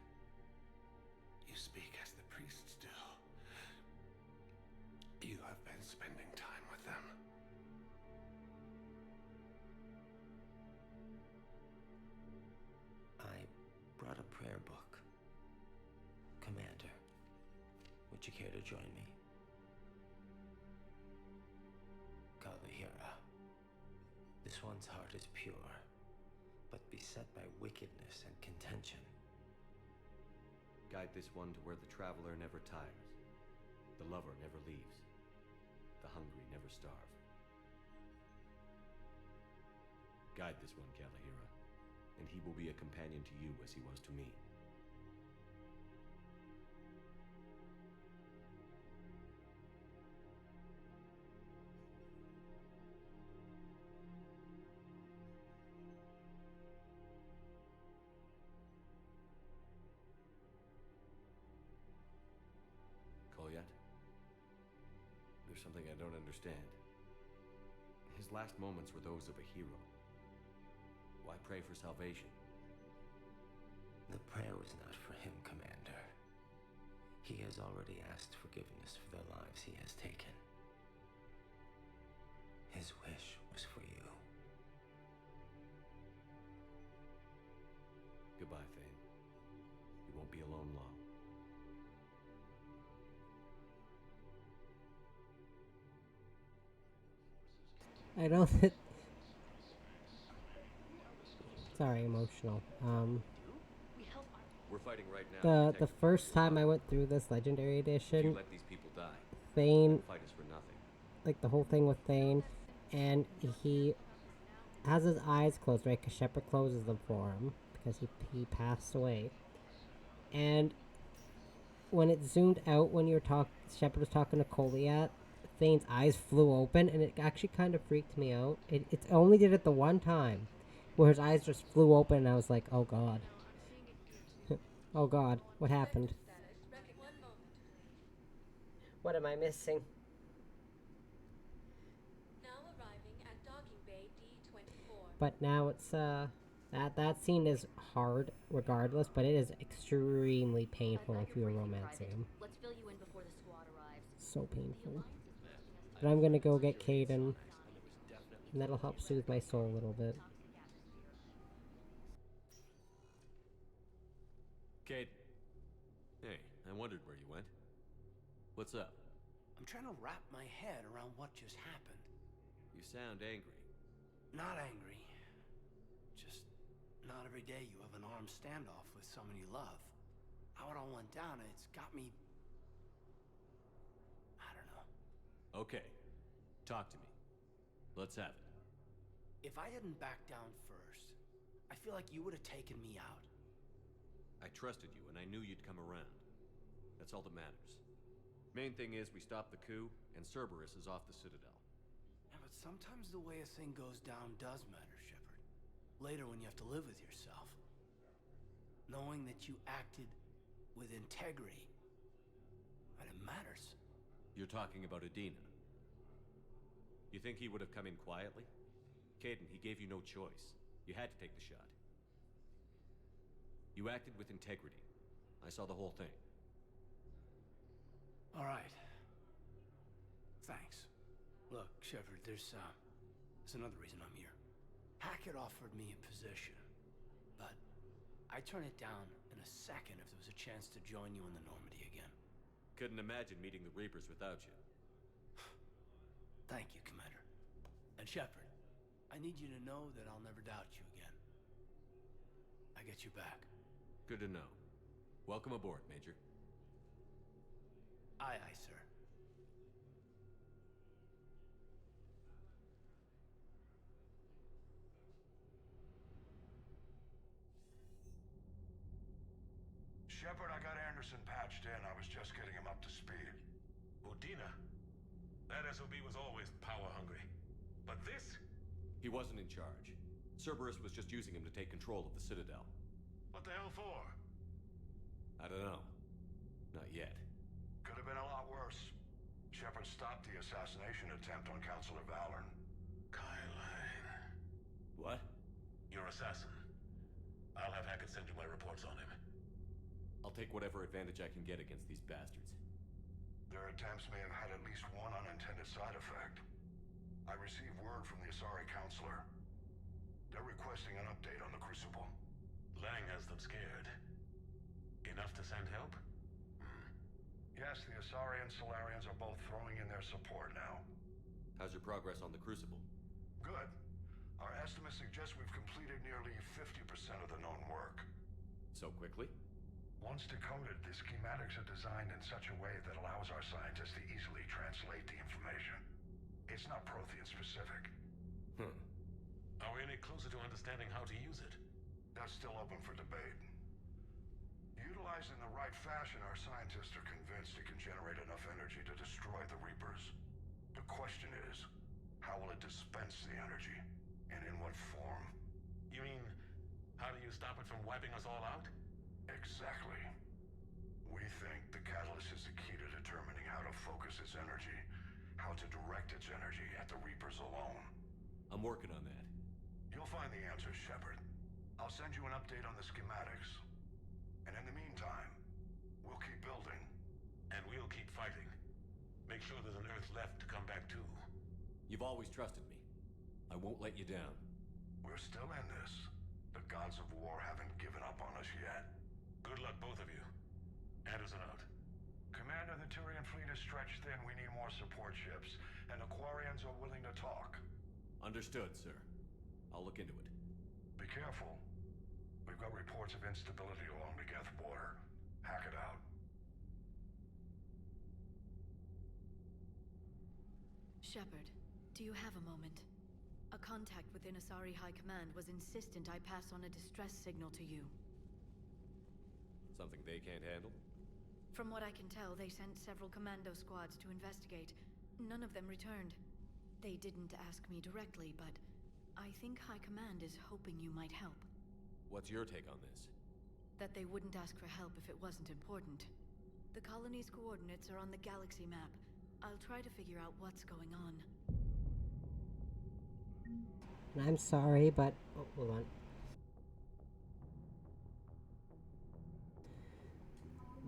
you speak as the priests do. You have been spending time with them. I brought a prayer book. Commander, would you care to join me? Kalahira, this one's heart is pure, but beset by wickedness and contention. Guide this one to where the traveler never tires, the lover never leaves, the hungry never starve. Guide this one, Kalahira, and he will be a companion to you as he was to me. Kolyat? There's something I don't understand. His last moments were those of a hero. Why pray for salvation? The prayer was not for him, Commander. He has already asked forgiveness for the lives he has taken. His wish was for you. Goodbye, Thane. You won't be alone long. I don't. Sorry, emotional. We're fighting right now. The first time I went through this legendary If edition, you let these people die, Thane, fight us for nothing. like the whole thing with Thane, and he has his eyes closed, right? Because Shepard closes them for him because he passed away. And when it zoomed out when Shepard was talking to Goliath, Thane's eyes flew open, and it actually kind of freaked me out. It only did it the one time, where his eyes just flew open, and I was like, oh god. Oh god, what happened? What am I missing? Now arriving at docking bay D24. But now it's that scene is hard regardless, but it is extremely painful if you're romancing him. Let's fill you in before the squad arrives. So painful. But I'm gonna go get Kaidan, and that'll help soothe my soul a little bit. Kaidan. Hey, I wondered where you went. What's up? I'm trying to wrap my head around what just happened. You sound angry. Not angry. Just not every day you have an armed standoff with someone you love. How it all went down, it's got me... I don't know. Okay. Talk to me. Let's have it. If I hadn't backed down first, I feel like you would have taken me out. I trusted you, and I knew you'd come around. That's all that matters. Main thing is we stopped the coup, and Cerberus is off the Citadel. Yeah, but sometimes the way a thing goes down does matter, Shepard. Later when you have to live with yourself. Knowing that you acted with integrity, and it matters. You're talking about Adina. You think he would have come in quietly? Kaidan, he gave you no choice. You had to take the shot. You acted with integrity. I saw the whole thing. All right. Thanks. Look, Shepard, there's another reason I'm here. Hackett offered me a position, but I'd turn it down in a second if there was a chance to join you in the Normandy again. Couldn't imagine meeting the Reapers without you. Thank you, Commander. And Shepard, I need you to know that I'll never doubt you again. I get you back. Good to know. Welcome aboard, Major. Aye, aye, sir. Shepard, I got Anderson patched in. I was just getting him up to speed. Udina? That SOB was always power-hungry. But this? He wasn't in charge. Cerberus was just using him to take control of the Citadel. What the hell for? I don't know. Not yet. Could have been a lot worse. Shepard stopped the assassination attempt on Counselor Valorn. Kaidan. What? Your assassin. I'll have Hackett send you my reports on him. I'll take whatever advantage I can get against these bastards. Their attempts may have had at least one unintended side effect. I received word from the Asari Counselor. They're requesting an update on the Crucible. Lang has them scared. Enough to send help? Yes, the Asari and Solarians are both throwing in their support now. How's your progress on the Crucible? Good. Our estimates suggest we've completed nearly 50% of the known work. So quickly? Once decoded, the schematics are designed in such a way that allows our scientists to easily translate the information. It's not Prothean specific. Are we any closer to understanding how to use it? That's still open for debate. Utilized in the right fashion, our scientists are convinced it can generate enough energy to destroy the Reapers. The question is, how will it dispense the energy? And in what form? You mean, how do you stop it from wiping us all out? Exactly. We think the catalyst is the key to determining how to focus its energy, how to direct its energy at the Reapers alone. I'm working on that. You'll find the answers, Shepard. I'll send you an update on the schematics. And in the meantime, we'll keep building. And we'll keep fighting. Make sure there's an Earth left to come back to. You've always trusted me. I won't let you down. We're still in this. The gods of war haven't given up on us yet. Good luck, both of you. Anderson out. Commander, the Turian fleet is stretched thin. We need more support ships. And the Quarians are willing to talk. Understood, sir. I'll look into it. Be careful. We've got reports of instability along the Geth border. Hack it out. Shepard, do you have a moment? A contact within Asari High Command was insistent I pass on a distress signal to you. Something they can't handle? From what I can tell, they sent several commando squads to investigate. None of them returned. They didn't ask me directly, but I think High Command is hoping you might help. What's your take on this? That they wouldn't ask for help if it wasn't important. The colony's coordinates are on the galaxy map. I'll try to figure out what's going on. I'm sorry, but... Oh, hold on.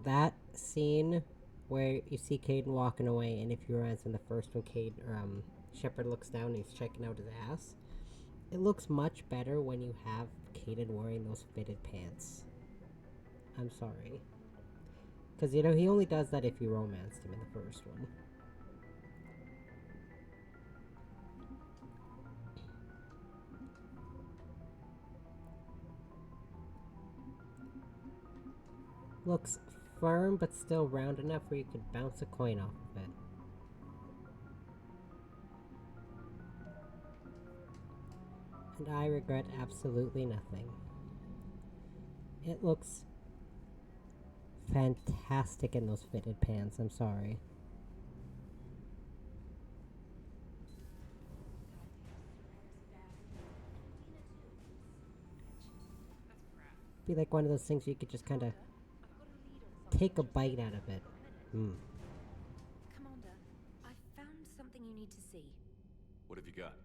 That scene where you see Kaidan walking away, and if you remember in the first one, Shepard looks down and he's checking out his ass. It looks much better when you have Kaidan wearing those fitted pants. I'm sorry. Because, you know, he only does that if you romanced him in the first one. Looks firm, but still round enough where you could bounce a coin off of it. And I regret absolutely nothing. It looks fantastic in those fitted pants, I'm sorry. Be like one of those things you could just kind of take a bite out of it. Commander, I found something you need to see. What have you got?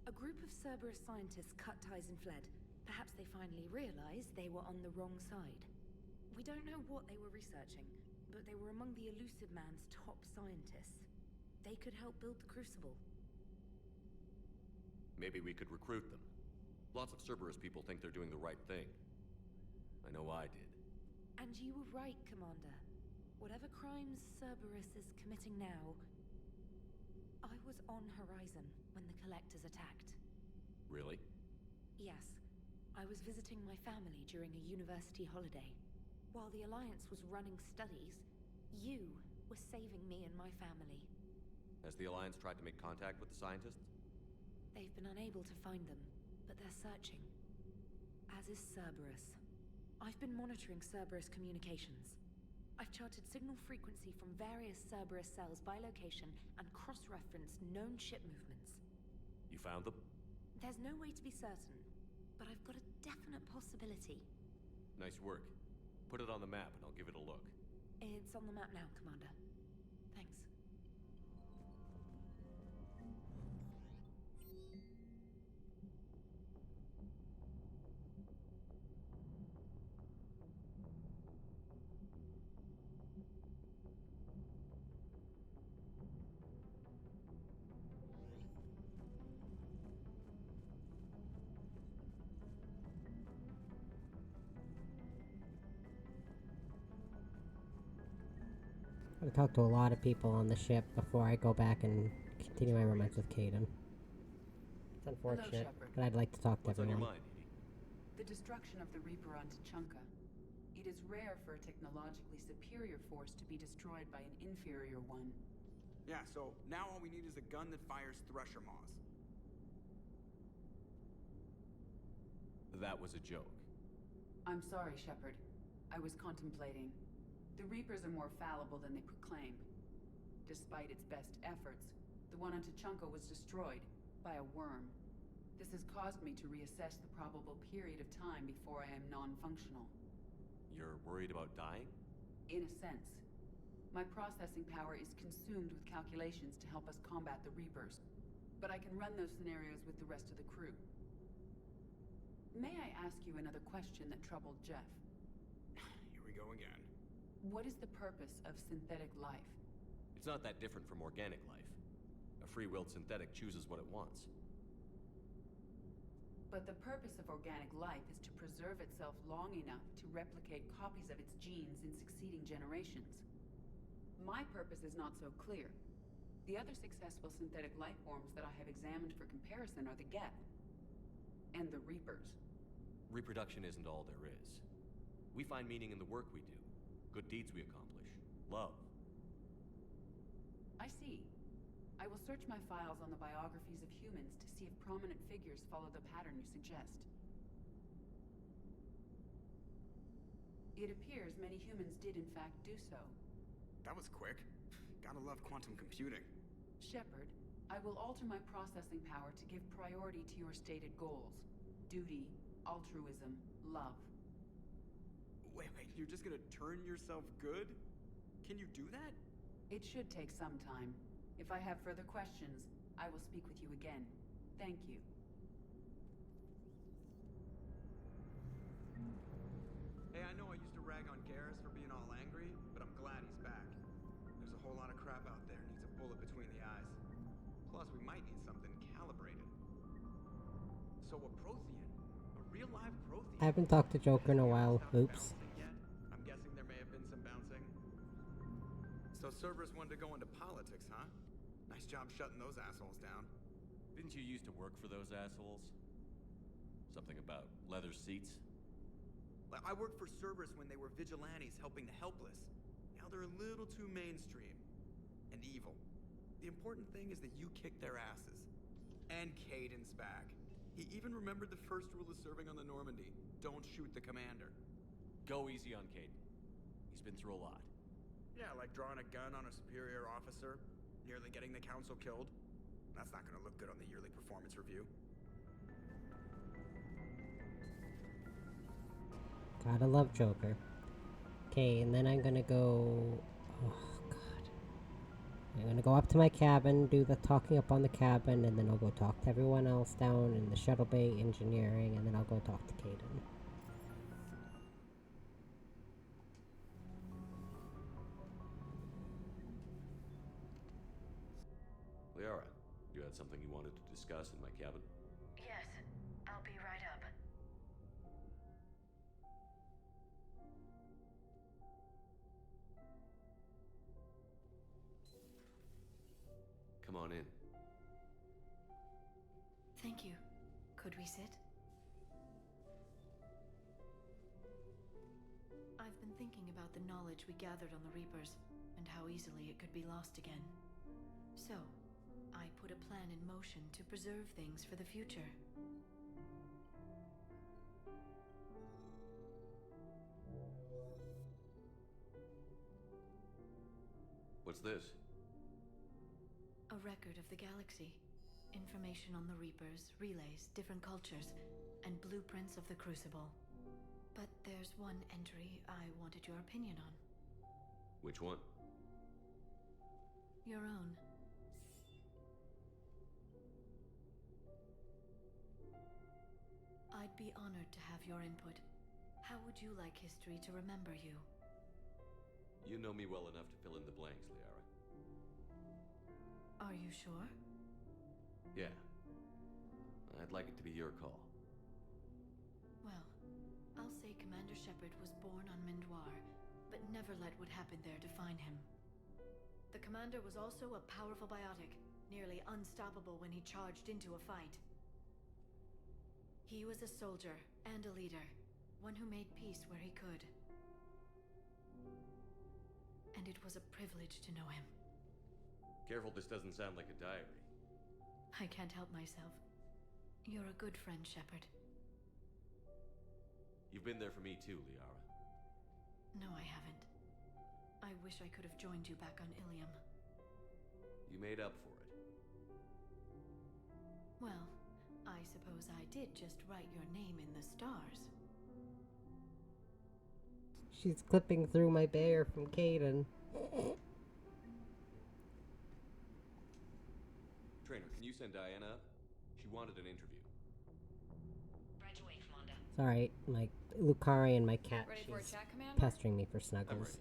A group of Cerberus scientists cut ties and fled. Perhaps they finally realized they were on the wrong side. We don't know what they were researching, but they were among the Elusive Man's top scientists. They could help build the Crucible. Maybe we could recruit them. Lots of Cerberus people think they're doing the right thing. I know I did. And you were right, Commander. Whatever crimes Cerberus is committing now, I was on Horizon when the Collectors attacked. Really? Yes. I was visiting my family during a university holiday. While the Alliance was running studies, you were saving me and my family. Has the Alliance tried to make contact with the scientists? They've been unable to find them, but they're searching. As is Cerberus. I've been monitoring Cerberus communications. I've charted signal frequency from various Cerberus cells by location and cross-referenced known ship movements. You found them? There's no way to be certain, but I've got a definite possibility. Nice work. Put it on the map and I'll give it a look. It's on the map now, Commander. Thanks. I'm gonna talk to a lot of people on the ship before I go back and continue my romance with Kaidan. It's unfortunate, Shepard. but I'd like to talk to What's on everyone. your mind, Edie? The destruction of the Reaper on Tuchanka. It is rare for a technologically superior force to be destroyed by an inferior one. Yeah, so now all we need is a gun that fires Thresher Maws. That was a joke. I'm sorry, Shepard. I was contemplating. The Reapers are more fallible than they proclaim. Despite its best efforts, the one on Tuchanka was destroyed by a worm. This has caused me to reassess the probable period of time before I am non-functional. You're worried about dying? In a sense. My processing power is consumed with calculations to help us combat the Reapers. But I can run those scenarios with the rest of the crew. May I ask you another question that troubled Jeff? Here we go again. What is the purpose of synthetic life? It's not that different from organic life. A free-willed synthetic chooses what it wants. But the purpose of organic life is to preserve itself long enough to replicate copies of its genes in succeeding generations. My purpose is not so clear. The other successful synthetic life forms that I have examined for comparison are the Geth and the Reapers. Reproduction isn't all there is. We find meaning in the work we do, good deeds we accomplish, love. I see. I will search my files on the biographies of humans to see if prominent figures follow the pattern you suggest. It appears many humans did in fact do so. That was quick. Gotta love quantum computing. Shepard, I will alter my processing power to give priority to your stated goals. Duty, altruism, love. Wait, you're just gonna turn yourself good? Can you do that? It should take some time. If I have further questions, I will speak with you again. Thank you. Hey, I know I used to rag on Garrus for being all angry, but I'm glad he's back. There's a whole lot of crap out there needs a bullet between the eyes. Plus, we might need something calibrated. So a Prothean? A real live Prothean? I haven't talked to Joker in a while. Oops. I'm guessing there may have been some bouncing. So Cerberus wanted to go into politics, huh? Nice job shutting those assholes down. Didn't you used to work for those assholes? Something about leather seats? I worked for Cerberus when they were vigilantes helping the helpless. Now they're a little too mainstream. And evil. The important thing is that you kicked their asses. And Kaidan's back. He even remembered the first rule of serving on the Normandy. Don't shoot the commander. Go easy on Kaidan. He's been through a lot. Yeah, like drawing a gun on a superior officer, nearly getting the council killed. That's not gonna look good on the yearly performance review. Gotta love Joker. Okay, and then I'm gonna go... Oh, God. I'm gonna go up to my cabin, do the talking up on the cabin, and then I'll go talk to everyone else down in the shuttle bay engineering, and then I'll go talk to Kaidan. Liara, you had something you wanted to discuss in my cabin? Yes, I'll be right up. Come on in. Thank you. Could we sit? I've been thinking about the knowledge we gathered on the Reapers, and how easily it could be lost again. So, I put a plan in motion to preserve things for the future. What's this? A record of the galaxy. Information on the Reapers, relays, different cultures, and blueprints of the Crucible. But there's one entry I wanted your opinion on. Which one? Your own. I'd be honored to have your input. How would you like history to remember you? You know me well enough to fill in the blanks, Liara. Are you sure? Yeah. I'd like it to be your call. Well, I'll say Commander Shepard was born on Mindoir, but never let what happened there define him. The commander was also a powerful biotic, nearly unstoppable when he charged into a fight. He was a soldier and a leader, one who made peace where he could. And it was a privilege to know him. Careful, this doesn't sound like a diary. I can't help myself. You're a good friend, Shepard. You've been there for me too, Liara. No, I haven't. I wish I could have joined you back on Ilium. You made up for it. Well, I suppose I did just write your name in the stars. She's clipping through my bear from Kaidan. Trainer, can you send Diana up? She wanted an interview. Right away, Commander. Sorry, my Lucari and my cat. Ready for a She's chat, Commander? pestering me for snuggles.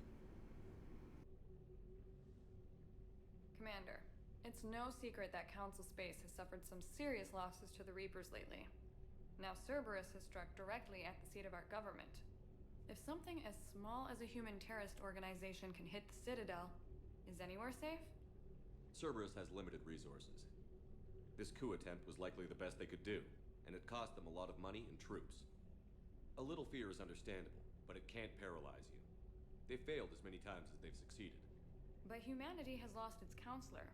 Commander, it's no secret that Council Space has suffered some serious losses to the Reapers lately. Now Cerberus has struck directly at the seat of our government. If something as small as a human terrorist organization can hit the Citadel, is anywhere safe? Cerberus has limited resources. This coup attempt was likely the best they could do, and it cost them a lot of money and troops. A little fear is understandable, but it can't paralyze you. They've failed as many times as they've succeeded. But humanity has lost its counselor.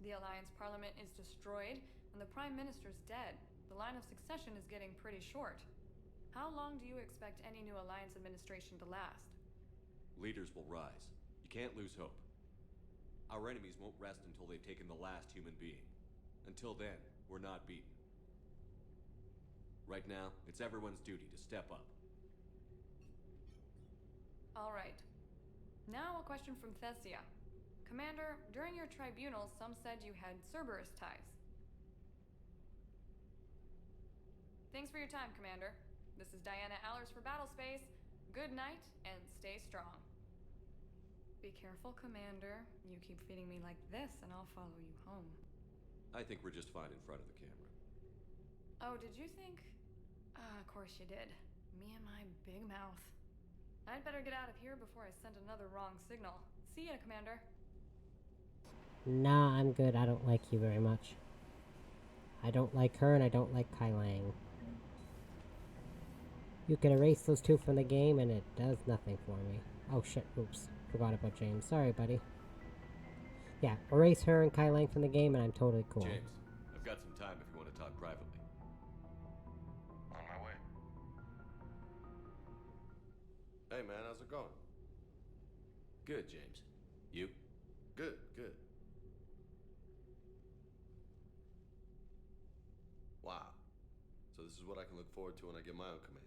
The Alliance Parliament is destroyed, and the Prime Minister's dead. The line of succession is getting pretty short. How long do you expect any new Alliance administration to last? Leaders will rise. You can't lose hope. Our enemies won't rest until they've taken the last human being. Until then, we're not beaten. Right now, it's everyone's duty to step up. All right. Now a question from Thessia. Commander, during your tribunal, some said you had Cerberus ties. Thanks for your time, Commander. This is Diana Allers for Battlespace. Good night, and stay strong. Be careful, Commander. You keep feeding me like this, and I'll follow you home. I think we're just fine in front of the camera. Oh, did you think? Of course you did. Me and my big mouth. I'd better get out of here before I send another wrong signal. See ya, Commander. Nah, I'm good. I don't like you very much. I don't like her, and I don't like Kaidan. You can erase those two from the game, and it does nothing for me. Oh shit, oops. Forgot about James. Sorry, buddy. Yeah, erase her and Kaidan from the game, and I'm totally cool. James, I've got some time if you want to talk privately. On my way. Hey man, how's it going? Good, James. You? Good, good. Wow. So this is what I can look forward to when I get my own command.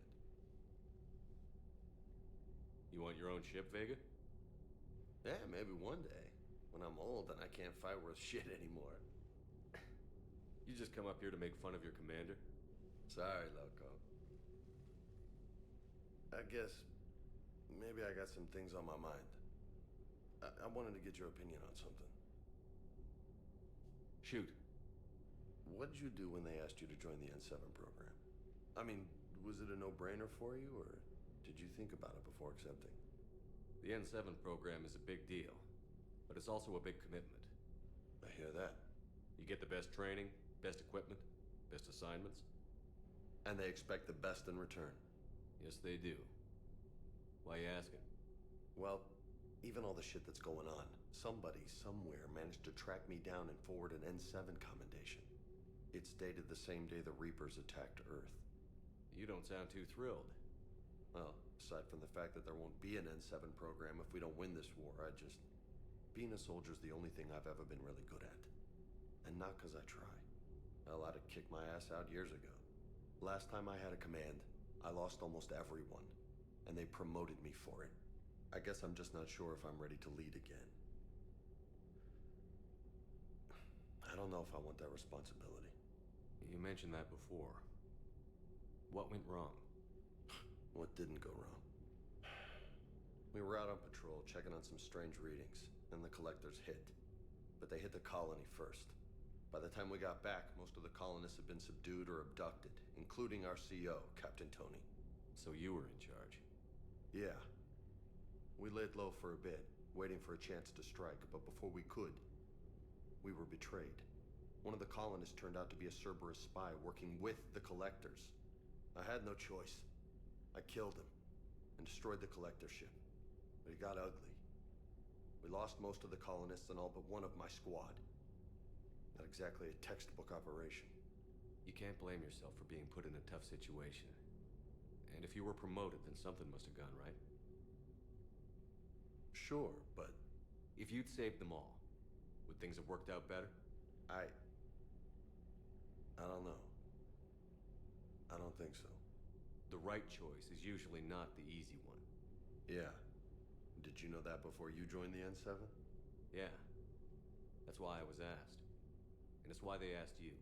You want your own ship, Vega? Yeah, maybe one day. When I'm old and I can't fight worth shit anymore. You just come up here to make fun of your commander? Sorry, loco. I guess maybe I got some things on my mind. I wanted to get your opinion on something. Shoot. What did you do when they asked you to join the N7 program? I mean, was it a no-brainer for you, or did you think about it before accepting? The N7 program is a big deal, but it's also a big commitment. I hear that. You get the best training, best equipment, best assignments. And they expect the best in return. Yes, they do. Why you asking? Well, even all the shit that's going on, somebody somewhere managed to track me down and forward an N7 commendation. It's dated the same day the Reapers attacked Earth. You don't sound too thrilled. Well, aside from the fact that there won't be an N7 program if we don't win this war, being a soldier's the only thing I've ever been really good at. And not 'cause I try. Hell, I'd have kicked my ass out years ago. Last time I had a command, I lost almost everyone, and they promoted me for it. I guess I'm just not sure if I'm ready to lead again. I don't know if I want that responsibility. You mentioned that before. What went wrong? What didn't go wrong? We were out on patrol, checking on some strange readings, and the collectors hit. But they hit the colony first. By the time we got back, most of the colonists had been subdued or abducted, including our CO, Captain Tony. So you were in charge? Yeah. We laid low for a bit, waiting for a chance to strike, but before we could, we were betrayed. One of the colonists turned out to be a Cerberus spy working with the collectors. I had no choice. I killed him and destroyed the collector ship. But it got ugly. We lost most of the colonists and all but one of my squad. Not exactly a textbook operation. You can't blame yourself for being put in a tough situation. And if you were promoted, then something must have gone right. Sure, but... If you'd saved them all, would things have worked out better? I don't know. I don't think so. The right choice is usually not the easy one. Yeah. Did you know that before you joined the N7? Yeah. That's why I was asked. And it's why they asked you.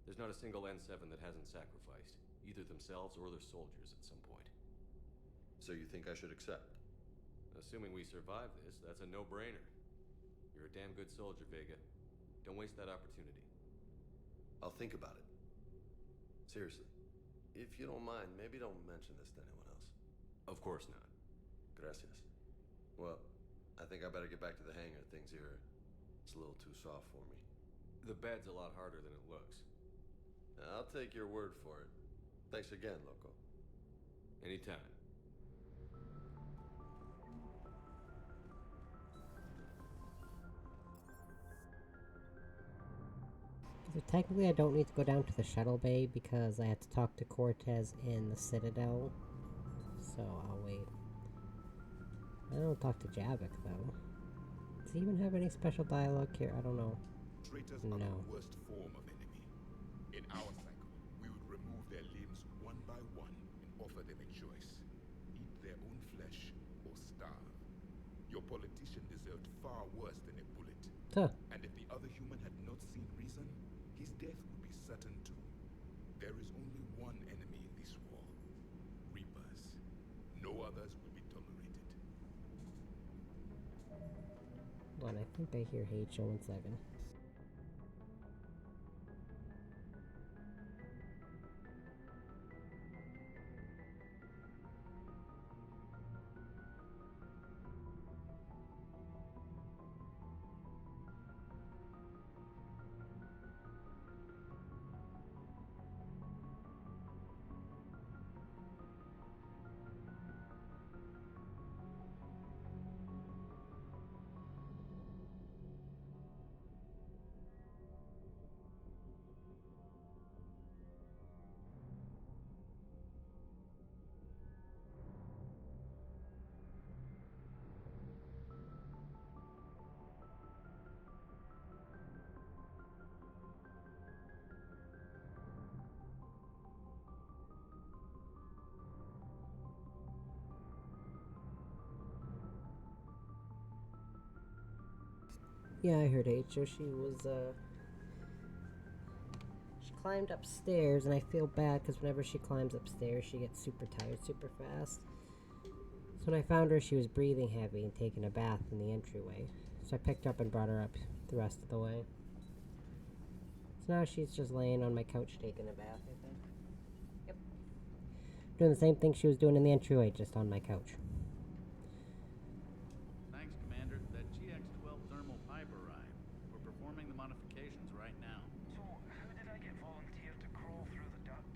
There's not a single N7 that hasn't sacrificed, either themselves or their soldiers at some point. So you think I should accept? Assuming we survive this, that's a no-brainer. You're a damn good soldier, Vega. Don't waste that opportunity. I'll think about it. Seriously. If you don't mind, maybe don't mention this to anyone else. Of course not. Gracias. Well, I think I better get back to the hangar. Things here, it's a little too soft for me. The bed's a lot harder than it looks. I'll take your word for it. Thanks again, Loco. Anytime. So technically I don't need to go down to the shuttle bay because I had to talk to Cortez in the Citadel. So I'll wait. I don't talk to Javik though. Does he even have any special dialogue here? I don't know. Traitors are the worst form of enemy. In our cycle, we would remove their limbs one by one and offer them a choice. Eat their own flesh or starve. Your politician deserved far worse than a bullet. Huh. And if the other human had not seen reason, his death would be certain too. There is only one enemy in this war. Reapers. No others will be tolerated. Hold on, I think I hear H017. Yeah, I heard H. She was, she climbed upstairs, and I feel bad because whenever she climbs upstairs, she gets super tired super fast. So when I found her, she was breathing heavy and taking a bath in the entryway. So I picked her up and brought her up the rest of the way. So now she's just laying on my couch taking a bath, I think. Yep. Doing the same thing she was doing in the entryway, just on my couch. Thanks, Commander. That GX-12 thermal pipe arrived. We're performing the modifications right now. So, how did I get volunteered to crawl through the ducts?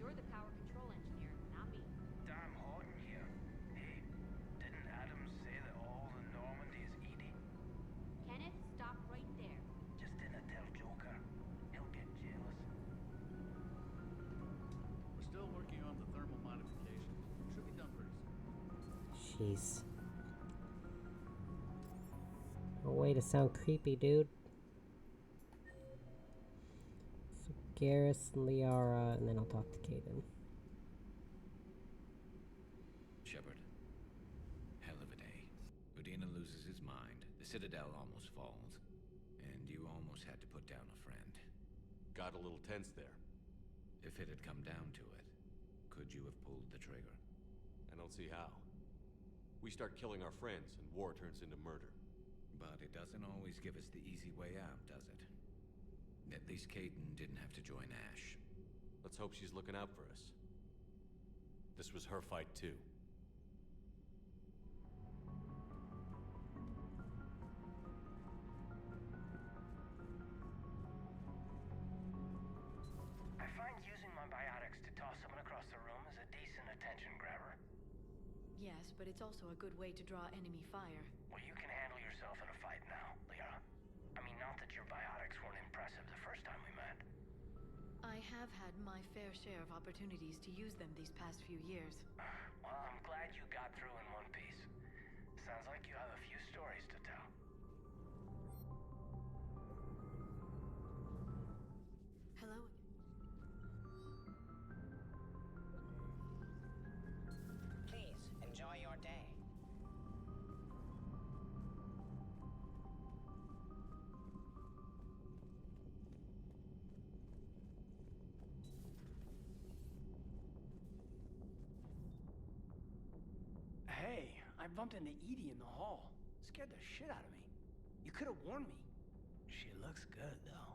You're the power control engineer, not me. Damn hot in here. Jeez. No way to sound creepy, dude. So Garrus and Liara, and then I'll talk to Kaidan. Shepard. Hell of a day. Udina loses his mind, the Citadel almost falls, and you almost had to put down a friend. Got a little tense there. If it had come down to it, could you have pulled the trigger? I don't see how. We start killing our friends, and war turns into murder. But it doesn't always give us the easy way out, does it? At least Kaidan didn't have to join Ash. Let's hope she's looking out for us. This was her fight, too. I find using my biotics to toss someone across the room is a decent attention grabber. Yes, but it's also a good way to draw enemy fire. Well, you can handle yourself in a fight now, Liara. I mean, not that your biotics weren't impressive the first time we met. I have had my fair share of opportunities to use them these past few years. Well, I'm glad you got through in one piece. Sounds like you have a few stories to tell. Hello? Please, enjoy your day. Hey, I bumped into Edie in the hall. Scared the shit out of me. You could have warned me. She looks good, though.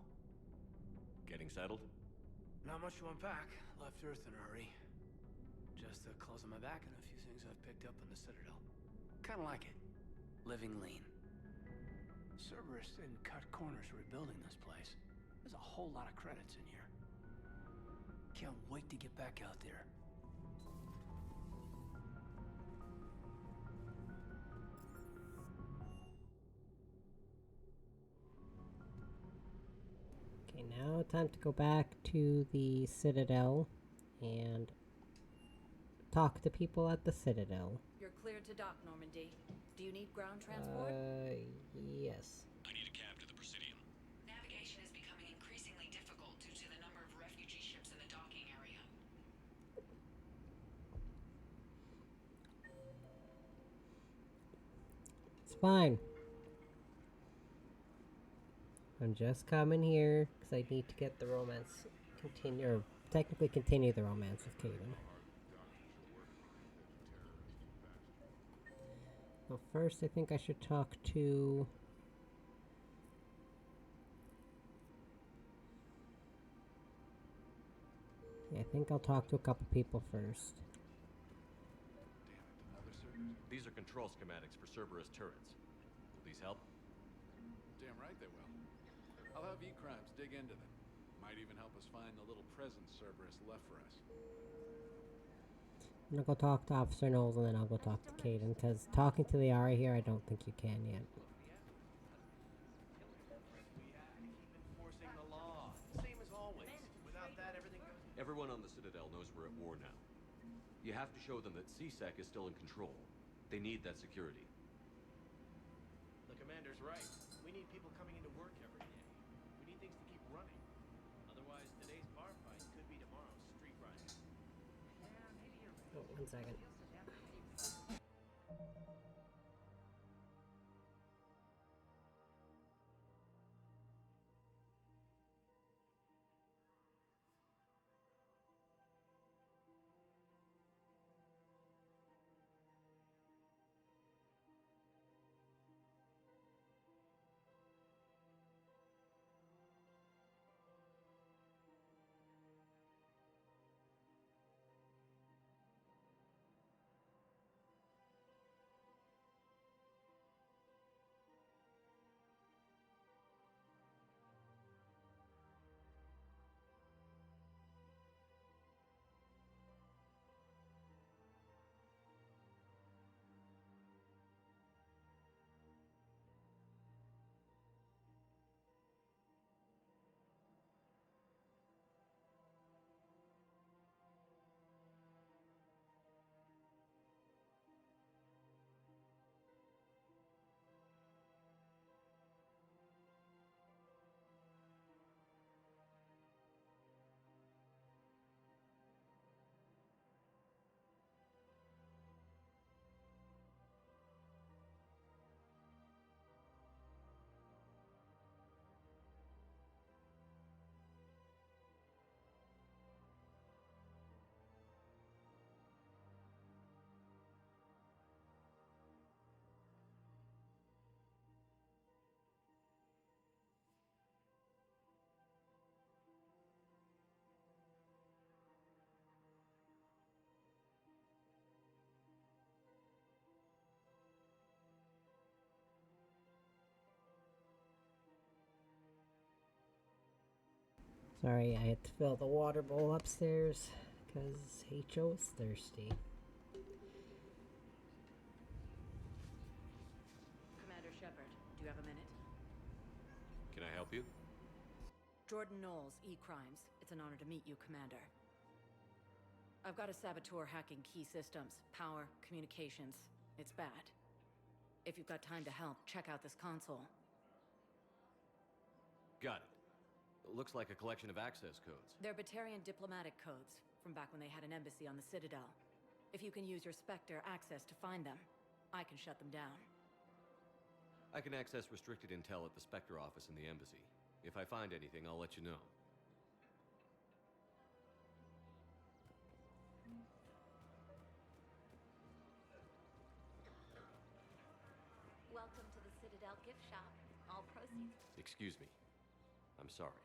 Getting settled? Not much to unpack. Left Earth in a hurry. Just the clothes on my back and a few things I've picked up in the Citadel. Kinda like it. Living lean. Cerberus didn't cut corners rebuilding this place. There's a whole lot of credits in here. Can't wait to get back out there. Okay, now time to go back to the Citadel and talk to people at the Citadel. You're cleared to dock, Normandy. Do you need ground transport? Yes. I need a cab to the Presidium. Navigation is becoming increasingly difficult due to the number of refugee ships in the docking area. It's fine. I'm just coming here because I need to get the romance continue, or technically continue the romance with Kaidan. Well, first I think I should talk to... Yeah, I think I'll talk to a couple people first. These are control schematics for Cerberus turrets. Will these help? Damn right they will. I'll have E-Crimes dig into them. Might even help us find the little presents Cerberus left for us. I'm gonna go talk to Officer Knowles and then I'll go talk to Kaidan, because talking to Liara here, I don't think you can yet. Enforcing the law. Same as always. Without that, everything goes... Everyone on the Citadel knows we're at war now. You have to show them that CSEC is still in control. They need that security. The commander's right. We need people coming into work every day. We need things to keep running. Otherwise, today's bar fight could be tomorrow's street riot. Oh, 1 second. Sorry, I had to fill the water bowl upstairs because H.O. is thirsty. Commander Shepard, do you have a minute? Can I help you? Jordan Knowles, E-Crimes. It's an honor to meet you, Commander. I've got a saboteur hacking key systems, power, communications. It's bad. If you've got time to help, check out this console. Got it. Looks like a collection of access codes. They're Batarian diplomatic codes, from back when they had an embassy on the Citadel. If you can use your Spectre access to find them, I can shut them down. I can access restricted intel at the Spectre office in the embassy. If I find anything, I'll let you know. Welcome to the Citadel gift shop. All proceeds. Excuse me. I'm sorry.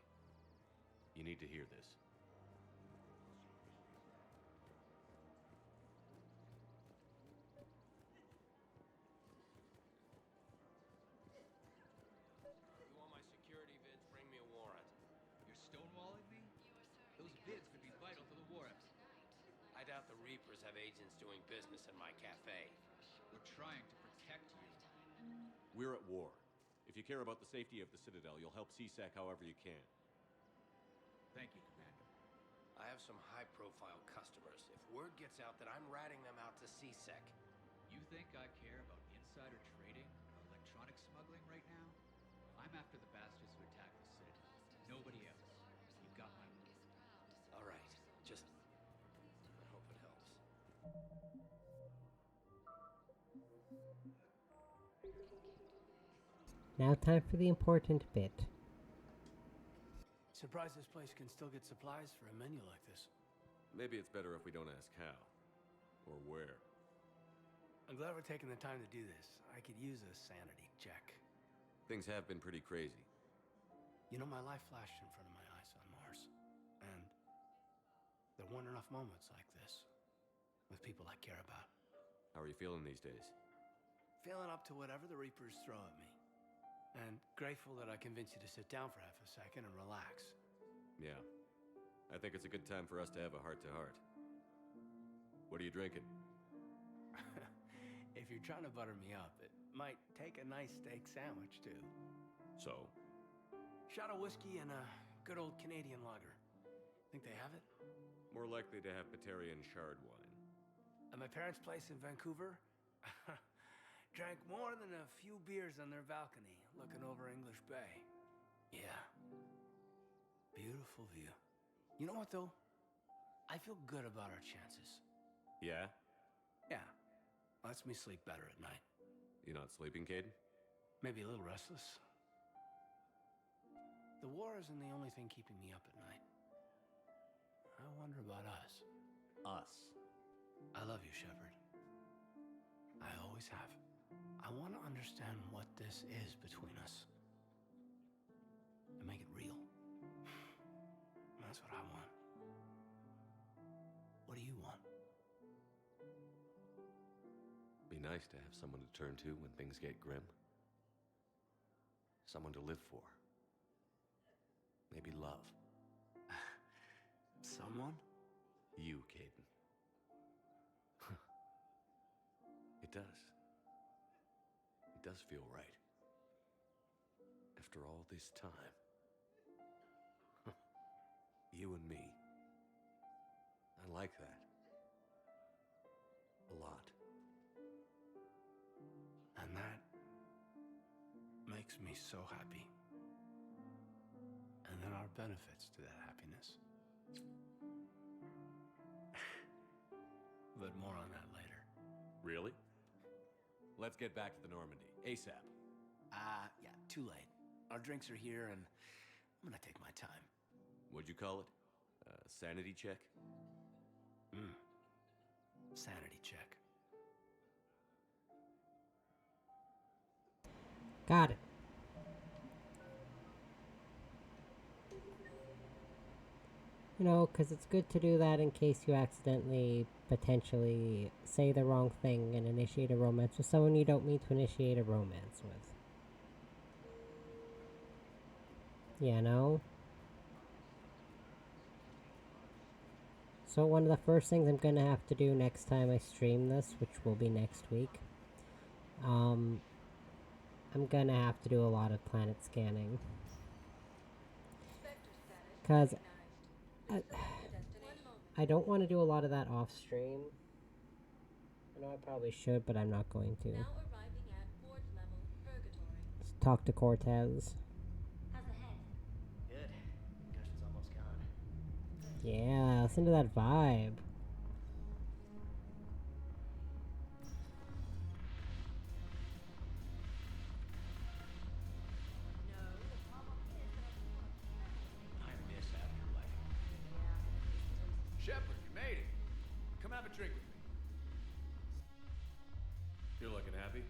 You need to hear this. You want my security vids? Bring me a warrant. You're stonewalling me? Those vids could be vital to the war effort. I doubt the Reapers have agents doing business in my cafe. We're trying to protect you. We're at war. If you care about the safety of the Citadel, you'll help CSEC however you can. Thank you, Commander. I have some high-profile customers. If word gets out that I'm ratting them out to CSEC... You think I care about insider trading or electronic smuggling right now? I'm after the bastards who attacked the Citadel. Nobody else. You've got my word. All right. Just... I hope it helps. Now time for the important bit. Surprised this place can still get supplies for a menu like this. Maybe it's better if we don't ask how. Or where. I'm glad we're taking the time to do this. I could use a sanity check. Things have been pretty crazy. You know, my life flashed in front of my eyes on Mars. And there weren't enough moments like this. With people I care about. How are you feeling these days? Feeling up to whatever the Reapers throw at me. And grateful that I convinced you to sit down for half a second and relax. Yeah. I think it's a good time for us to have a heart-to-heart. What are you drinking? If you're trying to butter me up, it might take a nice steak sandwich, too. So? Shot of whiskey and a good old Canadian lager. Think they have it? More likely to have Batarian shard wine. At my parents' place in Vancouver, drank more than a few beers on their balcony, looking over English Bay. Yeah. Beautiful view. You know what, though? I feel good about our chances. Yeah? Yeah. Lets me sleep better at night. You not sleeping, Kaidan? Maybe a little restless. The war isn't the only thing keeping me up at night. I wonder about us. Us? I love you, Shepard. I always have. I want to understand what this is between us. And make it real. That's what I want. What do you want? Be nice to have someone to turn to when things get grim. Someone to live for. Maybe love. Someone? You, Kaidan. It does. It does feel right. After all this time. You and me. I like that. A lot. And that makes me so happy. And there are benefits to that happiness. But more on that later. Really? Let's get back to the Normandy. ASAP. Yeah, too late. Our drinks are here and I'm gonna take my time. What'd you call it? Sanity check? Sanity check. Got it. You know, because it's good to do that in case you accidentally, potentially, say the wrong thing and initiate a romance with someone you don't mean to initiate a romance with. You know? So one of the first things I'm gonna have to do next time I stream this, which will be next week, I'm gonna have to do a lot of planet scanning. Because I don't want to do a lot of that off stream. I know I probably should, but I'm not going to. Let's talk to Cortez. How's the head? Good. Concussion's almost gone. Yeah, listen to that vibe. I miss afterlife. Shepard, you made it. Come have a drink with me. You're looking happy?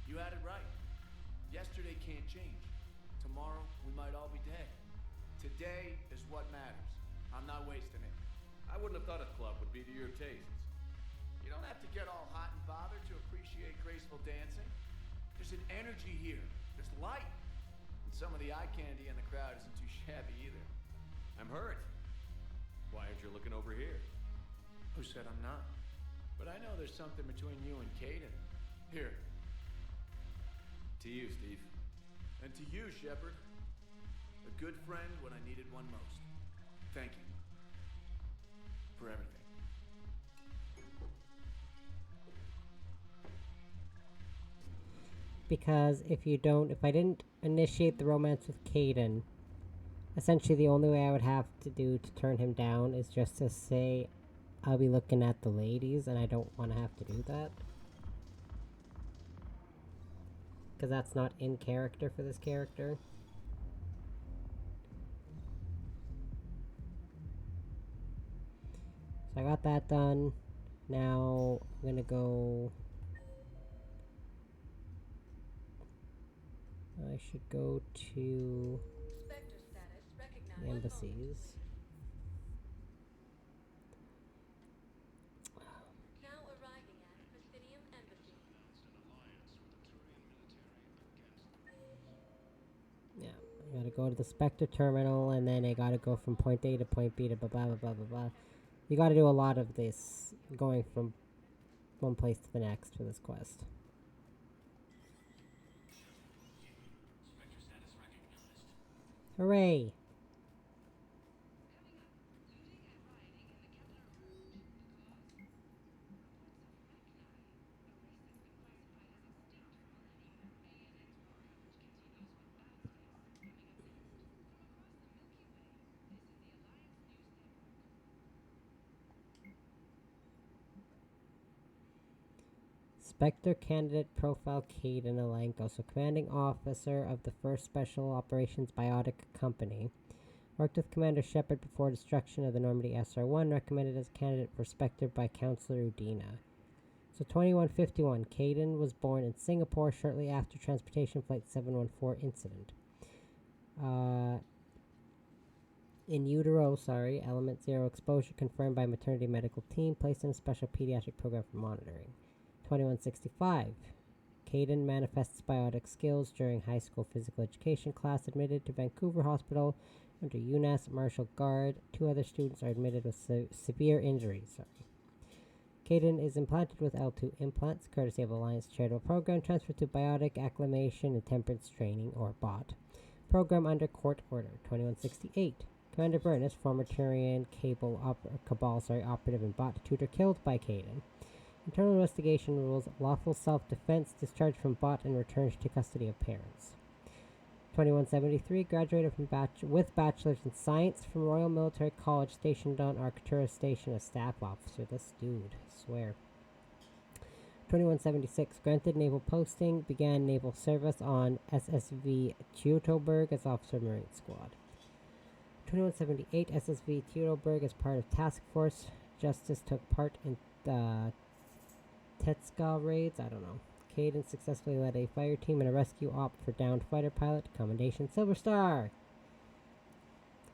You had it right. Yesterday can't change. Tomorrow, we might all be dead. Today is what matters. I'm not wasting it. I wouldn't have thought a club would be to your tastes. You don't have to get all hot and bothered to appreciate graceful dancing. There's an energy here. There's light. And some of the eye candy in the crowd isn't too shabby either. I'm hurt. Why aren't you looking over here? Who said I'm not? But I know there's something between you and Kaidan. Here. To you, Steve. And to you, Shepard. A good friend when I needed one most. Thank you. For everything. Because if I didn't initiate the romance with Kaidan, essentially the only way I would have to do to turn him down is just to say, I'll be looking at the ladies, and I don't want to have to do that. Because that's not in character for this character. So I got that done. Now I'm gonna go... I should go to the embassies. Yeah, I gotta go to the Spectre terminal, and then I gotta go from point A to point B to blah blah blah blah blah blah. You gotta do a lot of this, going from one place to the next for this quest. Hooray! Spectre candidate profile Kaidan Alenko, so commanding officer of the 1st Special Operations Biotic Company. Worked with Commander Shepard before destruction of the Normandy SR-1, recommended as candidate for Spectre by Councillor Udina. So 2151, Kaidan was born in Singapore shortly after Transportation Flight 714 incident. In utero, element 0 exposure confirmed by maternity medical team, placed in a special pediatric program for monitoring. 2165. Kaidan manifests biotic skills during high school physical education class, admitted to Vancouver Hospital under UNAS Martial Guard. 2 other students are admitted with severe injuries. Kaidan is implanted with L2 implants, courtesy of Alliance Charitable Program, transferred to Biotic Acclimation and Temperance Training, or BOT. Program under court order. 2168. Commander Burness, former Turian Cabal operative and BOT tutor, killed by Kaidan. Internal investigation rules: lawful self-defense, discharged from BOT and returned to custody of parents. 2173, graduated from with bachelor's in science from Royal Military College, stationed on Arcturus Station as staff officer. This dude, I swear. 2176, granted naval posting, began naval service on SSV Teutoburg as officer of Marine Squad. 2178, SSV Teutoburg as part of Task Force Justice took part in the Tetska raids. I don't know. Kaidan successfully led a fire team in a rescue op for downed fighter pilot. Commendation, Silver Star.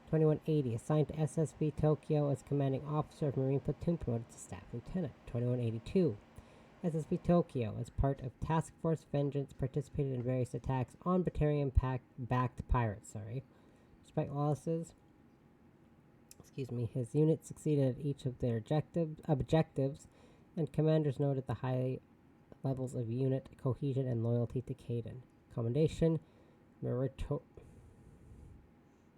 2180, assigned to SSV Tokyo as commanding officer of Marine Platoon, promoted to staff lieutenant. 2182, SSV Tokyo, as part of Task Force Vengeance, participated in various attacks on Batarian-backed pirates. Despite losses, His unit succeeded at each of their objectives, and commanders noted the high levels of unit cohesion and loyalty to Kaidan. Commendation,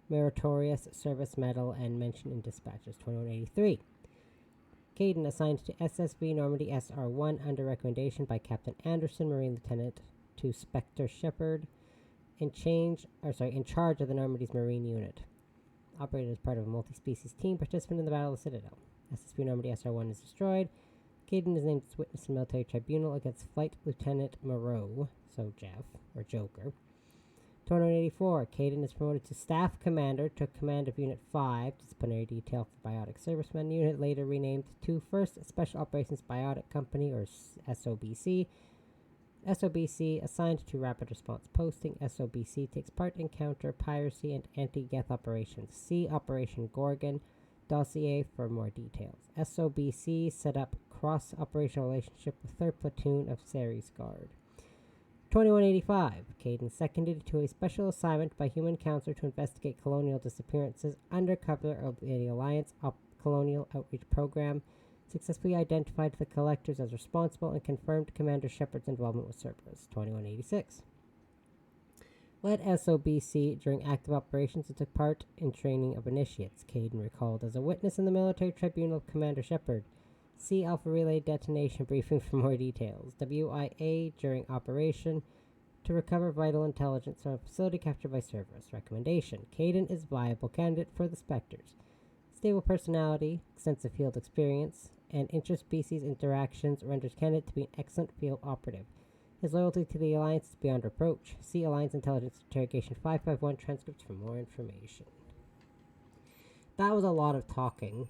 meritorious service medal, and mention in dispatches. 2183. Kaidan assigned to SSV Normandy SR-1 under recommendation by Captain Anderson, Marine Lieutenant to Spectre Shepard, in charge of the Normandy's Marine Unit. Operated as part of a multi-species team participant in the Battle of the Citadel. SSV Normandy SR-1 is destroyed. Kaidan is named as witness in military tribunal against Flight Lieutenant Moreau, so Jeff, or Joker. 2184. Kaidan is promoted to Staff Commander, took command of Unit 5, Disciplinary Detail for Biotic Servicemen Unit, later renamed to 1st Special Operations Biotic Company, or SOBC. SOBC assigned to Rapid Response Posting. SOBC takes part in counter piracy and anti-Geth operations. See Operation Gorgon dossier for more details. SOBC set up cross-operational relationship with 3rd Platoon of Ceres Guard. 2185. Kaidan seconded to a special assignment by Human Council to investigate colonial disappearances under cover of the Alliance Colonial Outreach Program. Successfully identified the collectors as responsible and confirmed Commander Shepard's involvement with Cerberus. 2186. Led SOBC during active operations and took part in training of initiates. Kaidan recalled as a witness in the military tribunal of Commander Shepard. See Alpha Relay detonation briefing for more details. WIA during operation to recover vital intelligence from a facility captured by Cerberus. Recommendation. Kaidan is viable candidate for the Spectres. Stable personality, extensive field experience, and interspecies interactions renders candidate to be an excellent field operative. His loyalty to the Alliance is beyond reproach. See Alliance Intelligence Interrogation 551 transcripts for more information. That was a lot of talking.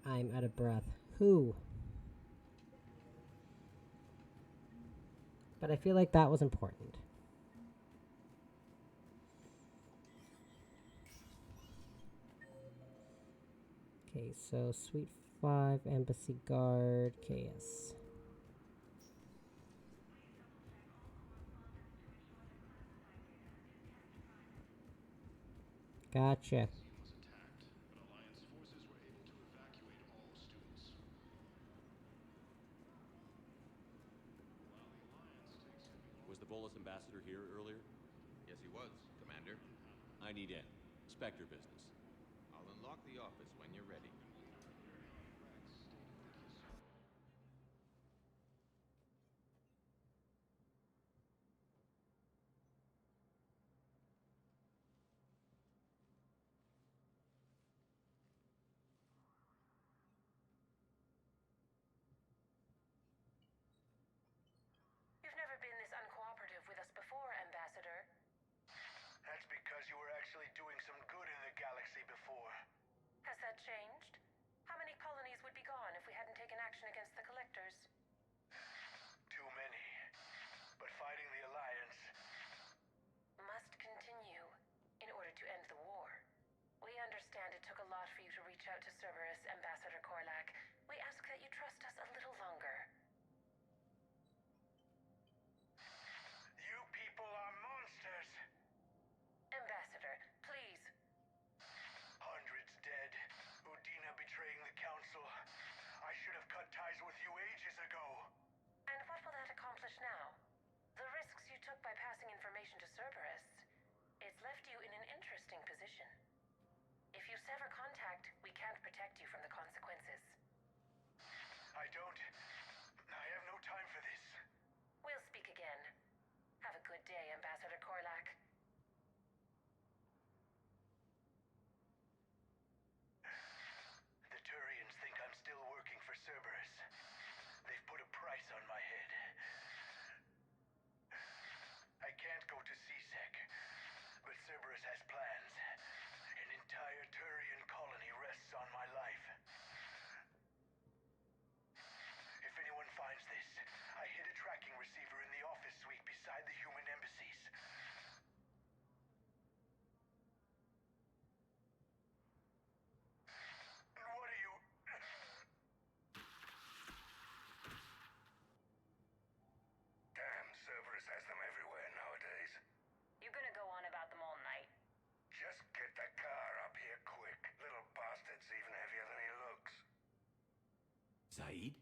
I'm out of breath. Who? But I feel like that was important. Okay, so Suite 5, Embassy Guard, KS. Gotcha. Was the Volus ambassador here earlier? Yes, he was, Commander. I need in. Spectre business. I'll unlock the office when you're ready. You've never been this uncooperative with us before, Ambassador. That's because you were actually doing some good in the galaxy before. Has that changed? How many colonies would be gone if we hadn't taken action against the Collectors? Too many. But fighting the Alliance must continue in order to end the war. We understand it took a lot for you to reach out to Cerberus, Ambassador Korlak. We ask that you trust us a little longer. You people are monsters! Ambassador, please. Hundreds dead. Udina betraying the Council. I should have cut ties with you ages ago. And what will that accomplish now? The risks you took by passing information to Cerberus. It's left you in an interesting position. If you sever contact, we can't protect you from the consequences. I have no time for this. We'll speak again. Have a good day, Ambassador Korlak. The Turians think I'm still working for Cerberus. They've put a price on my head. I can't go to CSEC, but Cerberus has plans. An entire Turian colony rests on my life. Zaid?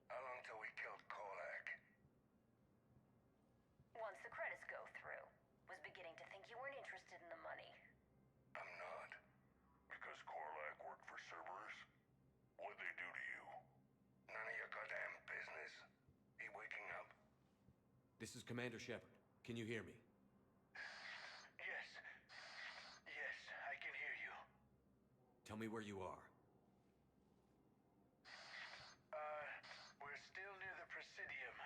How long till we killed Korlak? Once the credits go through. Was beginning to think you weren't interested in the money. I'm not. Because Korlak worked for Cerberus? What'd they do to you? None of your goddamn business. He waking up? This is Commander Shepard. Can you hear me? Yes. Yes, I can hear you. Tell me where you are. We're still near the Presidium.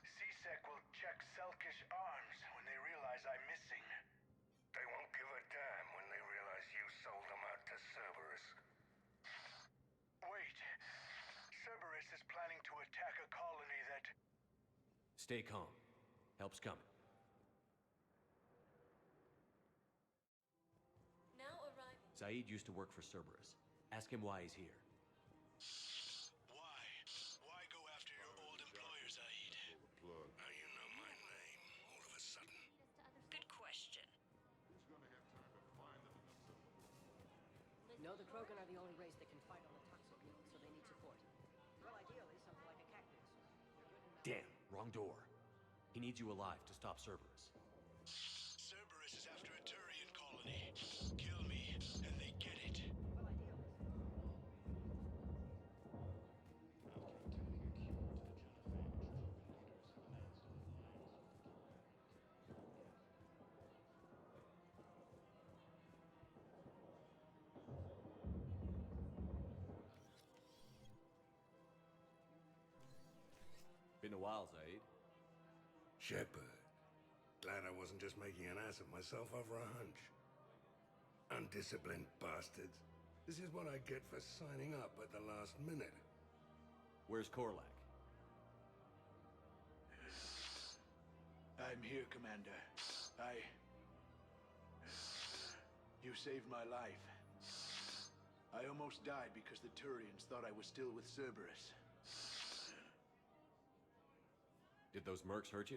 C-Sec will check Selkish arms when they realize I'm missing. They won't give a damn when they realize you sold them out to Cerberus. Wait. Cerberus is planning to attack a colony that... Stay calm. Help's coming. Now arriving. Zaid used to work for Cerberus. Ask him why he's here. Why? Why go after your old employer, Zaid? How you know my name all of a sudden? Good question. No, the Krogan are the only race that can fight on the toxic milk, so they need support. Well, ideally, something like a cactus. Damn, wrong door. He needs you alive to stop Cerberus. Cerberus is after a Turian colony. Kill me, and they get it. Been a while, Zaid. Shepard. Glad I wasn't just making an ass of myself over a hunch. Undisciplined bastards. This is what I get for signing up at the last minute. Where's Korlak? I'm here, Commander. You saved my life. I almost died because the Turians thought I was still with Cerberus. Did those mercs hurt you?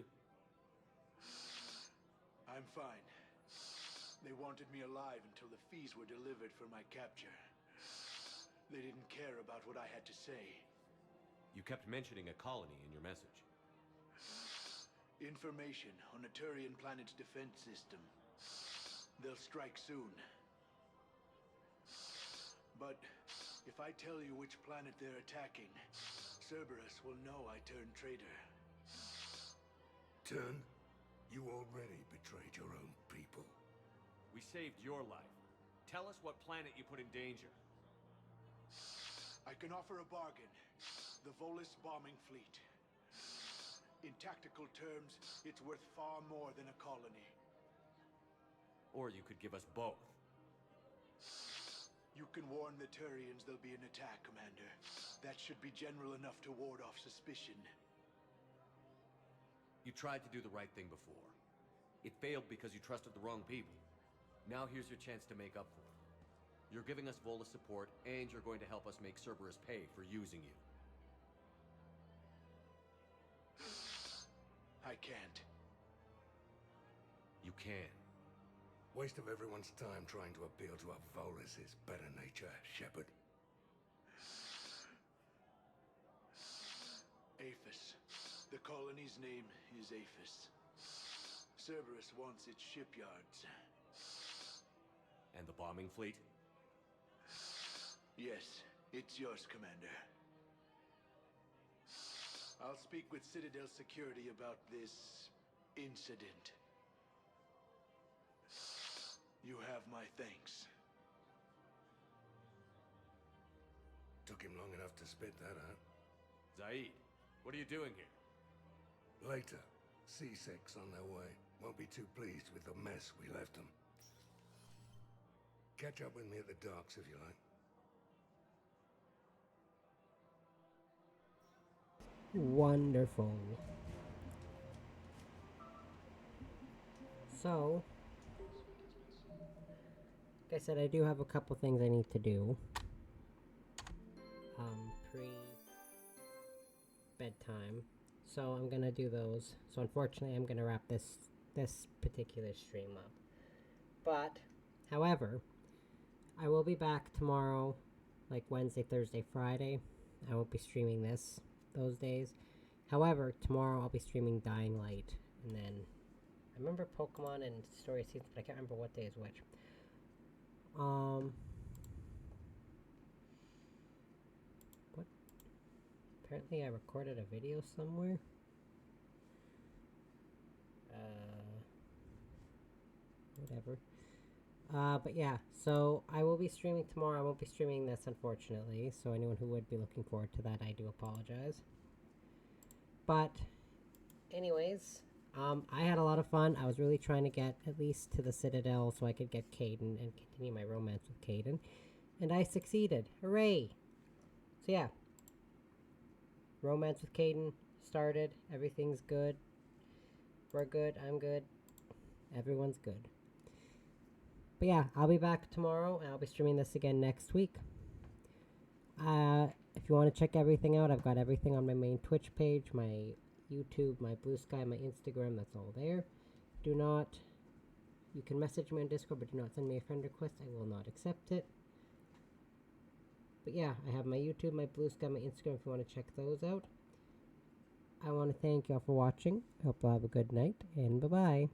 I'm fine. They wanted me alive until the fees were delivered for my capture. They didn't care about what I had to say. You kept mentioning a colony in your message. Information on a Turian planet's defense system. They'll strike soon. But if I tell you which planet they're attacking, Cerberus will know I turned traitor. Turn? You already betrayed your own people. We saved your life. Tell us what planet you put in danger. I can offer a bargain. The Volus bombing fleet. In tactical terms, it's worth far more than a colony. Or you could give us both. You can warn the Turians there'll be an attack, Commander. That should be general enough to ward off suspicion. You tried to do the right thing before. It failed because you trusted the wrong people. Now here's your chance to make up for it. You're giving us Volus support, and you're going to help us make Cerberus pay for using you. I can't. You can. Waste of everyone's time trying to appeal to a Volus' better nature, Shepard. Aphis. The colony's name is Aphis. Cerberus wants its shipyards. And the bombing fleet? Yes, it's yours, Commander. I'll speak with Citadel Security about this incident. You have my thanks. Took him long enough to spit that out. Zaid, what are you doing here? Later. C-Sec's on their way. Won't be too pleased with the mess we left them. Catch up with me at the docks if you like. Wonderful. So, like I said, I do have a couple things I need to do. Pre-bedtime. So I'm gonna do those. So unfortunately, I'm gonna wrap this particular stream up. But, however, I will be back tomorrow, like Wednesday, Thursday, Friday. I won't be streaming those days. However, tomorrow I'll be streaming Dying Light, and then I remember Pokemon and Story Seasons, but I can't remember what day is which. What? Apparently I recorded a video somewhere. Whatever. But yeah, so I will be streaming tomorrow. I won't be streaming this, unfortunately. So anyone who would be looking forward to that, I do apologize. But, anyways, I had a lot of fun. I was really trying to get at least to the Citadel so I could get Kaidan and continue my romance with Kaidan. And I succeeded. Hooray! So yeah. Romance with Kaidan started. Everything's good. We're good. I'm good. Everyone's good. But yeah, I'll be back tomorrow, and I'll be streaming this again next week. If you want to check everything out, I've got everything on my main Twitch page, my YouTube, my BlueSky, my Instagram, that's all there. You can message me on Discord, but do not send me a friend request. I will not accept it. But yeah, I have my YouTube, my BlueSky, my Instagram if you want to check those out. I want to thank y'all for watching. I hope you all have a good night, and bye-bye.